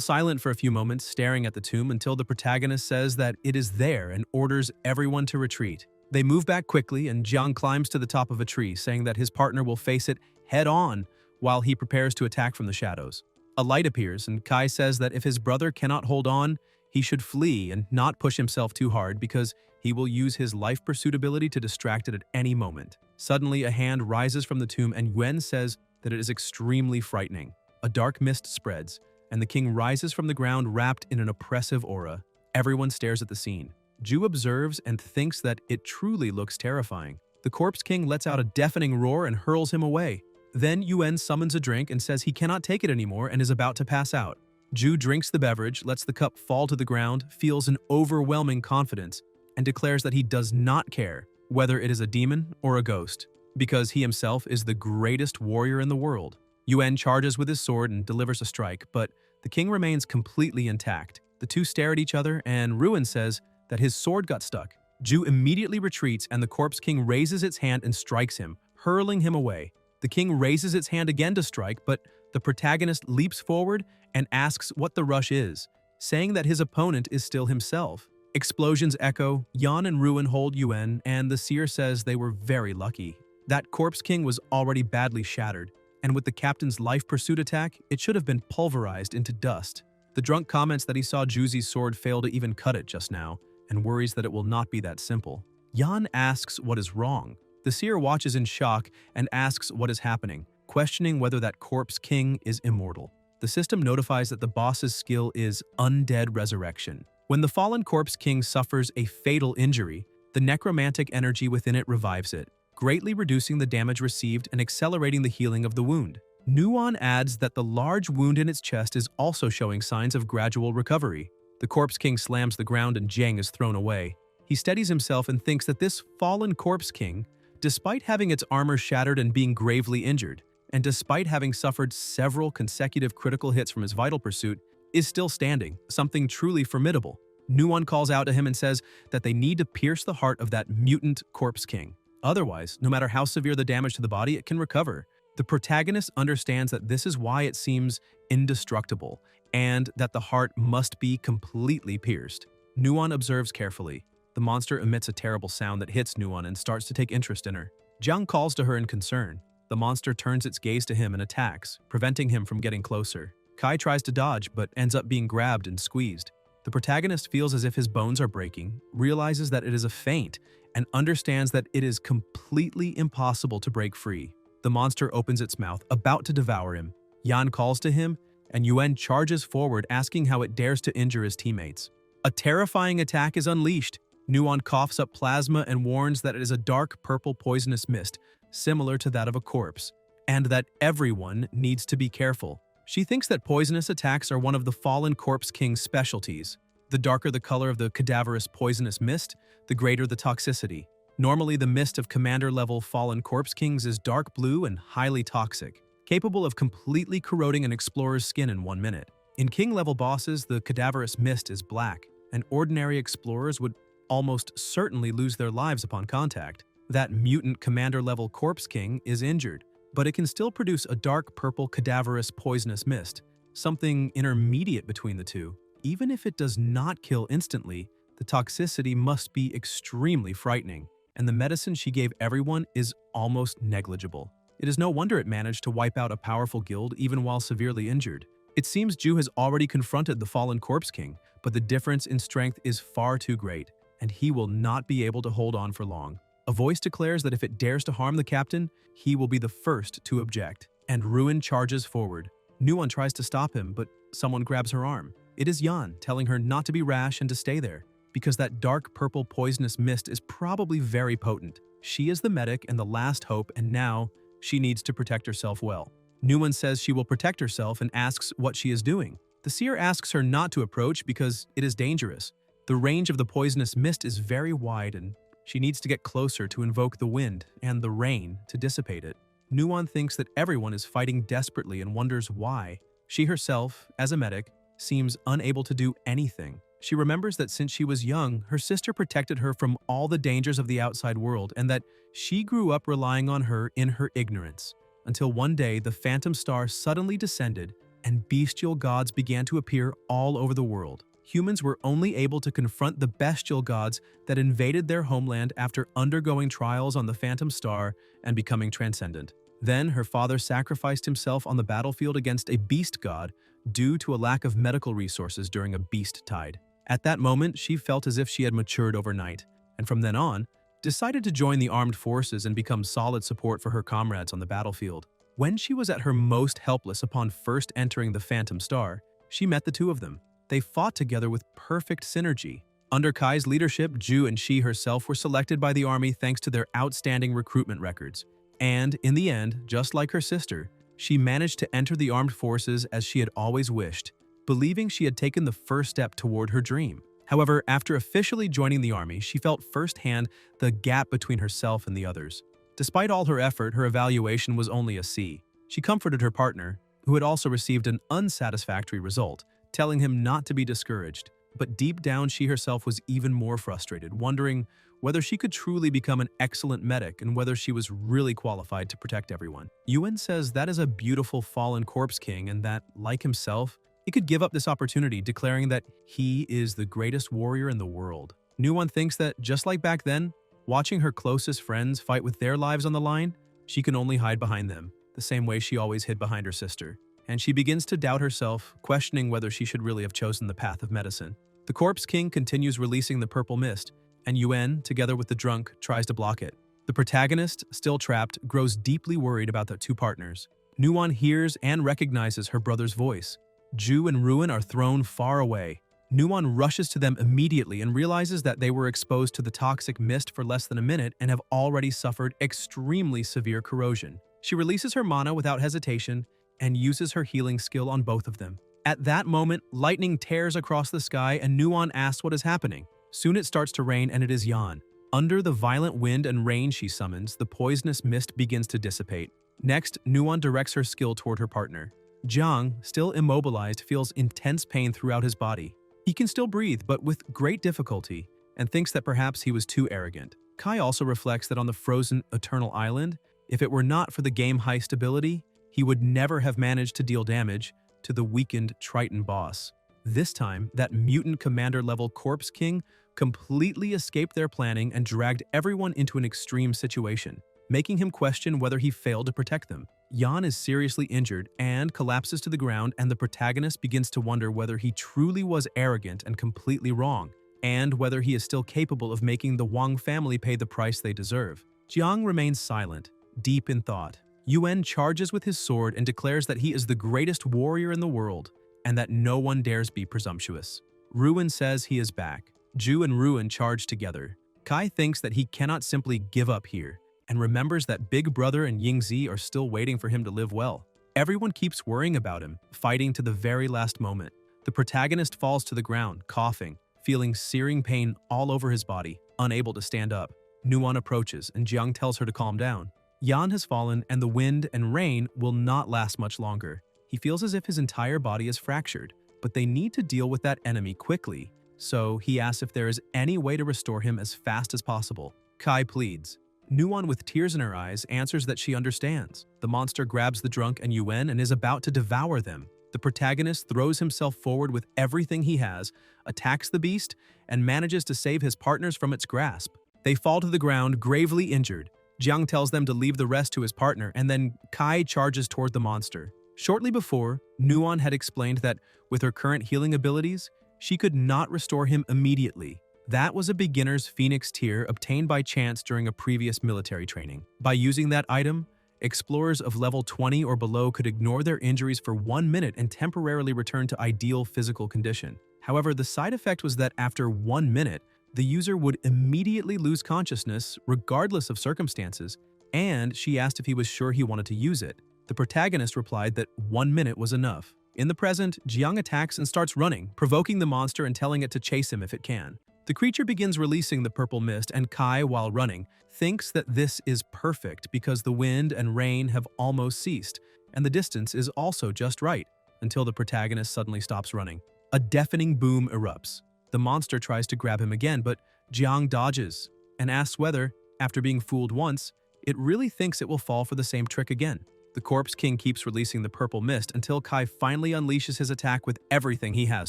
silent for a few moments, staring at the tomb until the protagonist says that it is there and orders everyone to retreat. They move back quickly and Jiang climbs to the top of a tree, saying that his partner will face it head-on while he prepares to attack from the shadows. A light appears and Kai says that if his brother cannot hold on, he should flee and not push himself too hard because he will use his life pursuit ability to distract it at any moment. Suddenly, a hand rises from the tomb and Yuan says that it is extremely frightening. A dark mist spreads, and the king rises from the ground wrapped in an oppressive aura. Everyone stares at the scene. Zhu observes and thinks that it truly looks terrifying. The corpse king lets out a deafening roar and hurls him away. Then Yuan summons a drink and says he cannot take it anymore and is about to pass out. Zhu drinks the beverage, lets the cup fall to the ground, feels an overwhelming confidence, and declares that he does not care whether it is a demon or a ghost, because he himself is the greatest warrior in the world. Yuan charges with his sword and delivers a strike, but the king remains completely intact. The two stare at each other, and Ruin says that his sword got stuck. Zhu immediately retreats, and the corpse king raises its hand and strikes him, hurling him away. The king raises its hand again to strike, but the protagonist leaps forward and asks what the rush is, saying that his opponent is still himself. Explosions echo, Yan and Ruin hold Yuan, and the seer says they were very lucky. That corpse king was already badly shattered, and with the captain's life pursuit attack, it should have been pulverized into dust. The drunk comments that he saw Juzi's sword fail to even cut it just now, and worries that it will not be that simple. Yan asks what is wrong. The seer watches in shock and asks what is happening, questioning whether that corpse king is immortal. The system notifies that the boss's skill is Undead Resurrection. When the fallen corpse king suffers a fatal injury, the necromantic energy within it revives it, greatly reducing the damage received and accelerating the healing of the wound. Nuon adds that the large wound in its chest is also showing signs of gradual recovery. The corpse king slams the ground and Jiang is thrown away. He steadies himself and thinks that this fallen corpse king, despite having its armor shattered and being gravely injured, and despite having suffered several consecutive critical hits from his vital pursuit, is still standing, something truly formidable. Nuon calls out to him and says that they need to pierce the heart of that mutant corpse king. Otherwise, no matter how severe the damage to the body, it can recover. The protagonist understands that this is why it seems indestructible, and that the heart must be completely pierced. Nuon observes carefully. The monster emits a terrible sound that hits Nuon and starts to take interest in her. Jiang calls to her in concern. The monster turns its gaze to him and attacks, preventing him from getting closer. Kai tries to dodge, but ends up being grabbed and squeezed. The protagonist feels as if his bones are breaking, realizes that it is a feint, and understands that it is completely impossible to break free. The monster opens its mouth, about to devour him. Yan calls to him, and Yuan charges forward, asking how it dares to injure his teammates. A terrifying attack is unleashed. Nuon coughs up plasma and warns that it is a dark purple poisonous mist, similar to that of a corpse, and that everyone needs to be careful. She thinks that poisonous attacks are one of the fallen corpse king's specialties. The darker the color of the cadaverous poisonous mist, the greater the toxicity. Normally, the mist of commander-level fallen corpse kings is dark blue and highly toxic, capable of completely corroding an explorer's skin in 1 minute. In king-level bosses, the cadaverous mist is black, and ordinary explorers would almost certainly lose their lives upon contact. That mutant commander-level corpse king is injured, but it can still produce a dark purple cadaverous poisonous mist, something intermediate between the two. Even if it does not kill instantly, the toxicity must be extremely frightening, and the medicine she gave everyone is almost negligible. It is no wonder it managed to wipe out a powerful guild even while severely injured. It seems Ju has already confronted the fallen corpse king, but the difference in strength is far too great, and he will not be able to hold on for long. A voice declares that if it dares to harm the captain, he will be the first to object, and Ruin charges forward. Nuon tries to stop him, but someone grabs her arm. It is Yan, telling her not to be rash and to stay there, because that dark purple poisonous mist is probably very potent. She is the medic and the last hope, and now she needs to protect herself well. Nuon says she will protect herself and asks what she is doing. The seer asks her not to approach because it is dangerous. The range of the poisonous mist is very wide, and she needs to get closer to invoke the wind and the rain to dissipate it. Nuon thinks that everyone is fighting desperately and wonders why. She herself, as a medic, seems unable to do anything. She remembers that since she was young, her sister protected her from all the dangers of the outside world and that she grew up relying on her in her ignorance. Until one day, the phantom star suddenly descended and bestial gods began to appear all over the world. Humans were only able to confront the bestial gods that invaded their homeland after undergoing trials on the Phantom Star and becoming transcendent. Then her father sacrificed himself on the battlefield against a beast god due to a lack of medical resources during a beast tide. At that moment, she felt as if she had matured overnight, and from then on, decided to join the armed forces and become solid support for her comrades on the battlefield. When she was at her most helpless upon first entering the Phantom Star, she met the two of them. They fought together with perfect synergy. Under Kai's leadership, Ju and she herself were selected by the army thanks to their outstanding recruitment records. And in the end, just like her sister, she managed to enter the armed forces as she had always wished, believing she had taken the first step toward her dream. However, after officially joining the army, she felt firsthand the gap between herself and the others. Despite all her effort, her evaluation was only a C. She comforted her partner, who had also received an unsatisfactory result, telling him not to be discouraged. But deep down, she herself was even more frustrated, wondering whether she could truly become an excellent medic and whether she was really qualified to protect everyone. Yuen says that is a beautiful fallen corpse king and that, like himself, he could give up this opportunity, declaring that he is the greatest warrior in the world. Nuon thinks that, just like back then, watching her closest friends fight with their lives on the line, she can only hide behind them, the same way she always hid behind her sister. And she begins to doubt herself, questioning whether she should really have chosen the path of medicine. The Corpse King continues releasing the purple mist, and Yuen, together with the drunk, tries to block it. The protagonist, still trapped, grows deeply worried about the two partners. Nuon hears and recognizes her brother's voice. Ju and Ruin are thrown far away. Nuon rushes to them immediately and realizes that they were exposed to the toxic mist for less than a minute and have already suffered extremely severe corrosion. She releases her mana without hesitation and uses her healing skill on both of them. At that moment, lightning tears across the sky and Nuon asks what is happening. Soon it starts to rain and it is Yan. Under the violent wind and rain she summons, the poisonous mist begins to dissipate. Next, Nuon directs her skill toward her partner. Jiang, still immobilized, feels intense pain throughout his body. He can still breathe, but with great difficulty, and thinks that perhaps he was too arrogant. Kai also reflects that on the frozen Eternal Island, if it were not for the game heist ability, he would never have managed to deal damage to the weakened Triton boss. This time, that mutant commander-level Corpse King completely escaped their planning and dragged everyone into an extreme situation, making him question whether he failed to protect them. Yan is seriously injured and collapses to the ground, and the protagonist begins to wonder whether he truly was arrogant and completely wrong, and whether he is still capable of making the Wang family pay the price they deserve. Jiang remains silent, deep in thought. Yuen charges with his sword and declares that he is the greatest warrior in the world, and that no one dares be presumptuous. Ruin says he is back. Ju and Ruin charge together. Kai thinks that he cannot simply give up here, and remembers that Big Brother and Yingzi are still waiting for him to live well. Everyone keeps worrying about him, fighting to the very last moment. The protagonist falls to the ground, coughing, feeling searing pain all over his body, unable to stand up. Nuon approaches, and Jiang tells her to calm down. Yan has fallen, and the wind and rain will not last much longer. He feels as if his entire body is fractured, but they need to deal with that enemy quickly, so he asks if there is any way to restore him as fast as possible. Kai pleads. Nuon, with tears in her eyes, answers that she understands. The monster grabs the drunk and Yuen and is about to devour them. The protagonist throws himself forward with everything he has, attacks the beast, and manages to save his partners from its grasp. They fall to the ground, gravely injured. Jiang tells them to leave the rest to his partner, and then Kai charges toward the monster. Shortly before, Nuon had explained that with her current healing abilities, she could not restore him immediately. That was a beginner's Phoenix tier obtained by chance during a previous military training. By using that item, explorers of level 20 or below could ignore their injuries for 1 minute and temporarily return to ideal physical condition. However, the side effect was that after 1 minute, the user would immediately lose consciousness regardless of circumstances, and she asked if he was sure he wanted to use it. The protagonist replied that 1 minute was enough. In the present, Jiang attacks and starts running, provoking the monster and telling it to chase him if it can. The creature begins releasing the purple mist, and Kai, while running, thinks that this is perfect because the wind and rain have almost ceased, and the distance is also just right, until the protagonist suddenly stops running. A deafening boom erupts. The monster tries to grab him again, but Jiang dodges and asks whether, after being fooled once, it really thinks it will fall for the same trick again. The Corpse King keeps releasing the purple mist until Kai finally unleashes his attack with everything he has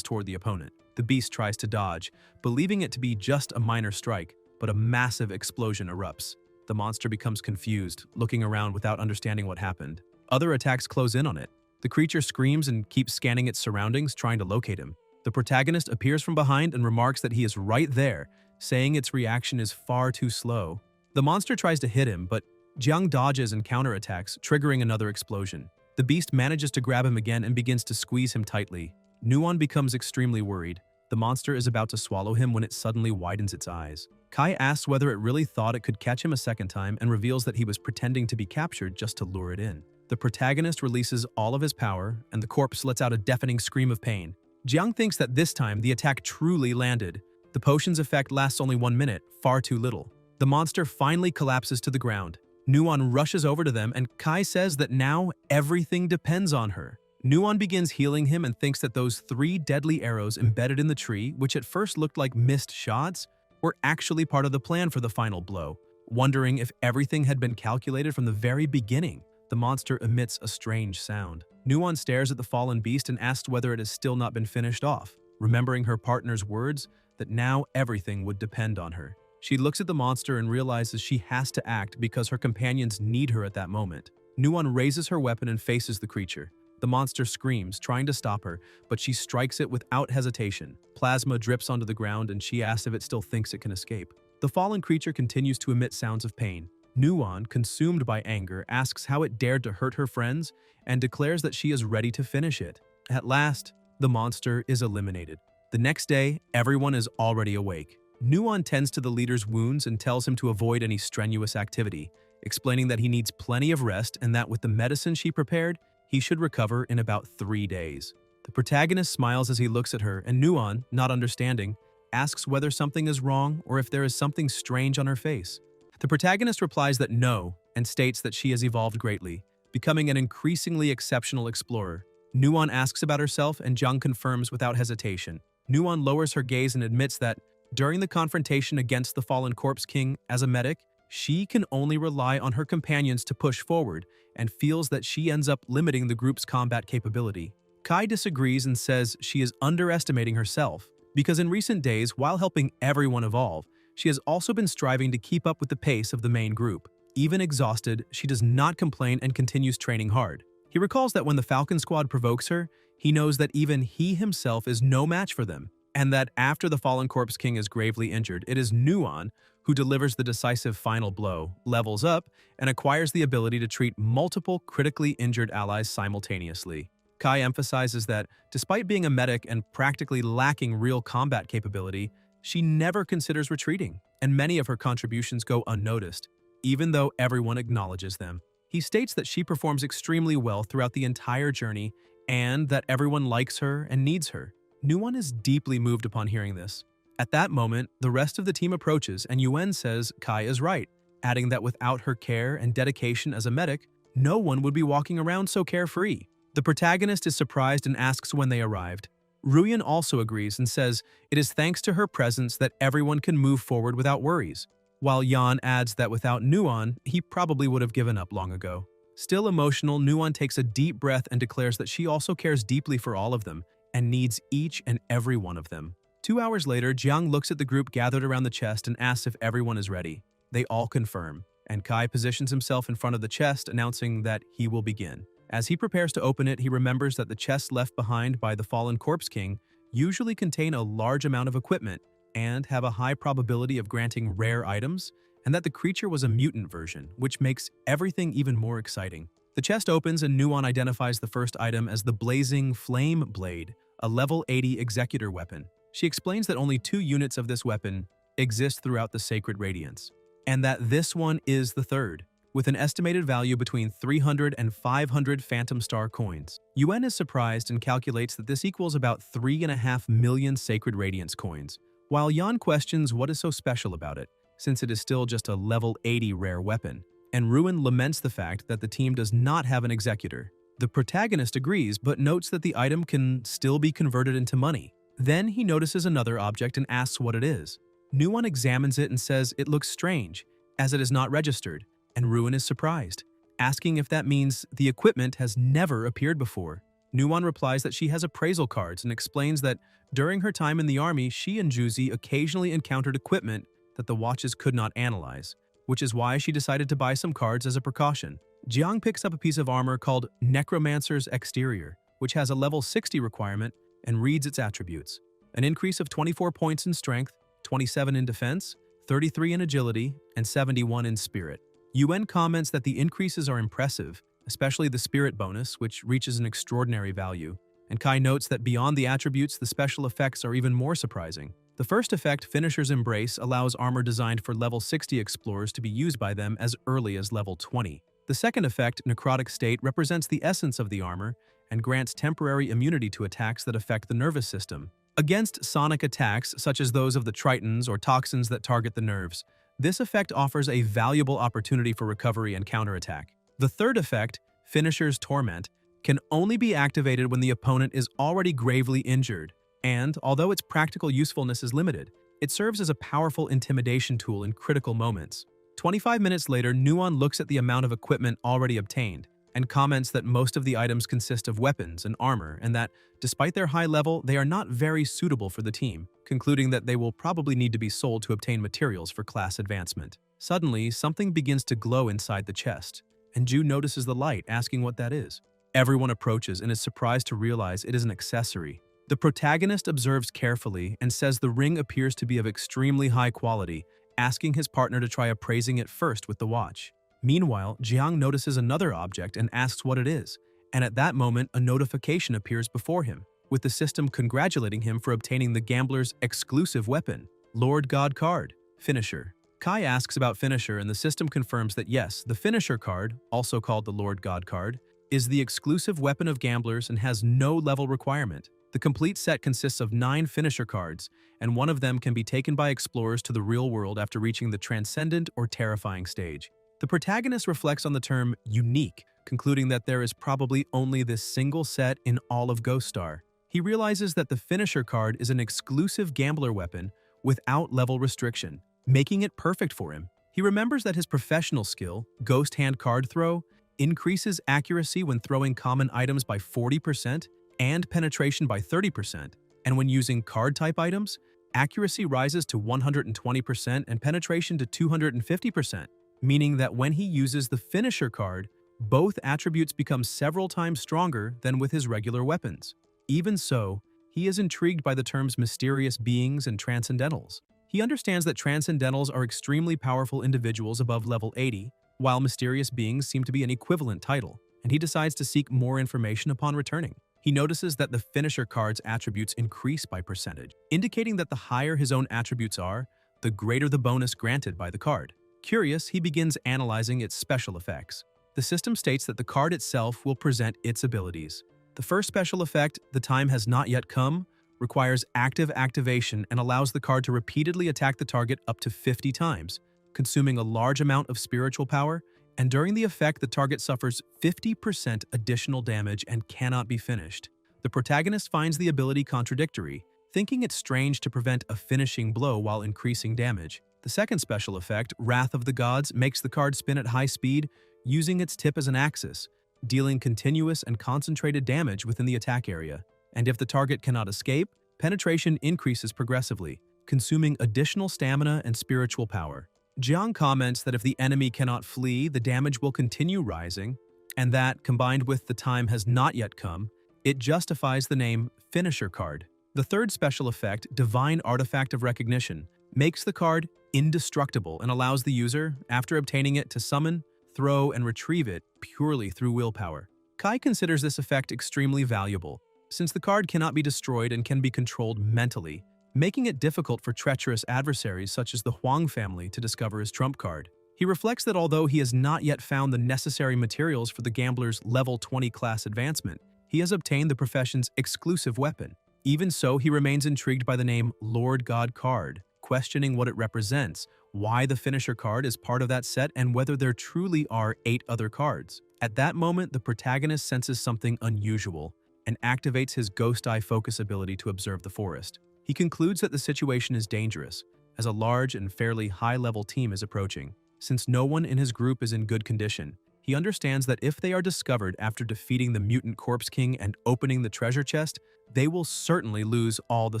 toward the opponent. The beast tries to dodge, believing it to be just a minor strike, but a massive explosion erupts. The monster becomes confused, looking around without understanding what happened. Other attacks close in on it. The creature screams and keeps scanning its surroundings, trying to locate him. The protagonist appears from behind and remarks that he is right there, saying its reaction is far too slow. The monster tries to hit him, but Jiang dodges and counterattacks, triggering another explosion. The beast manages to grab him again and begins to squeeze him tightly. Nuon becomes extremely worried. The monster is about to swallow him when it suddenly widens its eyes. Kai asks whether it really thought it could catch him a second time and reveals that he was pretending to be captured just to lure it in. The protagonist releases all of his power, and the corpse lets out a deafening scream of pain. Jiang thinks that this time the attack truly landed. The potion's effect lasts only 1 minute, far too little. The monster finally collapses to the ground. Nuon rushes over to them, and Kai says that now everything depends on her. Nuon begins healing him and thinks that those 3 deadly arrows embedded in the tree, which at first looked like missed shots, were actually part of the plan for the final blow. Wondering if everything had been calculated from the very beginning, the monster emits a strange sound. Nuon stares at the fallen beast and asks whether it has still not been finished off, remembering her partner's words that now everything would depend on her. She looks at the monster and realizes she has to act because her companions need her at that moment. Nuon raises her weapon and faces the creature. The monster screams, trying to stop her, but she strikes it without hesitation. Plasma drips onto the ground, and she asks if it still thinks it can escape. The fallen creature continues to emit sounds of pain. Nuon, consumed by anger, asks how it dared to hurt her friends and declares that she is ready to finish it. At last, the monster is eliminated. The next day, everyone is already awake. Nuon tends to the leader's wounds and tells him to avoid any strenuous activity, explaining that he needs plenty of rest and that with the medicine she prepared, he should recover in about 3 days. The protagonist smiles as he looks at her, and Nuon, not understanding, asks whether something is wrong or if there is something strange on her face. The protagonist replies that no, and states that she has evolved greatly, becoming an increasingly exceptional explorer. Nuon asks about herself, and Jiang confirms without hesitation. Nuon lowers her gaze and admits that during the confrontation against the fallen Corpse King as a medic, she can only rely on her companions to push forward and feels that she ends up limiting the group's combat capability. Kai disagrees and says she is underestimating herself because in recent days, while helping everyone evolve, she has also been striving to keep up with the pace of the main group. Even exhausted, she does not complain and continues training hard. He recalls that when the Falcon Squad provokes her, he knows that even he himself is no match for them, and that after the fallen Corpse King is gravely injured, it is Nuon who delivers the decisive final blow, levels up, and acquires the ability to treat multiple critically injured allies simultaneously. Kai emphasizes that, despite being a medic and practically lacking real combat capability, she never considers retreating, and many of her contributions go unnoticed, even though everyone acknowledges them. He states that she performs extremely well throughout the entire journey and that everyone likes her and needs her. Nuwon is deeply moved upon hearing this. At that moment, the rest of the team approaches and Yuen says Kai is right, adding that without her care and dedication as a medic, no one would be walking around so carefree. The protagonist is surprised and asks when they arrived. Ruyan also agrees and says it is thanks to her presence that everyone can move forward without worries, while Yan adds that without Nuon, he probably would have given up long ago. Still emotional, Nuon takes a deep breath and declares that she also cares deeply for all of them and needs each and every one of them. 2 hours later, Jiang looks at the group gathered around the chest and asks if everyone is ready. They all confirm, and Kai positions himself in front of the chest, announcing that he will begin. As he prepares to open it, he remembers that the chests left behind by the fallen Corpse King usually contain a large amount of equipment and have a high probability of granting rare items, and that the creature was a mutant version, which makes everything even more exciting. The chest opens and Nuon identifies the first item as the Blazing Flame Blade, a level 80 executor weapon. She explains that only 2 units of this weapon exist throughout the Sacred Radiance, and that this one is the third, with an estimated value between 300 and 500 Phantom Star coins. Yuen is surprised and calculates that this equals about 3.5 million Sacred Radiance coins, while Yan questions what is so special about it, since it is still just a level 80 rare weapon, and Ruin laments the fact that the team does not have an executor. The protagonist agrees, but notes that the item can still be converted into money. Then he notices another object and asks what it is. Nuon examines it and says it looks strange, as it is not registered, and Ruin is surprised, asking if that means the equipment has never appeared before. Nuon replies that she has appraisal cards and explains that during her time in the army, she and Juzi occasionally encountered equipment that the watches could not analyze, which is why she decided to buy some cards as a precaution. Jiang picks up a piece of armor called Necromancer's Exterior, which has a level 60 requirement, and reads its attributes. An increase of 24 points in strength, 27 in defense, 33 in agility, and 71 in spirit. Yuen comments that the increases are impressive, especially the spirit bonus, which reaches an extraordinary value, and Kai notes that beyond the attributes, the special effects are even more surprising. The first effect, Finisher's Embrace, allows armor designed for level 60 explorers to be used by them as early as level 20. The second effect, Necrotic State, represents the essence of the armor and grants temporary immunity to attacks that affect the nervous system. Against sonic attacks, such as those of the Tritons or toxins that target the nerves, this effect offers a valuable opportunity for recovery and counterattack. The third effect, Finisher's Torment, can only be activated when the opponent is already gravely injured, and although its practical usefulness is limited, it serves as a powerful intimidation tool in critical moments. 25 minutes later, Nuon looks at the amount of equipment already obtained and comments that most of the items consist of weapons and armor, and that, despite their high level, they are not very suitable for the team, concluding that they will probably need to be sold to obtain materials for class advancement. Suddenly, something begins to glow inside the chest, and Ju notices the light, asking what that is. Everyone approaches and is surprised to realize it is an accessory. The protagonist observes carefully and says the ring appears to be of extremely high quality, asking his partner to try appraising it first with the watch. Meanwhile, Jiang notices another object and asks what it is, and at that moment, a notification appears before him, with the system congratulating him for obtaining the gambler's exclusive weapon, Lord God card, Finisher. Kai asks about Finisher, and the system confirms that yes, the Finisher card, also called the Lord God card, is the exclusive weapon of gamblers and has no level requirement. The complete set consists of 9 Finisher cards, and one of them can be taken by explorers to the real world after reaching the transcendent or terrifying stage. The protagonist reflects on the term unique, concluding that there is probably only this single set in all of Ghost Star. He realizes that the Finisher card is an exclusive gambler weapon without level restriction, making it perfect for him. He remembers that his professional skill, Ghost Hand Card Throw, increases accuracy when throwing common items by 40% and penetration by 30%, and when using card-type items, accuracy rises to 120% and penetration to 250%. Meaning that when he uses the Finisher card, both attributes become several times stronger than with his regular weapons. Even so, he is intrigued by the terms mysterious beings and transcendentals. He understands that transcendentals are extremely powerful individuals above level 80, while mysterious beings seem to be an equivalent title, and he decides to seek more information upon returning. He notices that the Finisher card's attributes increase by percentage, indicating that the higher his own attributes are, the greater the bonus granted by the card. Curious, he begins analyzing its special effects. The system states that the card itself will present its abilities. The first special effect, The Time Has Not Yet Come, requires active activation and allows the card to repeatedly attack the target up to 50 times, consuming a large amount of spiritual power, and during the effect the target suffers 50% additional damage and cannot be finished. The protagonist finds the ability contradictory, thinking it's strange to prevent a finishing blow while increasing damage. The second special effect, Wrath of the Gods, makes the card spin at high speed, using its tip as an axis, dealing continuous and concentrated damage within the attack area. And if the target cannot escape, penetration increases progressively, consuming additional stamina and spiritual power. Jiang comments that if the enemy cannot flee, the damage will continue rising, and that, combined with The Time Has Not Yet Come, it justifies the name Finisher card. The third special effect, Divine Artifact of Recognition, makes the card indestructible and allows the user, after obtaining it, to summon, throw, and retrieve it purely through willpower. Kai considers this effect extremely valuable, since the card cannot be destroyed and can be controlled mentally, making it difficult for treacherous adversaries such as the Huang family to discover his trump card. He reflects that although he has not yet found the necessary materials for the gambler's level 20 class advancement, he has obtained the profession's exclusive weapon. Even so, he remains intrigued by the name Lord God card, questioning what it represents, why the Finisher card is part of that set, and whether there truly are 8 other cards. At that moment, the protagonist senses something unusual and activates his Ghost Eye focus ability to observe the forest. He concludes that the situation is dangerous, as a large and fairly high-level team is approaching. Since no one in his group is in good condition, he understands that if they are discovered after defeating the Mutant Corpse King and opening the treasure chest, they will certainly lose all the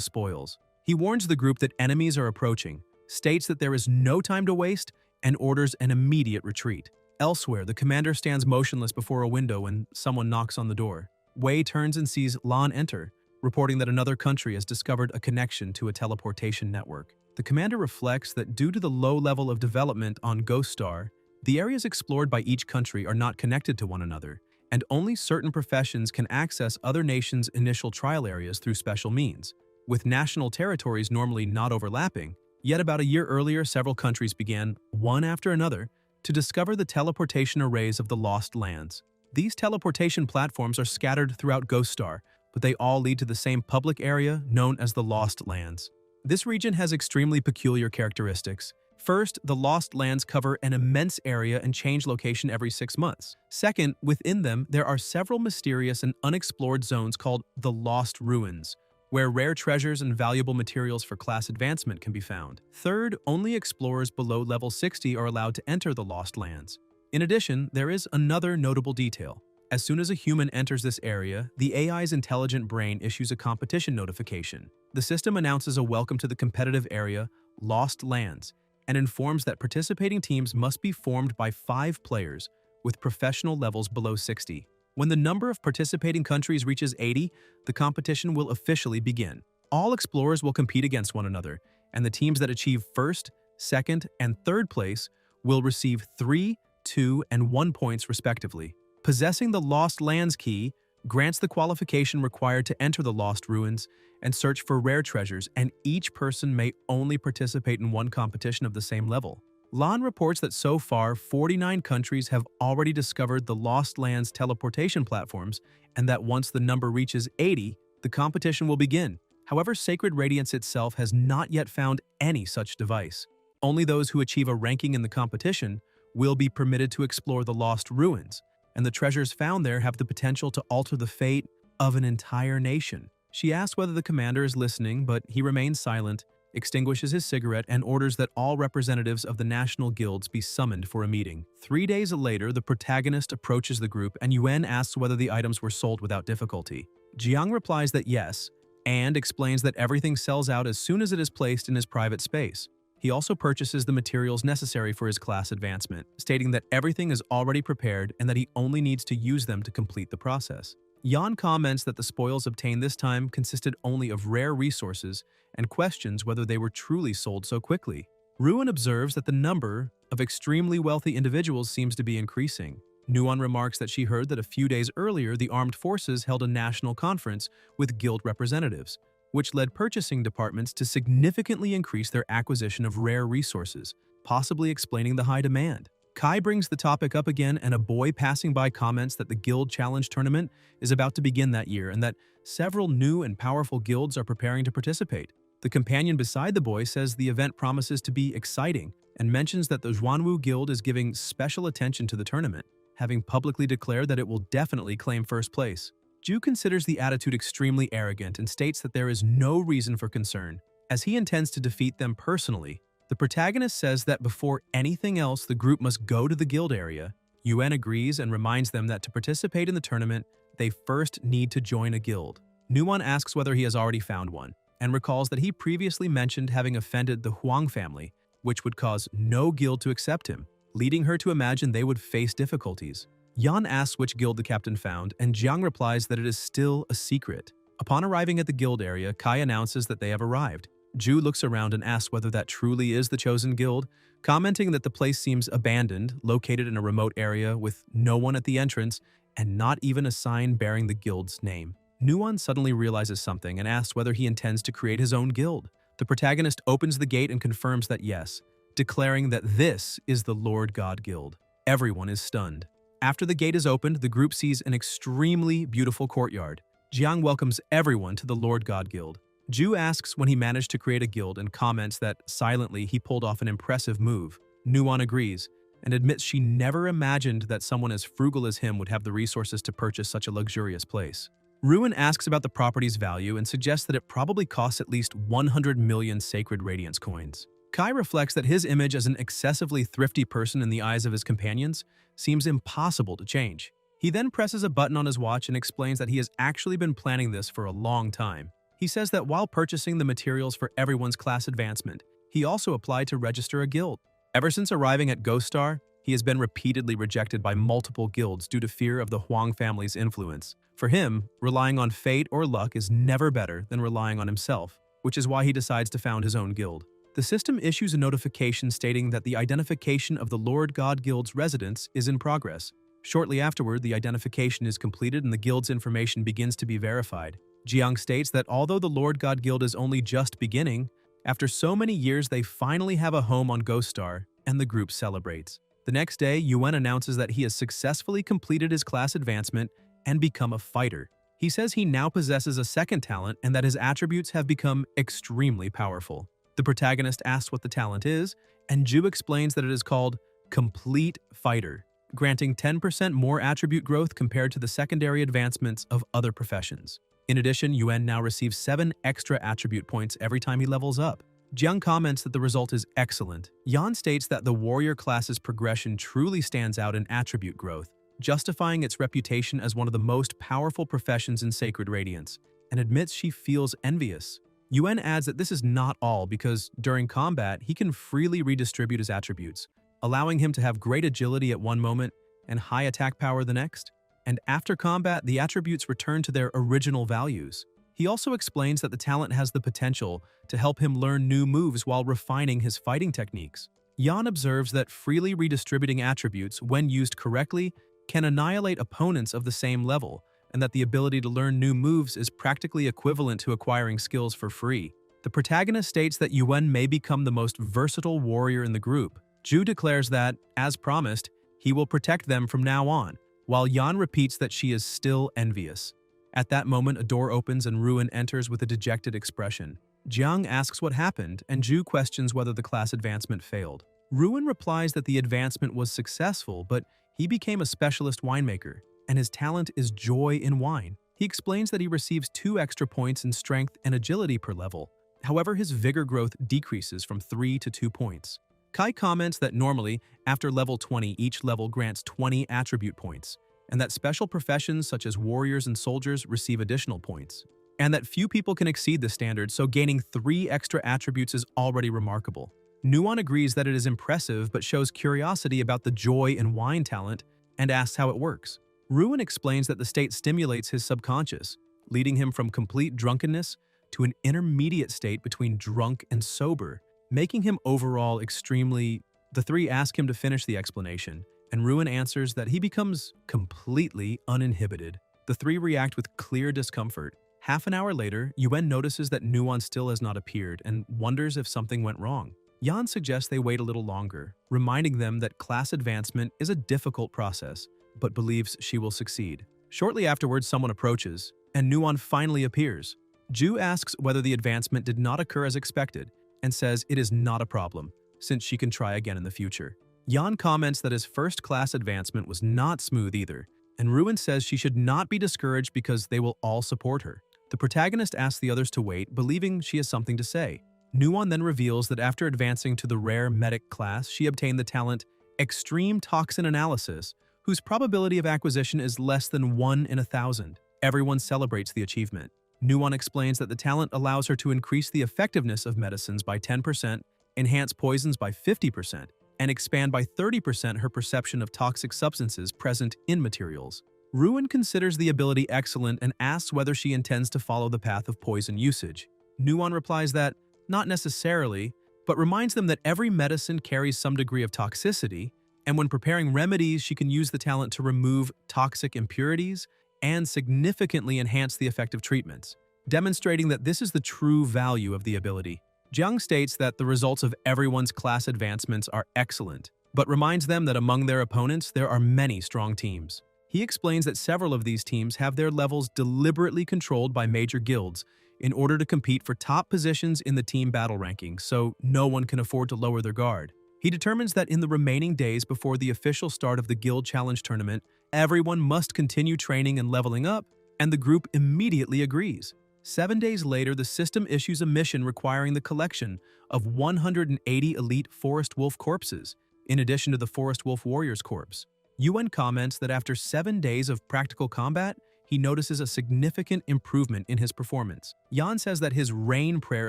spoils. He warns the group that enemies are approaching, states that there is no time to waste, and orders an immediate retreat. Elsewhere, the commander stands motionless before a window when someone knocks on the door. Wei turns and sees Lan enter, reporting that another country has discovered a connection to a teleportation network. The commander reflects that due to the low level of development on Ghost Star, the areas explored by each country are not connected to one another, and only certain professions can access other nations' initial trial areas through special means. With national territories normally not overlapping, yet about a year earlier several countries began, one after another, to discover the teleportation arrays of the Lost Lands. These teleportation platforms are scattered throughout Ghost Star, but they all lead to the same public area known as the Lost Lands. This region has extremely peculiar characteristics. First, the Lost Lands cover an immense area and change location every 6 months. Second, within them, there are several mysterious and unexplored zones called the Lost Ruins, where rare treasures and valuable materials for class advancement can be found. Third, only explorers below level 60 are allowed to enter the Lost Lands. In addition, there is another notable detail. As soon as a human enters this area, the AI's intelligent brain issues a competition notification. The system announces a welcome to the competitive area, Lost Lands, and informs that participating teams must be formed by 5 players with professional levels below 60. When the number of participating countries reaches 80, the competition will officially begin. All explorers will compete against one another, and the teams that achieve first, second, and third place will receive 3, 2, and 1 points respectively. Possessing the Lost Lands key grants the qualification required to enter the Lost Ruins and search for rare treasures, and each person may only participate in one competition of the same level. Lan reports that so far, 49 countries have already discovered the Lost Lands teleportation platforms, and that once the number reaches 80, the competition will begin. However, Sacred Radiance itself has not yet found any such device. Only those who achieve a ranking in the competition will be permitted to explore the Lost Ruins, and the treasures found there have the potential to alter the fate of an entire nation. She asks whether the commander is listening, but he remains silent, extinguishes his cigarette, and orders that all representatives of the national guilds be summoned for a meeting. 3 days later, the protagonist approaches the group, and Yuan asks whether the items were sold without difficulty. Jiang replies that yes, and explains that everything sells out as soon as it is placed in his private space. He also purchases the materials necessary for his class advancement, stating that everything is already prepared and that he only needs to use them to complete the process. Yan comments that the spoils obtained this time consisted only of rare resources and questions whether they were truly sold so quickly. Ruin observes that the number of extremely wealthy individuals seems to be increasing. Nuan remarks that she heard that a few days earlier the armed forces held a national conference with guild representatives, which led purchasing departments to significantly increase their acquisition of rare resources, possibly explaining the high demand. Kai brings the topic up again, and a boy passing by comments that the Guild Challenge tournament is about to begin that year and that several new and powerful guilds are preparing to participate. The companion beside the boy says the event promises to be exciting and mentions that the Zhuanwu Guild is giving special attention to the tournament, having publicly declared that it will definitely claim first place. Ju considers the attitude extremely arrogant and states that there is no reason for concern, as he intends to defeat them personally. The protagonist says that before anything else, the group must go to the guild area. Yuen agrees and reminds them that to participate in the tournament, they first need to join a guild. Nuwon asks whether he has already found one, and recalls that he previously mentioned having offended the Huang family, which would cause no guild to accept him, leading her to imagine they would face difficulties. Yan asks which guild the captain found, and Jiang replies that it is still a secret. Upon arriving at the guild area, Kai announces that they have arrived. Ju looks around and asks whether that truly is the chosen guild, commenting that the place seems abandoned, located in a remote area with no one at the entrance, and not even a sign bearing the guild's name. Nuwon suddenly realizes something and asks whether he intends to create his own guild. The protagonist opens the gate and confirms that yes, declaring that this is the Lord God Guild. Everyone is stunned. After the gate is opened, the group sees an extremely beautiful courtyard. Jiang welcomes everyone to the Lord God Guild. Ju asks when he managed to create a guild and comments that, silently, he pulled off an impressive move. Nuwon agrees, and admits she never imagined that someone as frugal as him would have the resources to purchase such a luxurious place. Ruin asks about the property's value and suggests that it probably costs at least 100 million sacred radiance coins. Kai reflects that his image as an excessively thrifty person in the eyes of his companions seems impossible to change. He then presses a button on his watch and explains that he has actually been planning this for a long time. He says that while purchasing the materials for everyone's class advancement, he also applied to register a guild. Ever since arriving at Ghost Star, he has been repeatedly rejected by multiple guilds due to fear of the Huang family's influence. For him, relying on fate or luck is never better than relying on himself, which is why he decides to found his own guild. The system issues a notification stating that the identification of the Lord God Guild's residence is in progress. Shortly afterward, the identification is completed and the guild's information begins to be verified. Jiang states that although the Lord God Guild is only just beginning, after so many years they finally have a home on Ghost Star, and the group celebrates. The next day, Yuen announces that he has successfully completed his class advancement and become a fighter. He says he now possesses a second talent and that his attributes have become extremely powerful. The protagonist asks what the talent is, and Ju explains that it is called Complete Fighter, granting 10% more attribute growth compared to the secondary advancements of other professions. In addition, Yuen now receives 7 extra attribute points every time he levels up. Jiang comments that the result is excellent. Yan states that the warrior class's progression truly stands out in attribute growth, justifying its reputation as one of the most powerful professions in Sacred Radiance, and admits she feels envious. Yuen adds that this is not all because, during combat, he can freely redistribute his attributes, allowing him to have great agility at one moment and high attack power the next. And after combat, the attributes return to their original values. He also explains that the talent has the potential to help him learn new moves while refining his fighting techniques. Yan observes that freely redistributing attributes, when used correctly, can annihilate opponents of the same level, and that the ability to learn new moves is practically equivalent to acquiring skills for free. The protagonist states that Yuen may become the most versatile warrior in the group. Ju declares that, as promised, he will protect them from now on, while Yan repeats that she is still envious. At that moment, a door opens and Ruin enters with a dejected expression. Jiang asks what happened, and Ju questions whether the class advancement failed. Ruin replies that the advancement was successful, but he became a specialist winemaker, and his talent is joy in wine. He explains that he receives 2 extra points in strength and agility per level. However, his vigor growth decreases from 3 to 2 points. Kai comments that normally, after level 20, each level grants 20 attribute points, and that special professions such as warriors and soldiers receive additional points, and that few people can exceed the standard, so gaining 3 extra attributes is already remarkable. Nuwon agrees that it is impressive but shows curiosity about the joy in wine talent and asks how it works. Ruin explains that the state stimulates his subconscious, leading him from complete drunkenness to an intermediate state between drunk and sober, making him overall extremely... The 3 ask him to finish the explanation, and Ruin answers that he becomes completely uninhibited. The 3 react with clear discomfort. Half an hour later, Yuen notices that Nuwon still has not appeared and wonders if something went wrong. Yan suggests they wait a little longer, reminding them that class advancement is a difficult process, but believes she will succeed. Shortly afterwards, someone approaches, and Nuon finally appears. Ju asks whether the advancement did not occur as expected, and says it is not a problem, since she can try again in the future. Yan comments that his first class advancement was not smooth either, and Ruin says she should not be discouraged because they will all support her. The protagonist asks the others to wait, believing she has something to say. Nuon then reveals that after advancing to the rare medic class, she obtained the talent Extreme Toxin Analysis, whose probability of acquisition is less than 1 in 1,000. Everyone celebrates the achievement. Nuon explains that the talent allows her to increase the effectiveness of medicines by 10%, enhance poisons by 50%, and expand by 30% her perception of toxic substances present in materials. Ruin considers the ability excellent and asks whether she intends to follow the path of poison usage. Nuon replies that, not necessarily, but reminds them that every medicine carries some degree of toxicity, and when preparing remedies, she can use the talent to remove toxic impurities and significantly enhance the effect of treatments, demonstrating that this is the true value of the ability. Jiang states that the results of everyone's class advancements are excellent, but reminds them that among their opponents there are many strong teams. He explains that several of these teams have their levels deliberately controlled by major guilds in order to compete for top positions in the team battle rankings, so no one can afford to lower their guard. He determines that in the remaining days before the official start of the Guild Challenge tournament, everyone must continue training and leveling up, and the group immediately agrees. 7 days later, the system issues a mission requiring the collection of 180 elite Forest Wolf corpses, in addition to the Forest Wolf Warriors corpse. Yuan comments that after 7 days of practical combat, he notices a significant improvement in his performance. Yan says that his Rain Prayer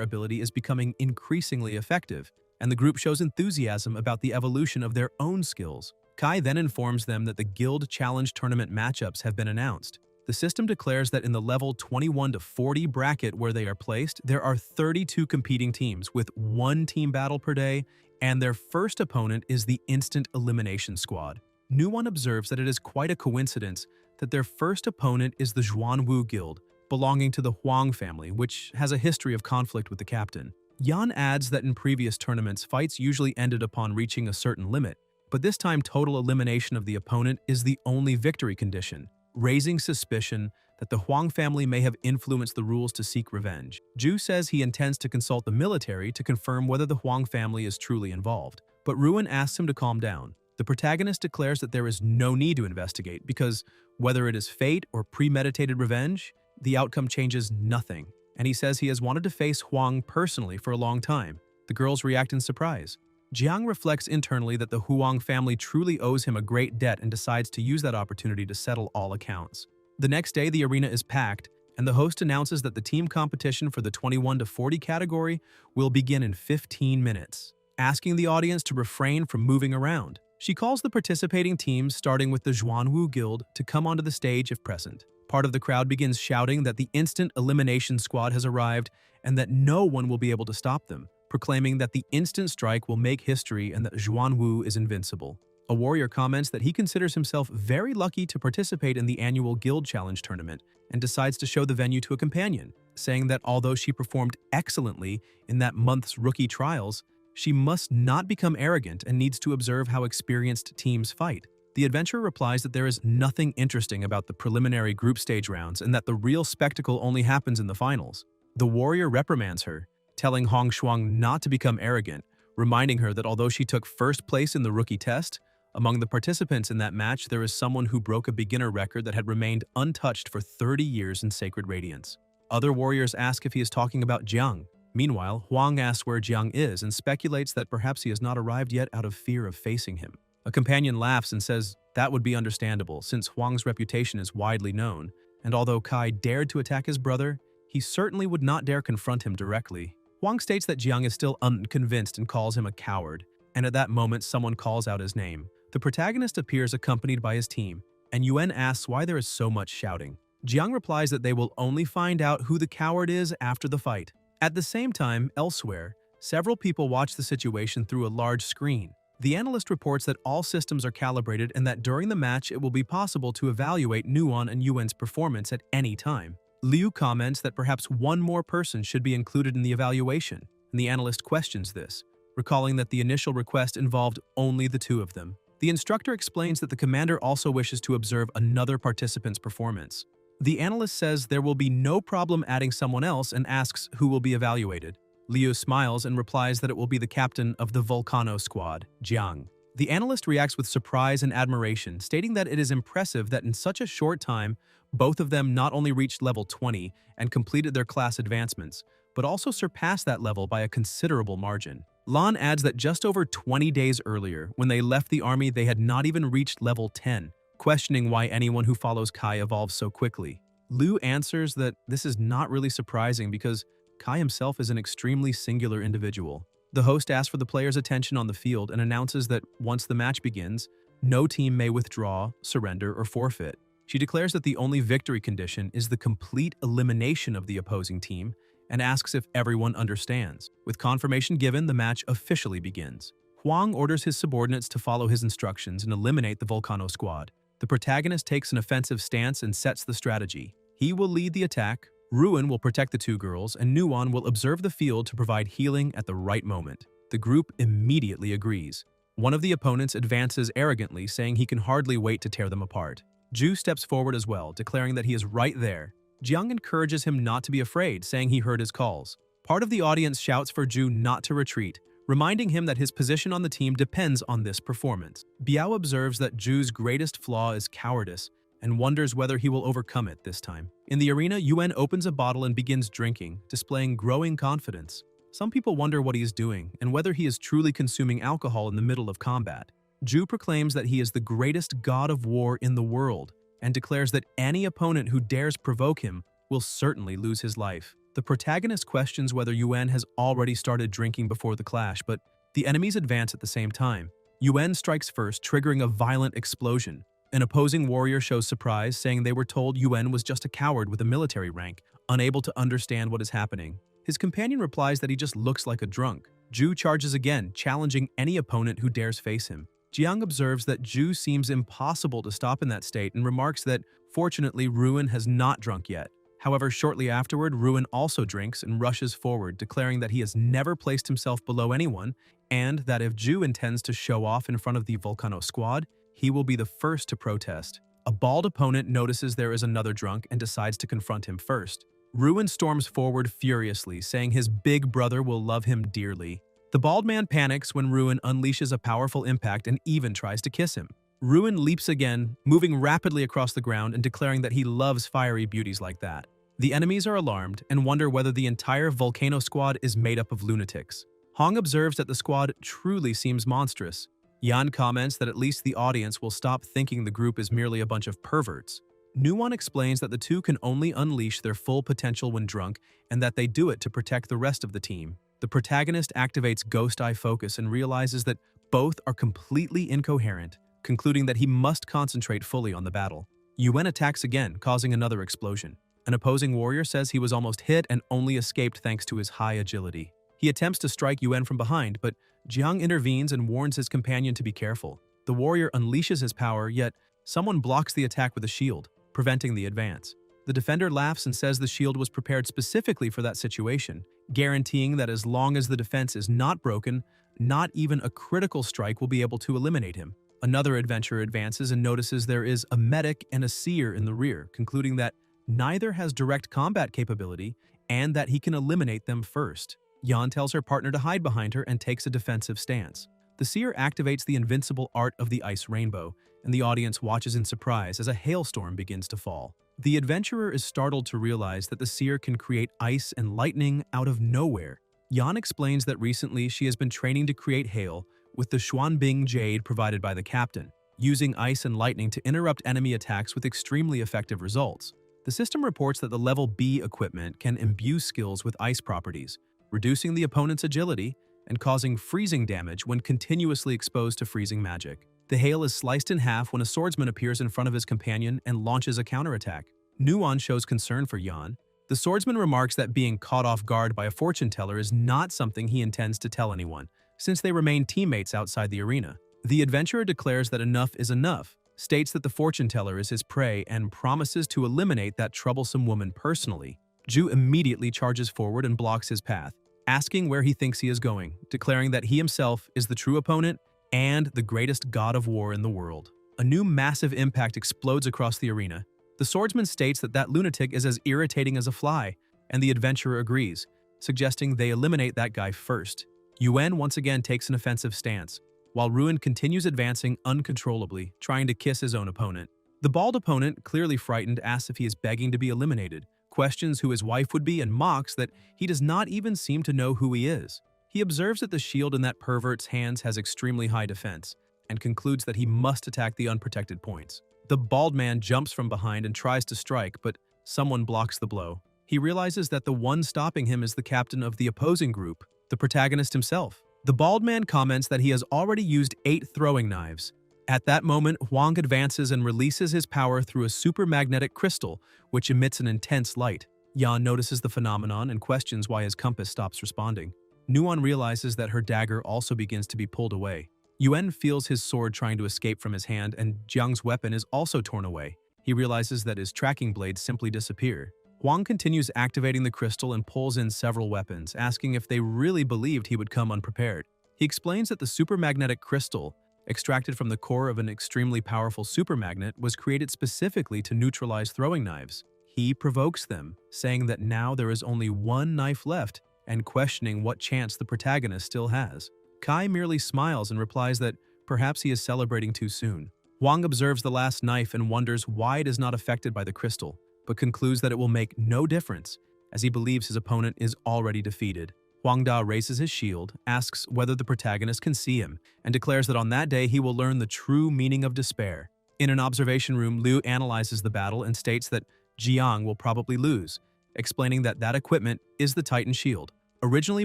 ability is becoming increasingly effective, and the group shows enthusiasm about the evolution of their own skills. Kai then informs them that the Guild Challenge Tournament matchups have been announced. The system declares that in the level 21 to 40 bracket where they are placed, there are 32 competing teams with 1 team battle per day, and their first opponent is the Instant Elimination Squad. Nuon observes that it is quite a coincidence that their first opponent is the Zhuanwu Guild, belonging to the Huang family, which has a history of conflict with the captain. Yan adds that in previous tournaments, fights usually ended upon reaching a certain limit, but this time total elimination of the opponent is the only victory condition, raising suspicion that the Huang family may have influenced the rules to seek revenge. Ju says he intends to consult the military to confirm whether the Huang family is truly involved, but Ruin asks him to calm down. The protagonist declares that there is no need to investigate because, whether it is fate or premeditated revenge, the outcome changes nothing, and he says he has wanted to face Huang personally for a long time. The girls react in surprise. Jiang reflects internally that the Huang family truly owes him a great debt and decides to use that opportunity to settle all accounts. The next day, the arena is packed, and the host announces that the team competition for the 21 to 40 category will begin in 15 minutes, asking the audience to refrain from moving around. She calls the participating teams, starting with the Zhuanwu Guild, to come onto the stage if present. Part of the crowd begins shouting that the Instant Elimination Squad has arrived and that no one will be able to stop them, proclaiming that the instant strike will make history and that Zhuanwu is invincible. A warrior comments that he considers himself very lucky to participate in the annual Guild Challenge tournament and decides to show the venue to a companion, saying that although she performed excellently in that month's rookie trials, she must not become arrogant and needs to observe how experienced teams fight. The adventurer replies that there is nothing interesting about the preliminary group stage rounds and that the real spectacle only happens in the finals. The warrior reprimands her, telling Hong Shuang not to become arrogant, reminding her that although she took first place in the rookie test, among the participants in that match there is someone who broke a beginner record that had remained untouched for 30 years in Sacred Radiance. Other warriors ask if he is talking about Jiang. Meanwhile, Huang asks where Jiang is and speculates that perhaps he has not arrived yet out of fear of facing him. A companion laughs and says that would be understandable since Huang's reputation is widely known, and although Kai dared to attack his brother, he certainly would not dare confront him directly. Huang states that Jiang is still unconvinced and calls him a coward, and at that moment someone calls out his name. The protagonist appears accompanied by his team, and Yuan asks why there is so much shouting. Jiang replies that they will only find out who the coward is after the fight. At the same time, elsewhere, several people watch the situation through a large screen. The analyst reports that all systems are calibrated and that during the match it will be possible to evaluate Nuon and Yuan's performance at any time. Liu comments that perhaps one more person should be included in the evaluation, and the analyst questions this. recalling that the initial request involved only the two of them. The instructor explains that the commander also wishes to observe another participant's performance. The analyst says there will be no problem adding someone else and asks who will be evaluated. Liu smiles and replies that it will be the captain of the Volcano squad, Jiang. The analyst reacts with surprise and admiration, stating that it is impressive that in such a short time, both of them not only reached level 20 and completed their class advancements, but also surpassed that level by a considerable margin. Lan adds that just over 20 days earlier, when they left the army, they had not even reached level 10, questioning why anyone who follows Kai evolves so quickly. Liu answers that this is not really surprising because Kai himself is an extremely singular individual. The host asks for the players' attention on the field and announces that once the match begins, no team may withdraw, surrender, or forfeit. She declares that the only victory condition is the complete elimination of the opposing team and asks if everyone understands. With confirmation given, the match officially begins. Huang orders his subordinates to follow his instructions and eliminate the Volcano squad. The protagonist takes an offensive stance and sets the strategy. He will lead the attack, Ruin will protect the two girls, and Nuon will observe the field to provide healing at the right moment. The group immediately agrees. One of the opponents advances arrogantly, saying he can hardly wait to tear them apart. Ju steps forward as well, declaring that he is right there. Jiang encourages him not to be afraid, saying he heard his calls. Part of the audience shouts for Ju not to retreat, reminding him that his position on the team depends on this performance. Biao observes that Ju's greatest flaw is cowardice and wonders whether he will overcome it this time. In the arena, Yuan opens a bottle and begins drinking, displaying growing confidence. Some people wonder what he is doing and whether he is truly consuming alcohol in the middle of combat. Ju proclaims that he is the greatest god of war in the world and declares that any opponent who dares provoke him will certainly lose his life. The protagonist questions whether Yuan has already started drinking before the clash, but the enemies advance at the same time. Yuan strikes first, triggering a violent explosion. An opposing warrior shows surprise, saying they were told Yuan was just a coward with a military rank, unable to understand what is happening. His companion replies that he just looks like a drunk. Ju charges again, challenging any opponent who dares face him. Jiang observes that Ju seems impossible to stop in that state and remarks that, fortunately, Ruin has not drunk yet. However, shortly afterward, Ruin also drinks and rushes forward, declaring that he has never placed himself below anyone and that if Ju intends to show off in front of the Volcano squad, he will be the first to protest. A bald opponent notices there is another drunk and decides to confront him first. Ruin storms forward furiously, saying his big brother will love him dearly. The bald man panics when Ruin unleashes a powerful impact and even tries to kiss him. Ruin leaps again, moving rapidly across the ground and declaring that he loves fiery beauties like that. The enemies are alarmed and wonder whether the entire Volcano squad is made up of lunatics. Hong observes that the squad truly seems monstrous. Yan comments that at least the audience will stop thinking the group is merely a bunch of perverts. Nuon explains that the two can only unleash their full potential when drunk and that they do it to protect the rest of the team. The protagonist activates Ghost Eye Focus and realizes that both are completely incoherent, concluding that he must concentrate fully on the battle. Yuan attacks again, causing another explosion. An opposing warrior says he was almost hit and only escaped thanks to his high agility. He attempts to strike Yuan from behind, but Jiang intervenes and warns his companion to be careful. The warrior unleashes his power, yet someone blocks the attack with a shield, preventing the advance. The defender laughs and says the shield was prepared specifically for that situation, guaranteeing that as long as the defense is not broken, not even a critical strike will be able to eliminate him. Another adventurer advances and notices there is a medic and a seer in the rear, concluding that neither has direct combat capability and that he can eliminate them first. Yan tells her partner to hide behind her and takes a defensive stance. The seer activates the invincible art of the ice rainbow, and the audience watches in surprise as a hailstorm begins to fall. The adventurer is startled to realize that the seer can create ice and lightning out of nowhere. Yan explains that recently she has been training to create hail with the Xuanbing Jade provided by the captain, using ice and lightning to interrupt enemy attacks with extremely effective results. The system reports that the level B equipment can imbue skills with ice properties, reducing the opponent's agility and causing freezing damage when continuously exposed to freezing magic. The hail is sliced in half when a swordsman appears in front of his companion and launches a counterattack. Nuon shows concern for Yan. The swordsman remarks that being caught off guard by a fortune teller is not something he intends to tell anyone, since they remain teammates outside the arena. The adventurer declares that enough is enough, states that the fortune teller is his prey, and promises to eliminate that troublesome woman personally. Ju immediately charges forward and blocks his path. asking where he thinks he is going, declaring that he himself is the true opponent and the greatest god of war in the world. A new massive impact explodes across the arena. The swordsman states that that lunatic is as irritating as a fly, and the adventurer agrees, suggesting they eliminate that guy first. Yuan once again takes an offensive stance, while Ruin continues advancing uncontrollably, trying to kiss his own opponent. The bald opponent, clearly frightened, asks if he is begging to be eliminated, questions who his wife would be, and mocks that he does not even seem to know who he is. He observes that the shield in that pervert's hands has extremely high defense, and concludes that he must attack the unprotected points. The bald man jumps from behind and tries to strike, but someone blocks the blow. He realizes that the one stopping him is the captain of the opposing group, the protagonist himself. The bald man comments that he has already used 8 throwing knives. At that moment, Huang advances and releases his power through a supermagnetic crystal, which emits an intense light. Yan notices the phenomenon and questions why his compass stops responding. Nuan realizes that her dagger also begins to be pulled away. Yuan feels his sword trying to escape from his hand, and Jiang's weapon is also torn away. He realizes that his tracking blades simply disappear. Huang continues activating the crystal and pulls in several weapons, asking if they really believed he would come unprepared. He explains that the supermagnetic crystal, extracted from the core of an extremely powerful supermagnet, was created specifically to neutralize throwing knives. He provokes them, saying that now there is only one knife left, and questioning what chance the protagonist still has. Kai merely smiles and replies that perhaps he is celebrating too soon. Huang observes the last knife and wonders why it is not affected by the crystal, but concludes that it will make no difference, as he believes his opponent is already defeated. Huang Da raises his shield, asks whether the protagonist can see him, and declares that on that day he will learn the true meaning of despair. In an observation room, Liu analyzes the battle and states that Jiang will probably lose, explaining that that equipment is the Titan shield, originally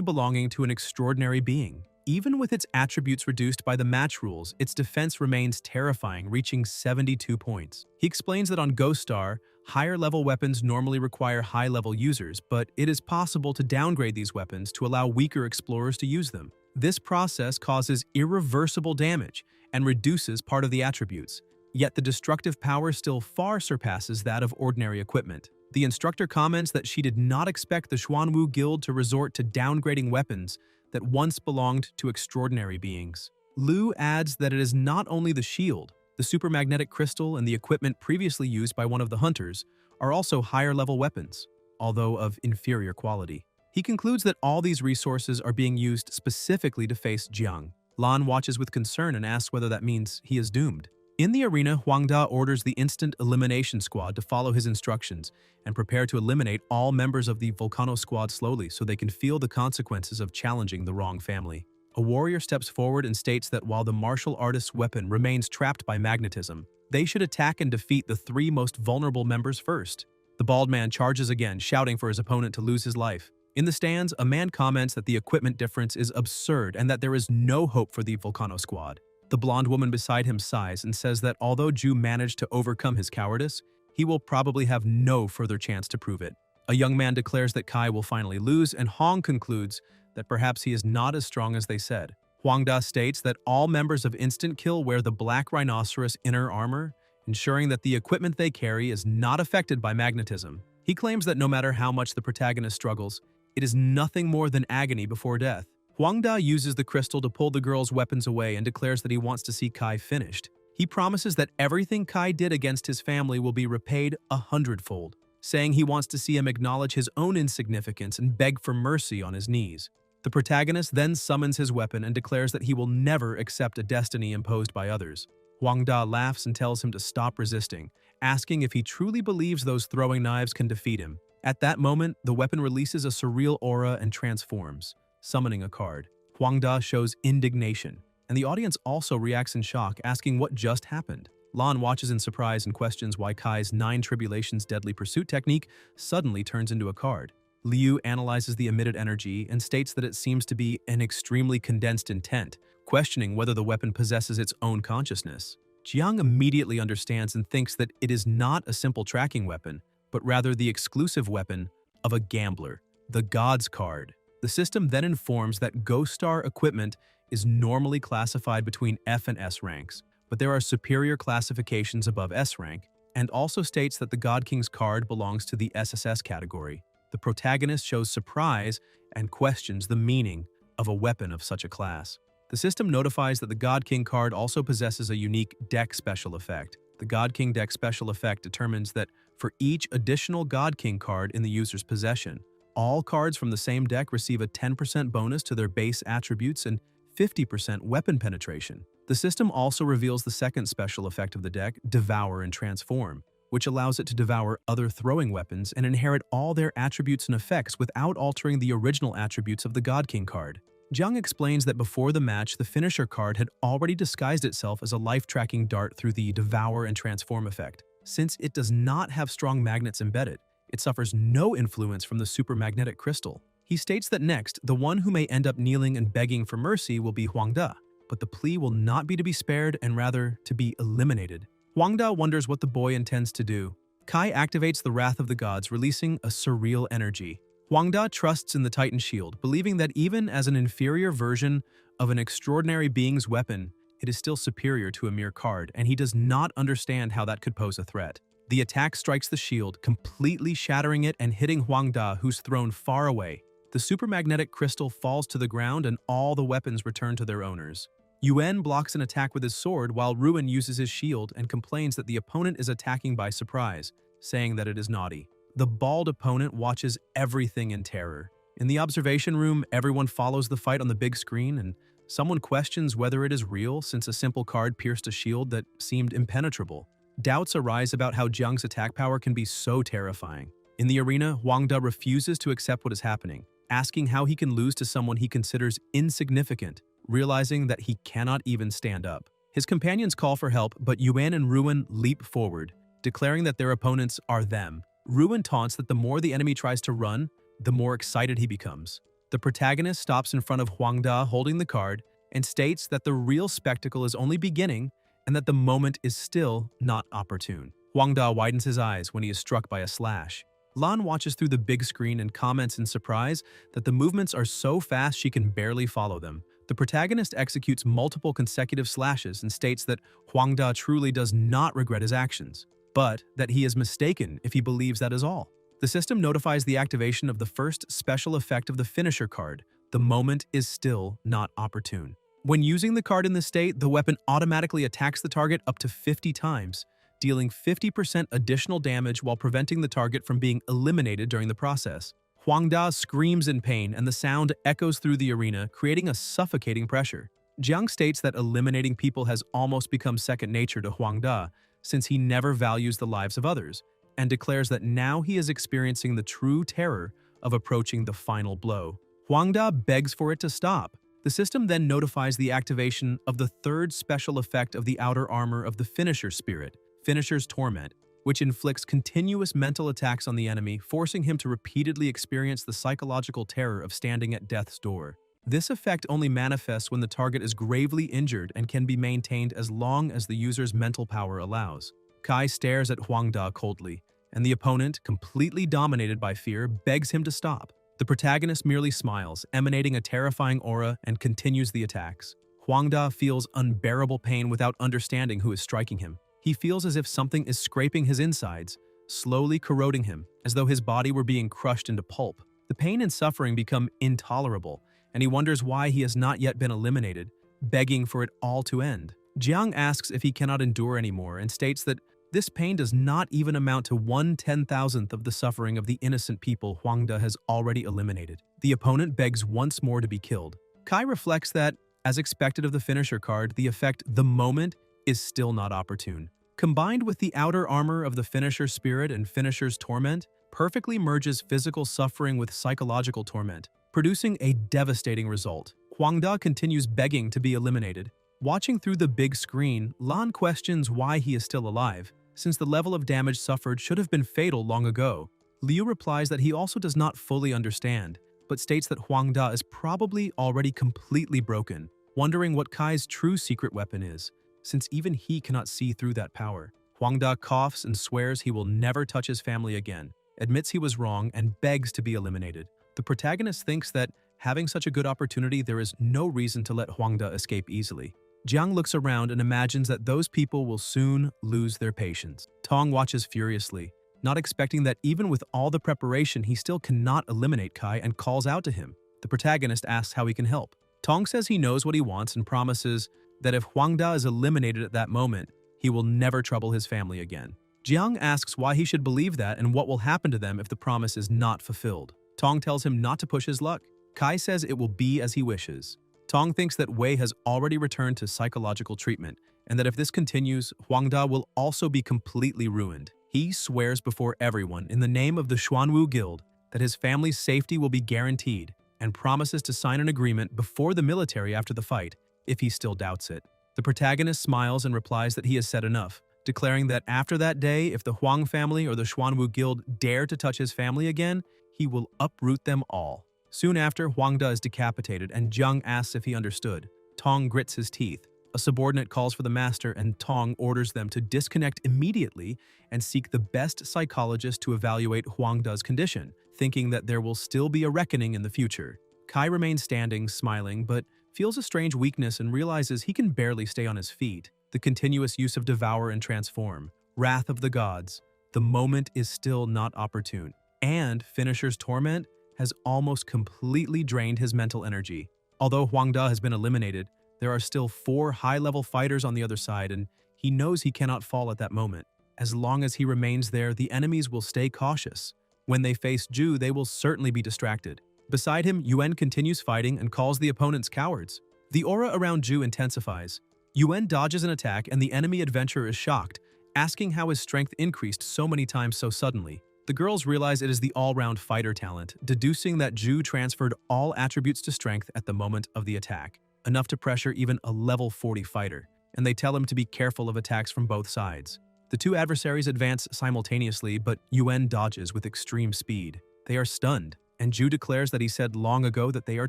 belonging to an extraordinary being. Even with its attributes reduced by the match rules, its defense remains terrifying, reaching 72 points. He explains that on Ghost Star, higher-level weapons normally require high-level users, but it is possible to downgrade these weapons to allow weaker explorers to use them. This process causes irreversible damage and reduces part of the attributes, yet the destructive power still far surpasses that of ordinary equipment. The instructor comments that she did not expect the Xuanwu Guild to resort to downgrading weapons that once belonged to extraordinary beings. Liu adds that it is not only the shield, the supermagnetic crystal, and the equipment previously used by one of the hunters are also higher-level weapons, although of inferior quality. He concludes that all these resources are being used specifically to face Jiang. Lan watches with concern and asks whether that means he is doomed. In the arena, Huang Da orders the instant elimination squad to follow his instructions and prepare to eliminate all members of the Volcano squad slowly so they can feel the consequences of challenging the wrong family. A warrior steps forward and states that while the martial artist's weapon remains trapped by magnetism, they should attack and defeat the 3 most vulnerable members first. The bald man charges again, shouting for his opponent to lose his life. In the stands, a man comments that the equipment difference is absurd and that there is no hope for the Volcano squad. The blonde woman beside him sighs and says that although Zhu managed to overcome his cowardice, he will probably have no further chance to prove it. A young man declares that Kai will finally lose, and Hong concludes that perhaps he is not as strong as they said. Huang Da states that all members of Instant Kill wear the Black Rhinoceros inner armor, ensuring that the equipment they carry is not affected by magnetism. He claims that no matter how much the protagonist struggles, it is nothing more than agony before death. Huang Da uses the crystal to pull the girl's weapons away and declares that he wants to see Kai finished. He promises that everything Kai did against his family will be repaid 100-fold, saying he wants to see him acknowledge his own insignificance and beg for mercy on his knees. The protagonist then summons his weapon and declares that he will never accept a destiny imposed by others. Huang Da laughs and tells him to stop resisting, asking if he truly believes those throwing knives can defeat him. At that moment, the weapon releases a surreal aura and transforms, summoning a card. Huang Da shows indignation, and the audience also reacts in shock, asking what just happened. Lan watches in surprise and questions why Kai's 9 Tribulations deadly pursuit technique suddenly turns into a card. Liu analyzes the emitted energy and states that it seems to be an extremely condensed intent, questioning whether the weapon possesses its own consciousness. Jiang immediately understands and thinks that it is not a simple tracking weapon, but rather the exclusive weapon of a gambler, the God's card. The system then informs that Ghost Star equipment is normally classified between F and S ranks, but there are superior classifications above S rank, and also states that the God King's card belongs to the SSS category. The protagonist shows surprise and questions the meaning of a weapon of such a class. The system notifies that the God King card also possesses a unique deck special effect. The God King deck special effect determines that for each additional God King card in the user's possession, all cards from the same deck receive a 10% bonus to their base attributes and 50% weapon penetration. The system also reveals the second special effect of the deck, Devour and Transform, which allows it to devour other throwing weapons and inherit all their attributes and effects without altering the original attributes of the God King card. Jung explains that before the match, the finisher card had already disguised itself as a life-tracking dart through the Devour and Transform effect. Since it does not have strong magnets embedded, it suffers no influence from the supermagnetic crystal. He states that next, the one who may end up kneeling and begging for mercy will be Huangda, but the plea will not be to be spared and rather to be eliminated. Huangda wonders what the boy intends to do. Kai activates the Wrath of the Gods, releasing a surreal energy. Huangda trusts in the Titan shield, believing that even as an inferior version of an extraordinary being's weapon, it is still superior to a mere card, and he does not understand how that could pose a threat. The attack strikes the shield, completely shattering it and hitting Huangda, who's thrown far away. The supermagnetic crystal falls to the ground and all the weapons return to their owners. Yuan blocks an attack with his sword while Ruin uses his shield and complains that the opponent is attacking by surprise, saying that it is naughty. The bald opponent watches everything in terror. In the observation room, everyone follows the fight on the big screen, and someone questions whether it is real since a simple card pierced a shield that seemed impenetrable. Doubts arise about how Jung's attack power can be so terrifying. In the arena, Huangda refuses to accept what is happening, asking how he can lose to someone he considers insignificant, realizing that he cannot even stand up. His companions call for help, but Yuan and Ruin leap forward, declaring that their opponents are them. Ruin taunts that the more the enemy tries to run, the more excited he becomes. The protagonist stops in front of Huangda holding the card and states that the real spectacle is only beginning and that the moment is still not opportune. Huangda widens his eyes when he is struck by a slash. Lan watches through the big screen and comments in surprise that the movements are so fast she can barely follow them. The protagonist executes multiple consecutive slashes and states that Huangda truly does not regret his actions, but that he is mistaken if he believes that is all. The system notifies the activation of the first special effect of the finisher card. The moment is still not opportune. When using the card in this state, the weapon automatically attacks the target up to 50 times, dealing 50% additional damage while preventing the target from being eliminated during the process. Huangda screams in pain and the sound echoes through the arena, creating a suffocating pressure. Jiang states that eliminating people has almost become second nature to Huangda, since he never values the lives of others, and declares that now he is experiencing the true terror of approaching the final blow. Huangda begs for it to stop. The system then notifies the activation of the third special effect of the outer armor of the finisher spirit, Finisher's Torment, which inflicts continuous mental attacks on the enemy, forcing him to repeatedly experience the psychological terror of standing at death's door. This effect only manifests when the target is gravely injured and can be maintained as long as the user's mental power allows. Kai stares at Huangda coldly, and the opponent, completely dominated by fear, begs him to stop. The protagonist merely smiles, emanating a terrifying aura, and continues the attacks. Huangda feels unbearable pain without understanding who is striking him. He feels as if something is scraping his insides, slowly corroding him, as though his body were being crushed into pulp. The pain and suffering become intolerable, and he wonders why he has not yet been eliminated, begging for it all to end. Jiang asks if he cannot endure anymore and states that this pain does not even amount to 1/10,000th of the suffering of the innocent people Huangda has already eliminated. The opponent begs once more to be killed. Kai reflects that, as expected of the finisher card, the effect "the moment" is still not opportune. Combined with the outer armor of the finisher spirit and finisher's torment, perfectly merges physical suffering with psychological torment, producing a devastating result. Huangda continues begging to be eliminated. Watching through the big screen, Lan questions why he is still alive, since the level of damage suffered should have been fatal long ago. Liu replies that he also does not fully understand, but states that Huangda is probably already completely broken, wondering what Kai's true secret weapon is, since even he cannot see through that power. Huangda coughs and swears he will never touch his family again, admits he was wrong, and begs to be eliminated. The protagonist thinks that, having such a good opportunity, there is no reason to let Huangda escape easily. Jiang looks around and imagines that those people will soon lose their patience. Tong watches furiously, not expecting that even with all the preparation, he still cannot eliminate Kai and calls out to him. The protagonist asks how he can help. Tong says he knows what he wants and promises that if Huangda is eliminated at that moment, he will never trouble his family again. Jiang asks why he should believe that and what will happen to them if the promise is not fulfilled. Tong tells him not to push his luck. Kai says it will be as he wishes. Tong thinks that Wei has already returned to psychological treatment, and that if this continues, Huangda will also be completely ruined. He swears before everyone in the name of the Xuanwu Guild that his family's safety will be guaranteed, and promises to sign an agreement before the military after the fight, if he still doubts it. The protagonist smiles and replies that he has said enough, declaring that after that day, if the Huang family or the Xuanwu Guild dare to touch his family again, he will uproot them all. Soon after, Huangda is decapitated and Jiang asks if he understood. Tong grits his teeth. A subordinate calls for the master and Tong orders them to disconnect immediately and seek the best psychologist to evaluate Huangda's condition, thinking that there will still be a reckoning in the future. Kai remains standing, smiling, but feels a strange weakness and realizes he can barely stay on his feet. The continuous use of devour and transform, wrath of the gods, the moment is still not opportune, and Finisher's torment has almost completely drained his mental energy. Although Huangda has been eliminated, there are still 4 high-level fighters on the other side, and he knows he cannot fall at that moment. As long as he remains there, the enemies will stay cautious. When they face Ju, they will certainly be distracted. Beside him, Yuan continues fighting and calls the opponents cowards. The aura around Ju intensifies. Yuan dodges an attack and the enemy adventurer is shocked, asking how his strength increased so many times so suddenly. The girls realize it is the all-round fighter talent, deducing that Ju transferred all attributes to strength at the moment of the attack, enough to pressure even a level 40 fighter, and they tell him to be careful of attacks from both sides. The 2 adversaries advance simultaneously, but Yuan dodges with extreme speed. They are stunned, and Ju declares that he said long ago that they are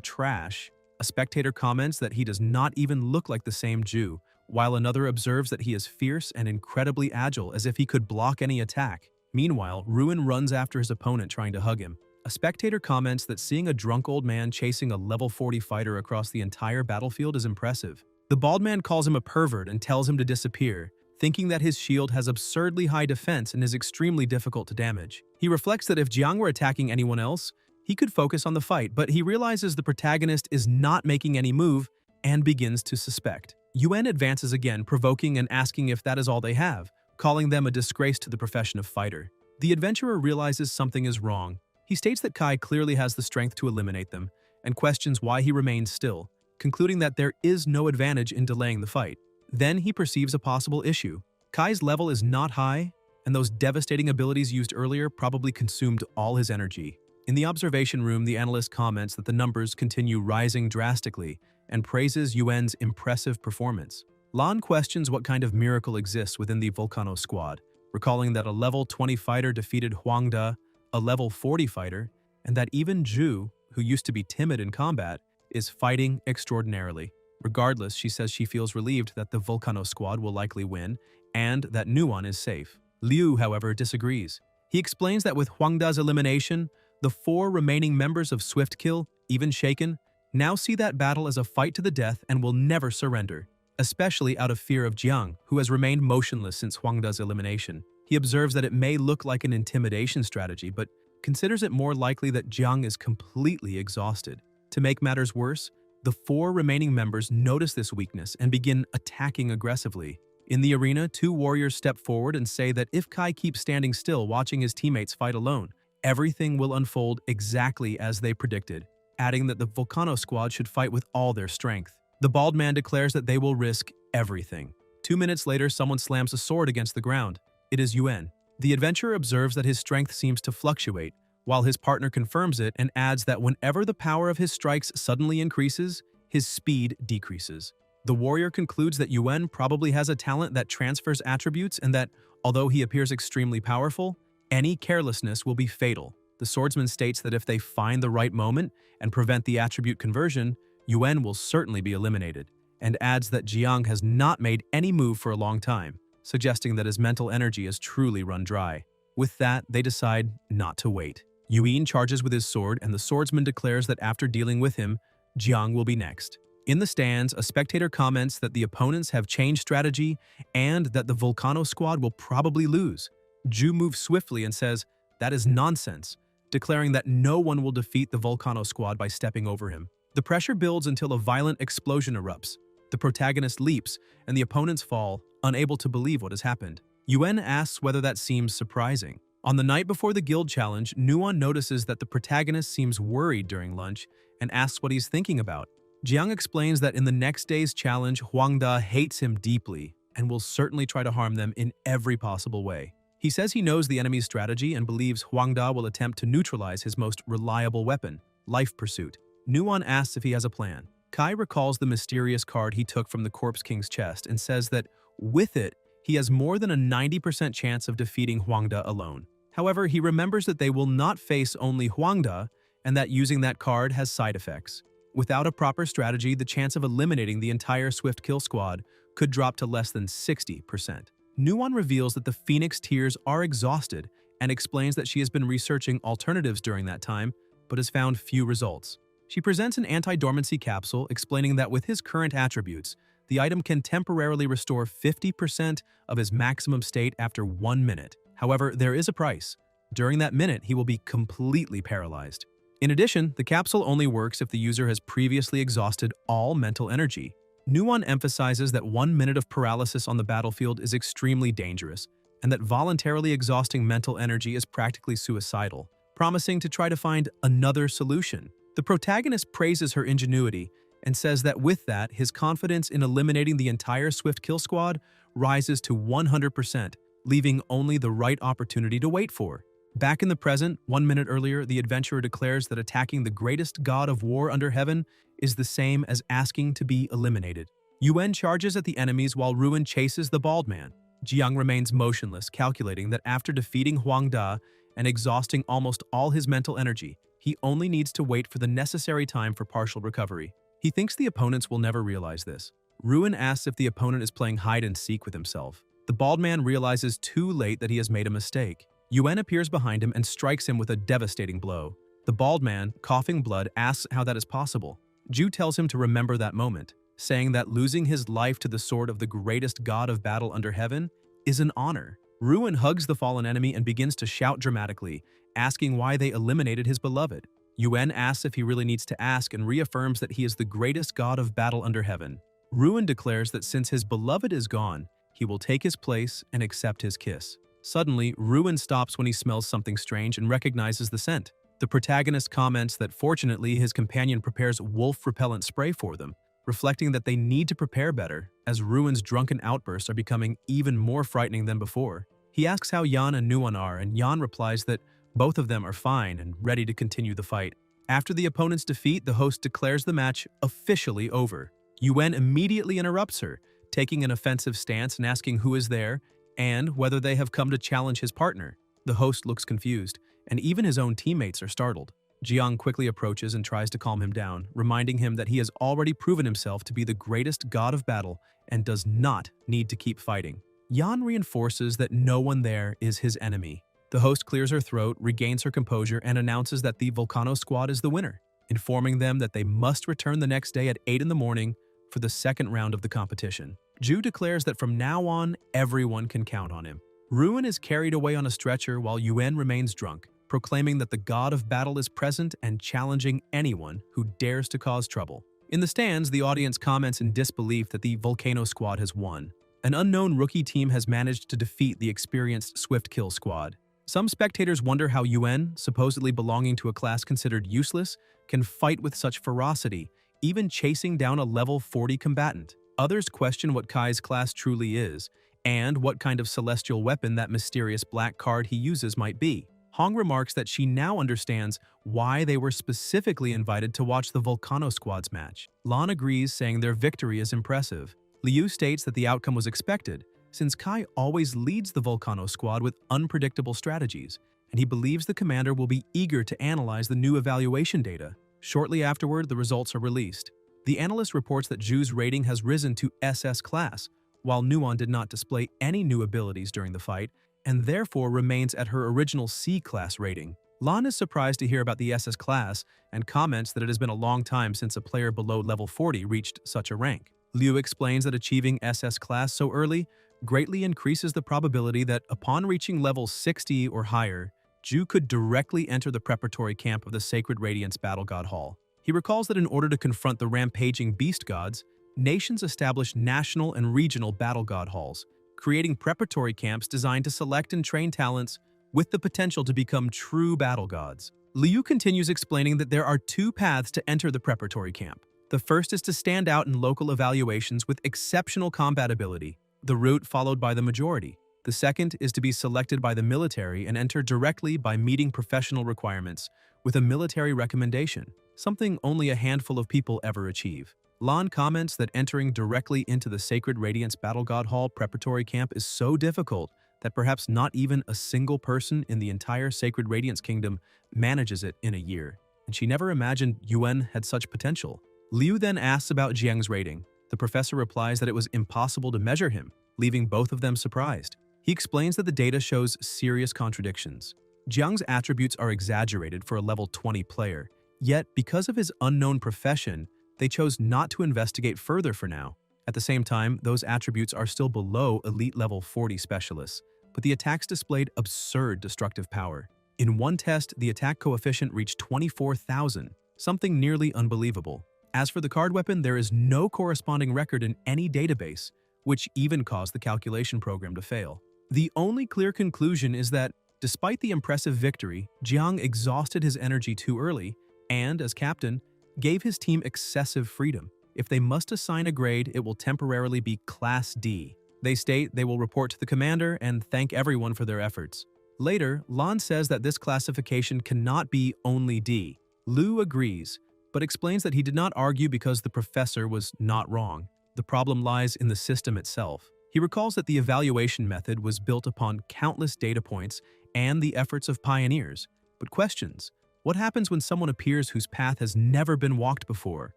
trash. A spectator comments that he does not even look like the same Ju, while another observes that he is fierce and incredibly agile, as if he could block any attack. Meanwhile, Ruin runs after his opponent trying to hug him. A spectator comments that seeing a drunk old man chasing a level 40 fighter across the entire battlefield is impressive. The bald man calls him a pervert and tells him to disappear, thinking that his shield has absurdly high defense and is extremely difficult to damage. He reflects that if Jiang were attacking anyone else, he could focus on the fight, but he realizes the protagonist is not making any move and begins to suspect. Yuan advances again, provoking and asking if that is all they have, calling them a disgrace to the profession of fighter. The adventurer realizes something is wrong. He states that Kai clearly has the strength to eliminate them, and questions why he remains still, concluding that there is no advantage in delaying the fight. Then he perceives a possible issue. Kai's level is not high, and those devastating abilities used earlier probably consumed all his energy. In the observation room, the analyst comments that the numbers continue rising drastically and praises Yuan's impressive performance. Lan questions what kind of miracle exists within the Volcano squad, recalling that a level 20 fighter defeated Huangda, a level 40 fighter, and that even Ju, who used to be timid in combat, is fighting extraordinarily. Regardless, she says she feels relieved that the Volcano squad will likely win and that Nuan is safe. Liu, however, disagrees. He explains that with Huangda's elimination, the 4 remaining members of Swift Kill, even shaken, now see that battle as a fight to the death and will never surrender, especially out of fear of Jiang, who has remained motionless since Huangda's elimination. He observes that it may look like an intimidation strategy, but considers it more likely that Jiang is completely exhausted. To make matters worse, the 4 remaining members notice this weakness and begin attacking aggressively. In the arena, 2 warriors step forward and say that if Kai keeps standing still watching his teammates fight alone, everything will unfold exactly as they predicted, adding that the Volcano squad should fight with all their strength. The bald man declares that they will risk everything. 2 minutes later, someone slams a sword against the ground. It is Yuan. The adventurer observes that his strength seems to fluctuate, while his partner confirms it and adds that whenever the power of his strikes suddenly increases, his speed decreases. The warrior concludes that Yuan probably has a talent that transfers attributes and that, although he appears extremely powerful, any carelessness will be fatal. The swordsman states that if they find the right moment and prevent the attribute conversion, Yuan will certainly be eliminated, and adds that Jiang has not made any move for a long time, suggesting that his mental energy has truly run dry. With that, they decide not to wait. Yuan charges with his sword, and the swordsman declares that after dealing with him, Jiang will be next. In the stands, a spectator comments that the opponents have changed strategy and that the Volcano squad will probably lose. Ju moves swiftly and says, "That is nonsense," declaring that no one will defeat the Volcano squad by stepping over him. The pressure builds until a violent explosion erupts. The protagonist leaps, and the opponents fall, unable to believe what has happened. Yuen asks whether that seems surprising. On the night before the guild challenge, Nuon notices that the protagonist seems worried during lunch and asks what he's thinking about. Jiang explains that in the next day's challenge, Huangda hates him deeply and will certainly try to harm them in every possible way. He says he knows the enemy's strategy and believes Huangda will attempt to neutralize his most reliable weapon, Life Pursuit. Nuon asks if he has a plan. Kai recalls the mysterious card he took from the Corpse King's chest and says that, with it, he has more than a 90% chance of defeating Huangda alone. However, he remembers that they will not face only Huangda and that using that card has side effects. Without a proper strategy, the chance of eliminating the entire Swift Kill squad could drop to less than 60%. Nuon reveals that the Phoenix Tears are exhausted and explains that she has been researching alternatives during that time, but has found few results. She presents an anti-dormancy capsule explaining that with his current attributes, the item can temporarily restore 50% of his maximum state after 1 minute. However, there is a price. During that minute, he will be completely paralyzed. In addition, the capsule only works if the user has previously exhausted all mental energy. Nuon emphasizes that 1 minute of paralysis on the battlefield is extremely dangerous, and that voluntarily exhausting mental energy is practically suicidal, promising to try to find another solution. The protagonist praises her ingenuity and says that with that, his confidence in eliminating the entire Swift Kill squad rises to 100%, leaving only the right opportunity to wait for. Back in the present, 1 minute earlier, the adventurer declares that attacking the greatest god of war under heaven is the same as asking to be eliminated. Yuen charges at the enemies while Ruin chases the bald man. Jiang remains motionless, calculating that after defeating Huangda and exhausting almost all his mental energy, he only needs to wait for the necessary time for partial recovery. He thinks the opponents will never realize this. Ruin asks if the opponent is playing hide-and-seek with himself. The bald man realizes too late that he has made a mistake. Yuen appears behind him and strikes him with a devastating blow. The bald man, coughing blood, asks how that is possible. Ju tells him to remember that moment, saying that losing his life to the sword of the greatest god of battle under heaven is an honor. Ruin hugs the fallen enemy and begins to shout dramatically, asking why they eliminated his beloved. Yuen asks if he really needs to ask and reaffirms that he is the greatest god of battle under heaven. Ruin declares that since his beloved is gone, he will take his place and accept his kiss. Suddenly, Ruin stops when he smells something strange and recognizes the scent. The protagonist comments that fortunately his companion prepares wolf-repellent spray for them, reflecting that they need to prepare better, as Ruin's drunken outbursts are becoming even more frightening than before. He asks how Yan and Nuon are, and Yan replies that both of them are fine and ready to continue the fight. After the opponent's defeat, the host declares the match officially over. Yuen immediately interrupts her, taking an offensive stance and asking who is there, and whether they have come to challenge his partner. The host looks confused, and even his own teammates are startled. Jiang quickly approaches and tries to calm him down, reminding him that he has already proven himself to be the greatest god of battle and does not need to keep fighting. Yan reinforces that no one there is his enemy. The host clears her throat, regains her composure, and announces that the Volcano squad is the winner, informing them that they must return the next day at 8 in the morning for the second round of the competition. Ju declares that from now on, everyone can count on him. Ruin is carried away on a stretcher while Yuen remains drunk, proclaiming that the god of battle is present and challenging anyone who dares to cause trouble. In the stands, the audience comments in disbelief that the Volcano squad has won. An unknown rookie team has managed to defeat the experienced Swift Kill squad. Some spectators wonder how Yuen, supposedly belonging to a class considered useless, can fight with such ferocity, even chasing down a level 40 combatant. Others question what Kai's class truly is, and what kind of celestial weapon that mysterious black card he uses might be. Hong remarks that she now understands why they were specifically invited to watch the Volcano squad's match. Lan agrees, saying their victory is impressive. Liu states that the outcome was expected, since Kai always leads the Volcano squad with unpredictable strategies, and he believes the commander will be eager to analyze the new evaluation data. Shortly afterward, the results are released. The analyst reports that Ju's rating has risen to SS class, while Nuon did not display any new abilities during the fight, and therefore remains at her original C-class rating. Lan is surprised to hear about the SS class and comments that it has been a long time since a player below level 40 reached such a rank. Liu explains that achieving SS class so early greatly increases the probability that upon reaching level 60 or higher, Ju could directly enter the preparatory camp of the Sacred Radiance Battle God Hall. He recalls that in order to confront the rampaging beast gods, nations established national and regional battle god halls, creating preparatory camps designed to select and train talents with the potential to become true battle gods. Liu continues explaining that there are two paths to enter the preparatory camp. The first is to stand out in local evaluations with exceptional combat ability, the route followed by the majority. The second is to be selected by the military and enter directly by meeting professional requirements with a military recommendation, something only a handful of people ever achieve. Lan comments that entering directly into the Sacred Radiance Battle God Hall preparatory camp is so difficult that perhaps not even a single person in the entire Sacred Radiance Kingdom manages it in a year, and she never imagined Yuan had such potential. Liu then asks about Jiang's rating. The professor replies that it was impossible to measure him, leaving both of them surprised. He explains that the data shows serious contradictions. Jiang's attributes are exaggerated for a level 20 player, yet because of his unknown profession, they chose not to investigate further for now. At the same time, those attributes are still below elite level 40 specialists, but the attacks displayed absurd destructive power. In one test, the attack coefficient reached 24,000, something nearly unbelievable. As for the card weapon, there is no corresponding record in any database, which even caused the calculation program to fail. The only clear conclusion is that, despite the impressive victory, Jiang exhausted his energy too early and, as captain, gave his team excessive freedom. If they must assign a grade, it will temporarily be Class D. They state they will report to the commander and thank everyone for their efforts. Later, Lan says that this classification cannot be only D. Liu agrees, but explains that he did not argue because the professor was not wrong. The problem lies in the system itself. He recalls that the evaluation method was built upon countless data points and the efforts of pioneers, but questions, what happens when someone appears whose path has never been walked before?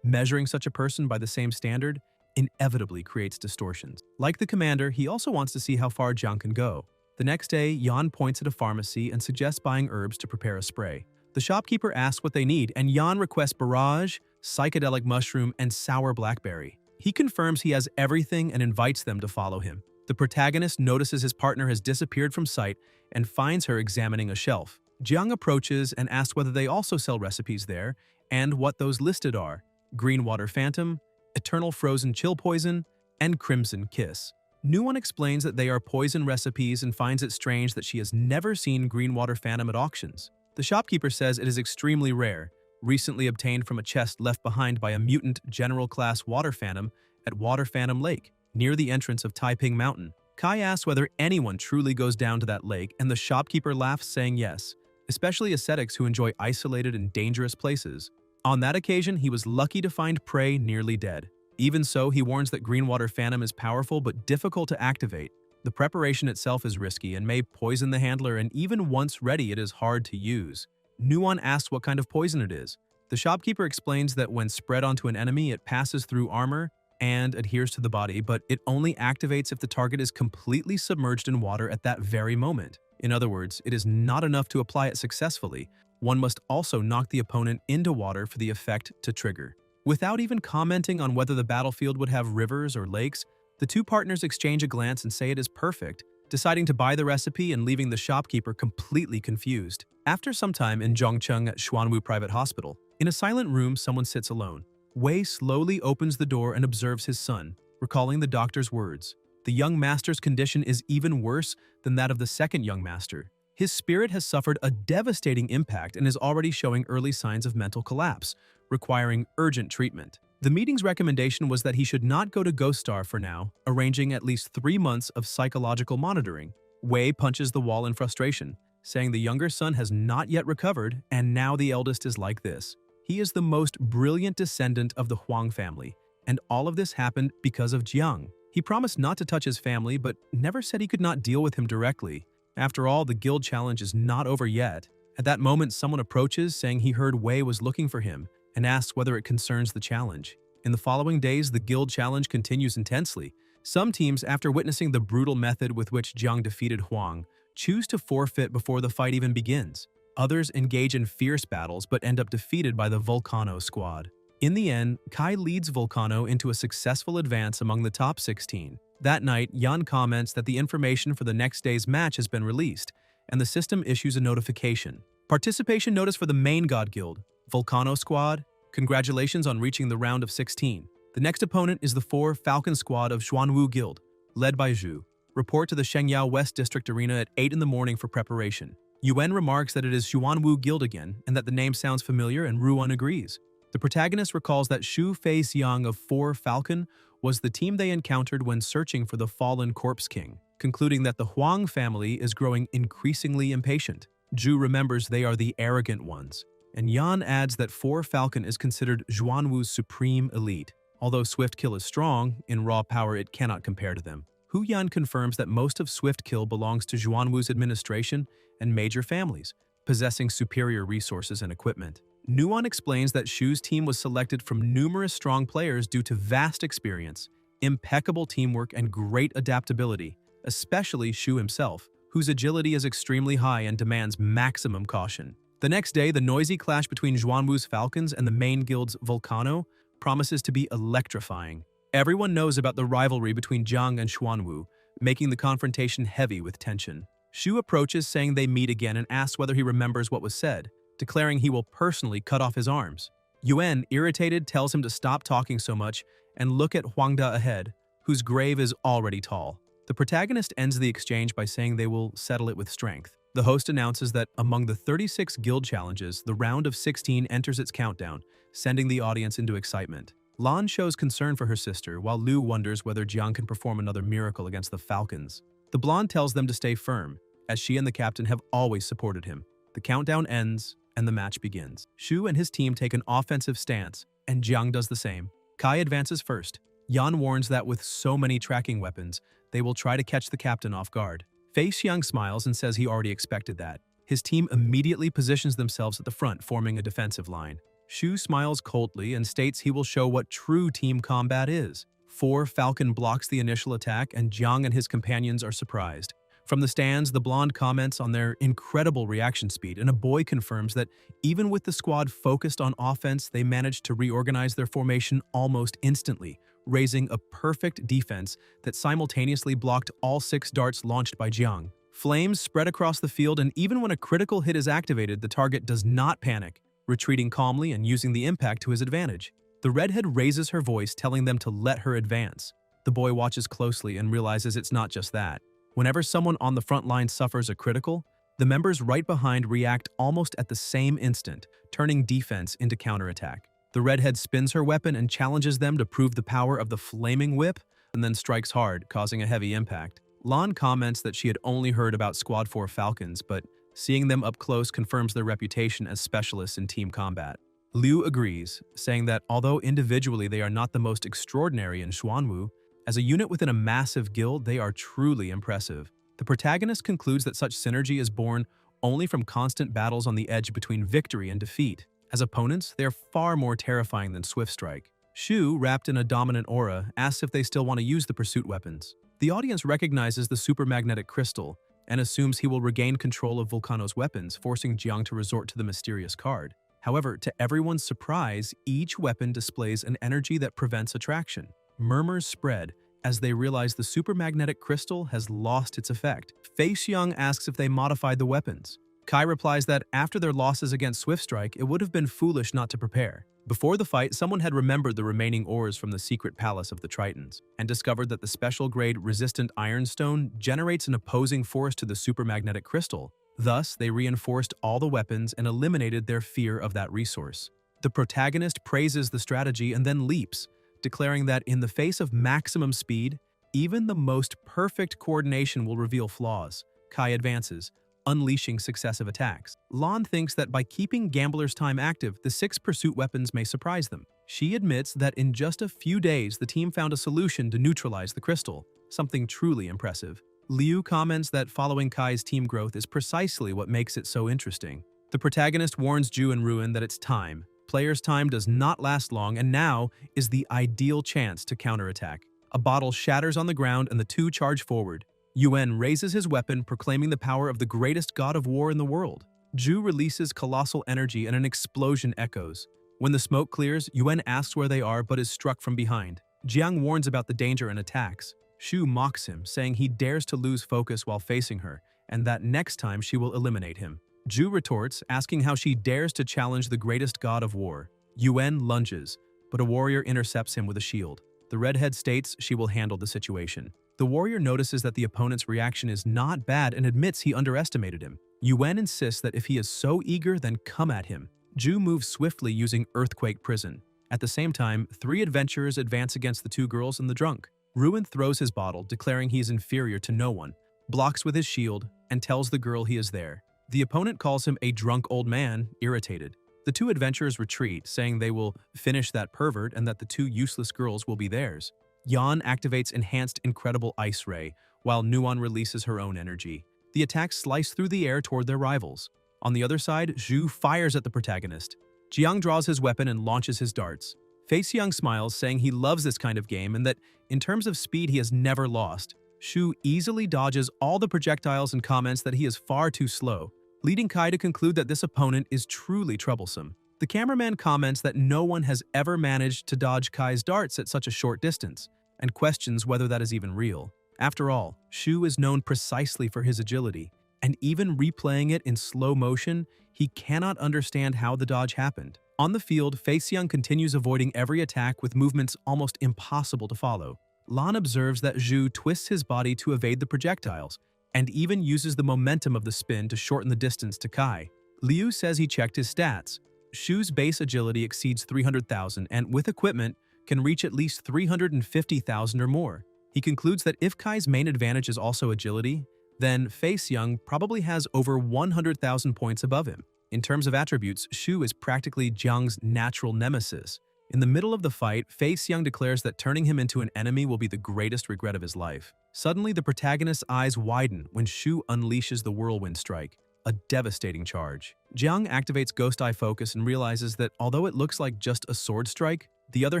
Measuring such a person by the same standard inevitably creates distortions. Like the commander, he also wants to see how far Jiang can go. The next day, Yan points at a pharmacy and suggests buying herbs to prepare a spray. The shopkeeper asks what they need, and Yan requests barrage, psychedelic mushroom, and sour blackberry. He confirms he has everything and invites them to follow him. The protagonist notices his partner has disappeared from sight and finds her examining a shelf. Jiang approaches and asks whether they also sell recipes there and what those listed are: Green Water Phantom, Eternal Frozen Chill Poison, and Crimson Kiss. Nuwon explains that they are poison recipes and finds it strange that she has never seen Green Water Phantom at auctions. The shopkeeper says it is extremely rare, recently obtained from a chest left behind by a mutant general class water phantom at Water Phantom Lake, near the entrance of Taiping Mountain. Kai asks whether anyone truly goes down to that lake, and the shopkeeper laughs, saying yes, especially ascetics who enjoy isolated and dangerous places. On that occasion, he was lucky to find prey nearly dead. Even so, he warns that Greenwater Phantom is powerful but difficult to activate. The preparation itself is risky and may poison the handler, and even once ready, it is hard to use. Nuwon asks what kind of poison it is. The shopkeeper explains that when spread onto an enemy, it passes through armor and adheres to the body, but it only activates if the target is completely submerged in water at that very moment. In other words, it is not enough to apply it successfully. One must also knock the opponent into water for the effect to trigger. Without even commenting on whether the battlefield would have rivers or lakes, the two partners exchange a glance and say it is perfect, deciding to buy the recipe and leaving the shopkeeper completely confused. After some time in Zhongcheng at Xuanwu Private Hospital, in a silent room, someone sits alone. Wei slowly opens the door and observes his son, recalling the doctor's words. The young master's condition is even worse than that of the second young master. His spirit has suffered a devastating impact and is already showing early signs of mental collapse, requiring urgent treatment. The meeting's recommendation was that he should not go to Ghost Star for now, arranging at least 3 months of psychological monitoring. Wei punches the wall in frustration, saying the younger son has not yet recovered and now the eldest is like this. He is the most brilliant descendant of the Huang family, and all of this happened because of Jiang. He promised not to touch his family, but never said he could not deal with him directly. After all, the guild challenge is not over yet. At that moment, someone approaches, saying he heard Wei was looking for him, and asks whether it concerns the challenge. In the following days, the guild challenge continues intensely. Some teams, after witnessing the brutal method with which Jiang defeated Huang, choose to forfeit before the fight even begins. Others engage in fierce battles but end up defeated by the Volcano squad. In the end, Kai leads Volcano into a successful advance among the top 16. That night, Yan comments that the information for the next day's match has been released, and the system issues a notification. Participation notice for the main God Guild, Volcano Squad. Congratulations on reaching the round of 16. The next opponent is the 4 Falcon Squad of Xuanwu Guild, led by Zhu. Report to the Shengyao West District Arena at 8 in the morning for preparation. Yuan remarks that it is Xuanwu Guild again, and that the name sounds familiar, and Ruan agrees. The protagonist recalls that Xu Fei Xiang of 4 Falcon was the team they encountered when searching for the fallen Corpse King, concluding that the Huang family is growing increasingly impatient. Zhu remembers they are the arrogant ones, and Yan adds that 4 Falcon is considered Xuanwu's supreme elite. Although Swift Kill is strong, in raw power it cannot compare to them. Hu Yan confirms that most of Swift Kill belongs to Xuanwu's administration and major families, possessing superior resources and equipment. Nuan explains that Shu's team was selected from numerous strong players due to vast experience, impeccable teamwork, and great adaptability, especially Shu himself, whose agility is extremely high and demands maximum caution. The next day, the noisy clash between Xuanwu's Falcons and the main guild's Volcano promises to be electrifying. Everyone knows about the rivalry between Jiang and Xuanwu, making the confrontation heavy with tension. Shu approaches, saying they meet again, and asks whether he remembers what was said, declaring he will personally cut off his arms. Yuan, irritated, tells him to stop talking so much and look at Huangda ahead, whose grave is already tall. The protagonist ends the exchange by saying they will settle it with strength. The host announces that among the 36 guild challenges, the round of 16 enters its countdown, sending the audience into excitement. Lan shows concern for her sister, while Lu wonders whether Jiang can perform another miracle against the Falcons. The blonde tells them to stay firm, as she and the captain have always supported him. The countdown ends, and the match begins. Shu and his team take an offensive stance, and Jiang does the same. Kai advances first. Yan warns that with so many tracking weapons, they will try to catch the captain off guard. Fei Xiang smiles and says he already expected that. His team immediately positions themselves at the front, forming a defensive line. Shu smiles coldly and states he will show what true team combat is. 4 Falcon blocks the initial attack, and Jiang and his companions are surprised. From the stands, the blonde comments on their incredible reaction speed, and a boy confirms that even with the squad focused on offense, they managed to reorganize their formation almost instantly, raising a perfect defense that simultaneously blocked all 6 darts launched by Jiang. Flames spread across the field, and even when a critical hit is activated, the target does not panic, retreating calmly and using the impact to his advantage. The redhead raises her voice, telling them to let her advance. The boy watches closely and realizes it's not just that. Whenever someone on the front line suffers a critical, the members right behind react almost at the same instant, turning defense into counterattack. The redhead spins her weapon and challenges them to prove the power of the flaming whip, and then strikes hard, causing a heavy impact. Lan comments that she had only heard about Squad 4 Falcons, but seeing them up close confirms their reputation as specialists in team combat. Liu agrees, saying that although individually they are not the most extraordinary in Xuanwu, as a unit within a massive guild, they are truly impressive. The protagonist concludes that such synergy is born only from constant battles on the edge between victory and defeat. As opponents, they are far more terrifying than Swift Strike. Shu, wrapped in a dominant aura, asks if they still want to use the pursuit weapons. The audience recognizes the supermagnetic crystal and assumes he will regain control of Volcano's weapons, forcing Jiang to resort to the mysterious card. However, to everyone's surprise, each weapon displays an energy that prevents attraction. Murmurs spread as they realize the supermagnetic crystal has lost its effect. Fei Xiang asks if they modified the weapons. Kai replies that after their losses against Swift Strike, it would have been foolish not to prepare. Before the fight, someone had remembered the remaining ores from the secret palace of the Tritons, and discovered that the special-grade resistant ironstone generates an opposing force to the supermagnetic crystal. Thus, they reinforced all the weapons and eliminated their fear of that resource. The protagonist praises the strategy and then leaps, declaring that in the face of maximum speed, even the most perfect coordination will reveal flaws. Kai advances, unleashing successive attacks. Lan thinks that by keeping Gambler's Time active, the 6 pursuit weapons may surprise them. She admits that in just a few days, the team found a solution to neutralize the crystal, something truly impressive. Liu comments that following Kai's team growth is precisely what makes it so interesting. The protagonist warns Ju and Ruin that it's time. Players' time does not last long, and now is the ideal chance to counterattack. A bottle shatters on the ground and the 2 charge forward. Yuan raises his weapon, proclaiming the power of the greatest god of war in the world. Ju releases colossal energy and an explosion echoes. When the smoke clears, Yuan asks where they are but is struck from behind. Jiang warns about the danger and attacks. Shu mocks him, saying he dares to lose focus while facing her, and that next time she will eliminate him. Ju retorts, asking how she dares to challenge the greatest god of war. Yuan lunges, but a warrior intercepts him with a shield. The redhead states she will handle the situation. The warrior notices that the opponent's reaction is not bad and admits he underestimated him. Yuan insists that if he is so eager, then come at him. Ju moves swiftly using Earthquake Prison. At the same time, 3 adventurers advance against the 2 girls and the drunk. Ruin throws his bottle, declaring he is inferior to no one, blocks with his shield, and tells the girl he is there. The opponent calls him a drunk old man, irritated. The 2 adventurers retreat, saying they will finish that pervert and that the 2 useless girls will be theirs. Yan activates Enhanced Incredible Ice Ray, while Nuon releases her own energy. The attacks slice through the air toward their rivals. On the other side, Zhu fires at the protagonist. Jiang draws his weapon and launches his darts. Fei Xiang smiles, saying he loves this kind of game and that, in terms of speed, he has never lost. Shu easily dodges all the projectiles and comments that he is far too slow, leading Kai to conclude that this opponent is truly troublesome. The cameraman comments that no one has ever managed to dodge Kai's darts at such a short distance, and questions whether that is even real. After all, Shu is known precisely for his agility, and even replaying it in slow motion, he cannot understand how the dodge happened. On the field, Fei Xiang continues avoiding every attack with movements almost impossible to follow. Lan observes that Zhu twists his body to evade the projectiles, and even uses the momentum of the spin to shorten the distance to Kai. Liu says he checked his stats. Shu's base agility exceeds 300,000 and, with equipment, can reach at least 350,000 or more. He concludes that if Kai's main advantage is also agility, then Fei Xiang probably has over 100,000 points above him. In terms of attributes, Shu is practically Jiang's natural nemesis. In the middle of the fight, Fei Xiang declares that turning him into an enemy will be the greatest regret of his life. Suddenly, the protagonist's eyes widen when Shu unleashes the Whirlwind Strike, a devastating charge. Jiang activates Ghost Eye Focus and realizes that although it looks like just a sword strike, the other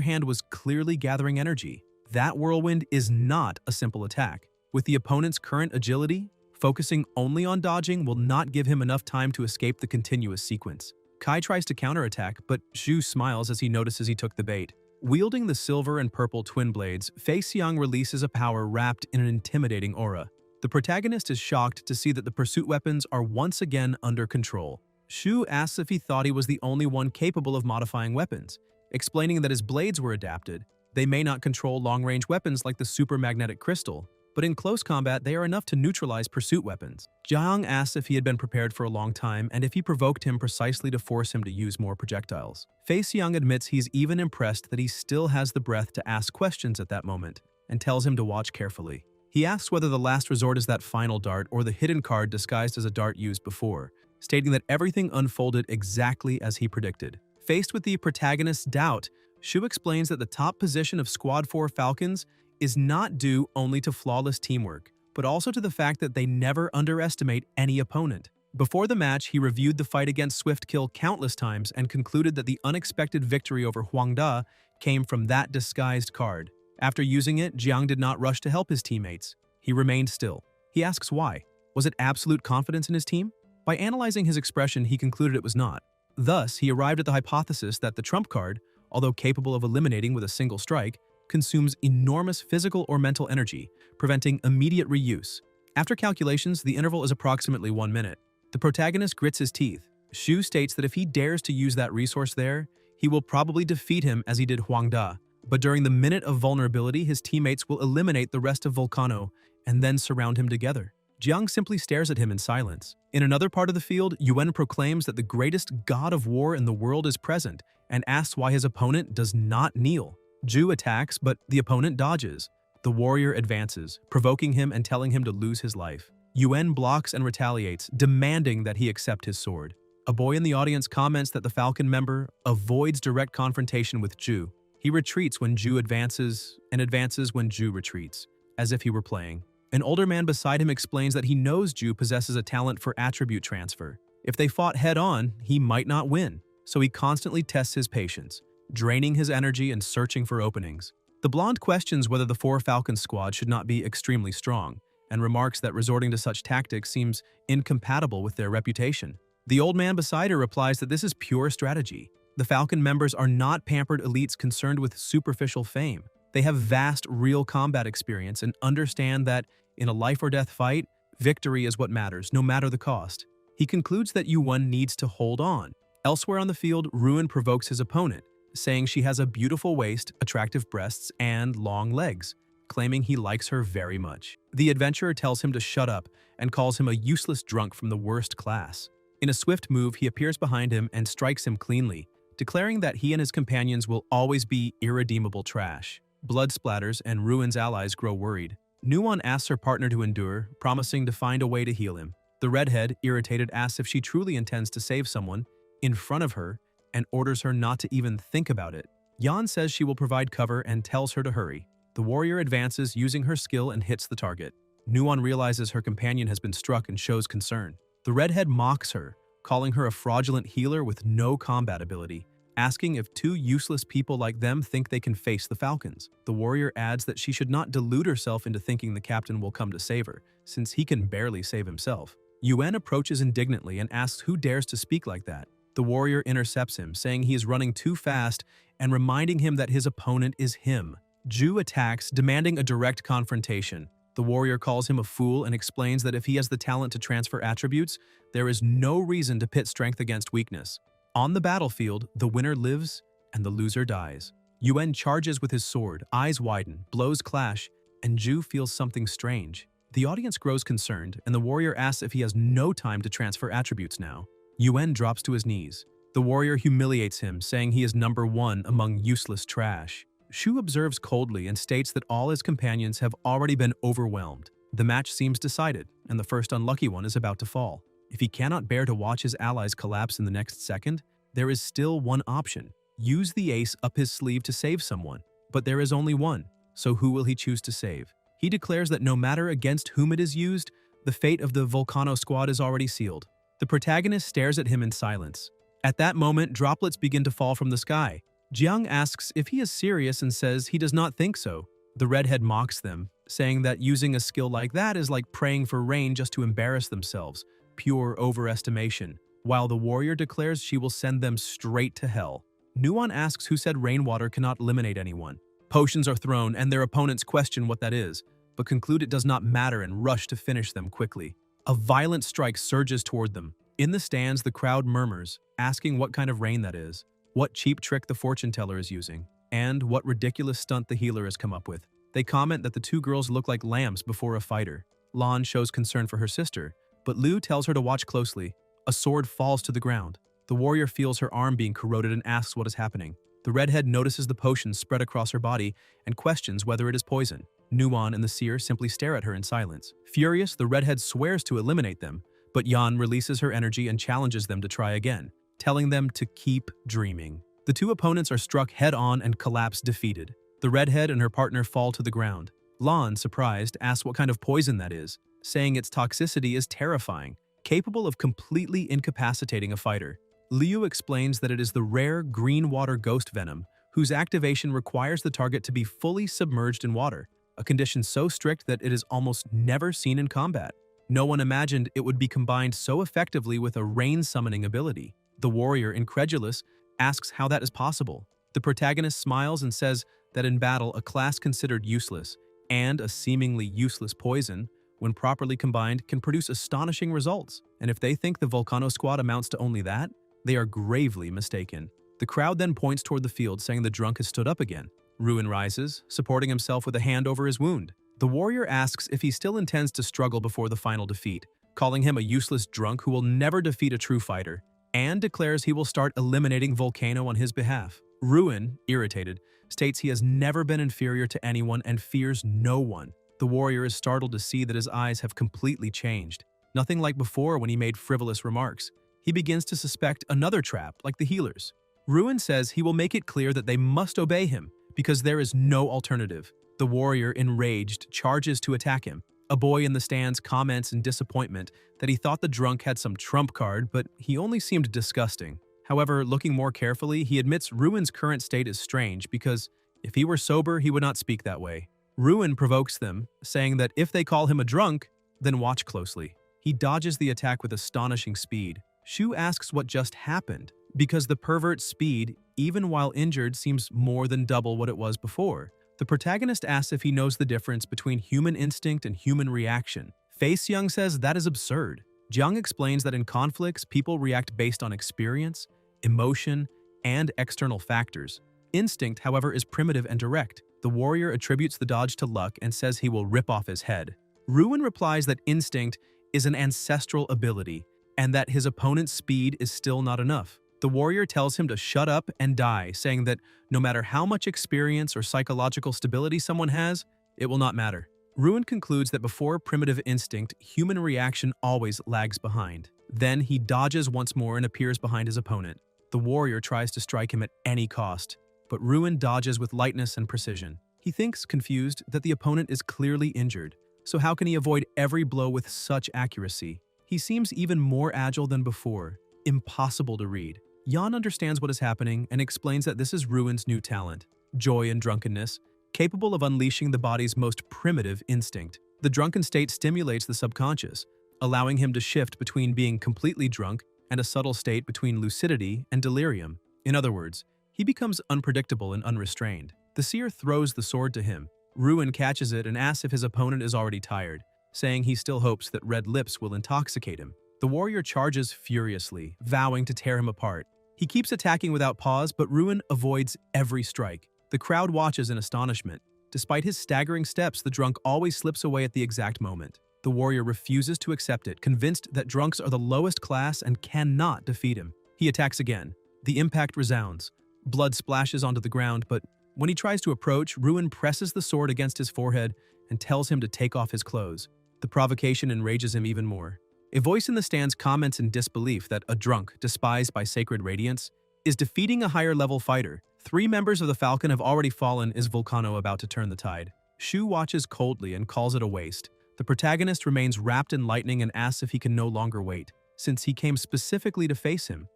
hand was clearly gathering energy. That whirlwind is not a simple attack. With the opponent's current agility, focusing only on dodging will not give him enough time to escape the continuous sequence. Kai tries to counterattack, but Zhu smiles as he notices he took the bait. Wielding the silver and purple twin blades, Fei Xiang releases a power wrapped in an intimidating aura. The protagonist is shocked to see that the pursuit weapons are once again under control. Shu asks if he thought he was the only one capable of modifying weapons, explaining that his blades were adapted. They may not control long-range weapons like the super magnetic crystal, but in close combat they are enough to neutralize pursuit weapons. Jiang asks if he had been prepared for a long time and if he provoked him precisely to force him to use more projectiles. Fei Xiang admits he's even impressed that he still has the breath to ask questions at that moment, and tells him to watch carefully. He asks whether the last resort is that final dart or the hidden card disguised as a dart used before, stating that everything unfolded exactly as he predicted. Faced with the protagonist's doubt, Shu explains that the top position of Squad 4 Falcons is not due only to flawless teamwork, but also to the fact that they never underestimate any opponent. Before the match, he reviewed the fight against Swift Kill countless times and concluded that the unexpected victory over Huang Da came from that disguised card. After using it, Jiang did not rush to help his teammates. He remained still. He asks why. Was it absolute confidence in his team? By analyzing his expression, he concluded it was not. Thus, he arrived at the hypothesis that the trump card, although capable of eliminating with a single strike, consumes enormous physical or mental energy, preventing immediate reuse. After calculations, the interval is approximately 1 minute. The protagonist grits his teeth. Shu states that if he dares to use that resource there, he will probably defeat him as he did Huang Da. But during the minute of vulnerability, his teammates will eliminate the rest of Volcano and then surround him together. Jiang simply stares at him in silence. In another part of the field, Yuan proclaims that the greatest god of war in the world is present and asks why his opponent does not kneel. Zhu attacks, but the opponent dodges. The warrior advances, provoking him and telling him to lose his life. Yuan blocks and retaliates, demanding that he accept his sword. A boy in the audience comments that the Falcon member avoids direct confrontation with Zhu. He retreats when Zhu advances and advances when Zhu retreats, as if he were playing. An older man beside him explains that he knows Zhu possesses a talent for attribute transfer. If they fought head-on, he might not win, so he constantly tests his patience, draining his energy and searching for openings. The blonde questions whether the 4 Falcon squad should not be extremely strong, and remarks that resorting to such tactics seems incompatible with their reputation. The old man beside her replies that this is pure strategy. The Falcon members are not pampered elites concerned with superficial fame. They have vast real combat experience and understand that in a life-or-death fight, victory is what matters, no matter the cost. He concludes that Yuan needs to hold on. Elsewhere on the field, Ruin provokes his opponent, saying she has a beautiful waist, attractive breasts, and long legs, claiming he likes her very much. The adventurer tells him to shut up and calls him a useless drunk from the worst class. In a swift move, he appears behind him and strikes him cleanly, declaring that he and his companions will always be irredeemable trash. Blood splatters and Ruin's allies grow worried. Nuon asks her partner to endure, promising to find a way to heal him. The redhead, irritated, asks if she truly intends to save someone in front of her and orders her not to even think about it. Yan says she will provide cover and tells her to hurry. The warrior advances using her skill and hits the target. Nuon realizes her companion has been struck and shows concern. The redhead mocks her, calling her a fraudulent healer with no combat ability, asking if two useless people like them think they can face the Falcons. The warrior adds that she should not delude herself into thinking the captain will come to save her, since he can barely save himself. Yuan approaches indignantly and asks who dares to speak like that. The warrior intercepts him, saying he is running too fast and reminding him that his opponent is him. Ju attacks, demanding a direct confrontation. The warrior calls him a fool and explains that if he has the talent to transfer attributes, there is no reason to pit strength against weakness. On the battlefield, the winner lives and the loser dies. Yuan charges with his sword, eyes widen, blows clash, and Ju feels something strange. The audience grows concerned, and the warrior asks if he has no time to transfer attributes now. Yuan drops to his knees. The warrior humiliates him, saying he is number one among useless trash. Shu observes coldly and states that all his companions have already been overwhelmed. The match seems decided, and the first unlucky one is about to fall. If he cannot bear to watch his allies collapse in the next second, there is still one option. Use the ace up his sleeve to save someone. But there is only one, so who will he choose to save? He declares that no matter against whom it is used, the fate of the Volcano squad is already sealed. The protagonist stares at him in silence. At that moment, droplets begin to fall from the sky. Jiang asks if he is serious and says he does not think so. The redhead mocks them, saying that using a skill like that is like praying for rain just to embarrass themselves, pure overestimation, while the warrior declares she will send them straight to hell. Nuon asks who said rainwater cannot eliminate anyone. Potions are thrown and their opponents question what that is, but conclude it does not matter and rush to finish them quickly. A violent strike surges toward them. In the stands, the crowd murmurs, asking what kind of rain that is, what cheap trick the fortune teller is using, and what ridiculous stunt the healer has come up with. They comment that the two girls look like lambs before a fighter. Lan shows concern for her sister, but Liu tells her to watch closely. A sword falls to the ground. The warrior feels her arm being corroded and asks what is happening. The redhead notices the potion spread across her body and questions whether it is poison. Nuon and the seer simply stare at her in silence. Furious, the redhead swears to eliminate them, but Yan releases her energy and challenges them to try again, telling them to keep dreaming. The two opponents are struck head-on and collapse defeated. The redhead and her partner fall to the ground. Lan, surprised, asks what kind of poison that is, saying its toxicity is terrifying, capable of completely incapacitating a fighter. Liu explains that it is the rare green water ghost venom, whose activation requires the target to be fully submerged in water, a condition so strict that it is almost never seen in combat. No one imagined it would be combined so effectively with a rain-summoning ability. The warrior, incredulous, asks how that is possible. The protagonist smiles and says that in battle, a class considered useless and a seemingly useless poison, when properly combined, can produce astonishing results. And if they think the Volcano squad amounts to only that, they are gravely mistaken. The crowd then points toward the field, saying the drunk has stood up again. Ruin rises, supporting himself with a hand over his wound. The warrior asks if he still intends to struggle before the final defeat, calling him a useless drunk who will never defeat a true fighter, and declares he will start eliminating Volcano on his behalf. Ruin, irritated, states he has never been inferior to anyone and fears no one. The warrior is startled to see that his eyes have completely changed. Nothing like before when he made frivolous remarks. He begins to suspect another trap, like the healers. Ruin says he will make it clear that they must obey him, because there is no alternative. The warrior, enraged, charges to attack him. A boy in the stands comments in disappointment that he thought the drunk had some trump card, but he only seemed disgusting. However, looking more carefully, he admits Ruin's current state is strange because if he were sober, he would not speak that way. Ruin provokes them, saying that if they call him a drunk, then watch closely. He dodges the attack with astonishing speed. Shu asks what just happened, because the pervert's speed, even while injured, seems more than double what it was before. The protagonist asks if he knows the difference between human instinct and human reaction. Young says that is absurd. Jiang explains that in conflicts, people react based on experience, emotion, and external factors. Instinct, however, is primitive and direct. The warrior attributes the dodge to luck and says he will rip off his head. Ruin replies that instinct is an ancestral ability and that his opponent's speed is still not enough. The warrior tells him to shut up and die, saying that no matter how much experience or psychological stability someone has, it will not matter. Ruin concludes that before primitive instinct, human reaction always lags behind. Then he dodges once more and appears behind his opponent. The warrior tries to strike him at any cost, but Ruin dodges with lightness and precision. He thinks, confused, that the opponent is clearly injured, so how can he avoid every blow with such accuracy? He seems even more agile than before. Impossible to read. Yan understands what is happening and explains that this is Ruin's new talent, joy and drunkenness, capable of unleashing the body's most primitive instinct. The drunken state stimulates the subconscious, allowing him to shift between being completely drunk and a subtle state between lucidity and delirium. In other words, he becomes unpredictable and unrestrained. The seer throws the sword to him. Ruin catches it and asks if his opponent is already tired, saying he still hopes that red lips will intoxicate him. The warrior charges furiously, vowing to tear him apart. He keeps attacking without pause, but Ruin avoids every strike. The crowd watches in astonishment. Despite his staggering steps, the drunk always slips away at the exact moment. The warrior refuses to accept it, convinced that drunks are the lowest class and cannot defeat him. He attacks again. The impact resounds. Blood splashes onto the ground, but when he tries to approach, Ruin presses the sword against his forehead and tells him to take off his clothes. The provocation enrages him even more. A voice in the stands comments in disbelief that a drunk, despised by sacred radiance, is defeating a higher-level fighter. 3 members of the Falcon have already fallen. Is Volcano about to turn the tide? Shu watches coldly and calls it a waste. The protagonist remains wrapped in lightning and asks if he can no longer wait, since he came specifically to face him.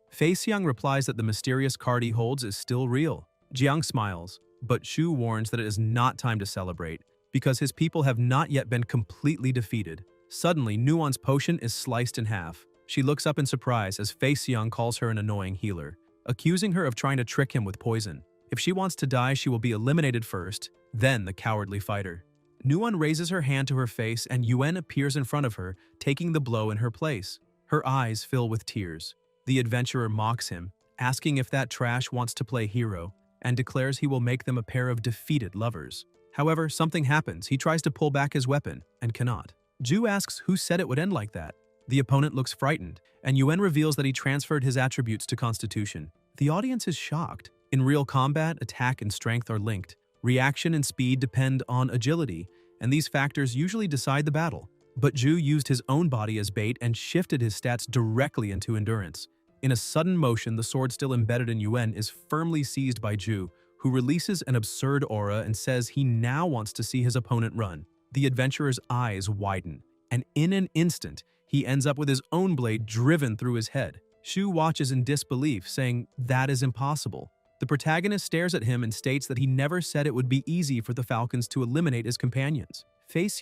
Young replies that the mysterious card he holds is still real. Jiang smiles, but Shu warns that it is not time to celebrate, because his people have not yet been completely defeated. Suddenly, Nuon's potion is sliced in half. She looks up in surprise as Young calls her an annoying healer, accusing her of trying to trick him with poison. If she wants to die, she will be eliminated first, then the cowardly fighter. Nuon raises her hand to her face and Yuen appears in front of her, taking the blow in her place. Her eyes fill with tears. The adventurer mocks him, asking if that trash wants to play hero, and declares he will make them a pair of defeated lovers. However, something happens. He tries to pull back his weapon, and cannot. Ju asks who said it would end like that. The opponent looks frightened, and Yuen reveals that he transferred his attributes to Constitution. The audience is shocked. In real combat, attack and strength are linked. Reaction and speed depend on agility, and these factors usually decide the battle. But Ju used his own body as bait and shifted his stats directly into endurance. In a sudden motion, the sword still embedded in Yuen is firmly seized by Ju, who releases an absurd aura and says he now wants to see his opponent run. The adventurer's eyes widen, and in an instant, he ends up with his own blade driven through his head. Shu watches in disbelief, saying, "That is impossible." The protagonist stares at him and states that he never said it would be easy for the Falcons to eliminate his companions.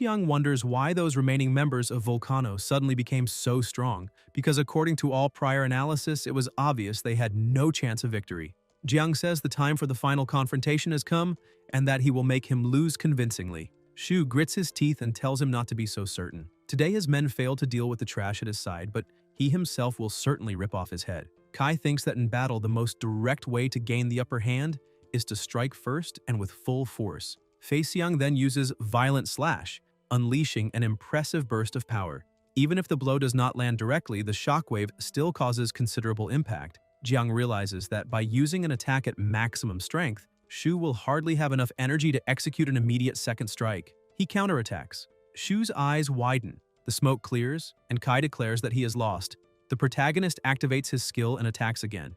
Young wonders why those remaining members of Volcano suddenly became so strong, because according to all prior analysis, it was obvious they had no chance of victory. Jiang says the time for the final confrontation has come, and that he will make him lose convincingly. Shu grits his teeth and tells him not to be so certain. Today his men failed to deal with the trash at his side, but he himself will certainly rip off his head. Kai thinks that in battle the most direct way to gain the upper hand is to strike first and with full force. Young then uses Violent Slash, unleashing an impressive burst of power. Even if the blow does not land directly, the shockwave still causes considerable impact. Jiang realizes that by using an attack at maximum strength, Shu will hardly have enough energy to execute an immediate second strike. He counterattacks. Shu's eyes widen, the smoke clears, and Kai declares that he is lost. The protagonist activates his skill and attacks again.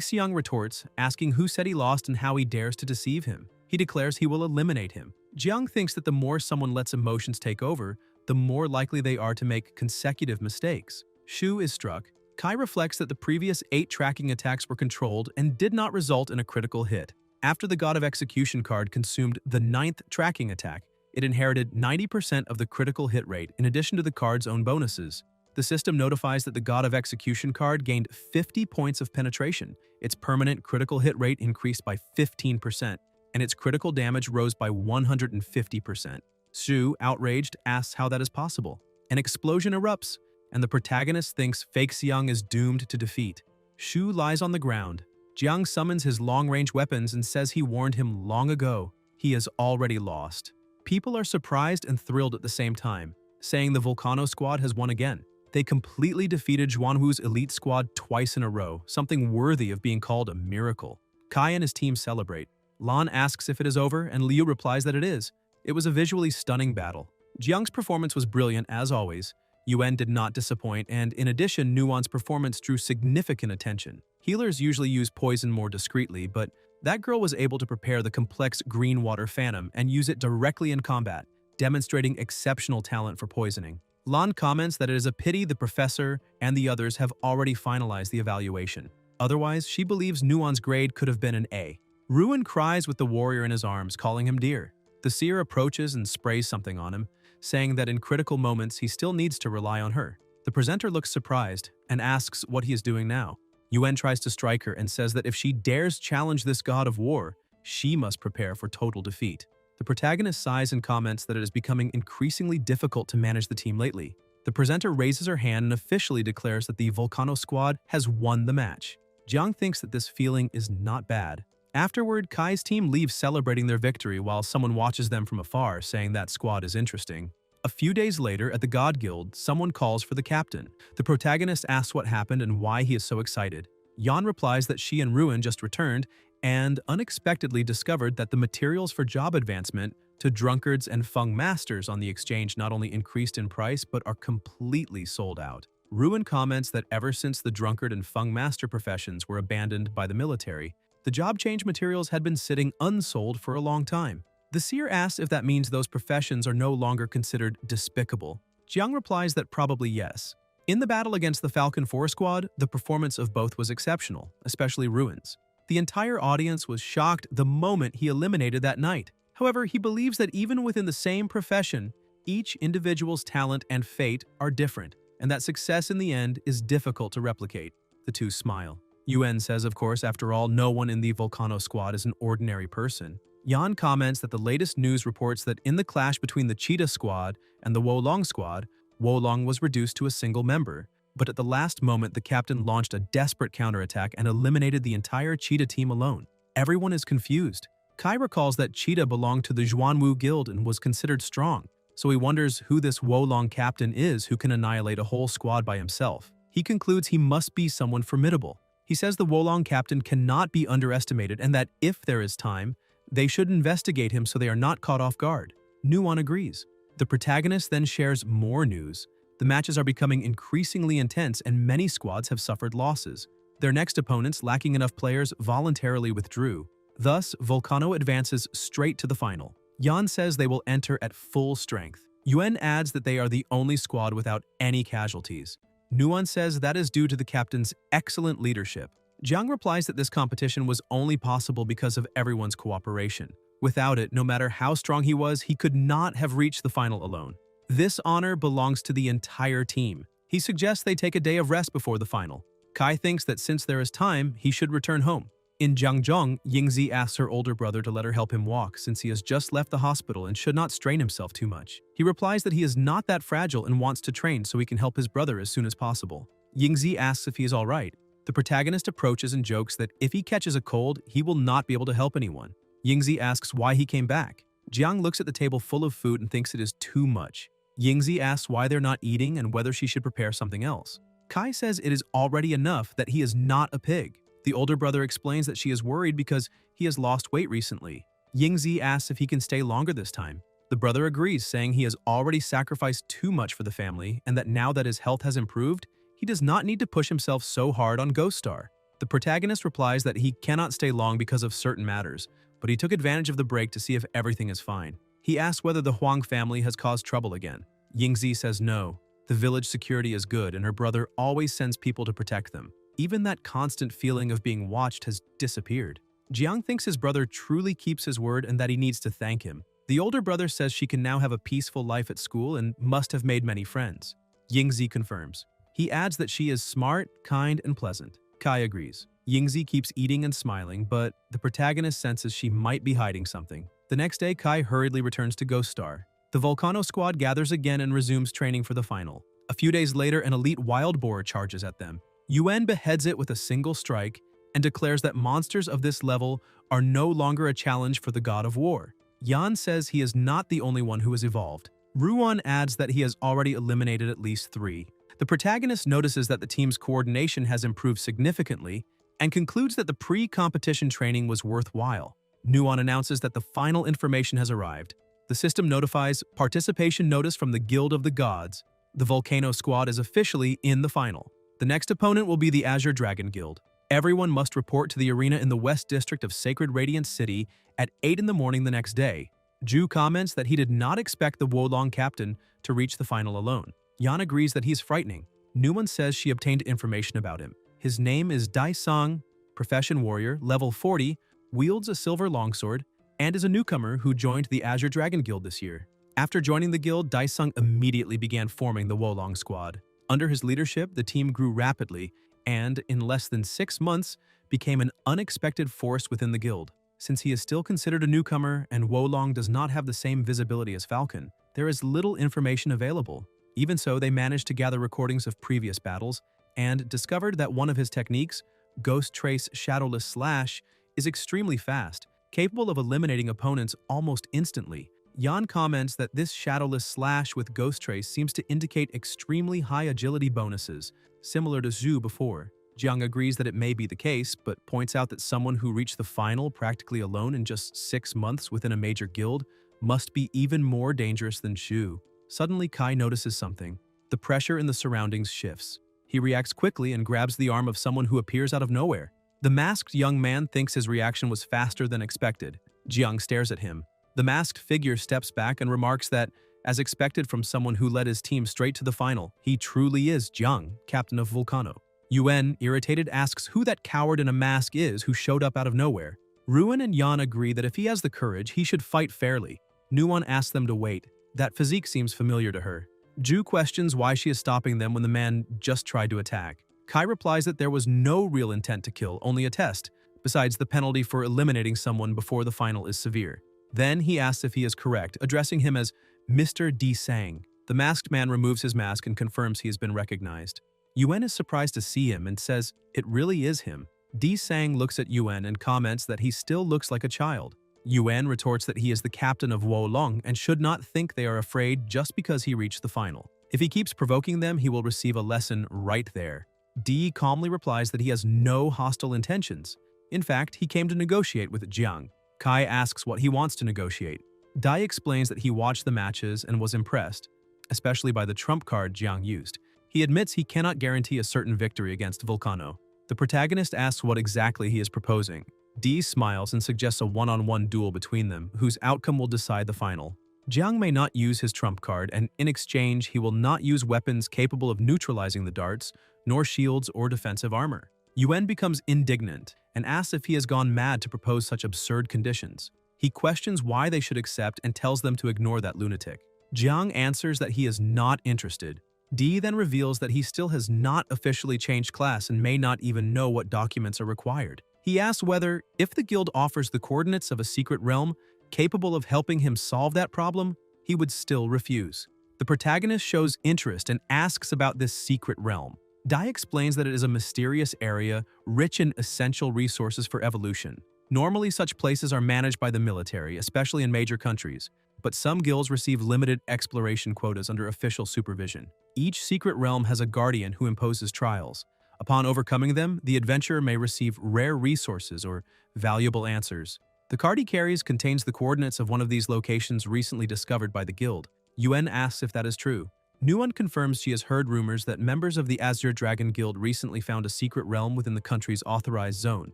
Young retorts, asking who said he lost and how he dares to deceive him. He declares he will eliminate him. Jiang thinks that the more someone lets emotions take over, the more likely they are to make consecutive mistakes. Shu is struck. Kai reflects that the previous 8 tracking attacks were controlled and did not result in a critical hit. After the God of Execution card consumed the 9th tracking attack, it inherited 90% of the critical hit rate in addition to the card's own bonuses. The system notifies that the God of Execution card gained 50 points of penetration. Its permanent critical hit rate increased by 15%. and its critical damage rose by 150%. Shu, outraged, asks how that is possible. An explosion erupts, and the protagonist thinks fake Xiang is doomed to defeat. Shu lies on the ground. Jiang summons his long-range weapons and says he warned him long ago. He is already lost. People are surprised and thrilled at the same time, saying the Volcano squad has won again. They completely defeated Zhuanwu's elite squad twice in a row, something worthy of being called a miracle. Kai and his team celebrate. Lan asks if it is over, and Liu replies that it is. It was a visually stunning battle. Jiang's performance was brilliant as always. Yuan did not disappoint, and in addition, Nuon's performance drew significant attention. Healers usually use poison more discreetly, but that girl was able to prepare the complex green water phantom and use it directly in combat, demonstrating exceptional talent for poisoning. Lan comments that it is a pity the professor and the others have already finalized the evaluation. Otherwise, she believes Nuon's grade could have been an A. Ruin cries with the warrior in his arms, calling him dear. The seer approaches and sprays something on him, saying that in critical moments he still needs to rely on her. The presenter looks surprised and asks what he is doing now. Yuan tries to strike her and says that if she dares challenge this god of war, she must prepare for total defeat. The protagonist sighs and comments that it is becoming increasingly difficult to manage the team lately. The presenter raises her hand and officially declares that the Volcano squad has won the match. Jiang thinks that this feeling is not bad. Afterward, Kai's team leaves celebrating their victory while someone watches them from afar, saying that squad is interesting. A few days later, at the God Guild, someone calls for the captain. The protagonist asks what happened and why he is so excited. Yan replies that she and Ruin just returned and unexpectedly discovered that the materials for job advancement to drunkards and Feng masters on the exchange not only increased in price but are completely sold out. Ruin comments that ever since the drunkard and Feng master professions were abandoned by the military, the job change materials had been sitting unsold for a long time. The seer asks if that means those professions are no longer considered despicable. Jiang replies that probably yes. In the battle against the Falcon 4 squad, the performance of both was exceptional, especially Ruin's. The entire audience was shocked the moment he eliminated that knight. However, he believes that even within the same profession, each individual's talent and fate are different, and that success in the end is difficult to replicate. The two smile. Yuan says, of course, after all, no one in the Volcano squad is an ordinary person. Yan comments that the latest news reports that in the clash between the Cheetah squad and the Wolong squad, Wolong was reduced to a single member. But at the last moment, the captain launched a desperate counterattack and eliminated the entire Cheetah team alone. Everyone is confused. Kai recalls that Cheetah belonged to the Zhuanwu guild and was considered strong, so he wonders who this Wolong captain is who can annihilate a whole squad by himself. He concludes he must be someone formidable. He says the Wolong captain cannot be underestimated and that if there is time, they should investigate him so they are not caught off guard. Nuon agrees. The protagonist then shares more news. The matches are becoming increasingly intense and many squads have suffered losses. Their next opponents, lacking enough players, voluntarily withdrew. Thus, Volcano advances straight to the final. Yan says they will enter at full strength. Yuan adds that they are the only squad without any casualties. Nuon says that is due to the captain's excellent leadership. Jiang replies that this competition was only possible because of everyone's cooperation. Without it, no matter how strong he was, he could not have reached the final alone. This honor belongs to the entire team. He suggests they take a day of rest before the final. Kai thinks that since there is time, he should return home. In Jiangzhong, Yingzi asks her older brother to let her help him walk since he has just left the hospital and should not strain himself too much. He replies that he is not that fragile and wants to train so he can help his brother as soon as possible. Yingzi asks if he is alright. The protagonist approaches and jokes that if he catches a cold, he will not be able to help anyone. Yingzi asks why he came back. Jiang looks at the table full of food and thinks it is too much. Yingzi asks why they're not eating and whether she should prepare something else. Kai says it is already enough that he is not a pig. The older brother explains that she is worried because he has lost weight recently. Yingzi asks if he can stay longer this time. The brother agrees, saying he has already sacrificed too much for the family and that now that his health has improved, he does not need to push himself so hard on Ghost Star. The protagonist replies that he cannot stay long because of certain matters, but he took advantage of the break to see if everything is fine. He asks whether the Huang family has caused trouble again. Yingzi says no. The village security is good and her brother always sends people to protect them. Even that constant feeling of being watched has disappeared. Jiang thinks his brother truly keeps his word and that he needs to thank him. The older brother says she can now have a peaceful life at school and must have made many friends. Yingzi confirms. He adds that she is smart, kind, and pleasant. Kai agrees. Yingzi keeps eating and smiling, but the protagonist senses she might be hiding something. The next day, Kai hurriedly returns to Ghost Star. The Volcano squad gathers again and resumes training for the final. A few days later, an elite wild boar charges at them. Yuan beheads it with a single strike and declares that monsters of this level are no longer a challenge for the god of war. Yan says he is not the only one who has evolved. Ruan adds that he has already eliminated at least 3. The protagonist notices that the team's coordination has improved significantly and concludes that the pre-competition training was worthwhile. Nuon announces that the final information has arrived. The system notifies participation notice from the Guild of the Gods. The Volcano squad is officially in the final. The next opponent will be the Azure Dragon Guild. Everyone must report to the arena in the West District of Sacred Radiance City at 8 in the morning the next day. Ju comments that he did not expect the Wolong captain to reach the final alone. Yan agrees that he's frightening. Nuon says she obtained information about him. His name is Dai Song, profession warrior, level 40, wields a silver longsword, and is a newcomer who joined the Azure Dragon Guild this year. After joining the guild, Dai Sung immediately began forming the Wolong squad. Under his leadership, the team grew rapidly and, in less than 6 months, became an unexpected force within the guild. Since he is still considered a newcomer and Wolong does not have the same visibility as Falcon, there is little information available. Even so, they managed to gather recordings of previous battles and discovered that one of his techniques, Ghost Trace Shadowless Slash, is extremely fast, capable of eliminating opponents almost instantly. Yan comments that this Shadowless Slash with Ghost Trace seems to indicate extremely high agility bonuses, similar to Zhu before. Jiang agrees that it may be the case, but points out that someone who reached the final practically alone in just 6 months within a major guild must be even more dangerous than Shu. Suddenly, Kai notices something. The pressure in the surroundings shifts. He reacts quickly and grabs the arm of someone who appears out of nowhere. The masked young man thinks his reaction was faster than expected. Jiang stares at him. The masked figure steps back and remarks that, as expected from someone who led his team straight to the final, he truly is Jiang, captain of Volcano. Yuan, irritated, asks who that coward in a mask is who showed up out of nowhere. Ruin and Yan agree that if he has the courage, he should fight fairly. Nuon asks them to wait. That physique seems familiar to her. Ju questions why she is stopping them when the man just tried to attack. Kai replies that there was no real intent to kill, only a test, besides the penalty for eliminating someone before the final is severe. Then he asks if he is correct, addressing him as Mr. D. Sang. The masked man removes his mask and confirms he has been recognized. Yuan is surprised to see him and says it really is him. D. Sang looks at Yuan and comments that he still looks like a child. Yuan retorts that he is the captain of Wolong and should not think they are afraid just because he reached the final. If he keeps provoking them, he will receive a lesson right there. D calmly replies that he has no hostile intentions. In fact, he came to negotiate with Jiang. Kai asks what he wants to negotiate. Dai explains that he watched the matches and was impressed, especially by the trump card Jiang used. He admits he cannot guarantee a certain victory against Volcano. The protagonist asks what exactly he is proposing. D smiles and suggests a one-on-one duel between them, whose outcome will decide the final. Jiang may not use his trump card, and in exchange, he will not use weapons capable of neutralizing the darts, nor shields or defensive armor. Yuan becomes indignant and asks if he has gone mad to propose such absurd conditions. He questions why they should accept and tells them to ignore that lunatic. Jiang answers that he is not interested. D then reveals that he still has not officially changed class and may not even know what documents are required. He asks whether, if the guild offers the coordinates of a secret realm capable of helping him solve that problem, he would still refuse. The protagonist shows interest and asks about this secret realm. Dai explains that it is a mysterious area rich in essential resources for evolution. Normally, such places are managed by the military, especially in major countries, but some guilds receive limited exploration quotas under official supervision. Each secret realm has a guardian who imposes trials. Upon overcoming them, the adventurer may receive rare resources or valuable answers. The card he carries contains the coordinates of one of these locations recently discovered by the guild. Yuan asks if that is true. Nuon confirms she has heard rumors that members of the Azure Dragon Guild recently found a secret realm within the country's authorized zone.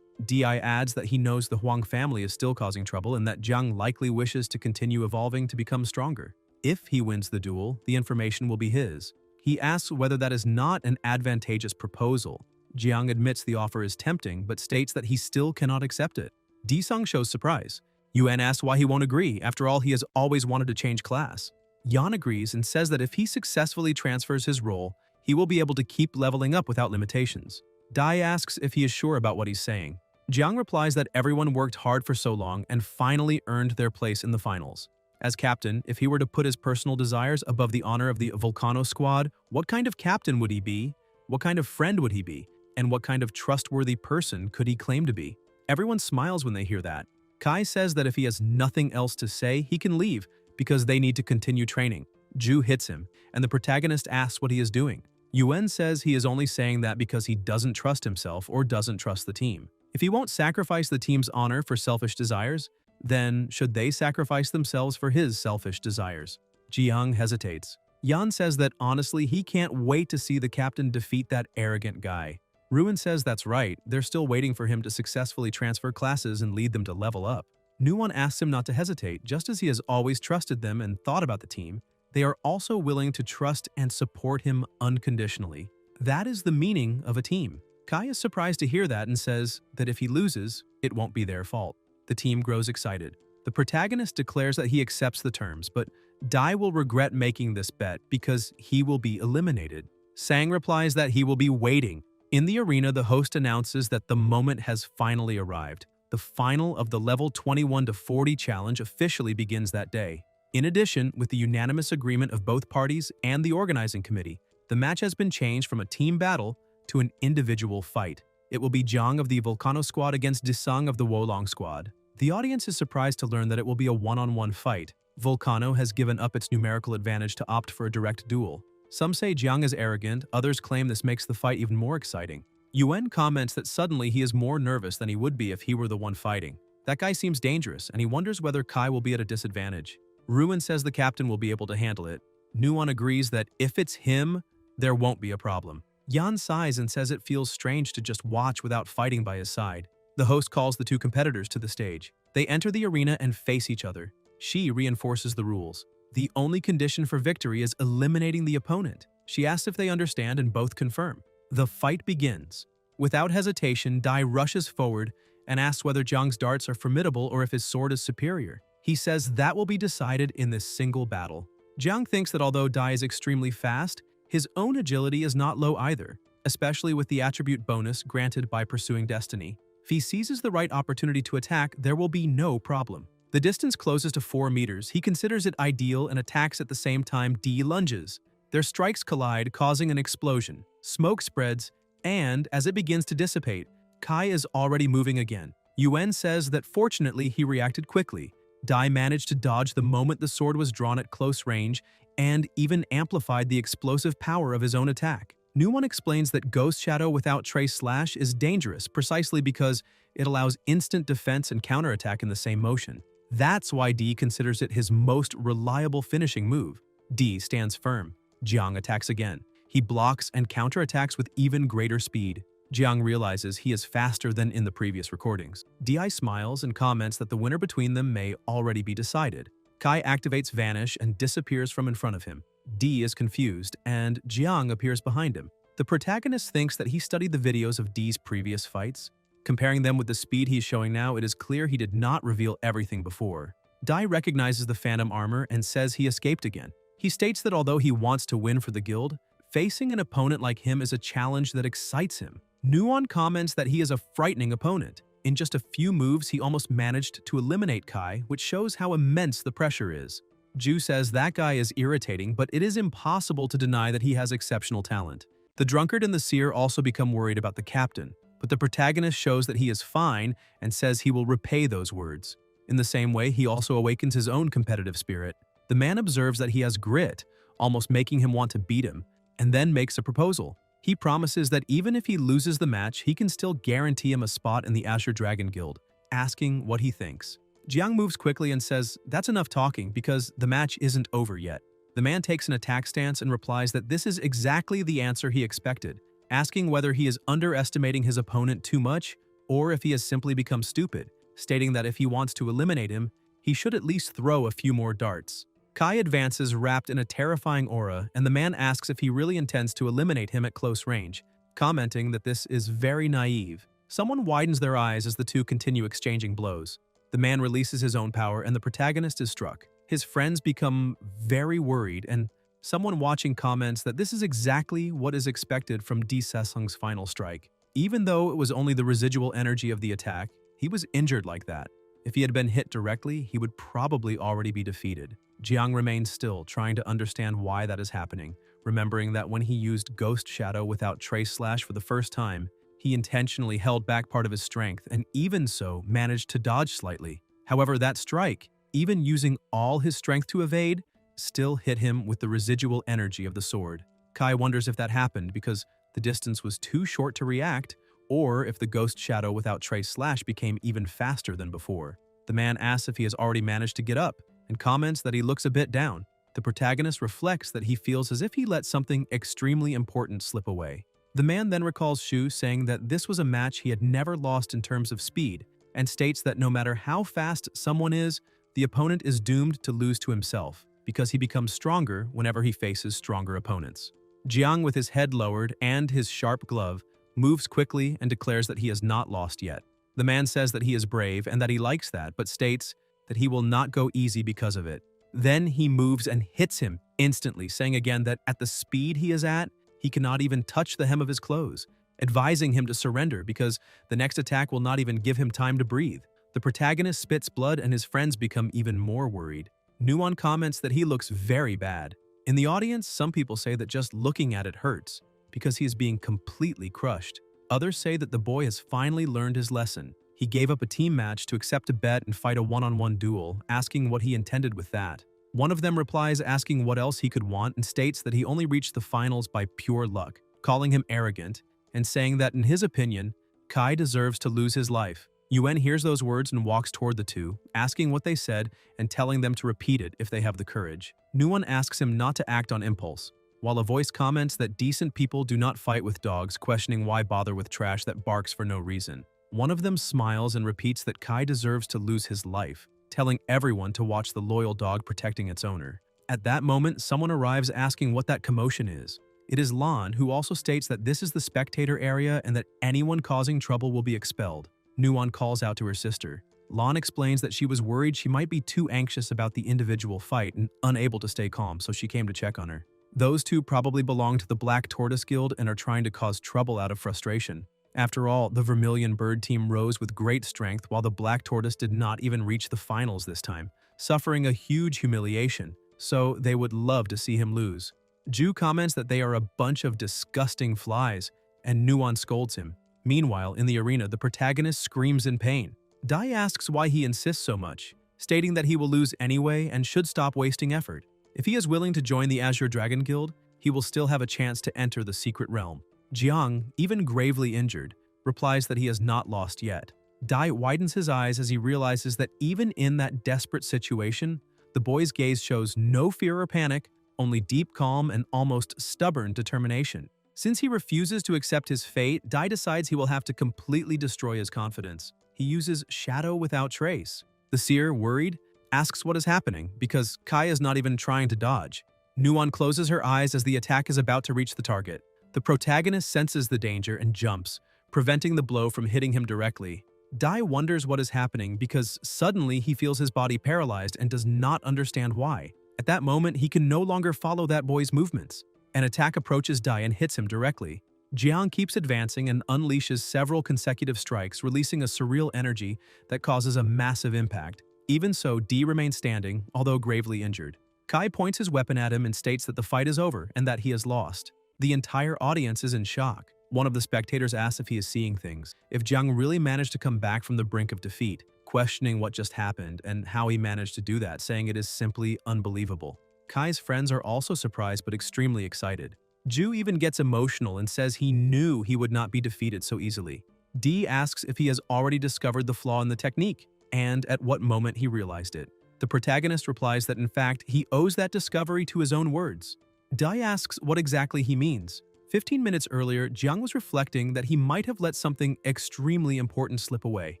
Di adds that he knows the Huang family is still causing trouble and that Jiang likely wishes to continue evolving to become stronger. If he wins the duel, the information will be his. He asks whether that is not an advantageous proposal. Jiang admits the offer is tempting, but states that he still cannot accept it. Di-sung shows surprise. Yuan asks why he won't agree, after all he has always wanted to change class. Yan agrees and says that if he successfully transfers his role, he will be able to keep leveling up without limitations. Dai asks if he is sure about what he's saying. Jiang replies that everyone worked hard for so long and finally earned their place in the finals. As captain, if he were to put his personal desires above the honor of the Volcano squad, what kind of captain would he be? What kind of friend would he be? And what kind of trustworthy person could he claim to be? Everyone smiles when they hear that. Kai says that if he has nothing else to say, he can leave because they need to continue training. Ju hits him, and the protagonist asks what he is doing. Yuan says he is only saying that because he doesn't trust himself or doesn't trust the team. If he won't sacrifice the team's honor for selfish desires, then should they sacrifice themselves for his selfish desires? Jiang hesitates. Yan says that honestly he can't wait to see the captain defeat that arrogant guy. Ruin says that's right, they're still waiting for him to successfully transfer classes and lead them to level up. Nuwon asks him not to hesitate, just as he has always trusted them and thought about the team. They are also willing to trust and support him unconditionally. That is the meaning of a team. Kai is surprised to hear that and says that if he loses, it won't be their fault. The team grows excited. The protagonist declares that he accepts the terms, but Dai will regret making this bet because he will be eliminated. Sang replies that he will be waiting. In the arena, the host announces that the moment has finally arrived. The final of the level 21 to 40 challenge officially begins that day. In addition, with the unanimous agreement of both parties and the organizing committee, the match has been changed from a team battle to an individual fight. It will be Jiang of the Volcano squad against Disung of the Wolong squad. The audience is surprised to learn that it will be a one-on-one fight. Volcano has given up its numerical advantage to opt for a direct duel. Some say Jiang is arrogant, others claim this makes the fight even more exciting. Yuan comments that suddenly he is more nervous than he would be if he were the one fighting. That guy seems dangerous, and he wonders whether Kai will be at a disadvantage. Ruin says the captain will be able to handle it. Nuwon agrees that if it's him, there won't be a problem. Yan sighs and says it feels strange to just watch without fighting by his side. The host calls the two competitors to the stage. They enter the arena and face each other. She reinforces the rules. The only condition for victory is eliminating the opponent. She asks if they understand and both confirm. The fight begins. Without hesitation, Dai rushes forward and asks whether Jiang's darts are formidable or if his sword is superior. He says that will be decided in this single battle. Jiang thinks that although Dai is extremely fast, his own agility is not low either, especially with the attribute bonus granted by pursuing destiny. If he seizes the right opportunity to attack, there will be no problem. The distance closes to 4 meters. He considers it ideal and attacks at the same time. D lunges. Their strikes collide, causing an explosion. Smoke spreads, and as it begins to dissipate, Kai is already moving again. Yuan says that fortunately he reacted quickly. Dai managed to dodge the moment the sword was drawn at close range and even amplified the explosive power of his own attack. Nuwon explains that Ghost Shadow without Trace Slash is dangerous precisely because it allows instant defense and counterattack in the same motion. That's why D considers it his most reliable finishing move. D stands firm. Jiang attacks again. He blocks and counterattacks with even greater speed. Jiang realizes he is faster than in the previous recordings. Di smiles and comments that the winner between them may already be decided. Kai activates Vanish and disappears from in front of him. D is confused, and Jiang appears behind him. The protagonist thinks that he studied the videos of D's previous fights. Comparing them with the speed he's showing now, it is clear he did not reveal everything before. Dai recognizes the phantom armor and says he escaped again. He states that although he wants to win for the guild, facing an opponent like him is a challenge that excites him. Nuwon comments that he is a frightening opponent. In just a few moves, he almost managed to eliminate Kai, which shows how immense the pressure is. Ju says that guy is irritating, but it is impossible to deny that he has exceptional talent. The drunkard and the seer also become worried about the captain, but the protagonist shows that he is fine and says he will repay those words. In the same way, he also awakens his own competitive spirit. The man observes that he has grit, almost making him want to beat him, and then makes a proposal. He promises that even if he loses the match, he can still guarantee him a spot in the Azure Dragon Guild, asking what he thinks. Jiang moves quickly and says that's enough talking because the match isn't over yet. The man takes an attack stance and replies that this is exactly the answer he expected, asking whether he is underestimating his opponent too much or if he has simply become stupid, stating that if he wants to eliminate him, he should at least throw a few more darts. Kai advances wrapped in a terrifying aura, and the man asks if he really intends to eliminate him at close range, commenting that this is very naive. Someone widens their eyes as the two continue exchanging blows. The man releases his own power and the protagonist is struck. His friends become very worried, and someone watching comments that this is exactly what is expected from D Sesung's final strike. Even though it was only the residual energy of the attack, he was injured like that. If he had been hit directly, he would probably already be defeated. Jiang remained still, trying to understand why that is happening, remembering that when he used Ghost Shadow without Trace Slash for the first time, he intentionally held back part of his strength and even so managed to dodge slightly. However, that strike, even using all his strength to evade, still hit him with the residual energy of the sword. Kai wonders if that happened because the distance was too short to react, or if the Ghost Shadow without Trace Slash became even faster than before. The man asks if he has already managed to get up, and comments that he looks a bit down. The protagonist reflects that he feels as if he let something extremely important slip away. The man then recalls Shu saying that this was a match he had never lost in terms of speed, and states that no matter how fast someone is, the opponent is doomed to lose to himself, because he becomes stronger whenever he faces stronger opponents. Jiang, with his head lowered and his sharp glove, moves quickly and declares that he has not lost yet. The man says that he is brave and that he likes that, but states that he will not go easy because of it. Then he moves and hits him instantly, saying again that at the speed he is at, he cannot even touch the hem of his clothes, advising him to surrender because the next attack will not even give him time to breathe. The protagonist spits blood and his friends become even more worried. Nuon comments that he looks very bad. In the audience, some people say that just looking at it hurts because he is being completely crushed. Others say that the boy has finally learned his lesson. He gave up a team match to accept a bet and fight a one-on-one duel, asking what he intended with that. One of them replies asking what else he could want and states that he only reached the finals by pure luck, calling him arrogant, and saying that in his opinion, Kai deserves to lose his life. Yuen hears those words and walks toward the two, asking what they said and telling them to repeat it if they have the courage. Nuon asks him not to act on impulse, while a voice comments that decent people do not fight with dogs, questioning why bother with trash that barks for no reason. One of them smiles and repeats that Kai deserves to lose his life, telling everyone to watch the loyal dog protecting its owner. At that moment, someone arrives asking what that commotion is. It is Lan, who also states that this is the spectator area and that anyone causing trouble will be expelled. Nuon calls out to her sister. Lan explains that she was worried she might be too anxious about the individual fight and unable to stay calm, so she came to check on her. Those two probably belong to the Black Tortoise Guild and are trying to cause trouble out of frustration. After all, the Vermilion Bird team rose with great strength while the Black Tortoise did not even reach the finals this time, suffering a huge humiliation, so they would love to see him lose. Ju comments that they are a bunch of disgusting flies, and Nuon scolds him. Meanwhile, in the arena, the protagonist screams in pain. Dai asks why he insists so much, stating that he will lose anyway and should stop wasting effort. If he is willing to join the Azure Dragon Guild, he will still have a chance to enter the secret realm. Jiang, even gravely injured, replies that he has not lost yet. Dai widens his eyes as he realizes that even in that desperate situation, the boy's gaze shows no fear or panic, only deep calm and almost stubborn determination. Since he refuses to accept his fate, Dai decides he will have to completely destroy his confidence. He uses Shadow without Trace. The seer, worried, asks what is happening because Kai is not even trying to dodge. Nuon closes her eyes as the attack is about to reach the target. The protagonist senses the danger and jumps, preventing the blow from hitting him directly. Dai wonders what is happening because suddenly he feels his body paralyzed and does not understand why. At that moment, he can no longer follow that boy's movements. An attack approaches Dai and hits him directly. Jiang keeps advancing and unleashes several consecutive strikes, releasing a surreal energy that causes a massive impact. Even so, Di remains standing, although gravely injured. Kai points his weapon at him and states that the fight is over and that he has lost. The entire audience is in shock. One of the spectators asks if he is seeing things, if Jiang really managed to come back from the brink of defeat, questioning what just happened and how he managed to do that, saying it is simply unbelievable. Kai's friends are also surprised but extremely excited. Ju even gets emotional and says he knew he would not be defeated so easily. Di asks if he has already discovered the flaw in the technique, and at what moment he realized it. The protagonist replies that in fact he owes that discovery to his own words. Dai asks what exactly he means. 15 minutes earlier, Jiang was reflecting that he might have let something extremely important slip away.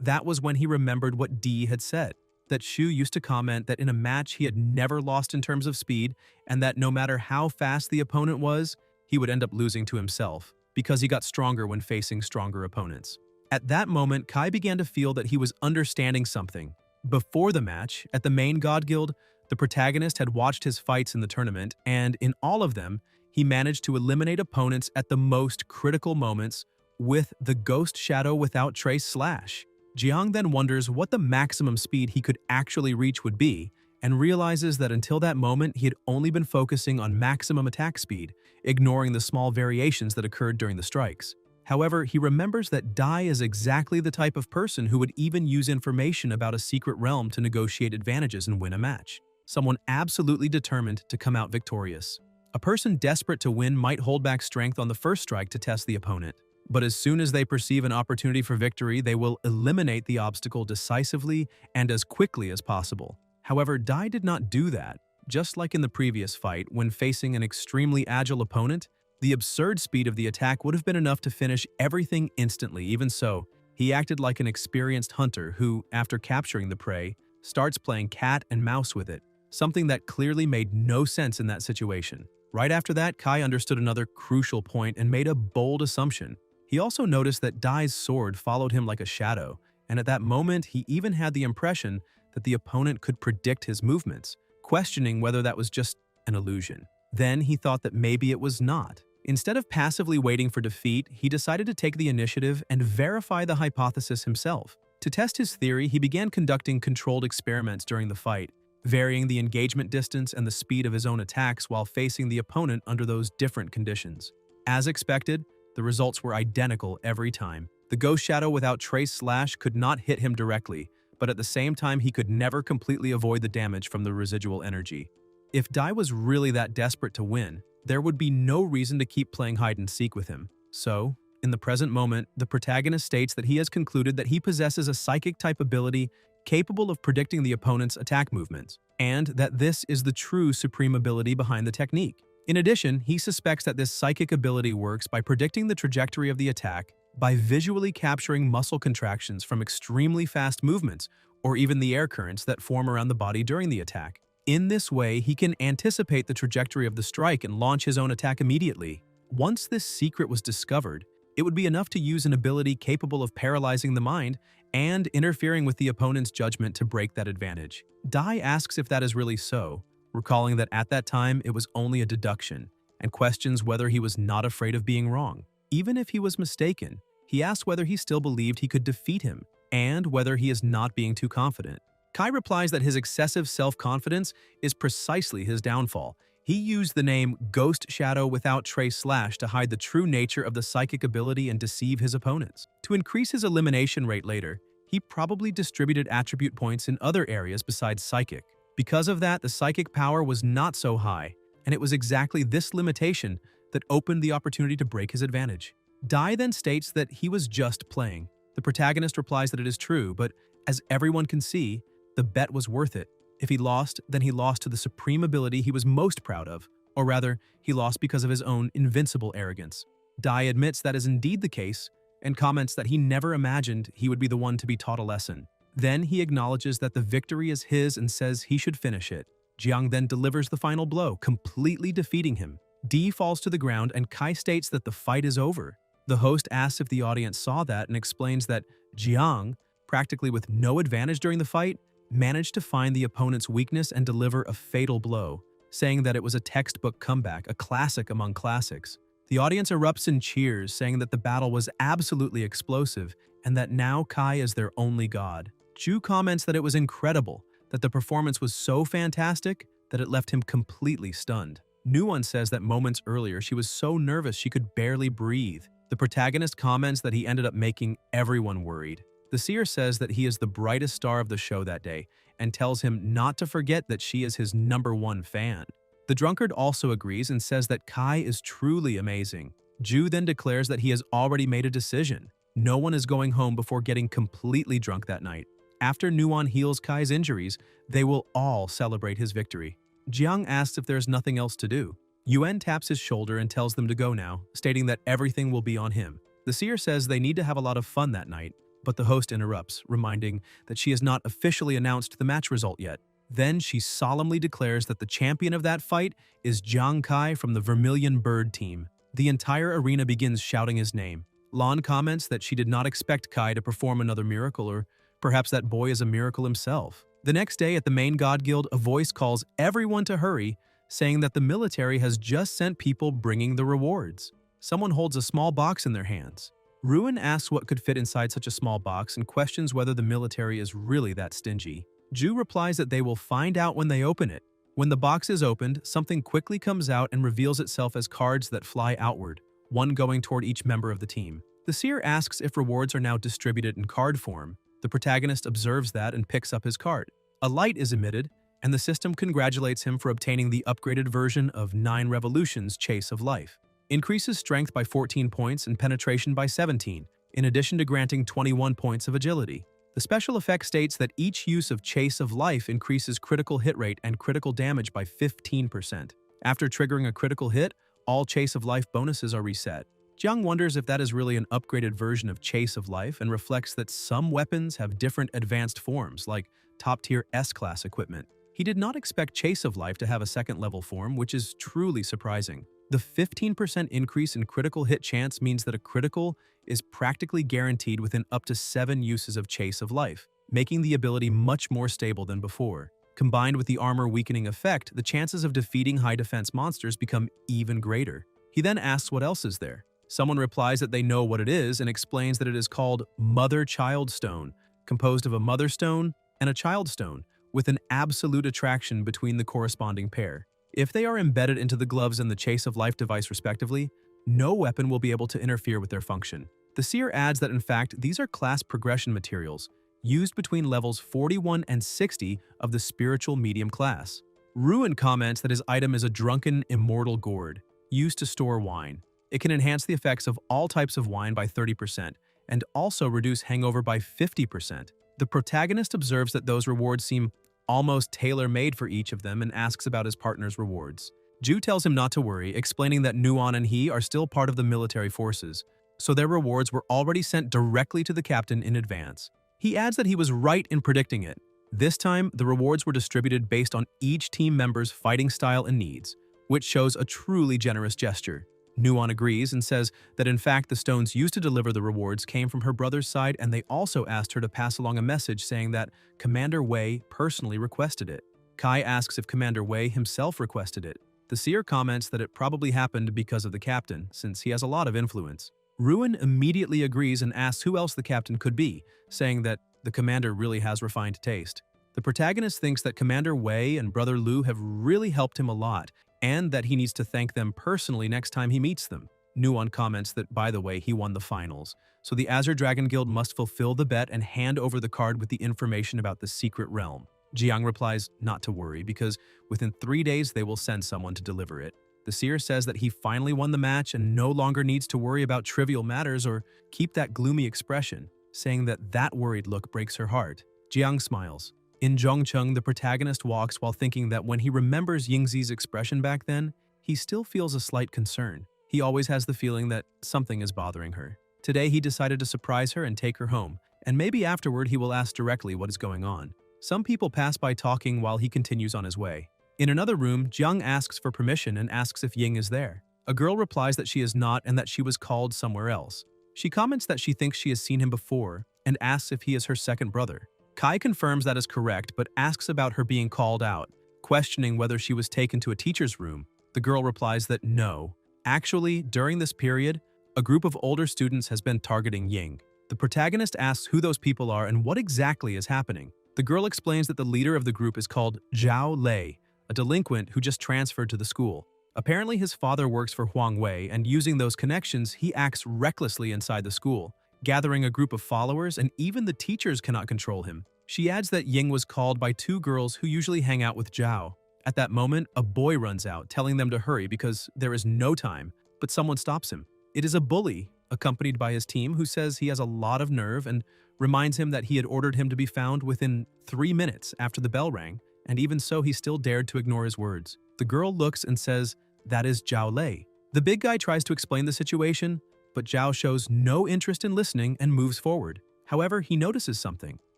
That was when he remembered what Di had said, that Shu used to comment that in a match he had never lost in terms of speed, and that no matter how fast the opponent was, he would end up losing to himself, because he got stronger when facing stronger opponents. At that moment, Kai began to feel that he was understanding something. Before the match, at the main God Guild, the protagonist had watched his fights in the tournament, and in all of them, he managed to eliminate opponents at the most critical moments with the Ghost Shadow Without Trace Slash. Jiang then wonders what the maximum speed he could actually reach would be, and realizes that until that moment he had only been focusing on maximum attack speed, ignoring the small variations that occurred during the strikes. However, he remembers that Dai is exactly the type of person who would even use information about a secret realm to negotiate advantages and win a match. Someone absolutely determined to come out victorious. A person desperate to win might hold back strength on the first strike to test the opponent, but as soon as they perceive an opportunity for victory, they will eliminate the obstacle decisively and as quickly as possible. However, Dai did not do that. Just like in the previous fight, when facing an extremely agile opponent, the absurd speed of the attack would have been enough to finish everything instantly. Even so, he acted like an experienced hunter who, after capturing the prey, starts playing cat and mouse with it, something that clearly made no sense in that situation. Right after that, Kai understood another crucial point and made a bold assumption. He also noticed that Dai's sword followed him like a shadow, and at that moment he even had the impression that the opponent could predict his movements, questioning whether that was just an illusion. Then he thought that maybe it was not. Instead of passively waiting for defeat, he decided to take the initiative and verify the hypothesis himself. To test his theory, he began conducting controlled experiments during the fight, varying the engagement distance and the speed of his own attacks while facing the opponent under those different conditions. As expected, the results were identical every time. The Ghost Shadow Without Trace Slash could not hit him directly, but at the same time he could never completely avoid the damage from the residual energy. If Dai was really that desperate to win, there would be no reason to keep playing hide-and-seek with him. So, in the present moment, the protagonist states that he has concluded that he possesses a psychic-type ability capable of predicting the opponent's attack movements, and that this is the true supreme ability behind the technique. In addition, he suspects that this psychic ability works by predicting the trajectory of the attack by visually capturing muscle contractions from extremely fast movements, or even the air currents that form around the body during the attack. In this way, he can anticipate the trajectory of the strike and launch his own attack immediately. Once this secret was discovered, it would be enough to use an ability capable of paralyzing the mind and interfering with the opponent's judgment to break that advantage. Dai asks if that is really so, recalling that at that time it was only a deduction, and questions whether he was not afraid of being wrong. Even if he was mistaken, he asks whether he still believed he could defeat him, and whether he is not being too confident. Kai replies that his excessive self-confidence is precisely his downfall. He used the name Ghost Shadow Without Trace Slash to hide the true nature of the psychic ability and deceive his opponents. To increase his elimination rate later, he probably distributed attribute points in other areas besides psychic. Because of that, the psychic power was not so high, and it was exactly this limitation that opened the opportunity to break his advantage. Dai then states that he was just playing. The protagonist replies that it is true, but as everyone can see, the bet was worth it. If he lost, then he lost to the supreme ability he was most proud of, or rather, he lost because of his own invincible arrogance. Dai admits that is indeed the case, and comments that he never imagined he would be the one to be taught a lesson. Then he acknowledges that the victory is his and says he should finish it. Jiang then delivers the final blow, completely defeating him. Di falls to the ground and Kai states that the fight is over. The host asks if the audience saw that and explains that Jiang, practically with no advantage during the fight, managed to find the opponent's weakness and deliver a fatal blow, saying that it was a textbook comeback, a classic among classics. The audience erupts in cheers, saying that the battle was absolutely explosive and that now Kai is their only god. Ju comments that it was incredible, that the performance was so fantastic that it left him completely stunned. Nuwon says that moments earlier she was so nervous she could barely breathe. The protagonist comments that he ended up making everyone worried. The seer says that he is the brightest star of the show that day and tells him not to forget that she is his #1 fan. The drunkard also agrees and says that Kai is truly amazing. Ju then declares that he has already made a decision. No one is going home before getting completely drunk that night. After Nuwon heals Kai's injuries, they will all celebrate his victory. Jiang asks if there's nothing else to do. Yuan taps his shoulder and tells them to go now, stating that everything will be on him. The seer says they need to have a lot of fun that night, but the host interrupts, reminding that she has not officially announced the match result yet. Then she solemnly declares that the champion of that fight is Jiang Kai from the Vermilion Bird team. The entire arena begins shouting his name. Lan comments that she did not expect Kai to perform another miracle, or perhaps that boy is a miracle himself. The next day at the main God Guild, a voice calls everyone to hurry, saying that the military has just sent people bringing the rewards. Someone holds a small box in their hands. Ruin asks what could fit inside such a small box and questions whether the military is really that stingy. Ju replies that they will find out when they open it. When the box is opened, something quickly comes out and reveals itself as cards that fly outward, one going toward each member of the team. The seer asks if rewards are now distributed in card form. The protagonist observes that and picks up his card. A light is emitted, and the system congratulates him for obtaining the upgraded version of 9 Revolutions Chase of Life. Increases strength by 14 points and penetration by 17, in addition to granting 21 points of agility. The special effect states that each use of Chase of Life increases critical hit rate and critical damage by 15%. After triggering a critical hit, all Chase of Life bonuses are reset. Jiang wonders if that is really an upgraded version of Chase of Life and reflects that some weapons have different advanced forms, like top-tier S-class equipment. He did not expect Chase of Life to have a second-level form, which is truly surprising. The 15% increase in critical hit chance means that a critical is practically guaranteed within up to 7 uses of Chase of Life, making the ability much more stable than before. Combined with the armor weakening effect, the chances of defeating high defense monsters become even greater. He then asks what else is there. Someone replies that they know what it is and explains that it is called Mother-Child Stone, composed of a Mother Stone and a Child Stone, with an absolute attraction between the corresponding pair. If they are embedded into the gloves and the Chase of Life device respectively, no weapon will be able to interfere with their function. The seer adds that in fact, these are class progression materials, used between levels 41 and 60 of the spiritual medium class. Ruin comments that his item is a drunken immortal gourd, used to store wine. It can enhance the effects of all types of wine by 30% and also reduce hangover by 50%. The protagonist observes that those rewards seem almost tailor-made for each of them and asks about his partner's rewards. Ju tells him not to worry, explaining that Nuon and he are still part of the military forces, so their rewards were already sent directly to the captain in advance. He adds that he was right in predicting it. This time, the rewards were distributed based on each team member's fighting style and needs, which shows a truly generous gesture. Nuon agrees and says that in fact the stones used to deliver the rewards came from her brother's side, and they also asked her to pass along a message saying that Commander Wei personally requested it. Kai asks if Commander Wei himself requested it. The seer comments that it probably happened because of the captain, since he has a lot of influence. Ruin immediately agrees and asks who else the captain could be, saying that the commander really has refined taste. The protagonist thinks that Commander Wei and Brother Lu have really helped him a lot, and that he needs to thank them personally next time he meets them. Nuon comments that, by the way, he won the finals, so the Azure Dragon Guild must fulfill the bet and hand over the card with the information about the secret realm. Jiang replies not to worry, because within 3 days they will send someone to deliver it. The seer says that he finally won the match and no longer needs to worry about trivial matters or keep that gloomy expression, saying that that worried look breaks her heart. Jiang smiles. In Zhongcheng, the protagonist walks while thinking that when he remembers Yingzi's expression back then, he still feels a slight concern. He always has the feeling that something is bothering her. Today, he decided to surprise her and take her home, and maybe afterward he will ask directly what is going on. Some people pass by talking while he continues on his way. In another room, Jiang asks for permission and asks if Ying is there. A girl replies that she is not and that she was called somewhere else. She comments that she thinks she has seen him before and asks if he is her second brother. Kai confirms that is correct but asks about her being called out, questioning whether she was taken to a teacher's room. The girl replies that no. Actually, during this period, a group of older students has been targeting Ying. The protagonist asks who those people are and what exactly is happening. The girl explains that the leader of the group is called Zhao Lei, a delinquent who just transferred to the school. Apparently his father works for Huang Wei, and using those connections, he acts recklessly inside the school, gathering a group of followers, and even the teachers cannot control him. She adds that Ying was called by 2 girls who usually hang out with Zhao. At that moment, a boy runs out, telling them to hurry because there is no time, but someone stops him. It is a bully, accompanied by his team, who says he has a lot of nerve and reminds him that he had ordered him to be found within 3 minutes after the bell rang, and even so he still dared to ignore his words. The girl looks and says, "That is Zhao Lei." The big guy tries to explain the situation, but Zhao shows no interest in listening and moves forward. However, he notices something.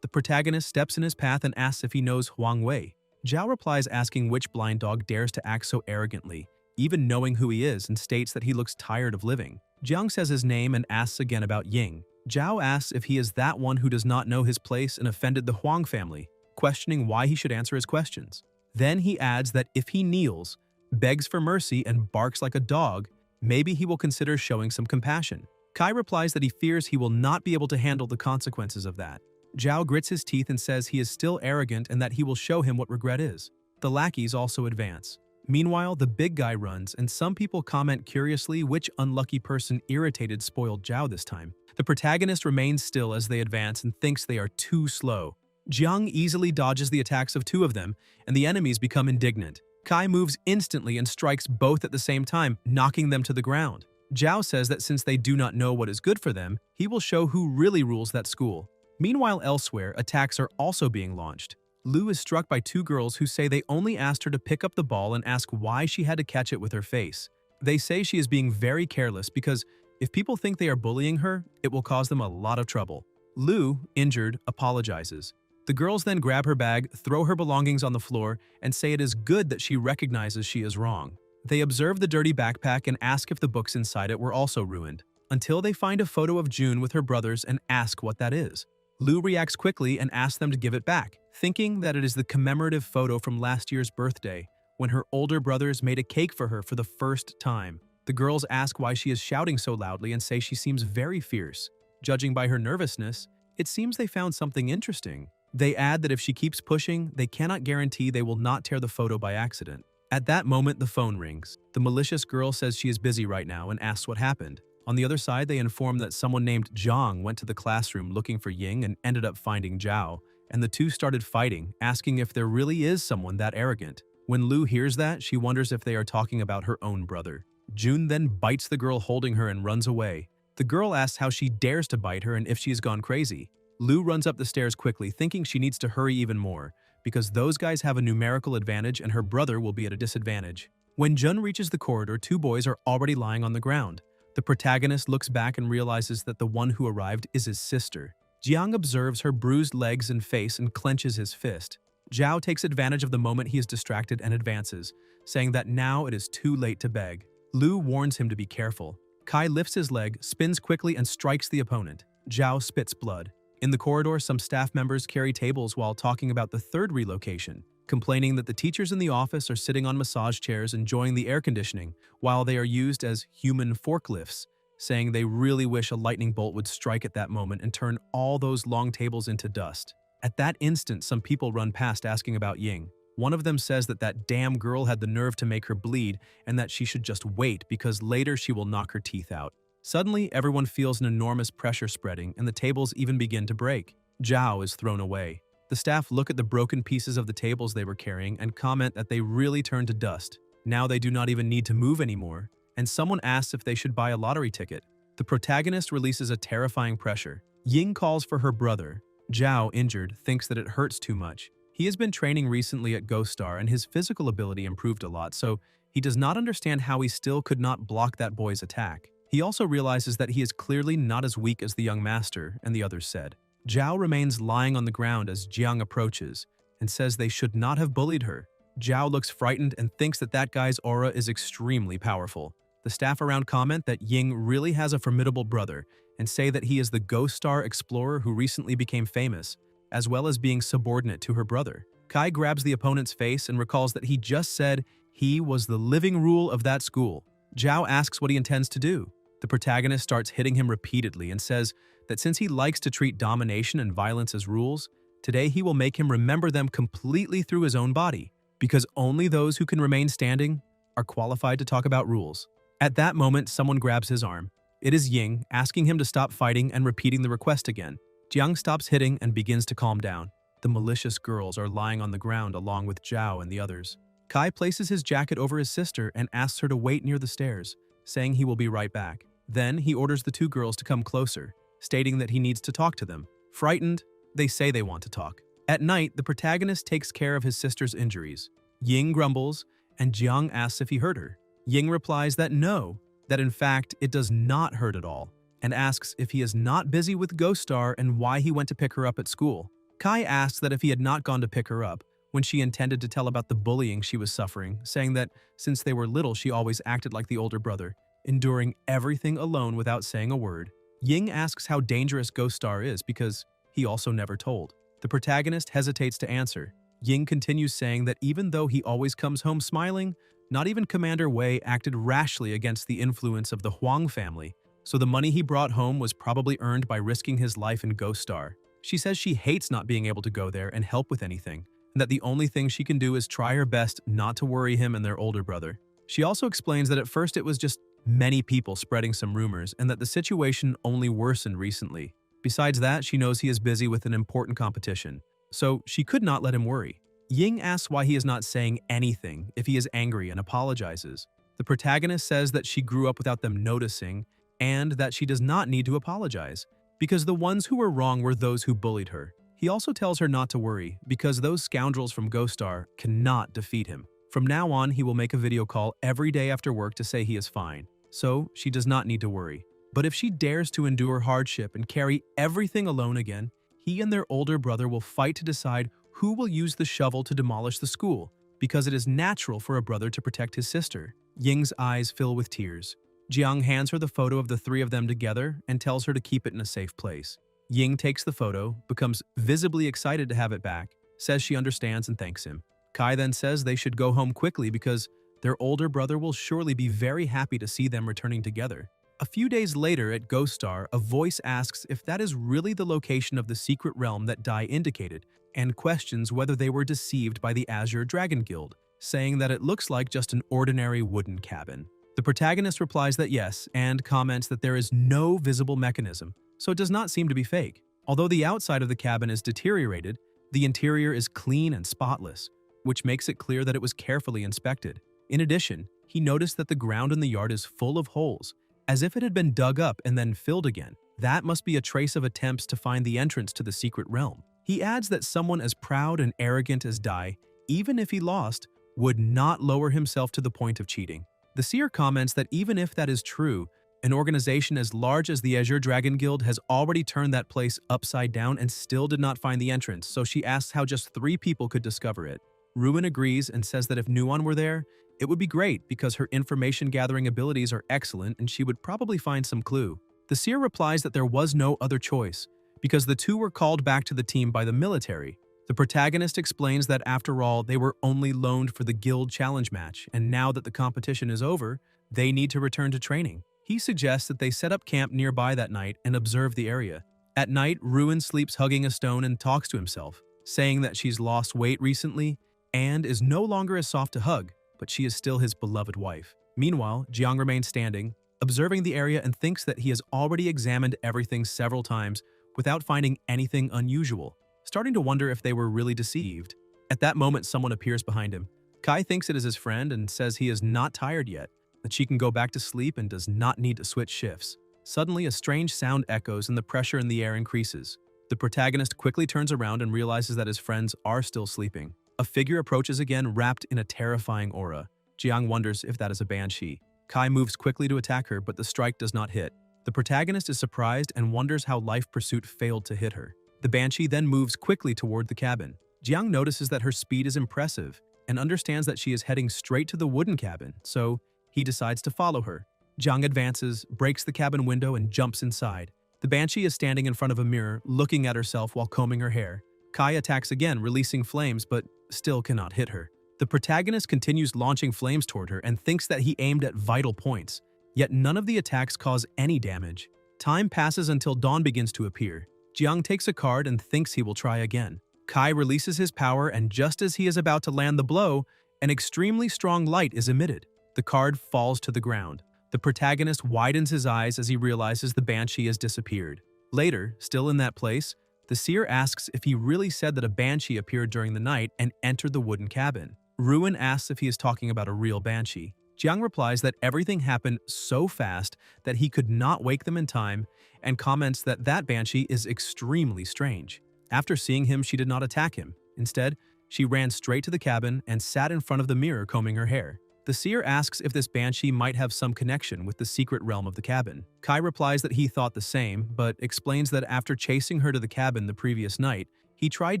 The protagonist steps in his path and asks if he knows Huang Wei. Zhao replies asking which blind dog dares to act so arrogantly, even knowing who he is, and states that he looks tired of living. Jiang says his name and asks again about Ying. Zhao asks if he is that one who does not know his place and offended the Huang family, questioning why he should answer his questions. Then he adds that if he kneels, begs for mercy, and barks like a dog, maybe he will consider showing some compassion. Kai replies that he fears he will not be able to handle the consequences of that. Zhao grits his teeth and says he is still arrogant and that he will show him what regret is. The lackeys also advance. Meanwhile, the big guy runs, and some people comment curiously which unlucky person irritated spoiled Zhao this time. The protagonist remains still as they advance and thinks they are too slow. Jiang easily dodges the attacks of two of them, and the enemies become indignant. Kai moves instantly and strikes both at the same time, knocking them to the ground. Zhao says that since they do not know what is good for them, he will show who really rules that school. Meanwhile, elsewhere, attacks are also being launched. Lu is struck by two girls who say they only asked her to pick up the ball and ask why she had to catch it with her face. They say she is being very careless because if people think they are bullying her, it will cause them a lot of trouble. Lu, injured, apologizes. The girls then grab her bag, throw her belongings on the floor, and say it is good that she recognizes she is wrong. They observe the dirty backpack and ask if the books inside it were also ruined, until they find a photo of June with her brothers and ask what that is. Lu reacts quickly and asks them to give it back, thinking that it is the commemorative photo from last year's birthday, when her older brothers made a cake for her for the first time. The girls ask why she is shouting so loudly and say she seems very fierce. Judging by her nervousness, it seems they found something interesting. They add that if she keeps pushing, they cannot guarantee they will not tear the photo by accident. At that moment, the phone rings. The malicious girl says she is busy right now and asks what happened. On the other side, they inform that someone named Zhang went to the classroom looking for Ying and ended up finding Zhao, and the two started fighting, asking if there really is someone that arrogant. When Lu hears that, she wonders if they are talking about her own brother. June then bites the girl holding her and runs away. The girl asks how she dares to bite her and if she has gone crazy. Lu runs up the stairs quickly, thinking she needs to hurry even more, because those guys have a numerical advantage and her brother will be at a disadvantage. When Jun reaches the corridor, two boys are already lying on the ground. The protagonist looks back and realizes that the one who arrived is his sister. Jiang observes her bruised legs and face and clenches his fist. Zhao takes advantage of the moment he is distracted and advances, saying that now it is too late to beg. Lu warns him to be careful. Kai lifts his leg, spins quickly, and strikes the opponent. Zhao spits blood. In the corridor, some staff members carry tables while talking about the third relocation, complaining that the teachers in the office are sitting on massage chairs enjoying the air conditioning, while they are used as human forklifts, saying they really wish a lightning bolt would strike at that moment and turn all those long tables into dust. At that instant, some people run past asking about Ying. One of them says that that damn girl had the nerve to make her bleed and that she should just wait because later she will knock her teeth out. Suddenly, everyone feels an enormous pressure spreading and the tables even begin to break. Zhao is thrown away. The staff look at the broken pieces of the tables they were carrying and comment that they really turned to dust. Now they do not even need to move anymore, and someone asks if they should buy a lottery ticket. The protagonist releases a terrifying pressure. Ying calls for her brother. Zhao, injured, thinks that it hurts too much. He has been training recently at Ghost Star and his physical ability improved a lot, so he does not understand how he still could not block that boy's attack. He also realizes that he is clearly not as weak as the young master and the others said. Zhao remains lying on the ground as Jiang approaches and says they should not have bullied her. Zhao looks frightened and thinks that that guy's aura is extremely powerful. The staff around comment that Ying really has a formidable brother and say that he is the Ghost Star explorer who recently became famous, as well as being subordinate to her brother. Kai grabs the opponent's face and recalls that he just said he was the living rule of that school. Zhao asks what he intends to do. The protagonist starts hitting him repeatedly and says that since he likes to treat domination and violence as rules, today he will make him remember them completely through his own body, because only those who can remain standing are qualified to talk about rules. At that moment, someone grabs his arm. It is Ying, asking him to stop fighting and repeating the request again. Jiang stops hitting and begins to calm down. The malicious girls are lying on the ground along with Zhao and the others. Kai places his jacket over his sister and asks her to wait near the stairs, saying he will be right back. Then he orders the two girls to come closer, stating that he needs to talk to them. Frightened, they say they want to talk. At night, the protagonist takes care of his sister's injuries. Ying grumbles, and Jiang asks if he hurt her. Ying replies that no, that in fact it does not hurt at all, and asks if he is not busy with Ghost Star and why he went to pick her up at school. Kai asks that if he had not gone to pick her up, when she intended to tell about the bullying she was suffering, saying that since they were little she always acted like the older brother, enduring everything alone without saying a word. Ying asks how dangerous Ghost Star is because he also never told. The protagonist hesitates to answer. Ying continues saying that even though he always comes home smiling, not even Commander Wei acted rashly against the influence of the Huang family, so the money he brought home was probably earned by risking his life in Ghost Star. She says she hates not being able to go there and help with anything, and that the only thing she can do is try her best not to worry him and their older brother. She also explains that at first it was just many people spreading some rumors and that the situation only worsened recently. Besides that, she knows he is busy with an important competition, so she could not let him worry. Ying asks why he is not saying anything if he is angry and apologizes. The protagonist says that she grew up without them noticing and that she does not need to apologize, because the ones who were wrong were those who bullied her. He also tells her not to worry, because those scoundrels from Ghost Star cannot defeat him. From now on, he will make a video call every day after work to say he is fine, so she does not need to worry. But if she dares to endure hardship and carry everything alone again, he and their older brother will fight to decide who will use the shovel to demolish the school, because it is natural for a brother to protect his sister. Ying's eyes fill with tears. Jiang hands her the photo of the three of them together and tells her to keep it in a safe place. Ying takes the photo, becomes visibly excited to have it back, says she understands and thanks him. Kai then says they should go home quickly because their older brother will surely be very happy to see them returning together. A few days later at Ghost Star, a voice asks if that is really the location of the secret realm that Dai indicated, and questions whether they were deceived by the Azure Dragon Guild, saying that it looks like just an ordinary wooden cabin. The protagonist replies that yes, and comments that there is no visible mechanism, so it does not seem to be fake. Although the outside of the cabin is deteriorated, the interior is clean and spotless, which makes it clear that it was carefully inspected. In addition, he noticed that the ground in the yard is full of holes, as if it had been dug up and then filled again. That must be a trace of attempts to find the entrance to the secret realm. He adds that someone as proud and arrogant as Dai, even if he lost, would not lower himself to the point of cheating. The seer comments that even if that is true, an organization as large as the Azure Dragon Guild has already turned that place upside down and still did not find the entrance, so she asks how just 3 people could discover it. Ruin agrees and says that if Nuon were there, it would be great because her information-gathering abilities are excellent and she would probably find some clue. The seer replies that there was no other choice, because the two were called back to the team by the military. The protagonist explains that after all, they were only loaned for the guild challenge match, and now that the competition is over, they need to return to training. He suggests that they set up camp nearby that night and observe the area. At night, Ruin sleeps hugging a stone and talks to himself, saying that she's lost weight recently and is no longer as soft to hug, but she is still his beloved wife. Meanwhile, Jiang remains standing, observing the area and thinks that he has already examined everything several times without finding anything unusual, starting to wonder if they were really deceived. At that moment, someone appears behind him. Kai thinks it is his friend and says he is not tired yet, that she can go back to sleep and does not need to switch shifts. Suddenly, a strange sound echoes and the pressure in the air increases. The protagonist quickly turns around and realizes that his friends are still sleeping. A figure approaches again, wrapped in a terrifying aura. Jiang wonders if that is a banshee. Kai moves quickly to attack her, but the strike does not hit. The protagonist is surprised and wonders how Life Pursuit failed to hit her. The banshee then moves quickly toward the cabin. Jiang notices that her speed is impressive and understands that she is heading straight to the wooden cabin, so he decides to follow her. Jiang advances, breaks the cabin window, and jumps inside. The banshee is standing in front of a mirror, looking at herself while combing her hair. Kai attacks again, releasing flames, but still cannot hit her. The protagonist continues launching flames toward her and thinks that he aimed at vital points, yet none of the attacks cause any damage. Time passes until dawn begins to appear. Jiang takes a card and thinks he will try again. Kai releases his power, and just as he is about to land the blow, an extremely strong light is emitted. The card falls to the ground. The protagonist widens his eyes as he realizes the banshee has disappeared. Later, still in that place, the seer asks if he really said that a banshee appeared during the night and entered the wooden cabin. Ruin asks if he is talking about a real banshee. Jiang replies that everything happened so fast that he could not wake them in time and comments that that banshee is extremely strange. After seeing him, she did not attack him. Instead, she ran straight to the cabin and sat in front of the mirror combing her hair. The seer asks if this banshee might have some connection with the secret realm of the cabin. Kai replies that he thought the same, but explains that after chasing her to the cabin the previous night, he tried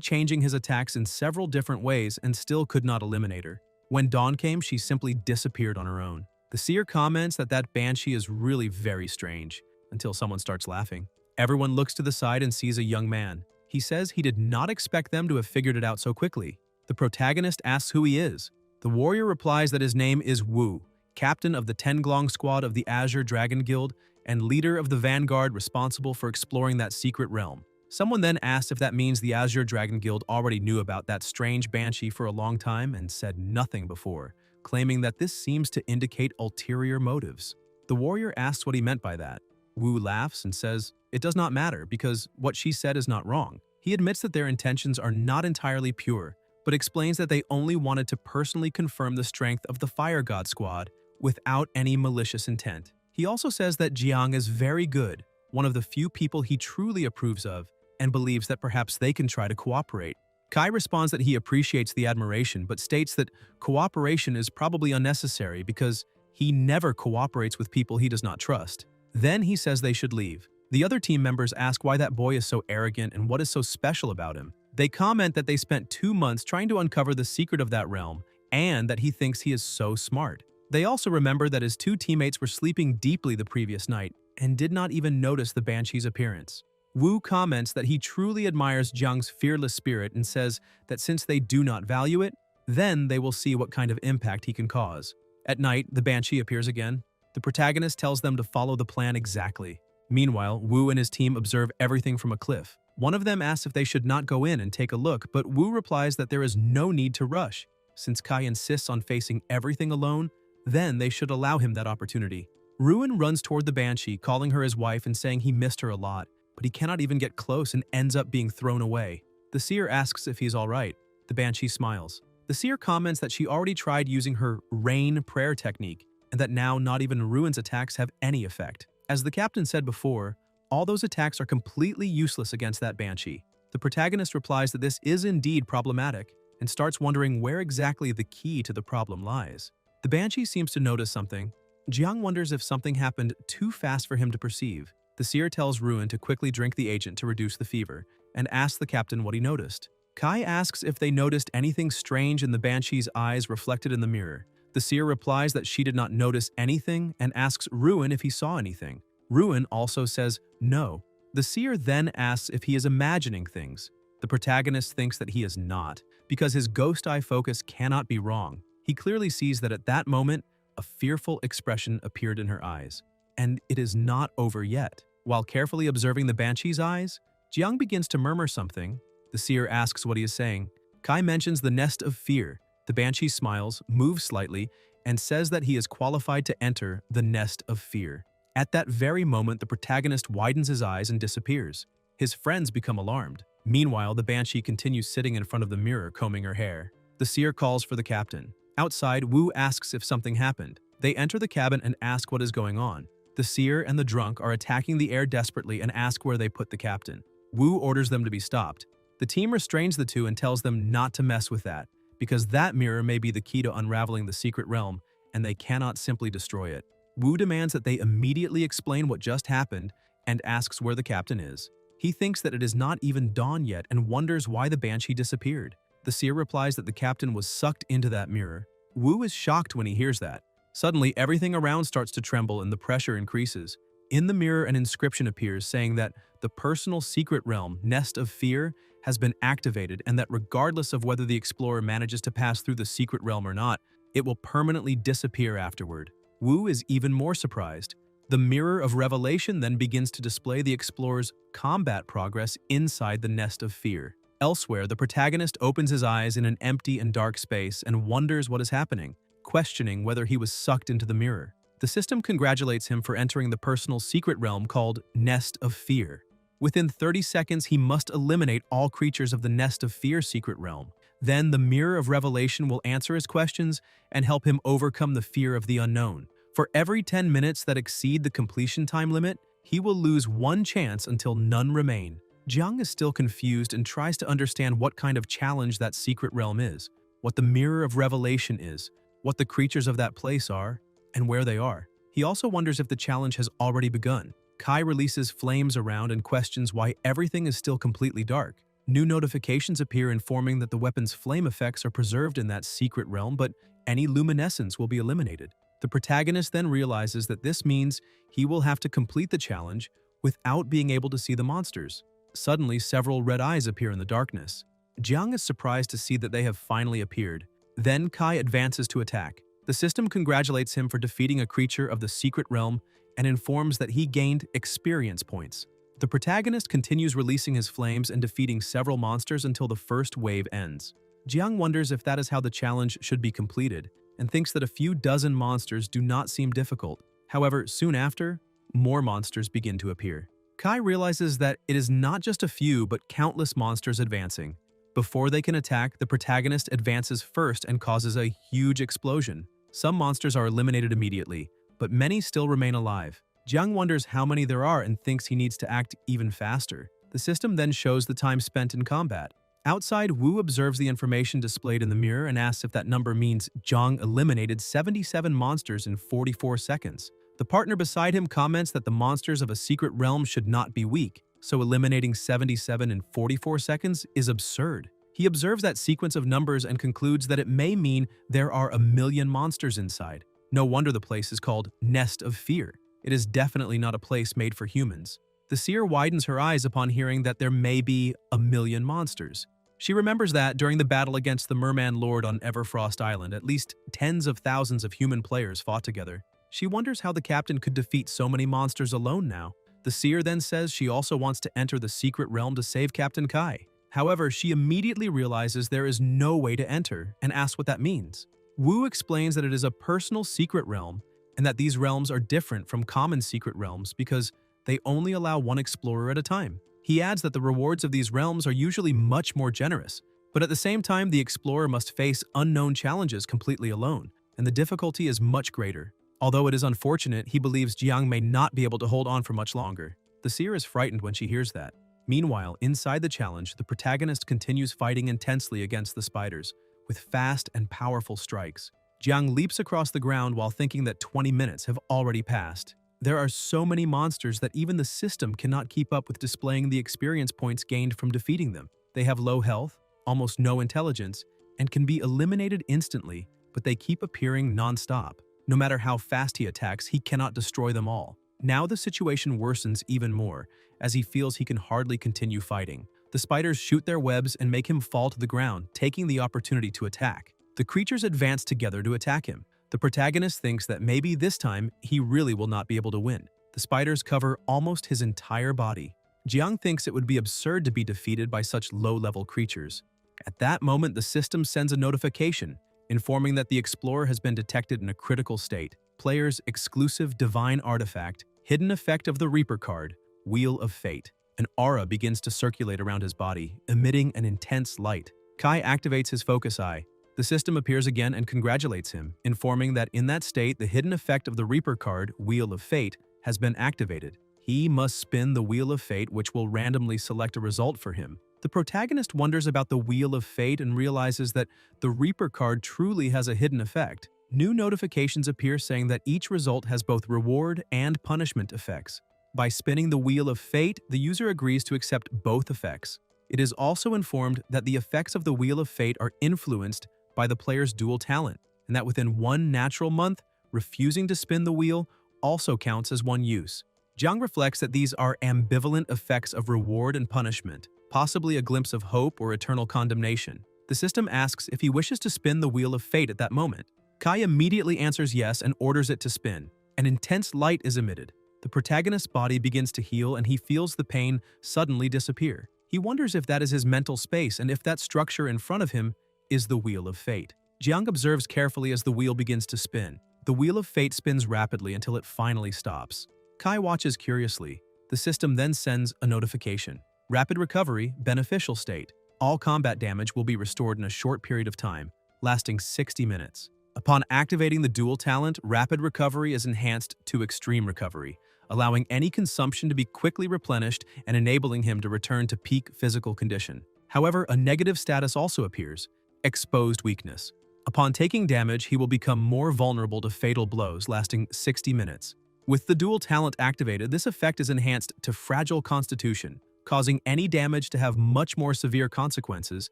changing his attacks in several different ways and still could not eliminate her. When dawn came, she simply disappeared on her own. The seer comments that that banshee is really very strange, until someone starts laughing. Everyone looks to the side and sees a young man. He says he did not expect them to have figured it out so quickly. The protagonist asks who he is. The warrior replies that his name is Wu, captain of the Tenglong squad of the Azure Dragon Guild, and leader of the vanguard responsible for exploring that secret realm. Someone then asked if that means the Azure Dragon Guild already knew about that strange banshee for a long time and said nothing before, claiming that this seems to indicate ulterior motives. The warrior asks what he meant by that. Wu laughs and says, "It does not matter because what she said is not wrong." He admits that their intentions are not entirely pure, but explains that they only wanted to personally confirm the strength of the Fire God Squad without any malicious intent. He also says that Jiang is very good, one of the few people he truly approves of, and believes that perhaps they can try to cooperate. Kai responds that he appreciates the admiration, but states that cooperation is probably unnecessary because he never cooperates with people he does not trust. Then he says they should leave. The other team members ask why that boy is so arrogant and what is so special about him. They comment that they spent 2 months trying to uncover the secret of that realm and that he thinks he is so smart. They also remember that his 2 teammates were sleeping deeply the previous night and did not even notice the Banshee's appearance. Wu comments that he truly admires Jiang's fearless spirit and says that since they do not value it, then they will see what kind of impact he can cause. At night, the Banshee appears again. The protagonist tells them to follow the plan exactly. Meanwhile, Wu and his team observe everything from a cliff. One of them asks if they should not go in and take a look, but Wu replies that there is no need to rush. Since Kai insists on facing everything alone, then they should allow him that opportunity. Ruin runs toward the Banshee, calling her his wife and saying he missed her a lot, but he cannot even get close and ends up being thrown away. The seer asks if he's alright. The Banshee smiles. The seer comments that she already tried using her rain prayer technique, and that now not even Ruin's attacks have any effect. As the captain said before, all those attacks are completely useless against that Banshee. The protagonist replies that this is indeed problematic, and starts wondering where exactly the key to the problem lies. The Banshee seems to notice something. Jiang wonders if something happened too fast for him to perceive. The seer tells Ruin to quickly drink the agent to reduce the fever, and asks the captain what he noticed. Kai asks if they noticed anything strange in the Banshee's eyes reflected in the mirror. The seer replies that she did not notice anything and asks Ruin if he saw anything. Ruin also says no. The seer then asks if he is imagining things. The protagonist thinks that he is not, because his ghost eye focus cannot be wrong. He clearly sees that at that moment, a fearful expression appeared in her eyes. And it is not over yet. While carefully observing the Banshee's eyes, Jiang begins to murmur something. The seer asks what he is saying. Kai mentions the nest of fear. The Banshee smiles, moves slightly, and says that he is qualified to enter the nest of fear. At that very moment, the protagonist widens his eyes and disappears. His friends become alarmed. Meanwhile, the Banshee continues sitting in front of the mirror, combing her hair. The seer calls for the captain. Outside, Wu asks if something happened. They enter the cabin and ask what is going on. The seer and the drunk are attacking the air desperately and ask where they put the captain. Wu orders them to be stopped. The team restrains the two and tells them not to mess with that, because that mirror may be the key to unraveling the secret realm, and they cannot simply destroy it. Wu demands that they immediately explain what just happened and asks where the captain is. He thinks that it is not even dawn yet and wonders why the Banshee disappeared. The seer replies that the captain was sucked into that mirror. Wu is shocked when he hears that. Suddenly, everything around starts to tremble and the pressure increases. In the mirror, an inscription appears saying that the personal secret realm, Nest of Fear, has been activated and that regardless of whether the explorer manages to pass through the secret realm or not, it will permanently disappear afterward. Wu is even more surprised. The Mirror of Revelation then begins to display the explorer's combat progress inside the Nest of Fear. Elsewhere, the protagonist opens his eyes in an empty and dark space and wonders what is happening, questioning whether he was sucked into the mirror. The system congratulates him for entering the personal secret realm called Nest of Fear. Within 30 seconds, he must eliminate all creatures of the Nest of Fear secret realm. Then the Mirror of Revelation will answer his questions and help him overcome the fear of the unknown. For every 10 minutes that exceed the completion time limit, he will lose one chance until none remain. Jiang is still confused and tries to understand what kind of challenge that secret realm is, what the Mirror of Revelation is, what the creatures of that place are, and where they are. He also wonders if the challenge has already begun. Kai releases flames around and questions why everything is still completely dark. New notifications appear informing that the weapon's flame effects are preserved in that secret realm, but any luminescence will be eliminated. The protagonist then realizes that this means he will have to complete the challenge without being able to see the monsters. Suddenly, several red eyes appear in the darkness. Jiang is surprised to see that they have finally appeared. Then Kai advances to attack. The system congratulates him for defeating a creature of the secret realm and informs that he gained experience points. The protagonist continues releasing his flames and defeating several monsters until the first wave ends. Jiang wonders if that is how the challenge should be completed, and thinks that a few dozen monsters do not seem difficult. However, soon after, more monsters begin to appear. Kai realizes that it is not just a few but countless monsters advancing. Before they can attack, the protagonist advances first and causes a huge explosion. Some monsters are eliminated immediately, but many still remain alive. Jiang wonders how many there are and thinks he needs to act even faster. The system then shows the time spent in combat. Outside, Wu observes the information displayed in the mirror and asks if that number means Jiang eliminated 77 monsters in 44 seconds. The partner beside him comments that the monsters of a secret realm should not be weak, so eliminating 77 in 44 seconds is absurd. He observes that sequence of numbers and concludes that it may mean there are 1,000,000 monsters inside. No wonder the place is called Nest of Fear. It is definitely not a place made for humans. The seer widens her eyes upon hearing that there may be 1,000,000 monsters. She remembers that during the battle against the Merman Lord on Everfrost Island, at least tens of thousands of human players fought together. She wonders how the captain could defeat so many monsters alone now. The seer then says she also wants to enter the secret realm to save Captain Kai. However, she immediately realizes there is no way to enter and asks what that means. Wu explains that it is a personal secret realm and that these realms are different from common secret realms because they only allow one explorer at a time. He adds that the rewards of these realms are usually much more generous, but at the same time the explorer must face unknown challenges completely alone, and the difficulty is much greater. Although it is unfortunate, he believes Jiang may not be able to hold on for much longer. The seer is frightened when she hears that. Meanwhile, inside the challenge, the protagonist continues fighting intensely against the spiders, with fast and powerful strikes. Jiang leaps across the ground while thinking that 20 minutes have already passed. There are so many monsters that even the system cannot keep up with displaying the experience points gained from defeating them. They have low health, almost no intelligence, and can be eliminated instantly, but they keep appearing non-stop. No matter how fast he attacks, he cannot destroy them all. Now the situation worsens even more, as he feels he can hardly continue fighting. The spiders shoot their webs and make him fall to the ground, taking the opportunity to attack. The creatures advance together to attack him. The protagonist thinks that maybe this time he really will not be able to win. The spiders cover almost his entire body. Jiang thinks it would be absurd to be defeated by such low-level creatures. At that moment, the system sends a notification, informing that the explorer has been detected in a critical state. Player's exclusive divine artifact, hidden effect of the Reaper card, Wheel of Fate. An aura begins to circulate around his body, emitting an intense light. Kai activates his focus eye. The system appears again and congratulates him, informing that in that state, the hidden effect of the Reaper card, Wheel of Fate, has been activated. He must spin the Wheel of Fate, which will randomly select a result for him. The protagonist wonders about the Wheel of Fate and realizes that the Reaper card truly has a hidden effect. New notifications appear saying that each result has both reward and punishment effects. By spinning the Wheel of Fate, the user agrees to accept both effects. It is also informed that the effects of the Wheel of Fate are influenced by the player's dual talent, and that within one natural month, refusing to spin the wheel also counts as one use. Jiang reflects that these are ambivalent effects of reward and punishment, possibly a glimpse of hope or eternal condemnation. The system asks if he wishes to spin the Wheel of Fate at that moment. Kai immediately answers yes and orders it to spin. An intense light is emitted. The protagonist's body begins to heal and he feels the pain suddenly disappear. He wonders if that is his mental space and if that structure in front of him is the Wheel of Fate. Jiang observes carefully as the wheel begins to spin. The Wheel of Fate spins rapidly until it finally stops. Kai watches curiously. The system then sends a notification. Rapid recovery, beneficial state. All combat damage will be restored in a short period of time, lasting 60 minutes. Upon activating the dual talent, rapid recovery is enhanced to extreme recovery, allowing any consumption to be quickly replenished and enabling him to return to peak physical condition. However, a negative status also appears. Exposed weakness. Upon taking damage, he will become more vulnerable to fatal blows lasting 60 minutes. With the dual talent activated, this effect is enhanced to fragile constitution, causing any damage to have much more severe consequences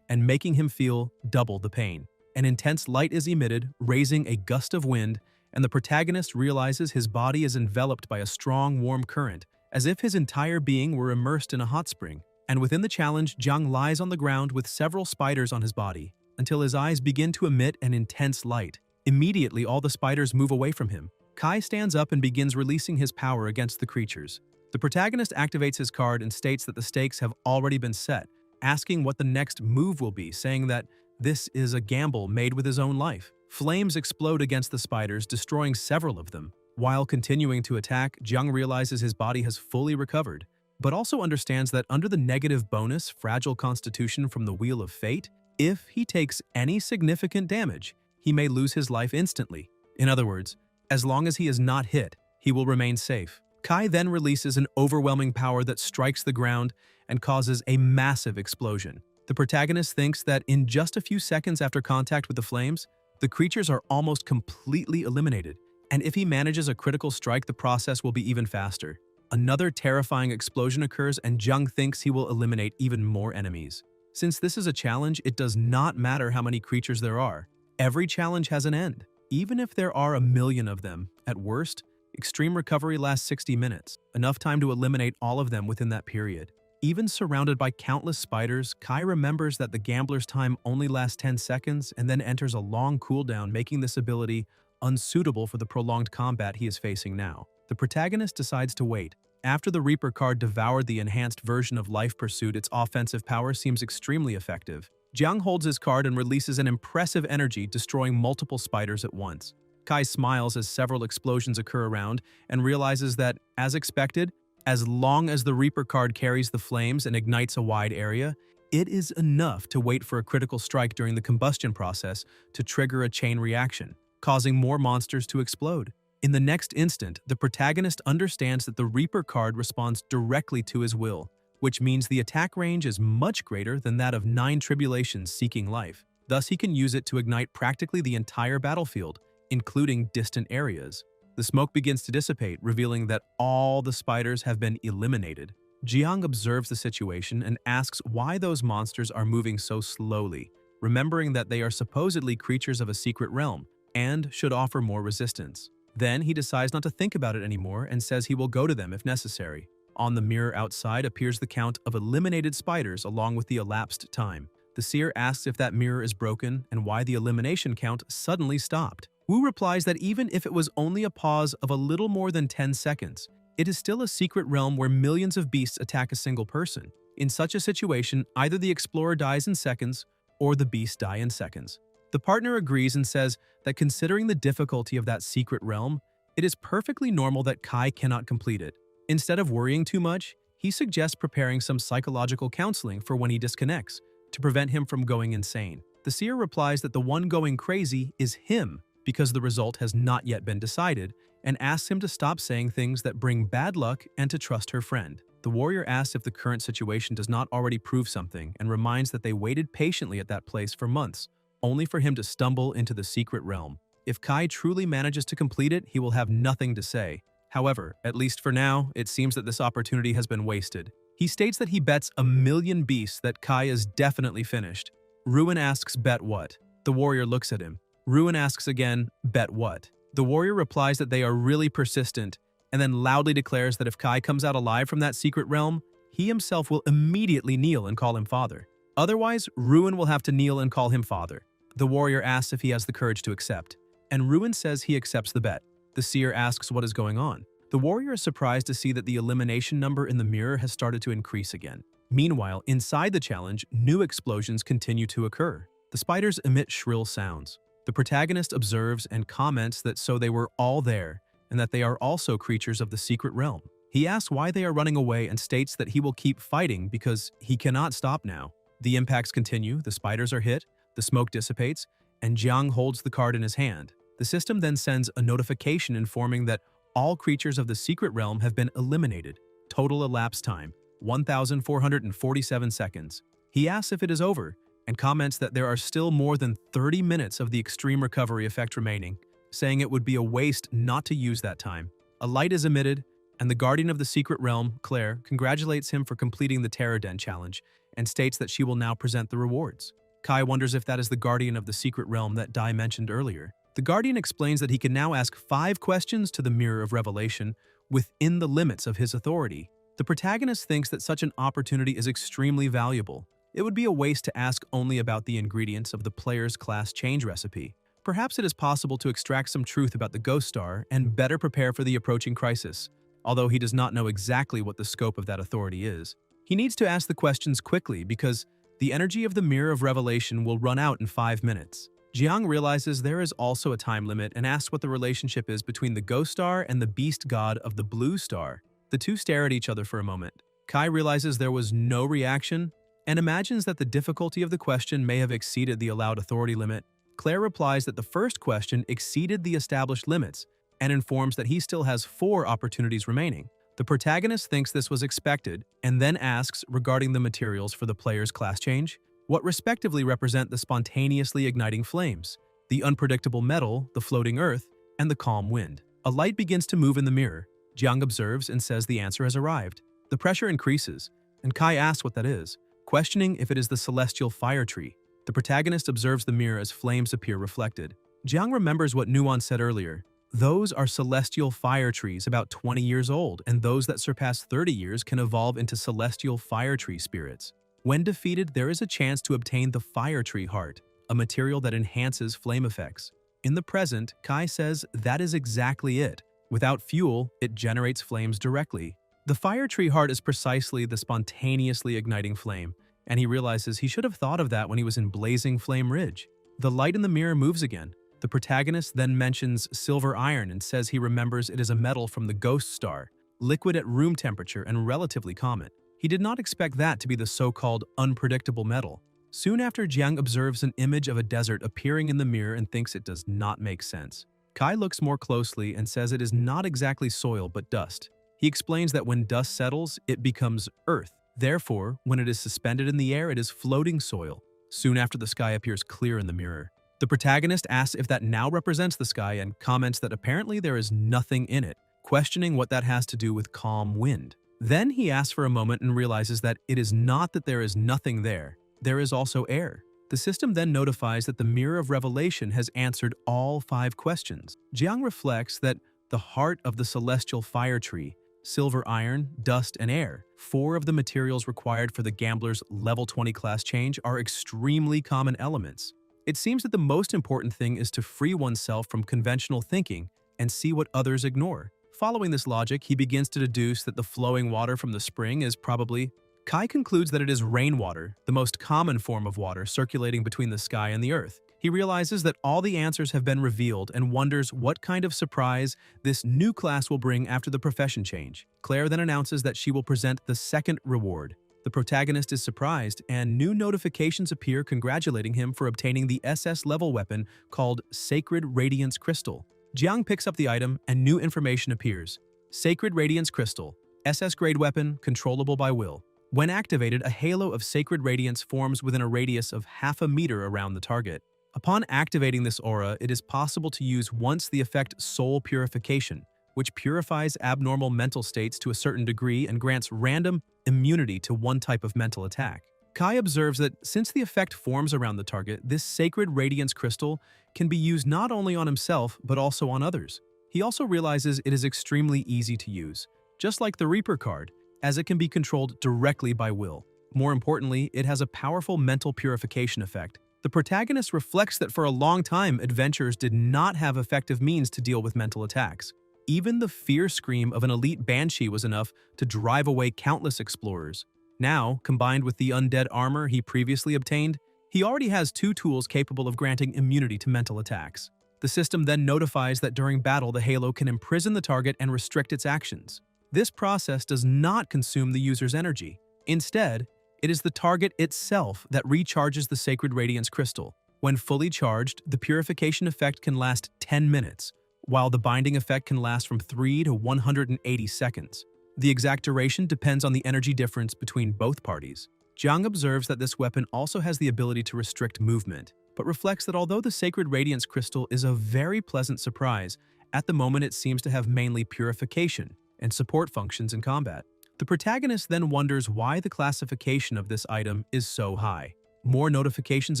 and making him feel double the pain. An intense light is emitted, raising a gust of wind, and the protagonist realizes his body is enveloped by a strong, warm current, as if his entire being were immersed in a hot spring. And within the challenge, Jiang lies on the ground with several spiders on his body, until his eyes begin to emit an intense light. Immediately, all the spiders move away from him. Kai stands up and begins releasing his power against the creatures. The protagonist activates his card and states that the stakes have already been set, asking what the next move will be, saying that this is a gamble made with his own life. Flames explode against the spiders, destroying several of them. While continuing to attack, Jiang realizes his body has fully recovered, but also understands that under the negative bonus Fragile Constitution from the Wheel of Fate, if he takes any significant damage, he may lose his life instantly. In other words, as long as he is not hit, he will remain safe. Kai then releases an overwhelming power that strikes the ground and causes a massive explosion. The protagonist thinks that in just a few seconds after contact with the flames, the creatures are almost completely eliminated, and if he manages a critical strike, the process will be even faster. Another terrifying explosion occurs and Jiang thinks he will eliminate even more enemies. Since this is a challenge, it does not matter how many creatures there are. Every challenge has an end. Even if there are 1,000,000 of them, at worst, extreme recovery lasts 60 minutes, enough time to eliminate all of them within that period. Even surrounded by countless spiders, Kai remembers that the gambler's time only lasts 10 seconds and then enters a long cooldown, making this ability unsuitable for the prolonged combat he is facing now. The protagonist decides to wait. After the Reaper card devoured the enhanced version of Life Pursuit, its offensive power seems extremely effective. Jiang holds his card and releases an impressive energy, destroying multiple spiders at once. Kai smiles as several explosions occur around and realizes that, as expected, as long as the Reaper card carries the flames and ignites a wide area, it is enough to wait for a critical strike during the combustion process to trigger a chain reaction, causing more monsters to explode. In the next instant, the protagonist understands that the Reaper card responds directly to his will, which means the attack range is much greater than that of 9 tribulations seeking life. Thus, he can use it to ignite practically the entire battlefield, including distant areas. The smoke begins to dissipate, revealing that all the spiders have been eliminated. Jiang observes the situation and asks why those monsters are moving so slowly, remembering that they are supposedly creatures of a secret realm and should offer more resistance. Then he decides not to think about it anymore and says he will go to them if necessary. On the mirror outside appears the count of eliminated spiders along with the elapsed time. The seer asks if that mirror is broken and why the elimination count suddenly stopped. Wu replies that even if it was only a pause of a little more than 10 seconds, it is still a secret realm where millions of beasts attack a single person. In such a situation, either the explorer dies in seconds or the beasts die in seconds. The partner agrees and says that considering the difficulty of that secret realm, it is perfectly normal that Kai cannot complete it. Instead of worrying too much, he suggests preparing some psychological counseling for when he disconnects, to prevent him from going insane. The seer replies that the one going crazy is him, because the result has not yet been decided, and asks him to stop saying things that bring bad luck and to trust her friend. The warrior asks if the current situation does not already prove something and reminds that they waited patiently at that place for months, only for him to stumble into the secret realm. If Kai truly manages to complete it, he will have nothing to say. However, at least for now, it seems that this opportunity has been wasted. He states that he bets 1,000,000 beasts that Kai is definitely finished. Ruin asks, "Bet what?" The warrior looks at him. Ruin asks again, "Bet what?" The warrior replies that they are really persistent, and then loudly declares that if Kai comes out alive from that secret realm, he himself will immediately kneel and call him father. Otherwise, Ruin will have to kneel and call him father. The warrior asks if he has the courage to accept, and Ruin says he accepts the bet. The seer asks what is going on. The warrior is surprised to see that the elimination number in the mirror has started to increase again. Meanwhile, inside the challenge, new explosions continue to occur. The spiders emit shrill sounds. The protagonist observes and comments that so they were all there, and that they are also creatures of the secret realm. He asks why they are running away and states that he will keep fighting because he cannot stop now. The impacts continue, the spiders are hit, the smoke dissipates, and Jiang holds the card in his hand. The system then sends a notification informing that all creatures of the secret realm have been eliminated. Total elapsed time, 1,447 seconds. He asks if it is over, and comments that there are still more than 30 minutes of the extreme recovery effect remaining, saying it would be a waste not to use that time. A light is emitted, and the guardian of the secret realm, Claire, congratulates him for completing the Terror Den challenge and states that she will now present the rewards. Kai wonders if that is the guardian of the secret realm that Dai mentioned earlier. The guardian explains that he can now ask 5 questions to the Mirror of Revelation within the limits of his authority. The protagonist thinks that such an opportunity is extremely valuable. It would be a waste to ask only about the ingredients of the player's class change recipe. Perhaps it is possible to extract some truth about the ghost star and better prepare for the approaching crisis, although he does not know exactly what the scope of that authority is. He needs to ask the questions quickly because the energy of the Mirror of Revelation will run out in 5 minutes. Jiang realizes there is also a time limit and asks what the relationship is between the ghost star and the beast god of the blue star. The two stare at each other for a moment. Kai realizes there was no reaction and imagines that the difficulty of the question may have exceeded the allowed authority limit. Claire replies that the first question exceeded the established limits and informs that he still has 4 opportunities remaining. The protagonist thinks this was expected and then asks regarding the materials for the player's class change, what respectively represent the spontaneously igniting flames, the unpredictable metal, the floating earth, and the calm wind. A light begins to move in the mirror. Jiang observes and says the answer has arrived. The pressure increases, and Kai asks what that is, questioning if it is the celestial fire tree. The protagonist observes the mirror as flames appear reflected. Jiang remembers what Nuan said earlier. Those are celestial fire trees about 20 years old, and those that surpass 30 years can evolve into celestial fire tree spirits. When defeated, there is a chance to obtain the fire tree heart, a material that enhances flame effects. In the present, Kai says that is exactly it. Without fuel, it generates flames directly. The fire tree heart is precisely the spontaneously igniting flame, and he realizes he should have thought of that when he was in Blazing Flame Ridge. The light in the mirror moves again. The protagonist then mentions silver iron and says he remembers it is a metal from the ghost star, liquid at room temperature and relatively common. He did not expect that to be the so-called unpredictable metal. Soon after, Jiang observes an image of a desert appearing in the mirror and thinks it does not make sense. Kai looks more closely and says it is not exactly soil but dust. He explains that when dust settles, it becomes earth. Therefore, when it is suspended in the air, it is floating soil. Soon after, the sky appears clear in the mirror. The protagonist asks if that now represents the sky and comments that apparently there is nothing in it, questioning what that has to do with calm wind. Then he asks for a moment and realizes that it is not that there is nothing there. There is also air. The system then notifies that the Mirror of Revelation has answered all 5 questions. Jiang reflects that the heart of the celestial fire tree, silver iron, dust, and air, 4 of the materials required for the gambler's level 20 class change, are extremely common elements. It seems that the most important thing is to free oneself from conventional thinking and see what others ignore. Following this logic, he begins to deduce that the flowing water from the spring is probably... Kai concludes that it is rainwater, the most common form of water circulating between the sky and the earth. He realizes that all the answers have been revealed and wonders what kind of surprise this new class will bring after the profession change. Claire then announces that she will present the second reward. The protagonist is surprised, and new notifications appear congratulating him for obtaining the SS level weapon called Sacred Radiance Crystal. Jiang picks up the item, and new information appears. Sacred Radiance Crystal, SS grade weapon, controllable by will. When activated, a halo of sacred radiance forms within a radius of ½ meter around the target. Upon activating this aura, it is possible to use once the effect Soul Purification, which purifies abnormal mental states to a certain degree and grants random immunity to one type of mental attack. Kai observes that since the effect forms around the target, this sacred radiance crystal can be used not only on himself but also on others. He also realizes it is extremely easy to use, just like the Reaper card, as it can be controlled directly by will. More importantly, it has a powerful mental purification effect. The protagonist reflects that for a long time, adventurers did not have effective means to deal with mental attacks. Even the fear scream of an elite banshee was enough to drive away countless explorers. Now, combined with the undead armor he previously obtained, he already has 2 tools capable of granting immunity to mental attacks. The system then notifies that during battle, the halo can imprison the target and restrict its actions. This process does not consume the user's energy. Instead, it is the target itself that recharges the Sacred Radiance Crystal. When fully charged, the purification effect can last 10 minutes, while the binding effect can last from 3 to 180 seconds. The exact duration depends on the energy difference between both parties. Jiang observes that this weapon also has the ability to restrict movement, but reflects that although the Sacred Radiance Crystal is a very pleasant surprise, at the moment it seems to have mainly purification and support functions in combat. The protagonist then wonders why the classification of this item is so high. More notifications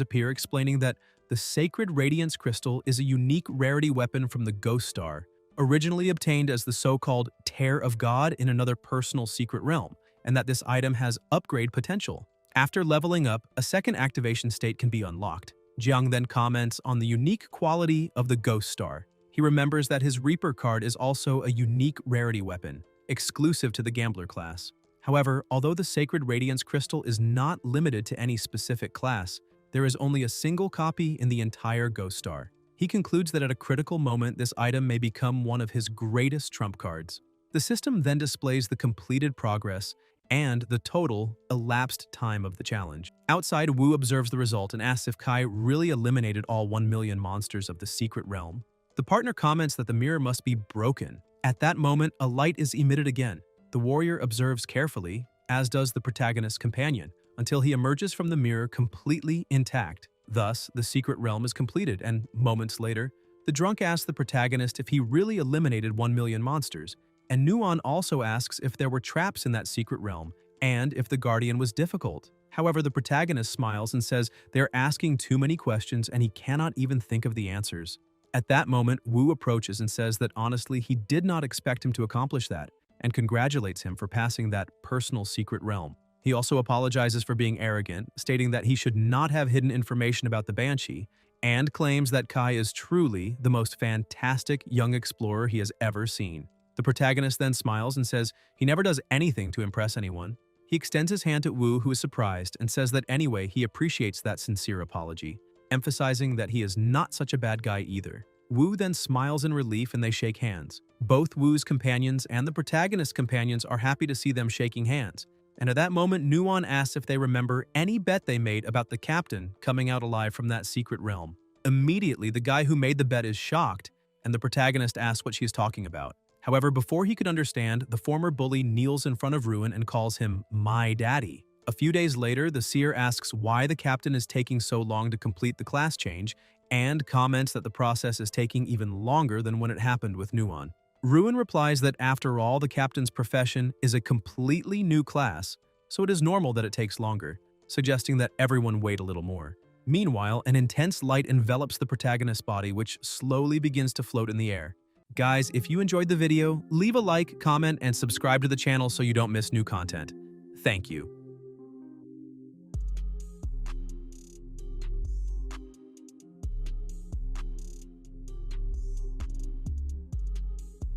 appear explaining that the Sacred Radiance Crystal is a unique rarity weapon from the Ghost Star, originally obtained as the so-called Tear of God in another personal secret realm, and that this item has upgrade potential. After leveling up, a second activation state can be unlocked. Jiang then comments on the unique quality of the Ghost Star. He remembers that his Reaper card is also a unique rarity weapon, exclusive to the Gambler class. However, although the Sacred Radiance Crystal is not limited to any specific class, there is only a single copy in the entire Ghost Star. He concludes that at a critical moment, this item may become one of his greatest trump cards. The system then displays the completed progress and the total elapsed time of the challenge. Outside, Wu observes the result and asks if Kai really eliminated all 1 million monsters of the secret realm. The partner comments that the mirror must be broken. At that moment, a light is emitted again. The warrior observes carefully, as does the protagonist's companion, until he emerges from the mirror completely intact. Thus, the secret realm is completed, and moments later, the drunk asks the protagonist if he really eliminated 1 million monsters, and Nuon also asks if there were traps in that secret realm, and if the Guardian was difficult. However, the protagonist smiles and says they're asking too many questions and he cannot even think of the answers. At that moment, Wu approaches and says that honestly he did not expect him to accomplish that, and congratulates him for passing that personal secret realm. He also apologizes for being arrogant, stating that he should not have hidden information about the Banshee, and claims that Kai is truly the most fantastic young explorer he has ever seen. The protagonist then smiles and says he never does anything to impress anyone. He extends his hand to Wu, who is surprised, and says that anyway he appreciates that sincere apology, emphasizing that he is not such a bad guy either. Wu then smiles in relief and they shake hands. Both Wu's companions and the protagonist's companions are happy to see them shaking hands. And at that moment, Nuon asks if they remember any bet they made about the captain coming out alive from that secret realm. Immediately, the guy who made the bet is shocked, and the protagonist asks what she's talking about. However, before he could understand, the former bully kneels in front of Ruin and calls him "my daddy." A few days later, the seer asks why the captain is taking so long to complete the class change, and comments that the process is taking even longer than when it happened with Nuon. Ruin replies that after all, the captain's profession is a completely new class, so it is normal that it takes longer, suggesting that everyone wait a little more. Meanwhile, an intense light envelops the protagonist's body, which slowly begins to float in the air. Guys, if you enjoyed the video, leave a like, comment, and subscribe to the channel so you don't miss new content. Thank you.